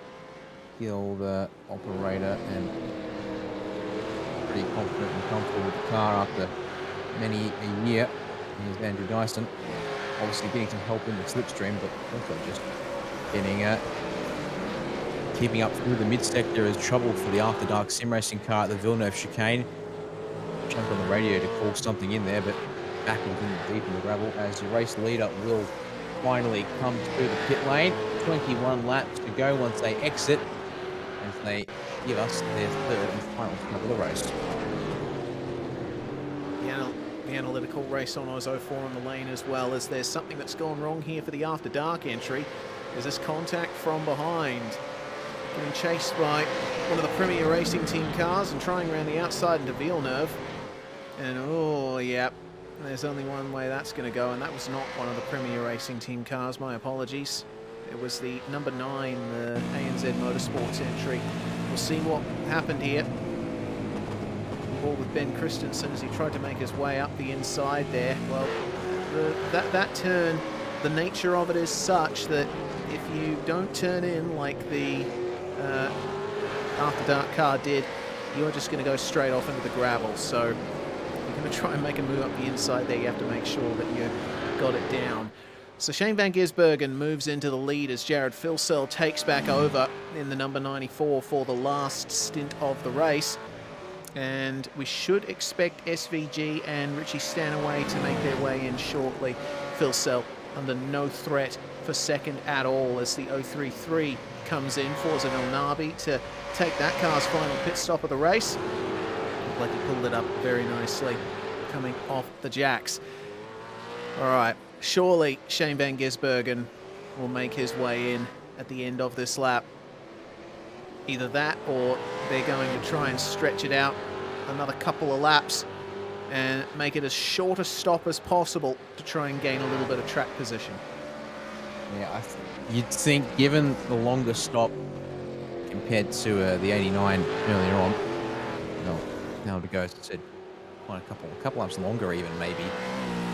skilled operator and pretty confident and comfortable with the car after many a year. Here's Andrew Dyson, obviously getting some help in the slipstream, but also just getting keeping up through the mid-sector is trouble for the After Dark sim racing car at the Villeneuve chicane. Jumped on the radio to call something in there, but back in deep in the gravel as your race leader will finally come through the pit lane. 21 laps to go once they exit, as they give us their third and final stop of the race. The analytical race on Oz 04 on the lane as well, as there's something that's gone wrong here for the After Dark entry. There's this contact from behind, getting chased by one of the Premier Racing Team cars and trying around the outside into Villeneuve. And oh, yeah, there's only one way that's going to go, and that was not one of the Premier Racing Team cars. My apologies. It was the number 9, the ANZ Motorsports entry. We'll see what happened here. Ball with Ben Christensen as he tried to make his way up the inside there. Well, that turn, the nature of it is such that if you don't turn in like the After Dark car did, you're just going to go straight off into the gravel. So you're going to try and make a move up the inside there. You have to make sure that you got it down. So Shane van Gisbergen moves into the lead as Jared Filsell takes back over in the number 94 for the last stint of the race. And we should expect SVG and Richie Stanaway to make their way in shortly. Filsell under no threat for second at all as the 033 comes in. Forza Milnabi to take that car's final pit stop of the race. Looked like he pulled it up very nicely coming off the jacks. All right, surely Shane van Gisbergen will make his way in at the end of this lap. Either that or they're going to try and stretch it out another couple of laps and make it as short a stop as possible to try and gain a little bit of track position. Yeah, you'd think given the longer stop compared to the 89 earlier on, well, now to go, as I said, quite a couple laps longer even maybe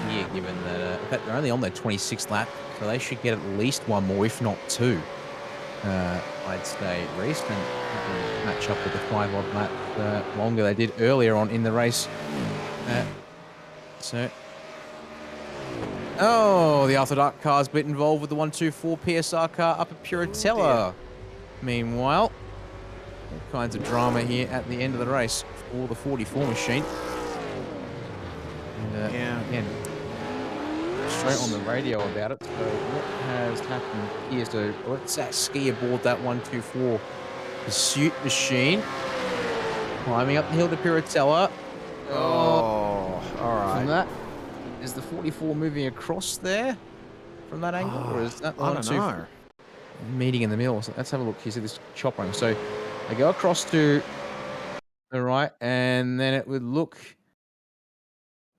here, given that in fact they're only on their 26th lap, so they should get at least one more, if not two. I'd say Reese and match up with the 5-odd lap longer they did earlier on in the race. Oh, the After Dark car's bit involved with the 124 PSR car up at Puritella. Meanwhile, all kinds of drama here at the end of the race for the 44 machine. And, Yeah. Again, straight on the radio about it. So what has happened here? So let's ski aboard that 124 Pursuit machine. Climbing up the hill to Puritella. Oh, all right. From that, is the 44 moving across there from that angle, or is that the I don't know. meeting in the middle? So let's have a look. You see this chop running. So they go across to the right, and then it would look.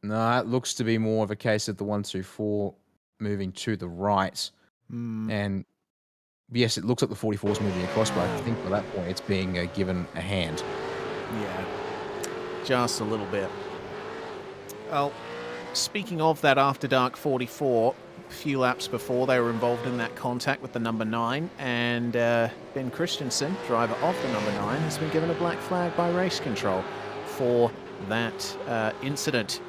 No, it looks to be more of a case of the 124 moving to the right. And yes, it looks like the 44 is moving across, but I think by that point it's being given a hand. Yeah, just a little bit. Well, speaking of that After Dark 44, a few laps before they were involved in that contact with the number 9, and Ben Christensen, driver of the number 9, has been given a black flag by race control for that incident.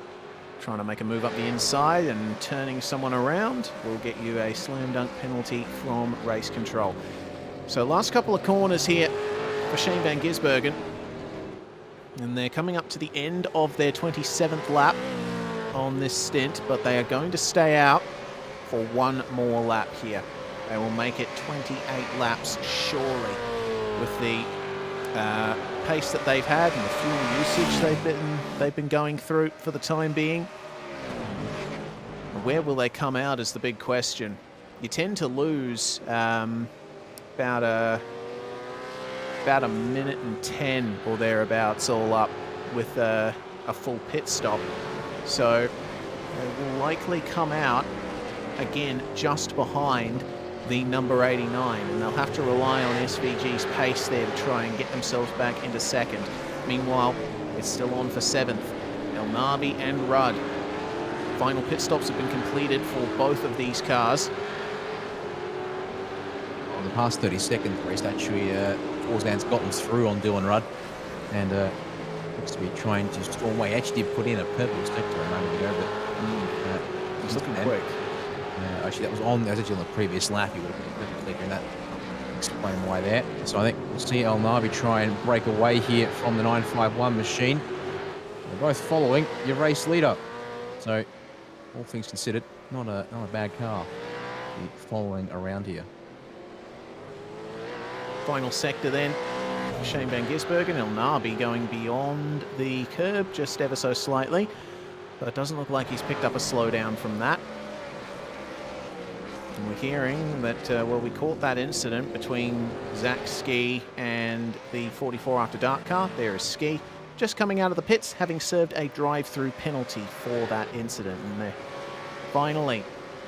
Trying to make a move up the inside and turning someone around will get you a slam dunk penalty from race control. So last couple of corners here for Shane van Gisbergen. And they're coming up to the end of their 27th lap on this stint, but they are going to stay out for one more lap here. They will make it 28 laps surely with the pace that they've had and the fuel usage they've been going through for the time being. Where will they come out is the big question. You tend to lose about a minute and 10 or thereabouts all up with a full pit stop. So they will likely come out again just behind the number 89, and they'll have to rely on SVG's pace there to try and get themselves back into second. Meanwhile, it's still on for 7th. El Nabi and Rudd. Final pit stops have been completed for both of these cars. On the past 30 seconds race, actually, Forzan's gotten through on Dylan Rudd, and looks to be trying to storm away. Actually did put in a purple sector a moment ago, but He's looking quick. Actually, that was actually on the previous lap. He would have been perfectly clear, and that explain why there. So I think we'll see El Nabi try and break away here from the 951 machine. They're both following your race leader. So, all things considered, not a bad car following around here. Final sector then. Shane van Gisbergen, El Nabi going beyond the curb just ever so slightly. But it doesn't look like he's picked up a slowdown from that. And we're hearing that, well, we caught that incident between Zach Ski and the 44 After Dark car. There is Ski just coming out of the pits, having served a drive-through penalty for that incident. And they're finally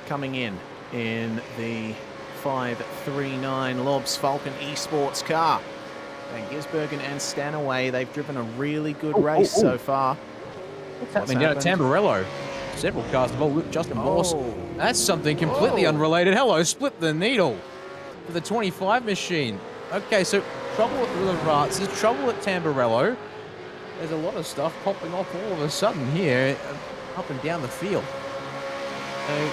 coming in the 539 Lobs Falcon Esports car. Van Gisbergen and Stanaway, they've driven a really good race so far. What's happening down at Tamburello? Several cars involved with Justin Morse. That's something completely unrelated. Hello, split the needle for the 25 machine. Okay, so trouble at the Rats. There's trouble at Tamburello. There's a lot of stuff popping off all of a sudden here, up and down the field. So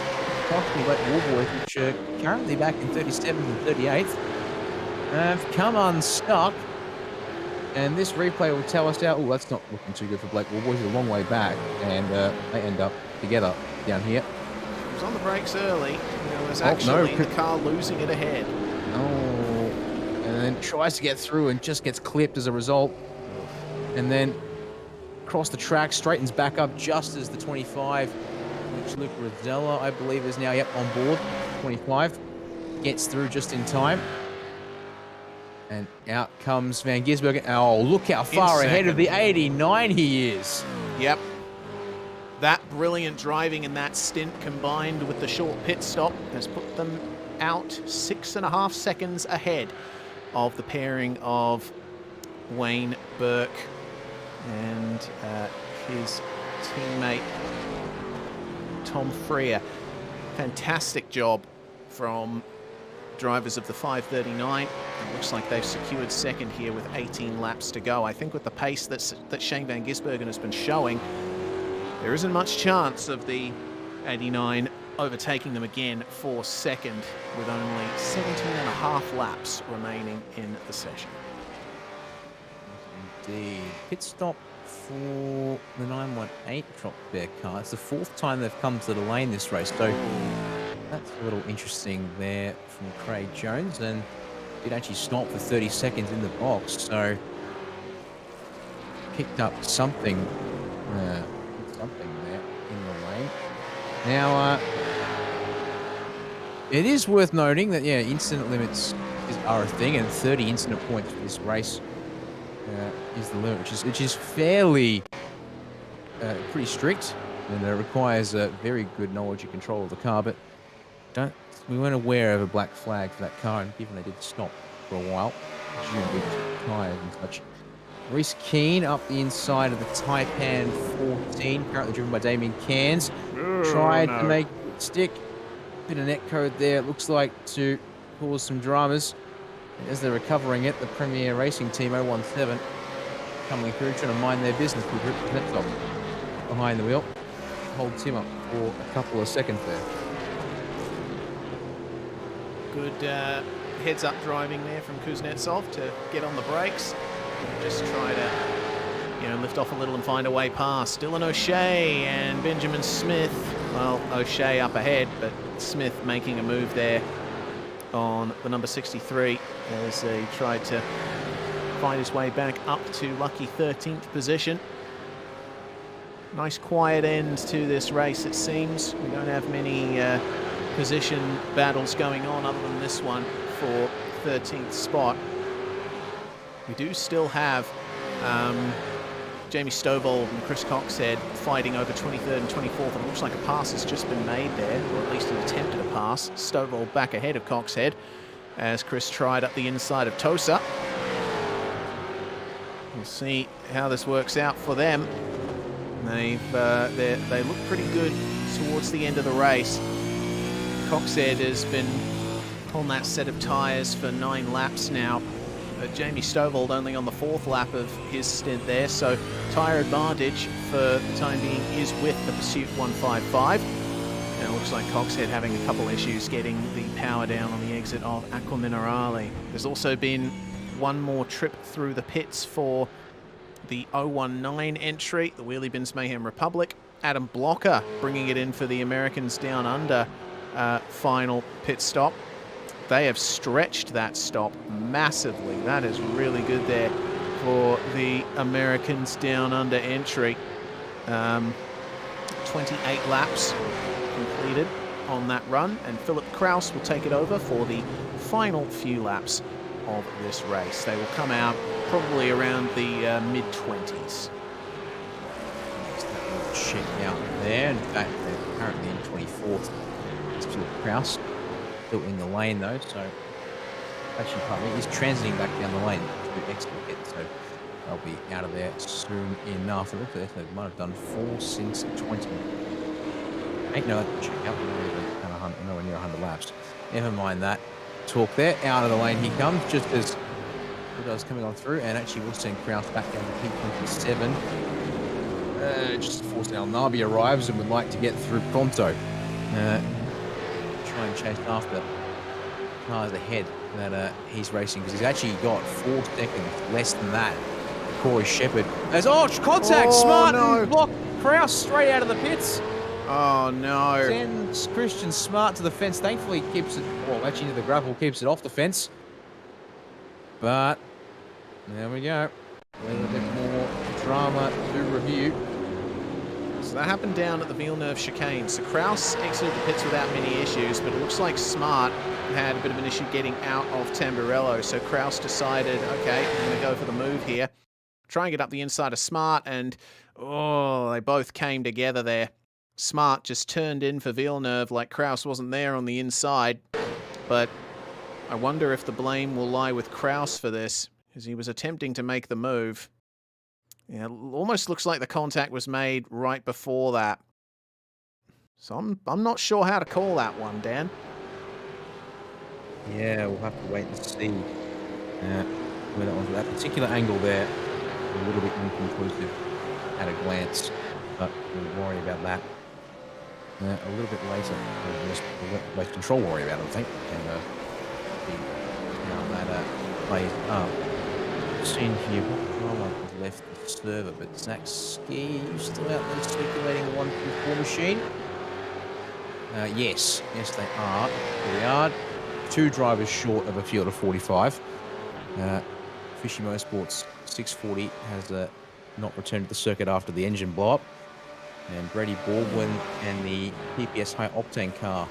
possibly Black Wallboys, which are currently back in 37th and 38th, have come unstuck. And this replay will tell us out. Oh, that's not looking too good for Black Wallboys. He's a long way back, and they end up together down here. He was on the brakes early. There was actually the car losing it ahead. Oh, and then tries to get through and just gets clipped as a result. And then across the track, straightens back up just as the 25, which Luke Rosella, I believe, is now, on board. 25 gets through just in time. And out comes Van Gisbergen. Oh, look how far ahead of the 89 he is. Yep. That brilliant driving in that stint combined with the short pit stop has put them out 6.5 seconds ahead of the pairing of Wayne Burke and his teammate Tom Freer. Fantastic job from drivers of the 539. It looks like they've secured second here with 18 laps to go. I think with the pace that Shane Van Gisbergen has been showing, there isn't much chance of the 89 overtaking them again for second with only 17.5 laps remaining in the session. Indeed. Pit stop for the 918 drop bear car. It's the 4th time they've come to the lane this race, so that's a little interesting there from Craig Jones, and did actually stop for 30 seconds in the box, so picked up something there in the lane. Now, it is worth noting that, incident limits are a thing, and 30 incident points for this race is the limit, which is fairly pretty strict, and it requires a very good knowledge and control of the car, but we weren't aware of a black flag for that car, and given they did stop for a while, big tyres and such. Reese Keane up the inside of the Taipan 14, currently driven by Damien Cairns. Tried to make it stick. Bit of net code there, it looks like, to cause some dramas. And as they're recovering it, the Premier Racing Team 017 coming through, trying to mind their business with Rip Kuznetsov behind the wheel. Holds him up for a couple of seconds there. Good heads-up driving there from Kuznetsov to get on the brakes. Just try to, lift off a little and find a way past. Dylan O'Shea and Benjamin Smith. Well, O'Shea up ahead, but Smith making a move there on the number 63 as he tried to find his way back up to lucky 13th position. Nice quiet end to this race, it seems. We don't have many position battles going on other than this one for 13th spot. We do still have Jamie Stovall and Chris Coxhead fighting over 23rd and 24th, and it looks like a pass has just been made there, or at least an attempt at a pass. Stovall back ahead of Coxhead as Chris tried up the inside of Tosa. We'll see how this works out for them. They look pretty good towards the end of the race. Coxhead has been on that set of tyres for 9 laps now, but Jamie Stovall only on the 4th lap of his stint there, so tyre advantage for the time being is with the Pursuit 155. And it looks like Coxhead having a couple issues getting the power down on the exit of Aqua Minerale. There's also been one more trip through the pits for the 019 entry, the Wheelie Bins Mayhem Republic. Adam Blocker bringing it in for the Americans Down Under final pit stop. They have stretched that stop massively. That is really good there for the Americans Down Under entry. 28 laps completed on that run, and Philip Kraus will take it over for the final few laps of this race. They will come out probably around the mid-20s. Check out there. In fact, they're currently in 24th. It's Philip Kraus still in the lane though, so actually, pardon me, he's transiting back down the lane to exit pit, so they'll be out of there soon enough. It looks like they might have done 4 since 20. No, check out, nowhere near 100 laps. Never mind that talk there. Out of the lane he comes, just as Bulldogs coming on through, and actually we'll send Kraus back down to P27. Just before Al Nabi arrives and would like to get through pronto. try and chase after cars ahead that he's racing, because he's actually got 4 seconds less than that. Corey Shepherd. There's contact. Smart and block Kraus straight out of the pits. Oh no. Sends Christian Smart to the fence. Thankfully, keeps it, well, actually into the gravel, keeps it off the fence. But there we go. A little bit more drama to review. So that happened down at the Villeneuve chicane. So Kraus exited the pits without many issues, but it looks like Smart had a bit of an issue getting out of Tamburello. So Kraus decided, okay, I'm going to go for the move here. Try and get up the inside of Smart, and they both came together there. Smart just turned in for Villeneuve like Kraus wasn't there on the inside. But I wonder if the blame will lie with Kraus for this, because he was attempting to make the move. Yeah, almost looks like the contact was made right before that. So I'm not sure how to call that one, Dan. Yeah, we'll have to wait and see where that was. That particular angle there, a little bit inconclusive at a glance, but we'll worry about that a little bit later. We'll let control worry about it, I think, and see how that plays up. Seen here, what drama has left the server, but Zach Ski still out there circulating the 124 machine. Yes, they are. Here we are. 2 drivers short of a field of 45. Fishy Motorsports 640 has not returned to the circuit after the engine blow-up. And Brady Baldwin and the PPS High Octane car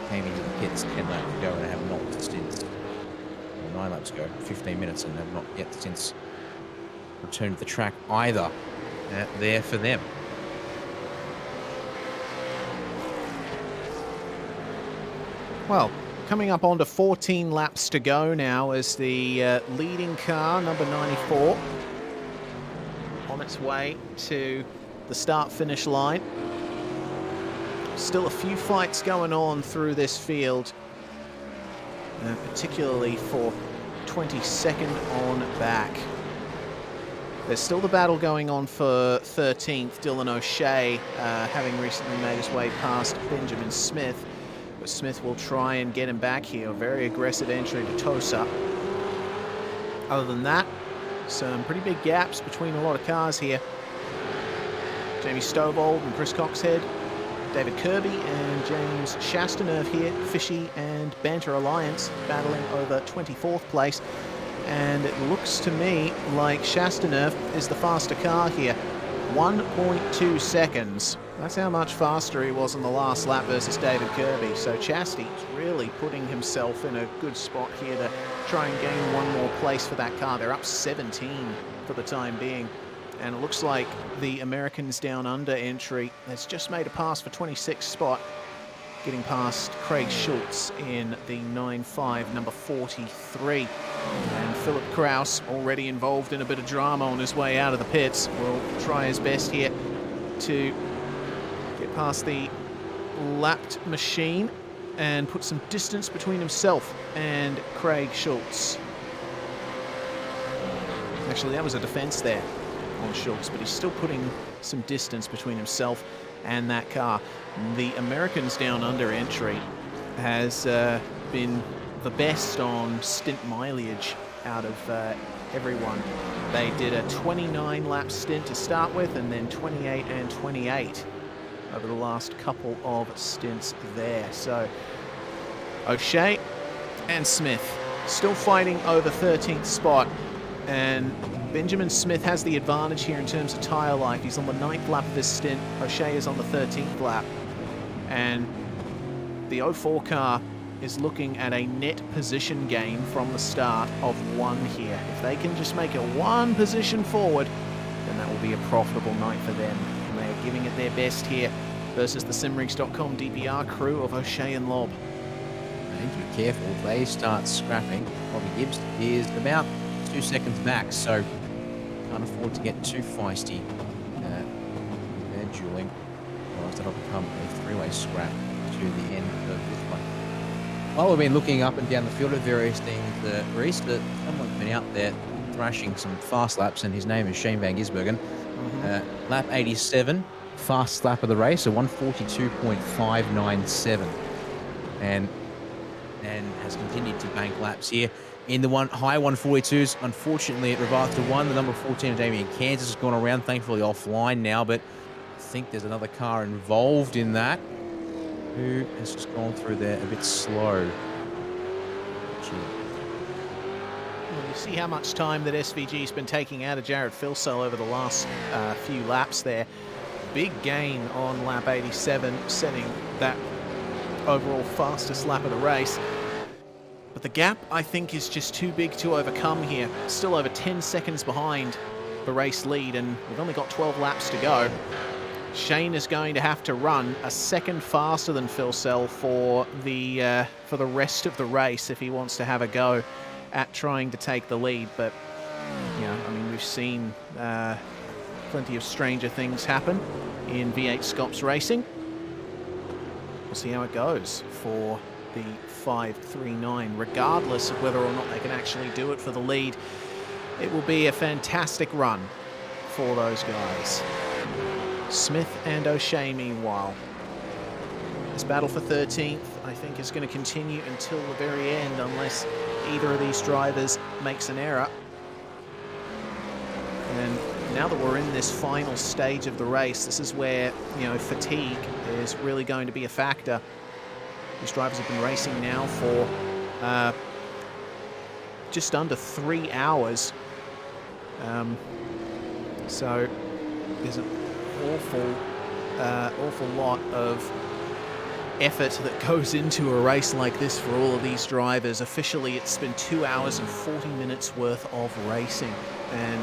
came into the pits 10 laps ago and have not since, 9 laps ago, 15 minutes, and have not yet since returned to the track either. There for them. Well, coming up onto 14 laps to go now as the leading car, number 94, on its way to the start-finish line. Still a few fights going on through this field, particularly for 22nd on back. There's still the battle going on for 13th, Dylan O'Shea, having recently made his way past Benjamin Smith. But Smith will try and get him back here. A very aggressive entry to Tosa. Other than that, some pretty big gaps between a lot of cars here. Jamie Stovall and Chris Coxhead, David Kirby and James Shastaner here, Fishy and Banter Alliance battling over 24th place. And it looks to me like Shastaner is the faster car here. 1.2 seconds. That's how much faster he was in the last lap versus David Kirby. So Chasty's really putting himself in a good spot here to try and gain one more place for that car. They're up 17 for the time being. And it looks like the Americans Down Under entry has just made a pass for 26th spot, getting past Craig Schultz in the 9.5, number 43. And Philip Kraus, already involved in a bit of drama on his way out of the pits, will try his best here to get past the lapped machine and put some distance between himself and Craig Schultz. Actually, that was a defense there on Schultz, but he's still putting some distance between himself and that car. The Americans Down Under entry has been the best on stint mileage out of everyone. They did a 29 lap stint to start with, and then 28 and 28 over the last couple of stints there. So O'Shea and Smith still fighting over 13th spot, and Benjamin Smith has the advantage here in terms of tyre life. He's on the 9th lap of this stint. O'Shea is on the 13th lap. And the 04 car is looking at a net position gain from the start of 1 here. If they can just make it 1 position forward, then that will be a profitable night for them. And they are giving it their best here versus the simrigs.com DPR crew of O'Shea and Lobb. They need to be careful. If they start scrapping, Bobby Gibbs is about 2 seconds back, so can't afford to get too feisty. They're dueling. Otherwise that'll become a 3-way scrap to the end of this one. While we've been looking up and down the field at various things, Reese, that someone's been out there thrashing some fast laps, and his name is Shane Van Gisbergen. Lap 87, fast lap of the race, a 142.597. and has continued to bank laps here in the high 142s. Unfortunately, at Rivarta 1, the number 14 of Damien Kansas has gone around, thankfully offline now, but I think there's another car involved in that who has just gone through there a bit slow. Well, you see how much time that SVG's been taking out of Jared Filsell over the last few laps there. Big gain on lap 87, setting that overall fastest lap of the race. But the gap, I think, is just too big to overcome here. Still over 10 seconds behind the race lead, and we've only got 12 laps to go. Shane is going to have to run a second faster than Filsell for the rest of the race if he wants to have a go at trying to take the lead. But, you know, I mean, we've seen plenty of stranger things happen in V8SCOPS racing. We'll see how it goes for the 539, regardless of whether or not they can actually do it for the lead. It will be a fantastic run for those guys. Smith and O'Shea, meanwhile. This battle for 13th, I think, is going to continue until the very end, unless either of these drivers makes an error. And now that we're in this final stage of the race, this is where, you know, fatigue is really going to be a factor. These drivers have been racing now for just under 3 hours. So there's an awful lot of effort that goes into a race like this for all of these drivers. Officially, it's been 2 hours and 40 minutes worth of racing, and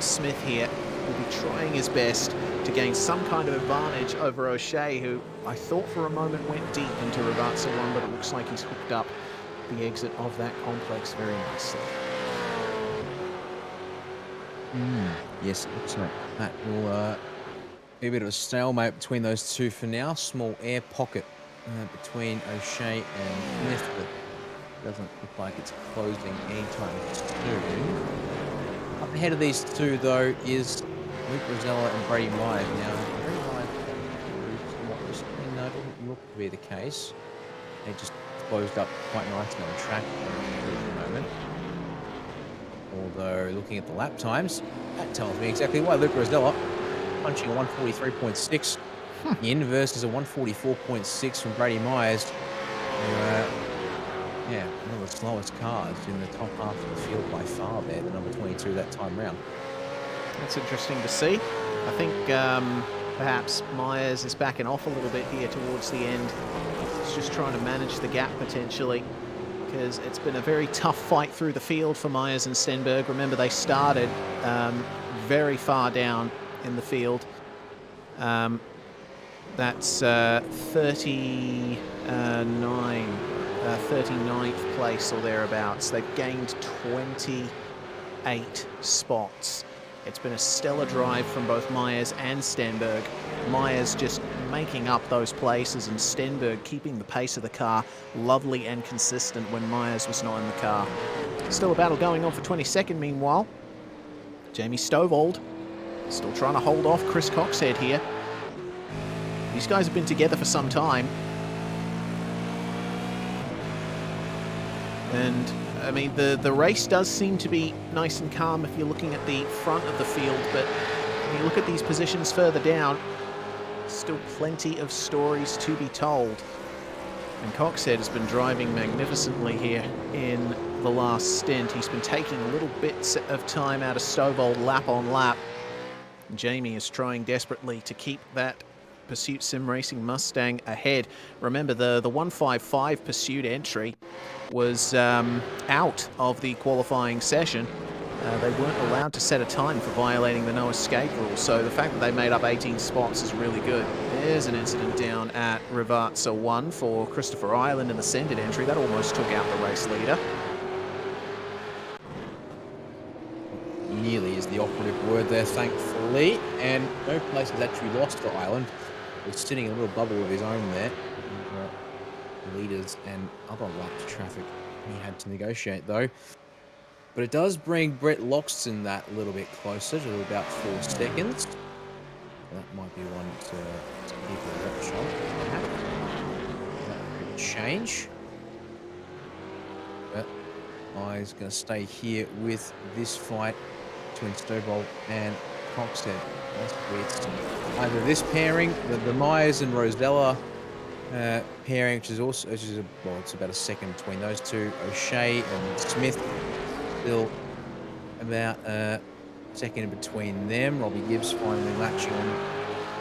Smith here will be trying his best to gain some kind of advantage over O'Shea, who I thought for a moment went deep into Rivarta 1, but it looks like he's hooked up the exit of that complex very nicely. Yes, it looks like that will be a bit of a stalemate between those two for now. Small air pocket between O'Shea and Smith, but doesn't look like it's closing anytime soon. Up ahead of these two, though, is Luke Rosella and Brady Myers. Now, Brady Myers somewhat recently, no, it doesn't look to be the case. They just closed up quite nicely on track at the moment. Although, looking at the lap times, that tells me exactly why. Luke Rosella punching a 143.6 in versus a 144.6 from Brady Myers. Yeah, one of the slowest cars in the top half of the field by far there, the number 22 that time round. That's interesting to see. I think perhaps Myers is backing off a little bit here towards the end. He's just trying to manage the gap potentially, because it's been a very tough fight through the field for Myers and Stenberg. Remember, they started very far down in the field. That's 39th place or thereabouts. They've gained 28 spots. It's been a stellar drive from both Myers and Stenberg. Myers just making up those places, and Stenberg keeping the pace of the car lovely and consistent when Myers was not in the car. Still a battle going on for 22nd meanwhile. Jamie Stovald still trying to hold off Chris Coxhead here. These guys have been together for some time. And I mean, the race does seem to be nice and calm if you're looking at the front of the field, but when you look at these positions further down, still plenty of stories to be told. And Coxhead has been driving magnificently here in the last stint. He's been taking little bits of time out of Stovall lap on lap. And Jamie is trying desperately to keep that Pursuit Sim Racing Mustang ahead. Remember, the 155 Pursuit entry was out of the qualifying session. They weren't allowed to set a time for violating the no escape rule, so the fact that they made up 18 spots is really good. There's an incident down at Rivarta 1 for Christopher Ireland in the Sended entry. That almost took out the race leader. Nearly is the operative word there, thankfully, and no place is actually lost for Ireland. He's sitting in a little bubble of his own there. Leaders and other lap traffic he had to negotiate, though. But it does bring Brett Loxton that little bit closer to about 4 seconds. That might be one to keep a watch on. That could change. But I's going to stay here with this fight between Stovall and Coxhead. That's weird. Either this pairing, the Myers and Rosella pairing, which is well, it's about a second between those two. O'Shea and Smith, still about a second in between them. Robbie Gibbs finally latching on,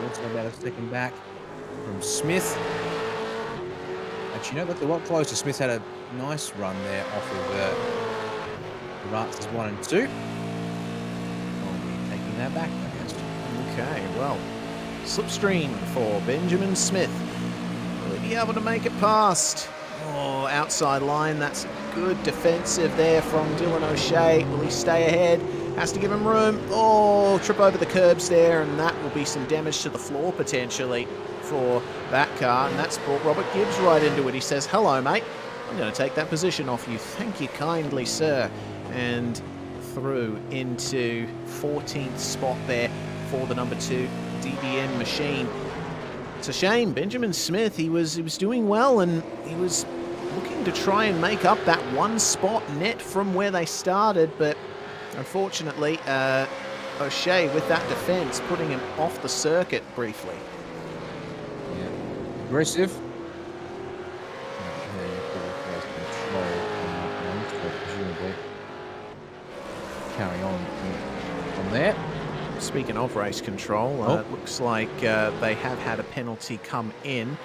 also about a second back from Smith. Actually, no, that's a lot closer. Smith had a nice run there off of Ratz's 1 and 2. I'll be taking that back, I guess. Okay, well, slipstream for Benjamin Smith. Will he be able to make it past? Oh, outside line. That's good defensive there from Dylan O'Shea. Will he stay ahead? Has to give him room. Oh, trip over the curbs there, and that will be some damage to the floor potentially for that car. And that's brought Robert Gibbs right into it. He says, hello, mate. I'm going to take that position off you. Thank you kindly, sir. And through into 14th spot there for the number 2 DBM machine. It's a shame. Benjamin Smith, he was doing well, and he was looking to try and make up that one spot net from where they started, but unfortunately, O'Shea with that defense putting him off the circuit briefly. Yeah. Aggressive. Presumably carry on from there. Speaking of race control, it looks like they have had a penalty come in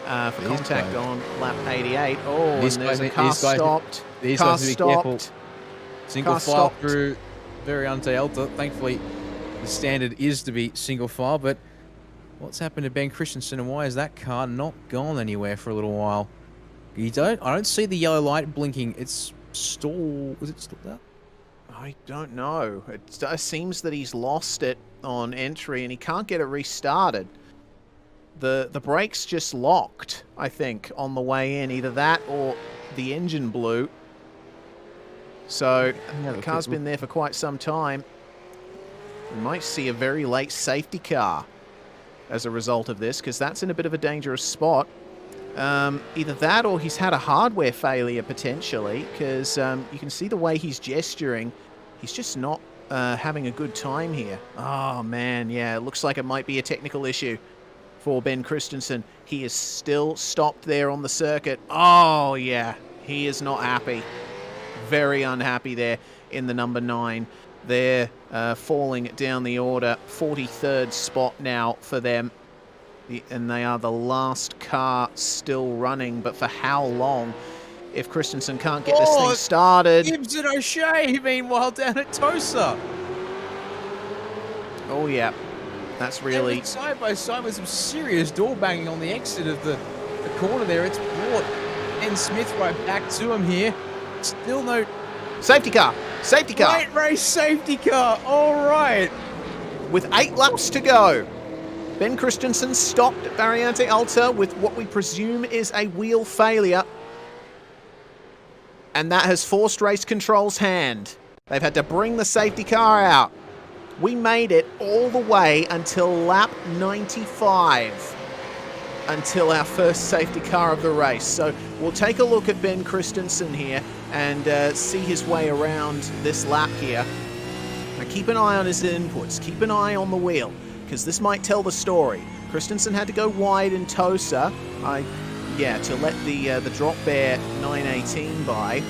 for contact on lap 88. Oh, and there's a car stopped. Car stopped. Single file through Variante Alta. Thankfully, the standard is to be single file, but what's happened to Ben Christensen, and why is that car not gone anywhere for a little while? I don't see the yellow light blinking. It's stalled. Was it stalled out? I don't know. It seems that he's lost it on entry and he can't get it restarted. The brakes just locked, I think, on the way in. Either that or the engine blew. So the car's been there for quite some time. We might see a very late safety car as a result of this, because that's in a bit of a dangerous spot. Either that or he's had a hardware failure potentially, because you can see the way he's gesturing. He's just not having a good time here. Oh, man, yeah, it looks like it might be a technical issue for Ben Christensen. He is still stopped there on the circuit. Oh, yeah, he is not happy. Very unhappy there in the number 9. They're falling down the order. 43rd spot now for them. And they are the last car still running, but for how long? If Christensen can't get this thing started. Gibbs and O'Shea, meanwhile, down at Tosa. Oh, yeah. That's really... Side by side with some serious door banging on the exit of the corner there. It's brought Ben Smith right back to him here. Still no... Safety car! Safety car! Late race safety car! All right! With 8 laps to go. Ben Christensen stopped at Variante Alta with what we presume is a wheel failure. And that has forced race control's hand. They've had to bring the safety car out. We made it all the way until lap 95. Until our first safety car of the race. So we'll take a look at Ben Christensen here and see his way around this lap here. Now keep an eye on his inputs. Keep an eye on the wheel, because this might tell the story. Christensen had to go wide in Tosa, to let the drop bear 918 by.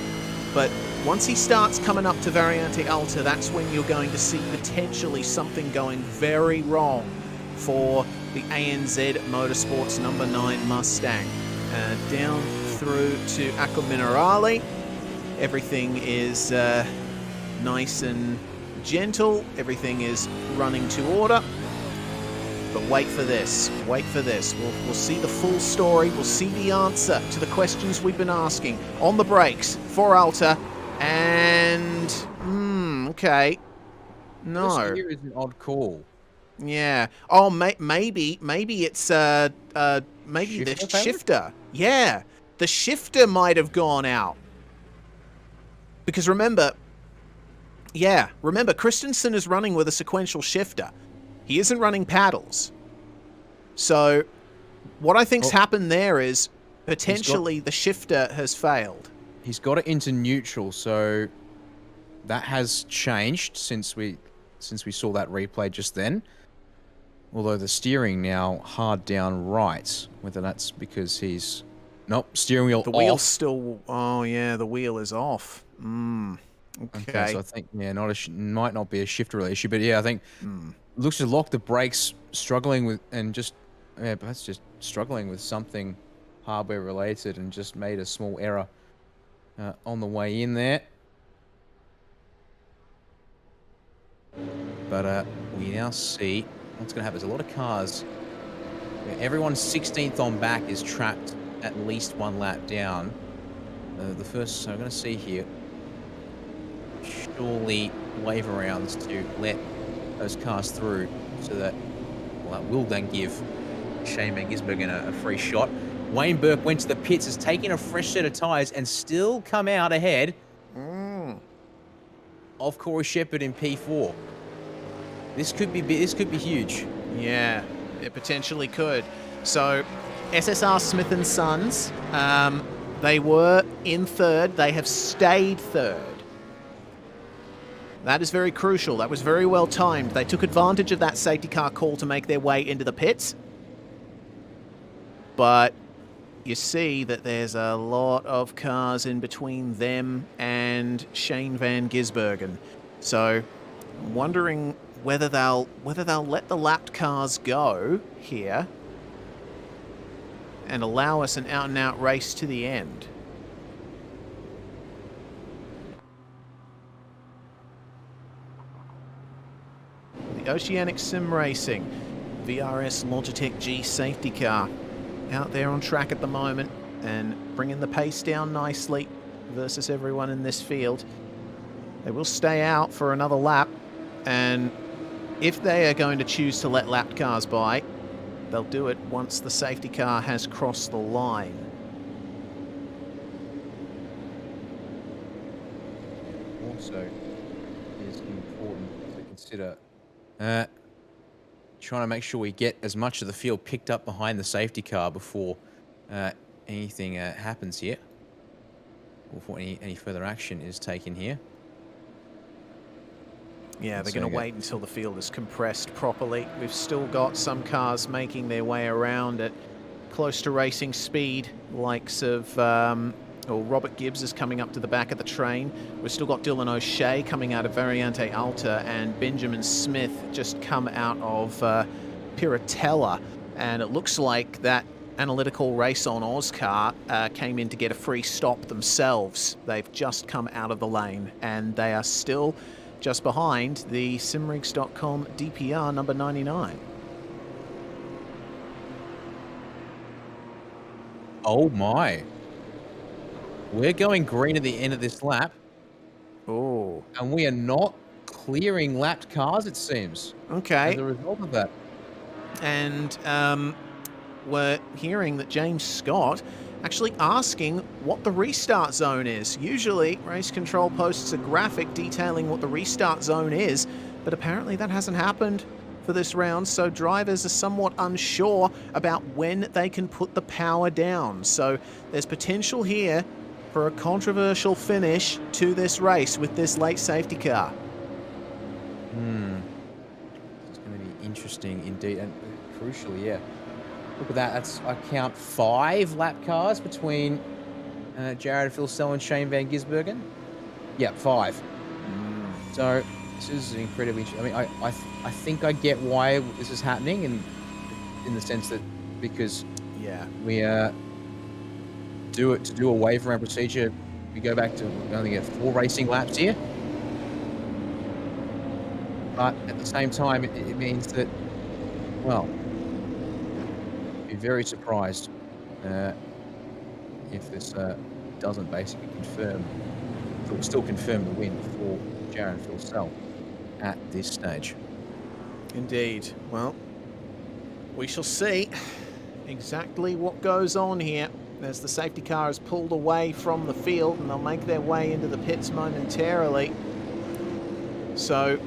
But once he starts coming up to Variante Alta, that's when you're going to see potentially something going very wrong for the ANZ Motorsports number 9 Mustang. Down through to Acqua Minerale. Everything is nice and gentle. Everything is running to order. But wait for this. Wait for this. We'll see the full story. We'll see the answer to the questions we've been asking. On the brakes for Alta. And... okay. No. This here is an odd call. Yeah. Oh, maybe it's maybe the shifter. Yeah. The shifter might have gone out. Because remember, Christensen is running with a sequential shifter. He isn't running paddles. So what I think's happened there is potentially the shifter has failed. He's got it into neutral, so that has changed since we saw that replay just then. Although the steering now hard down right, whether that's because he's... Nope, steering wheel The off. wheel's still... Oh, yeah, the wheel is off. Okay. So I think, yeah, might not be a shifter really issue, but yeah, I think looks to lock the brakes, struggling with, and just, yeah, perhaps just struggling with something hardware related and just made a small error on the way in there. But we now see what's going to happen. There's a lot of cars. Everyone 16th on back is trapped at least one lap down. The first, so I'm going to see here, surely wave arounds to let those cars through so that, well, that will then give Shane Van Gisbergen a free shot. Wayne Burke went to the pits, has taken a fresh set of tyres and still come out ahead of Corey Shepherd in P4. This could be huge. Yeah, it potentially could. So, SSR Smith & Sons, they were in third. They have stayed third. That is very crucial. That was very well timed. They took advantage of that safety car call to make their way into the pits. But you see that there's a lot of cars in between them and Shane Van Gisbergen. So, I'm wondering whether they'll let the lapped cars go here and allow us an out-and-out race to the end. The Oceanic Sim Racing VRS Logitech G safety car out there on track at the moment and bringing the pace down nicely versus everyone in this field. They will stay out for another lap, and if they are going to choose to let lapped cars by, they'll do it once the safety car has crossed the line. Also, is important to consider trying to make sure we get as much of the field picked up behind the safety car before anything happens here, before any further action is taken here. Yeah, they're going to wait until the field is compressed properly. We've still got some cars making their way around at close to racing speed, likes of Robert Gibbs is coming up to the back of the train. We've still got Dylan O'Shea coming out of Variante Alta, and Benjamin Smith just come out of Piratella. And it looks like that Analytical Race on Oz car came in to get a free stop themselves. They've just come out of the lane, and they are still just behind the simrigs.com DPR number 99. Oh my. We're going green at the end of this lap. Oh. And we are not clearing lapped cars, it seems. Okay. As a result of that. And we're hearing that James Scott actually asking what the restart zone is. Usually, Race Control posts a graphic detailing what the restart zone is, but apparently that hasn't happened for this round, so drivers are somewhat unsure about when they can put the power down. So there's potential here for a controversial finish to this race with this late safety car. It's going to be interesting indeed, and crucially, yeah. Look at that. That's, I count 5 lap cars between Jared Filsell and Shane Van Gisbergen. Yeah, 5. So this is incredibly. I mean, I think I get why this is happening, in the sense that because we do a wave around procedure, we go back to we only get 4 racing laps here. But at the same time, it means that, well, be very surprised if this doesn't basically confirm, still confirm the win for Jared Filsell at this stage. Indeed. Well, we shall see exactly what goes on here as the safety car is pulled away from the field, and they'll make their way into the pits momentarily. So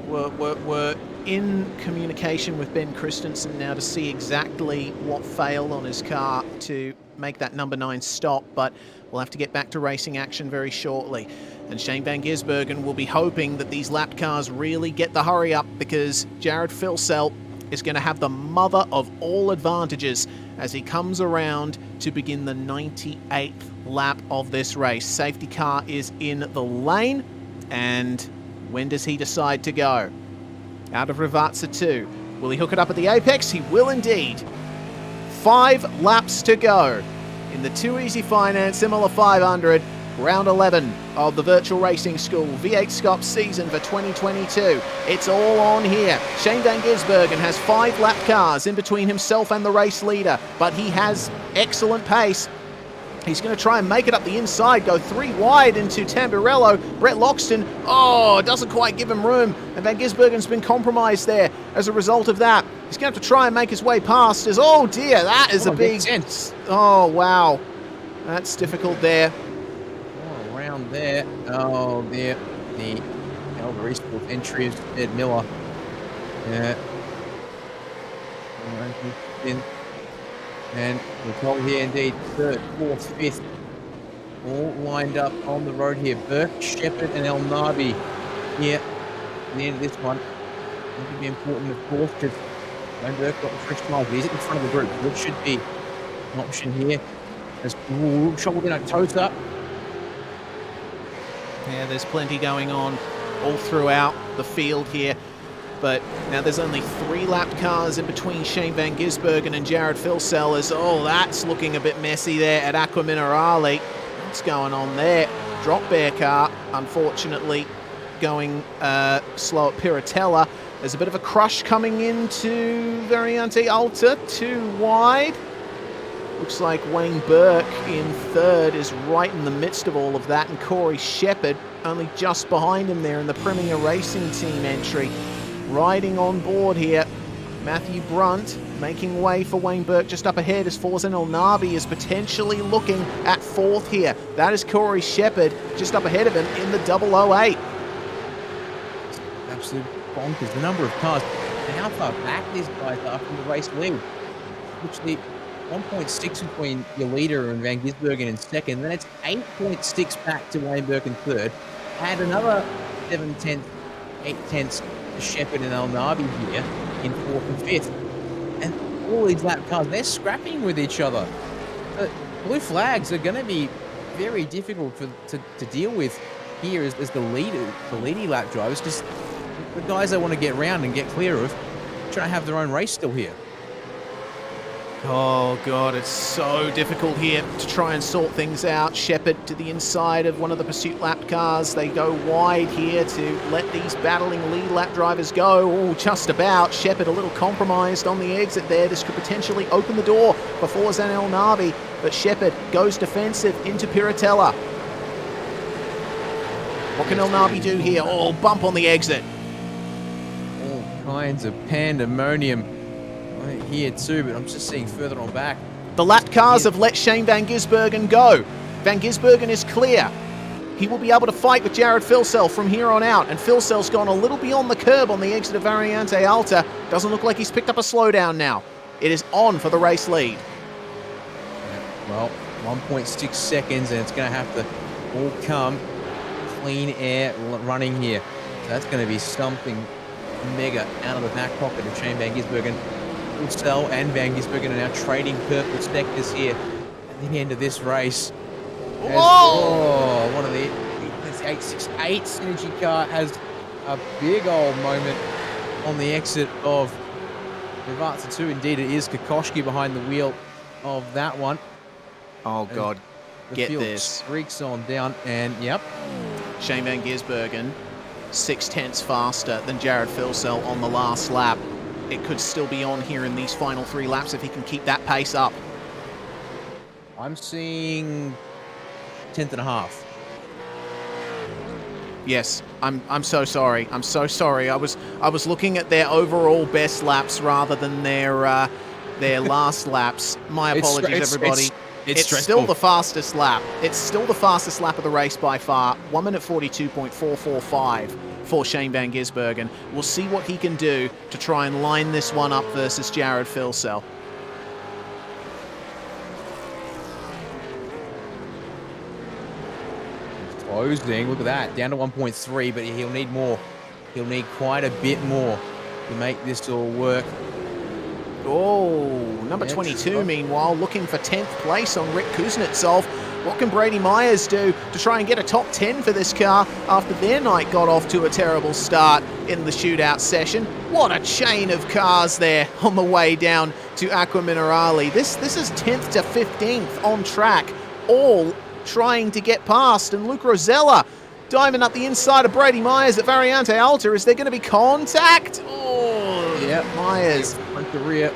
we're in communication with Ben Christensen now to see exactly what failed on his car to make that number 9 stop, but we'll have to get back to racing action very shortly. And Shane van Gisbergen will be hoping that these lapped cars really get the hurry up, because Jared Filsell is going to have the mother of all advantages as he comes around to begin the 98th lap of this race. Safety car is in the lane, and when does he decide to go? Out of Rivatsa 2. Will he hook it up at the apex? He will indeed. 5 laps to go in the Too Easy Finance Imola 500, round 11 of the Virtual Racing School V8SCOPS season for 2022. It's all on here. Shane van Gisbergen has 5 lap cars in between himself and the race leader, but he has excellent pace. He's going to try and make it up the inside, go 3 wide into Tamburello. Brett Loxton, doesn't quite give him room, and Van Gisbergen's been compromised there as a result of that. He's going to have to try and make his way past as, oh dear, that is a big... Oh, wow. That's difficult there. Oh, around there. Oh, there. The Calgary Sports entry is Ed Miller. Yeah. And we're told here indeed, 3rd, 4th, 5th, all lined up on the road here. Burke, Shepherd, and El Nabi here at the end of this one. It could be important, of course, because when Burke got the fresh tyres, he's in front of the group, which should be an option here. As shoveled in a Tosa. Yeah, there's plenty going on all throughout the field here. But now there's only 3 lapped cars in between Shane van Gisbergen and Jared Filsell. That's looking a bit messy there at Aqua Minerale. What's going on there? Drop bear car, unfortunately, going slow at Piratella. There's a bit of a crush coming into Variante Alta, 2 wide. Looks like Wayne Burke in 3rd is right in the midst of all of that, and Corey Shepherd only just behind him there in the Premier Racing Team entry. Riding on board here, Matthew Brunt making way for Wayne Burke just up ahead as Forzen El Nabi is potentially looking at 4th here. That is Corey Shepherd just up ahead of him in the 008. Absolute bonkers, the number of cars and how far back these guys are from the race lead. Literally 1.6 between your leader and Van Gisbergen in 2nd, then it's 8.6 back to Wayne Burke in 3rd. Add another 7/10, 8/10 Shepherd and El Nabi here in 4th and 5th. And all these lap cars, they're scrapping with each other. Blue flags are going to be very difficult to deal with here as the leading lap drivers, because the guys they want to get round and get clear of try to have their own race still here. Oh God, it's so difficult here to try and sort things out. Shepherd to the inside of one of the pursuit lap cars. They go wide here to let these battling lead lap drivers go. Oh, just about. Shepherd a little compromised on the exit there. This could potentially open the door for Forzen El Nabi, but Shepherd goes defensive into Piratella. What can El Nabi do here? Oh, bump on the exit. All kinds of pandemonium here too, but I'm just seeing further on back. The lap cars have let Shane van Gisbergen go. Van Gisbergen is clear. He will be able to fight with Jared Filsell from here on out, and Filsell's gone a little beyond the curb on the exit of Variante Alta. Doesn't look like he's picked up a slowdown now. It is on for the race lead. Well, 1.6 seconds, and it's going to have to all come clean air running here. So that's going to be something mega out of the back pocket of Shane van Gisbergen. Filsell and Van Gisbergen are now trading purple sectors here at the end of this race. One of the 868 Synergy car has a big old moment on the exit of Rivatsa 2. Indeed, it is Kokoschki behind the wheel of that one. Oh God, get field this. Streaks on down, and yep. Shane van Gisbergen 0.6 faster than Jared Filsell on the last lap. It could still be on here in these final 3 laps if he can keep that pace up. I'm seeing 10th and a half. Yes, I'm so sorry. I'm so sorry. I was looking at their overall best laps rather than their last laps. My apologies, everybody. It's still the fastest lap. It's still the fastest lap of the race by far. 1 minute 42.445 for Shane Van Gisbergen. We'll see what he can do to try and line this one up versus Jared Filsell. Closing, look at that, down to 1.3, but he'll need more. He'll need quite a bit more to make this all work. Oh, number 22, meanwhile, looking for 10th place on Rick Kuznetsov. What can Brady Myers do to try and get a top 10 for this car after their night got off to a terrible start in the shootout session? What a chain of cars there on the way down to Aqua Minerale. This is 10th to 15th on track, all trying to get past. And Luke Rosella diving up the inside of Brady Myers at Variante Alta. Is there going to be contact? Oh, yeah, Myers. Front to rear.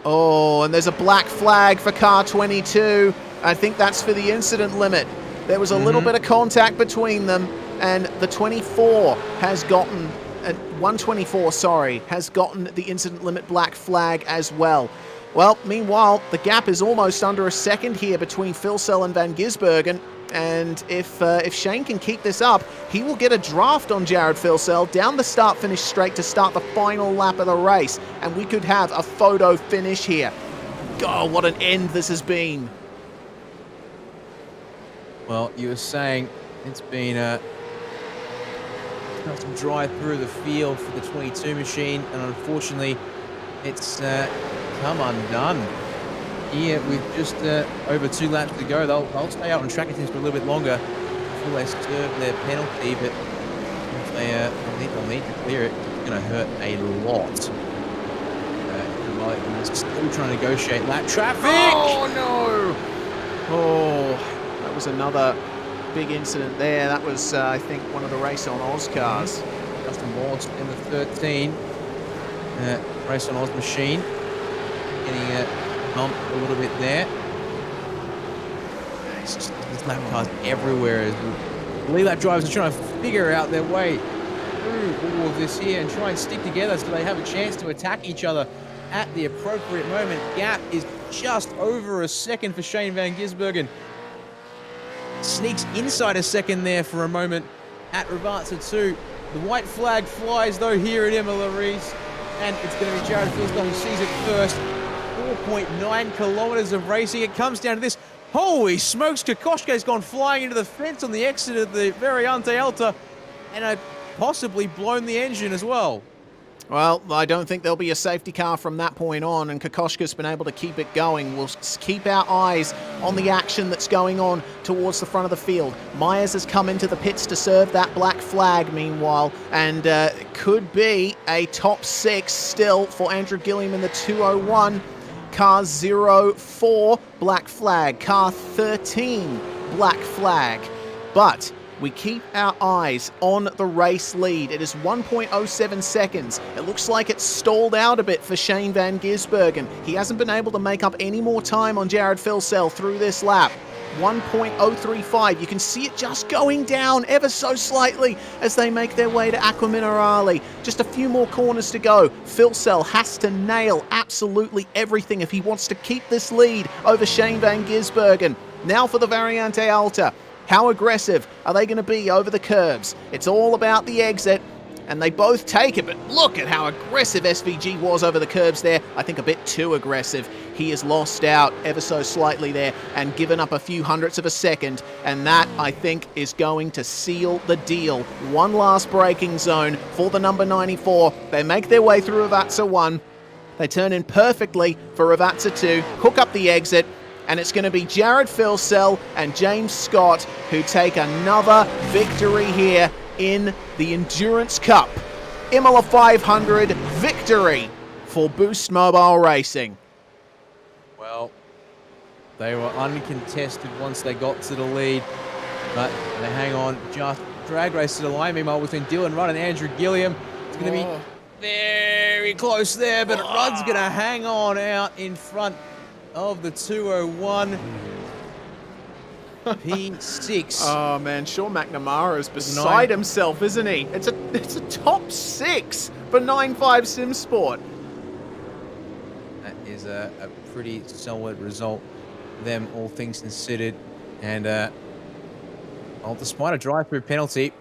Oh, and there's a black flag for car 22. I think that's for the incident limit. There was a little bit of contact between them, and the 24 has gotten, 124, sorry, has gotten the incident limit black flag as well. Well, meanwhile, the gap is almost under a second here between Filsell and Van Gisbergen. And if Shane can keep this up, he will get a draft on Jared Filsell down the start-finish straight to start the final lap of the race. And we could have a photo finish here. God, what an end this has been. Well, you were saying it's been tough to drive through the field for the 22 machine, and unfortunately, it's come undone. Here with just over 2 laps to go, they'll stay out on track for a little bit longer before they serve their penalty, but if they'll need to clear it, it's going to hurt a lot. Still trying to negotiate lap traffic. Oh no! Oh, that was another big incident there. That was, I think, one of the Race on Oz cars. Justin lost in the 13 Race on Oz machine, getting bumped a little bit there. It's just there's lap cars everywhere as lead lap drivers are trying to figure out their way through all of this here and try and stick together so they have a chance to attack each other at the appropriate moment. Gap is just over a second for Shane Van Gisbergen. Sneaks inside a second there for a moment at Rivarza 2. The white flag flies though here at Imola, Reese, and it's going to be Jared Filsell who sees it first. 4.9 kilometers of racing. It comes down to this. Holy smokes, Kokoschka's gone flying into the fence on the exit of the Variante Alta and possibly blown the engine as well. Well, I don't think there'll be a safety car from that point on, and Kokoschka's been able to keep it going. We'll keep our eyes on the action that's going on towards the front of the field. Myers has come into the pits to serve that black flag, meanwhile, and could be a top 6 still for Andrew Gilliam in the 201. Car 04, black flag. Car 13, black flag. But we keep our eyes on the race lead. It is 1.07 seconds. It looks like it's stalled out a bit for Shane Van Gisbergen. He hasn't been able to make up any more time on Jared Filsell through this lap. 1.035. You can see it just going down ever so slightly as they make their way to Aqua Minerale. Just a few more corners to go. Filsell has to nail absolutely everything if he wants to keep this lead over Shane Van Gisbergen. Now for the Variante Alta. How aggressive are they going to be over the curbs? It's all about the exit, and they both take it, but look at how aggressive SVG was over the curbs there. I think a bit too aggressive. He has lost out ever so slightly there and given up a few hundredths of a second, and that, I think, is going to seal the deal. One last braking zone for the number 94. They make their way through Rivarza 1. They turn in perfectly for Rivarza 2, hook up the exit, and it's going to be Jared Filsell and James Scott who take another victory here in the Endurance Cup. Imola 500 victory for Boost Mobile Racing. Well, they were uncontested once they got to the lead, but they hang on, just drag race to the line. Meanwhile, between Dylan Rudd and Andrew Gilliam, it's going to be very close there, but Rudd's going to hang on out in front of the 201 P6. Oh man, Sean McNamara is beside himself, isn't he? It's a top 6 for 9.5 Sim Sport. That is a pretty solid result, them all things considered. And Well, despite a drive-through penalty,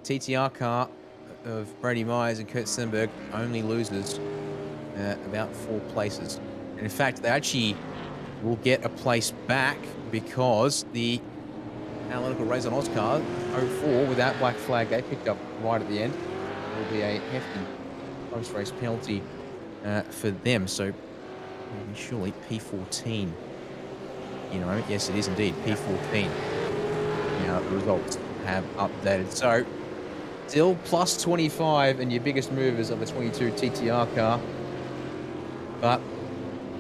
TTR car of Brady Myers and Kurt Stenberg only loses about 4 places. And in fact, they actually will get a place back because the Analytical Race on Oscar 04 without black flag they picked up right at the end. There will be a hefty post-race penalty for them. So surely P14. You know, yes, it is indeed P14. Now the results have updated. So still plus 25 and your biggest movers of the 22 TTR car. But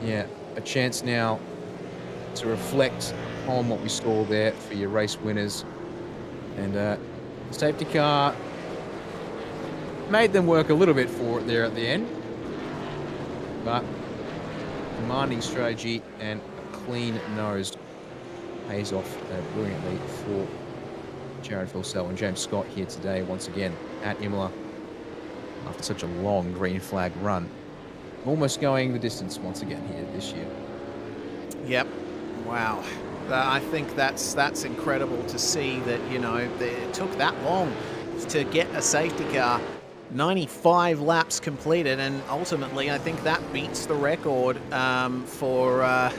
yeah, a chance now to reflect on what we saw there for your race winners. And safety car made them work a little bit for it there at the end. But commanding strategy and a clean nose pays off brilliantly for Jared Filsell and James Scott here today once again at Imola after such a long green flag run. Almost going the distance once again here this year. Yep. Wow. I think that's incredible to see that, you know, it took that long to get a safety car. 95 laps completed, and ultimately I think that beats the record for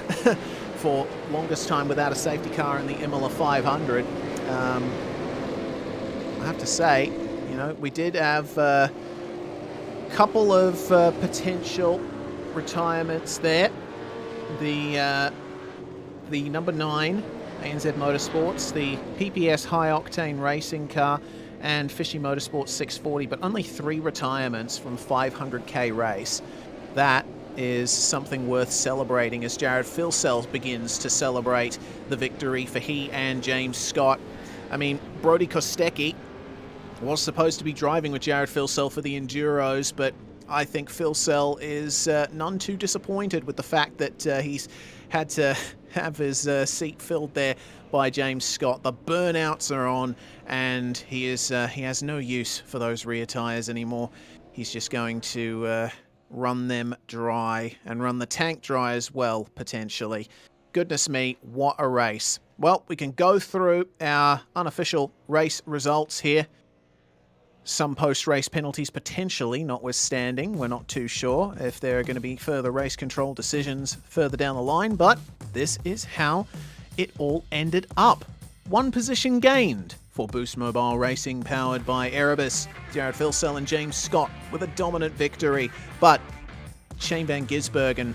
for longest time without a safety car in the Imola 500. I have to say, you know, we did have a couple of potential retirements there. The number 9, ANZ Motorsports, the PPS High Octane Racing car, and Fishy Motorsports 640, but only 3 retirements from 500k race. That is something worth celebrating as Jared Filsell begins to celebrate the victory for he and James Scott. I mean, Brody Kostecki was supposed to be driving with Jared Filsell for the Enduros, but I think Filsell is none too disappointed with the fact that he's had to have his seat filled there by James Scott. The burnouts are on, and he has no use for those rear tyres anymore. He's just going to run them dry and run the tank dry as well, potentially. Goodness me, what a race. Well, we can go through our unofficial race results here. Some post-race penalties potentially notwithstanding. We're not too sure if there are going to be further race control decisions further down the line, but this is how it all ended up. 1 position gained for Boost Mobile Racing powered by Erebus. Jared Filsell and James Scott with a dominant victory, but Shane Van Gisbergen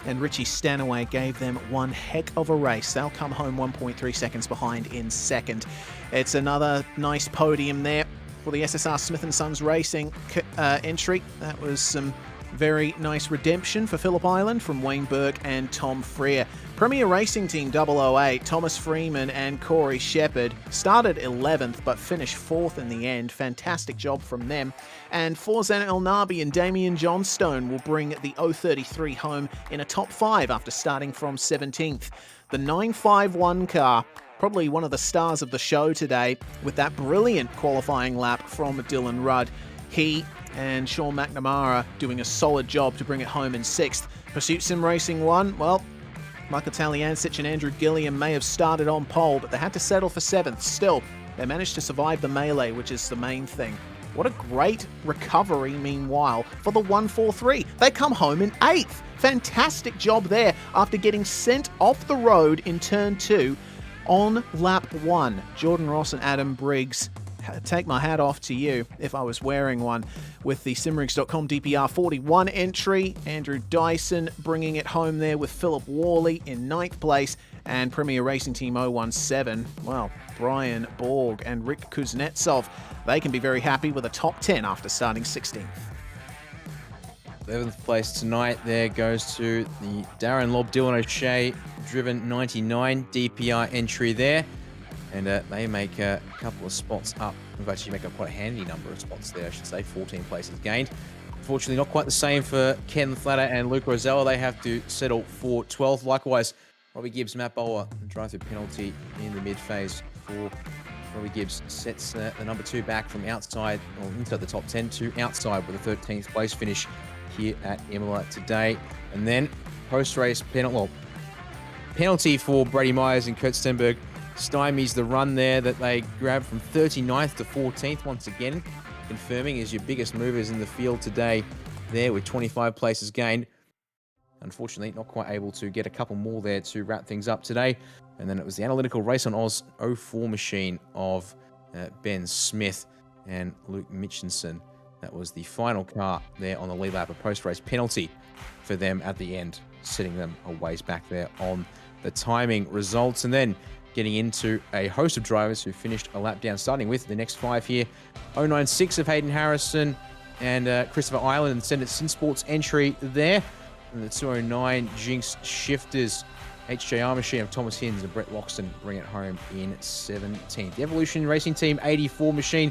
and Richie Stanaway gave them one heck of a race. They'll come home 1.3 seconds behind in second. It's another nice podium there for the SSR Smith & Sons Racing entry. That was some very nice redemption for Phillip Island from Wayne Burke and Tom Freer. Premier Racing Team 008, Thomas Freeman and Corey Shepherd started 11th but finished 4th in the end. Fantastic job from them. And Forzan El Nabi and Damien Johnstone will bring the 033 home in a top 5 after starting from 17th. The 951 car, probably one of the stars of the show today, with that brilliant qualifying lap from Dylan Rudd. He and Sean McNamara doing a solid job to bring it home in 6th. Pursuit Sim Racing 1, well, Michael Taliancic and Andrew Gilliam may have started on pole, but they had to settle for 7th. Still, they managed to survive the melee, which is the main thing. What a great recovery, meanwhile, for the 143. They come home in 8th. Fantastic job there after getting sent off the road in turn 2 on lap 1. Jordan Ross and Adam Briggs, take my hat off to you if I was wearing one. With the simrigs.com DPR 41 entry, Andrew Dyson bringing it home there with Philip Worley in 9th place, and Premier Racing Team 017, well, Brian Borg and Rick Kuznetsov, they can be very happy with a top 10 after starting 16th. 11th place tonight there goes to the Darren Lobb, Dylan O'Shea driven 99 DPR entry there. And they make a couple of spots up. In fact, you make up quite a handy number of spots there, I should say. 14 places gained. Unfortunately, not quite the same for Ken Flatter and Luke Rosella. They have to settle for 12th. Likewise, Robbie Gibbs, Matt Bowler, drive-through penalty in the mid-phase for Robbie Gibbs. Sets the number 2 back from outside, or inside the top 10 to outside with a 13th place finish here at Imola today. And then post-race penalty for Brady Myers and Kurt Stenberg stymies the run there that they grabbed from 39th to 14th once again, confirming as your biggest movers in the field today there with 25 places gained. Unfortunately, not quite able to get a couple more there to wrap things up today. And then it was the Analytical Race on Oz 04 machine of Ben Smith and Luke Mitchinson. That was the final car there on the lead lap, a post-race penalty for them at the end, setting them a ways back there on the timing results. And then getting into a host of drivers who finished a lap down, starting with the next 5 here. 096 of Hayden Harrison and Christopher Ireland, and send it Sin Sports entry there. And the 209 Jinx Shifters HJR machine of Thomas Hinds and Brett Loxton bring it home in 17th. The Evolution Racing Team 84 machine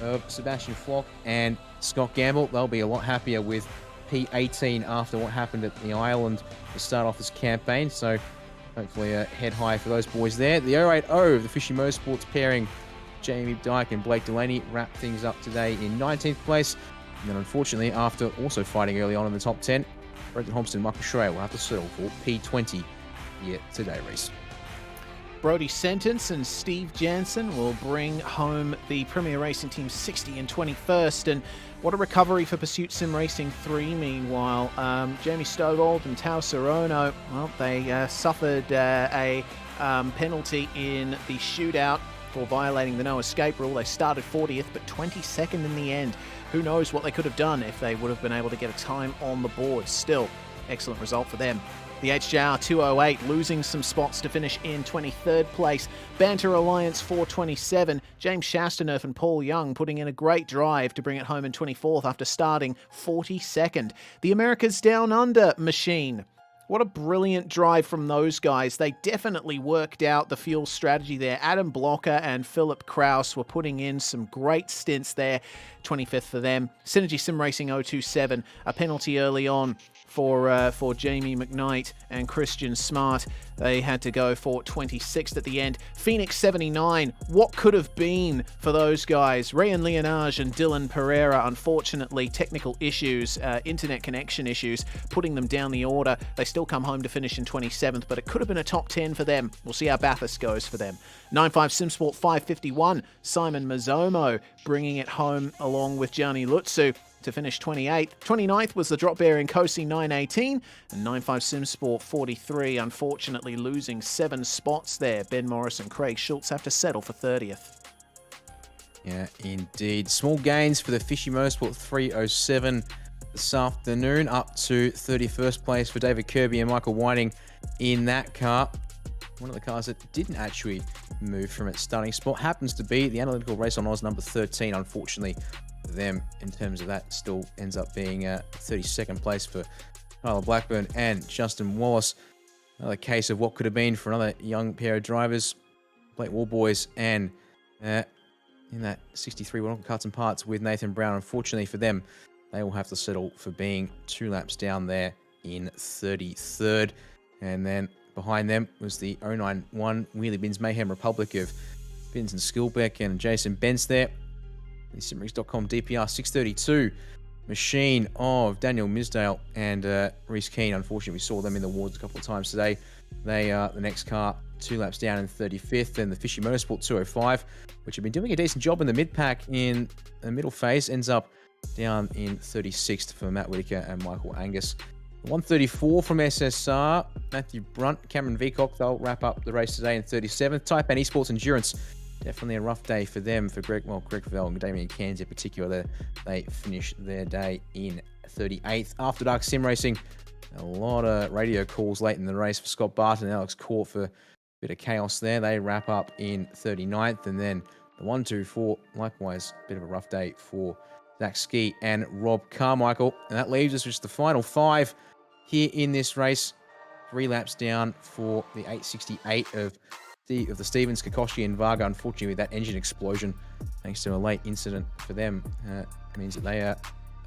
of Sebastian Flock and Scott Gamble. They'll be a lot happier with P18 after what happened at the island to start off this campaign. So hopefully a head high for those boys there. The 080 of the Fishy Motorsports pairing Jamie Dyke and Blake Delaney wrap things up today in 19th place. And then unfortunately, after also fighting early on in the top 10, Brenton Hobson and Michael Schreier will have to settle for P20 here today, Reese. Brody Sentence and Steve Jansen will bring home the Premier Racing Team 60 and 21st. And what a recovery for Pursuit Sim Racing 3, meanwhile. Jamie Stovall and Tao Sorono, well, they suffered a penalty in the shootout for violating the no escape rule. They started 40th, but 22nd in the end. Who knows what they could have done if they would have been able to get a time on the board. Still, excellent result for them. The HJR 208 losing some spots to finish in 23rd place. Banter Alliance 427. James Shastaner and Paul Young putting in a great drive to bring it home in 24th after starting 42nd. The America's Down Under machine. What a brilliant drive from those guys. They definitely worked out the fuel strategy there. Adam Blocker and Philip Kraus were putting in some great stints there. 25th for them. Synergy Sim Racing 027, a penalty early on for Jamie McKnight and Christian Smart. They had to go for 26th at the end. Phoenix 79, what could have been for those guys? Rayan Leonage and Dylan Pereira, unfortunately, technical issues, internet connection issues, putting them down the order. They still come home to finish in 27th, but it could have been a top 10 for them. We'll see how Bathurst goes for them. 9.5 SimSport 551, Simon Mazzomo bringing it home along with Gianni Lutsu to finish 28th. 29th was the drop bear in Kosi 918, and 9.5 SimSport 43, unfortunately losing 7 spots there. Ben Morris and Craig Schultz have to settle for 30th. Yeah, indeed. Small gains for the Fishy Motorsport 307 this afternoon, up to 31st place for David Kirby and Michael Whiting in that car. One of the cars that didn't actually move from its starting spot happens to be the Analytical Race on Oz number 13. Unfortunately, for them, in terms of that, still ends up being 32nd place for Tyler Blackburn and Justin Wallace. Another case of what could have been for another young pair of drivers, Blake Warboys and in that 63 Wonka Carts and Parts with Nathan Brown. Unfortunately for them, they will have to settle for being 2 laps down there in 33rd. And then behind them was the 091 Wheelie Bins Mayhem Republic of Bins and Skilbeck and Jason Bentz there. The simracing.com DPR 632 machine of Daniel Misdale and Reese Keane. Unfortunately, we saw them in the wards a couple of times today. They are the next car 2 laps down in 35th. And the Fishy Motorsport 205, which have been doing a decent job in the mid-pack in the middle phase, ends up down in 36th for Matt Whitaker and Michael Angus. 134 from SSR, Matthew Brunt, Cameron Veacock, they'll wrap up the race today in 37th. Taipan Esports Endurance, definitely a rough day for them, for Greg Fell and Damien Cairns in particular. They finish their day in 38th. After Dark Sim Racing, a lot of radio calls late in the race for Scott Barton and Alex Court for a bit of chaos there. They wrap up in 39th, and then the 124, likewise, a bit of a rough day for Zach Ski and Rob Carmichael. And that leaves us with the final 5 here in this race. 3 laps down for the 868 of the Stevens, Kokoschki and Varga. Unfortunately, with that engine explosion, thanks to a late incident for them, means that they I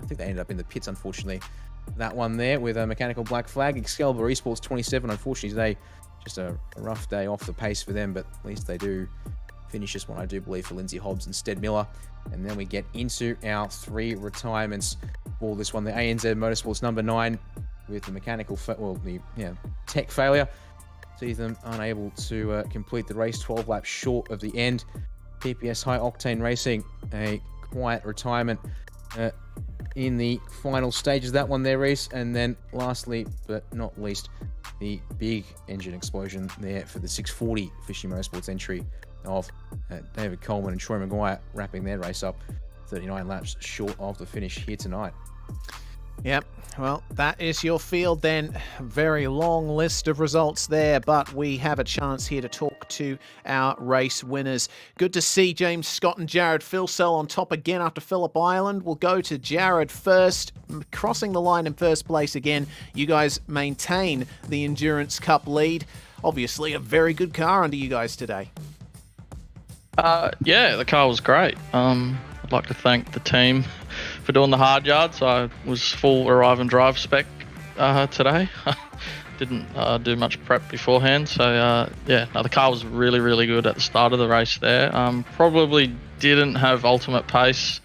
think they ended up in the pits, unfortunately. That one there with a mechanical black flag. Excalibur Esports 27, unfortunately today, just a rough day off the pace for them, but at least they do finish this one, I do believe, for Lindsay Hobbs and Stead Miller. And then we get into our 3 retirements for this one. The ANZ Motorsports number 9 with the mechanical, tech failure. sees them unable to complete the race, 12 laps short of the end. PPS High Octane Racing, a quiet retirement in the final stages of that one there, Reese. And then lastly, but not least, the big engine explosion there for the 640 Fishy Motorsports entry of David Coleman and Troy Mcguire, wrapping their race up 39 laps short of the finish here tonight. Yep, well, that is your field then. Very long list of results there, but we have a chance here to talk to our race winners. Good to see James Scott and Jared Filsell on top again after Phillip Island. We'll go to Jared first, crossing the line in first place again. You guys maintain the Endurance Cup lead. Obviously, a very good car under you guys today. Yeah, the car was great. I'd like to thank the team for doing the hard yards. I was full arrive and drive spec today. Didn't do much prep beforehand. So the car was really, really good at the start of the race there. Probably didn't have ultimate pace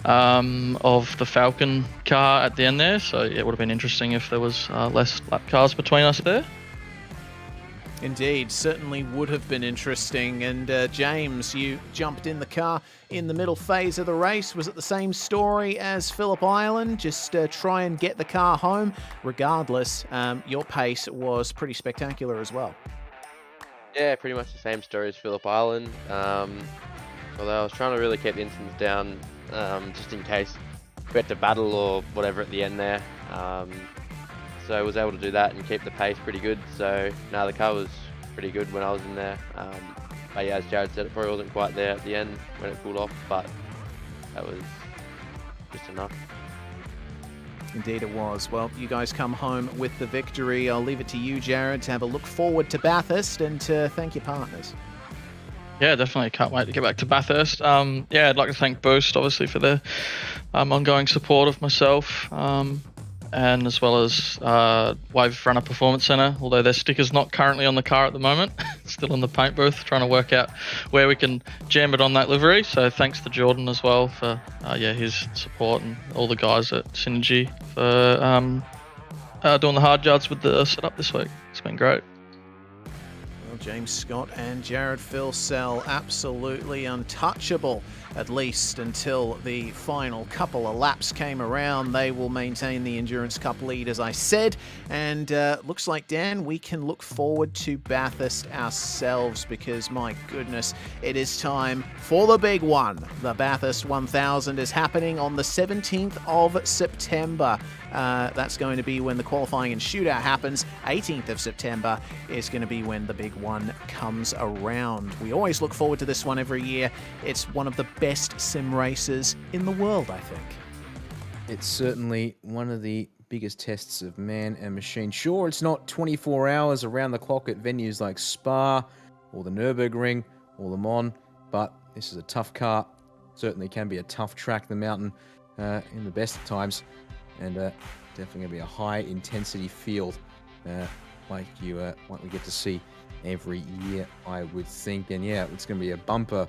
of the Falcon car at the end there. So it would have been interesting if there was less lap cars between us there. Indeed, certainly would have been interesting. And James, you jumped in the car in the middle phase of the race. Was it the same story as Phillip Island? Just try and get the car home? Regardless, your pace was pretty spectacular as well. Yeah, pretty much the same story as Phillip Island. Although I was trying to really keep the engines down just in case we had to battle or whatever at the end there. So I was able to do that and keep the pace pretty good. So the car was pretty good when I was in there. But yeah, as Jared said, it probably wasn't quite there at the end when it cooled off, but that was just enough. Indeed it was. Well, you guys come home with the victory. I'll leave it to you, Jared, to have a look forward to Bathurst and to thank your partners. Yeah, definitely can't wait to get back to Bathurst. I'd like to thank Boost, obviously, for their ongoing support of myself. And as well as Wave Runner Performance Centre, although their sticker's not currently on the car at the moment. Still in the paint booth, trying to work out where we can jam it on that livery. So thanks to Jordan as well for his support, and all the guys at Synergy for doing the hard yards with the setup this week. It's been great. Well, James Scott and Jared Filsell, absolutely untouchable, at least until the final couple of laps came around. They will maintain the Endurance Cup lead, as I said. And looks like, Dan, we can look forward to Bathurst ourselves, because, my goodness, it is time for the big one. The Bathurst 1000 is happening on the 17th of September. That's going to be when the qualifying and shootout happens. 18th of September is going to be when the big one comes around. We always look forward to this one every year. It's one of the best sim races in the world, I think. It's certainly one of the biggest tests of man and machine. Sure, it's not 24 hours around the clock at venues like Spa or the Nürburgring or Le Mans, but this is a tough car. Certainly can be a tough track, the mountain, in the best of times. And definitely going to be a high-intensity field like we get to see every year, I would think. And yeah, it's going to be a bumper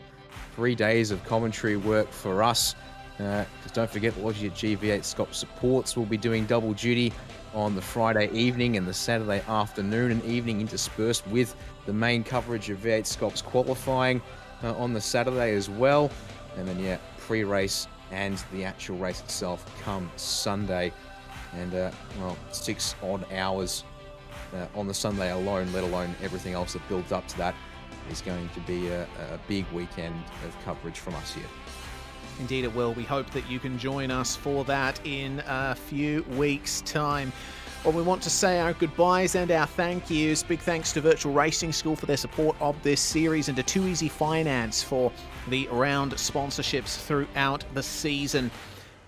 3 days of commentary work for us. Because don't forget, Logia V8SCOPS supports will be doing double duty on the Friday evening and the Saturday afternoon and evening, interspersed with the main coverage of V8SCOPS qualifying on the Saturday as well. And then, pre-race and the actual race itself come Sunday. And, 6 odd hours on the Sunday alone, let alone everything else that builds up to that, is going to be a big weekend of coverage from us here. Indeed it will. We hope that you can join us for that in a few weeks' time. Well, we want to say our goodbyes and our thank yous. Big thanks to Virtual Racing School for their support of this series, and to Too Easy Finance for the round sponsorships throughout the season.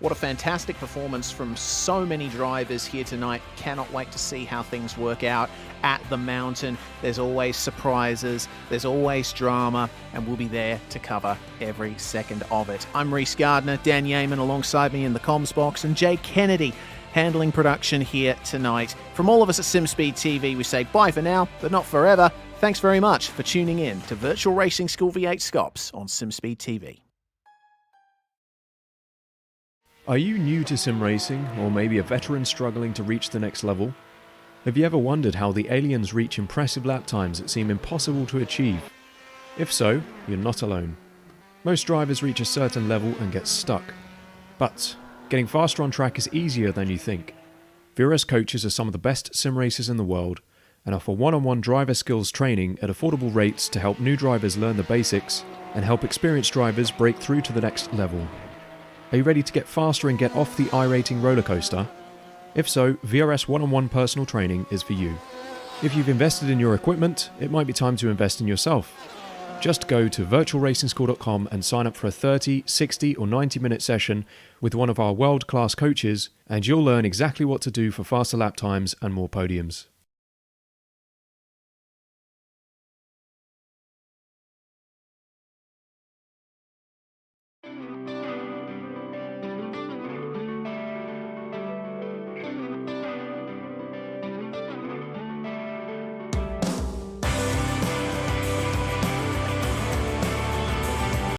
What a fantastic performance from so many drivers here tonight. Cannot wait to see how things work out at the mountain. There's always surprises, there's always drama, and we'll be there to cover every second of it. I'm Reese Gardner, Dan Yeaman alongside me in the comms box, and Jay Kennedy handling production here tonight. From all of us at SimSpeed TV, we say bye for now, but not forever. Thanks very much for tuning in to Virtual Racing School V8SCOPS on SimSpeed TV. Are you new to sim racing, or maybe a veteran struggling to reach the next level? Have you ever wondered how the aliens reach impressive lap times that seem impossible to achieve? If so, you're not alone. Most drivers reach a certain level and get stuck. But getting faster on track is easier than you think. V8S coaches are some of the best sim racers in the world and offer one-on-one driver skills training at affordable rates to help new drivers learn the basics and help experienced drivers break through to the next level. Are you ready to get faster and get off the iRating roller coaster? If so, V8S one-on-one personal training is for you. If you've invested in your equipment, it might be time to invest in yourself. Just go to virtualracingschool.com and sign up for a 30, 60 or 90-minute session with one of our world-class coaches, and you'll learn exactly what to do for faster lap times and more podiums.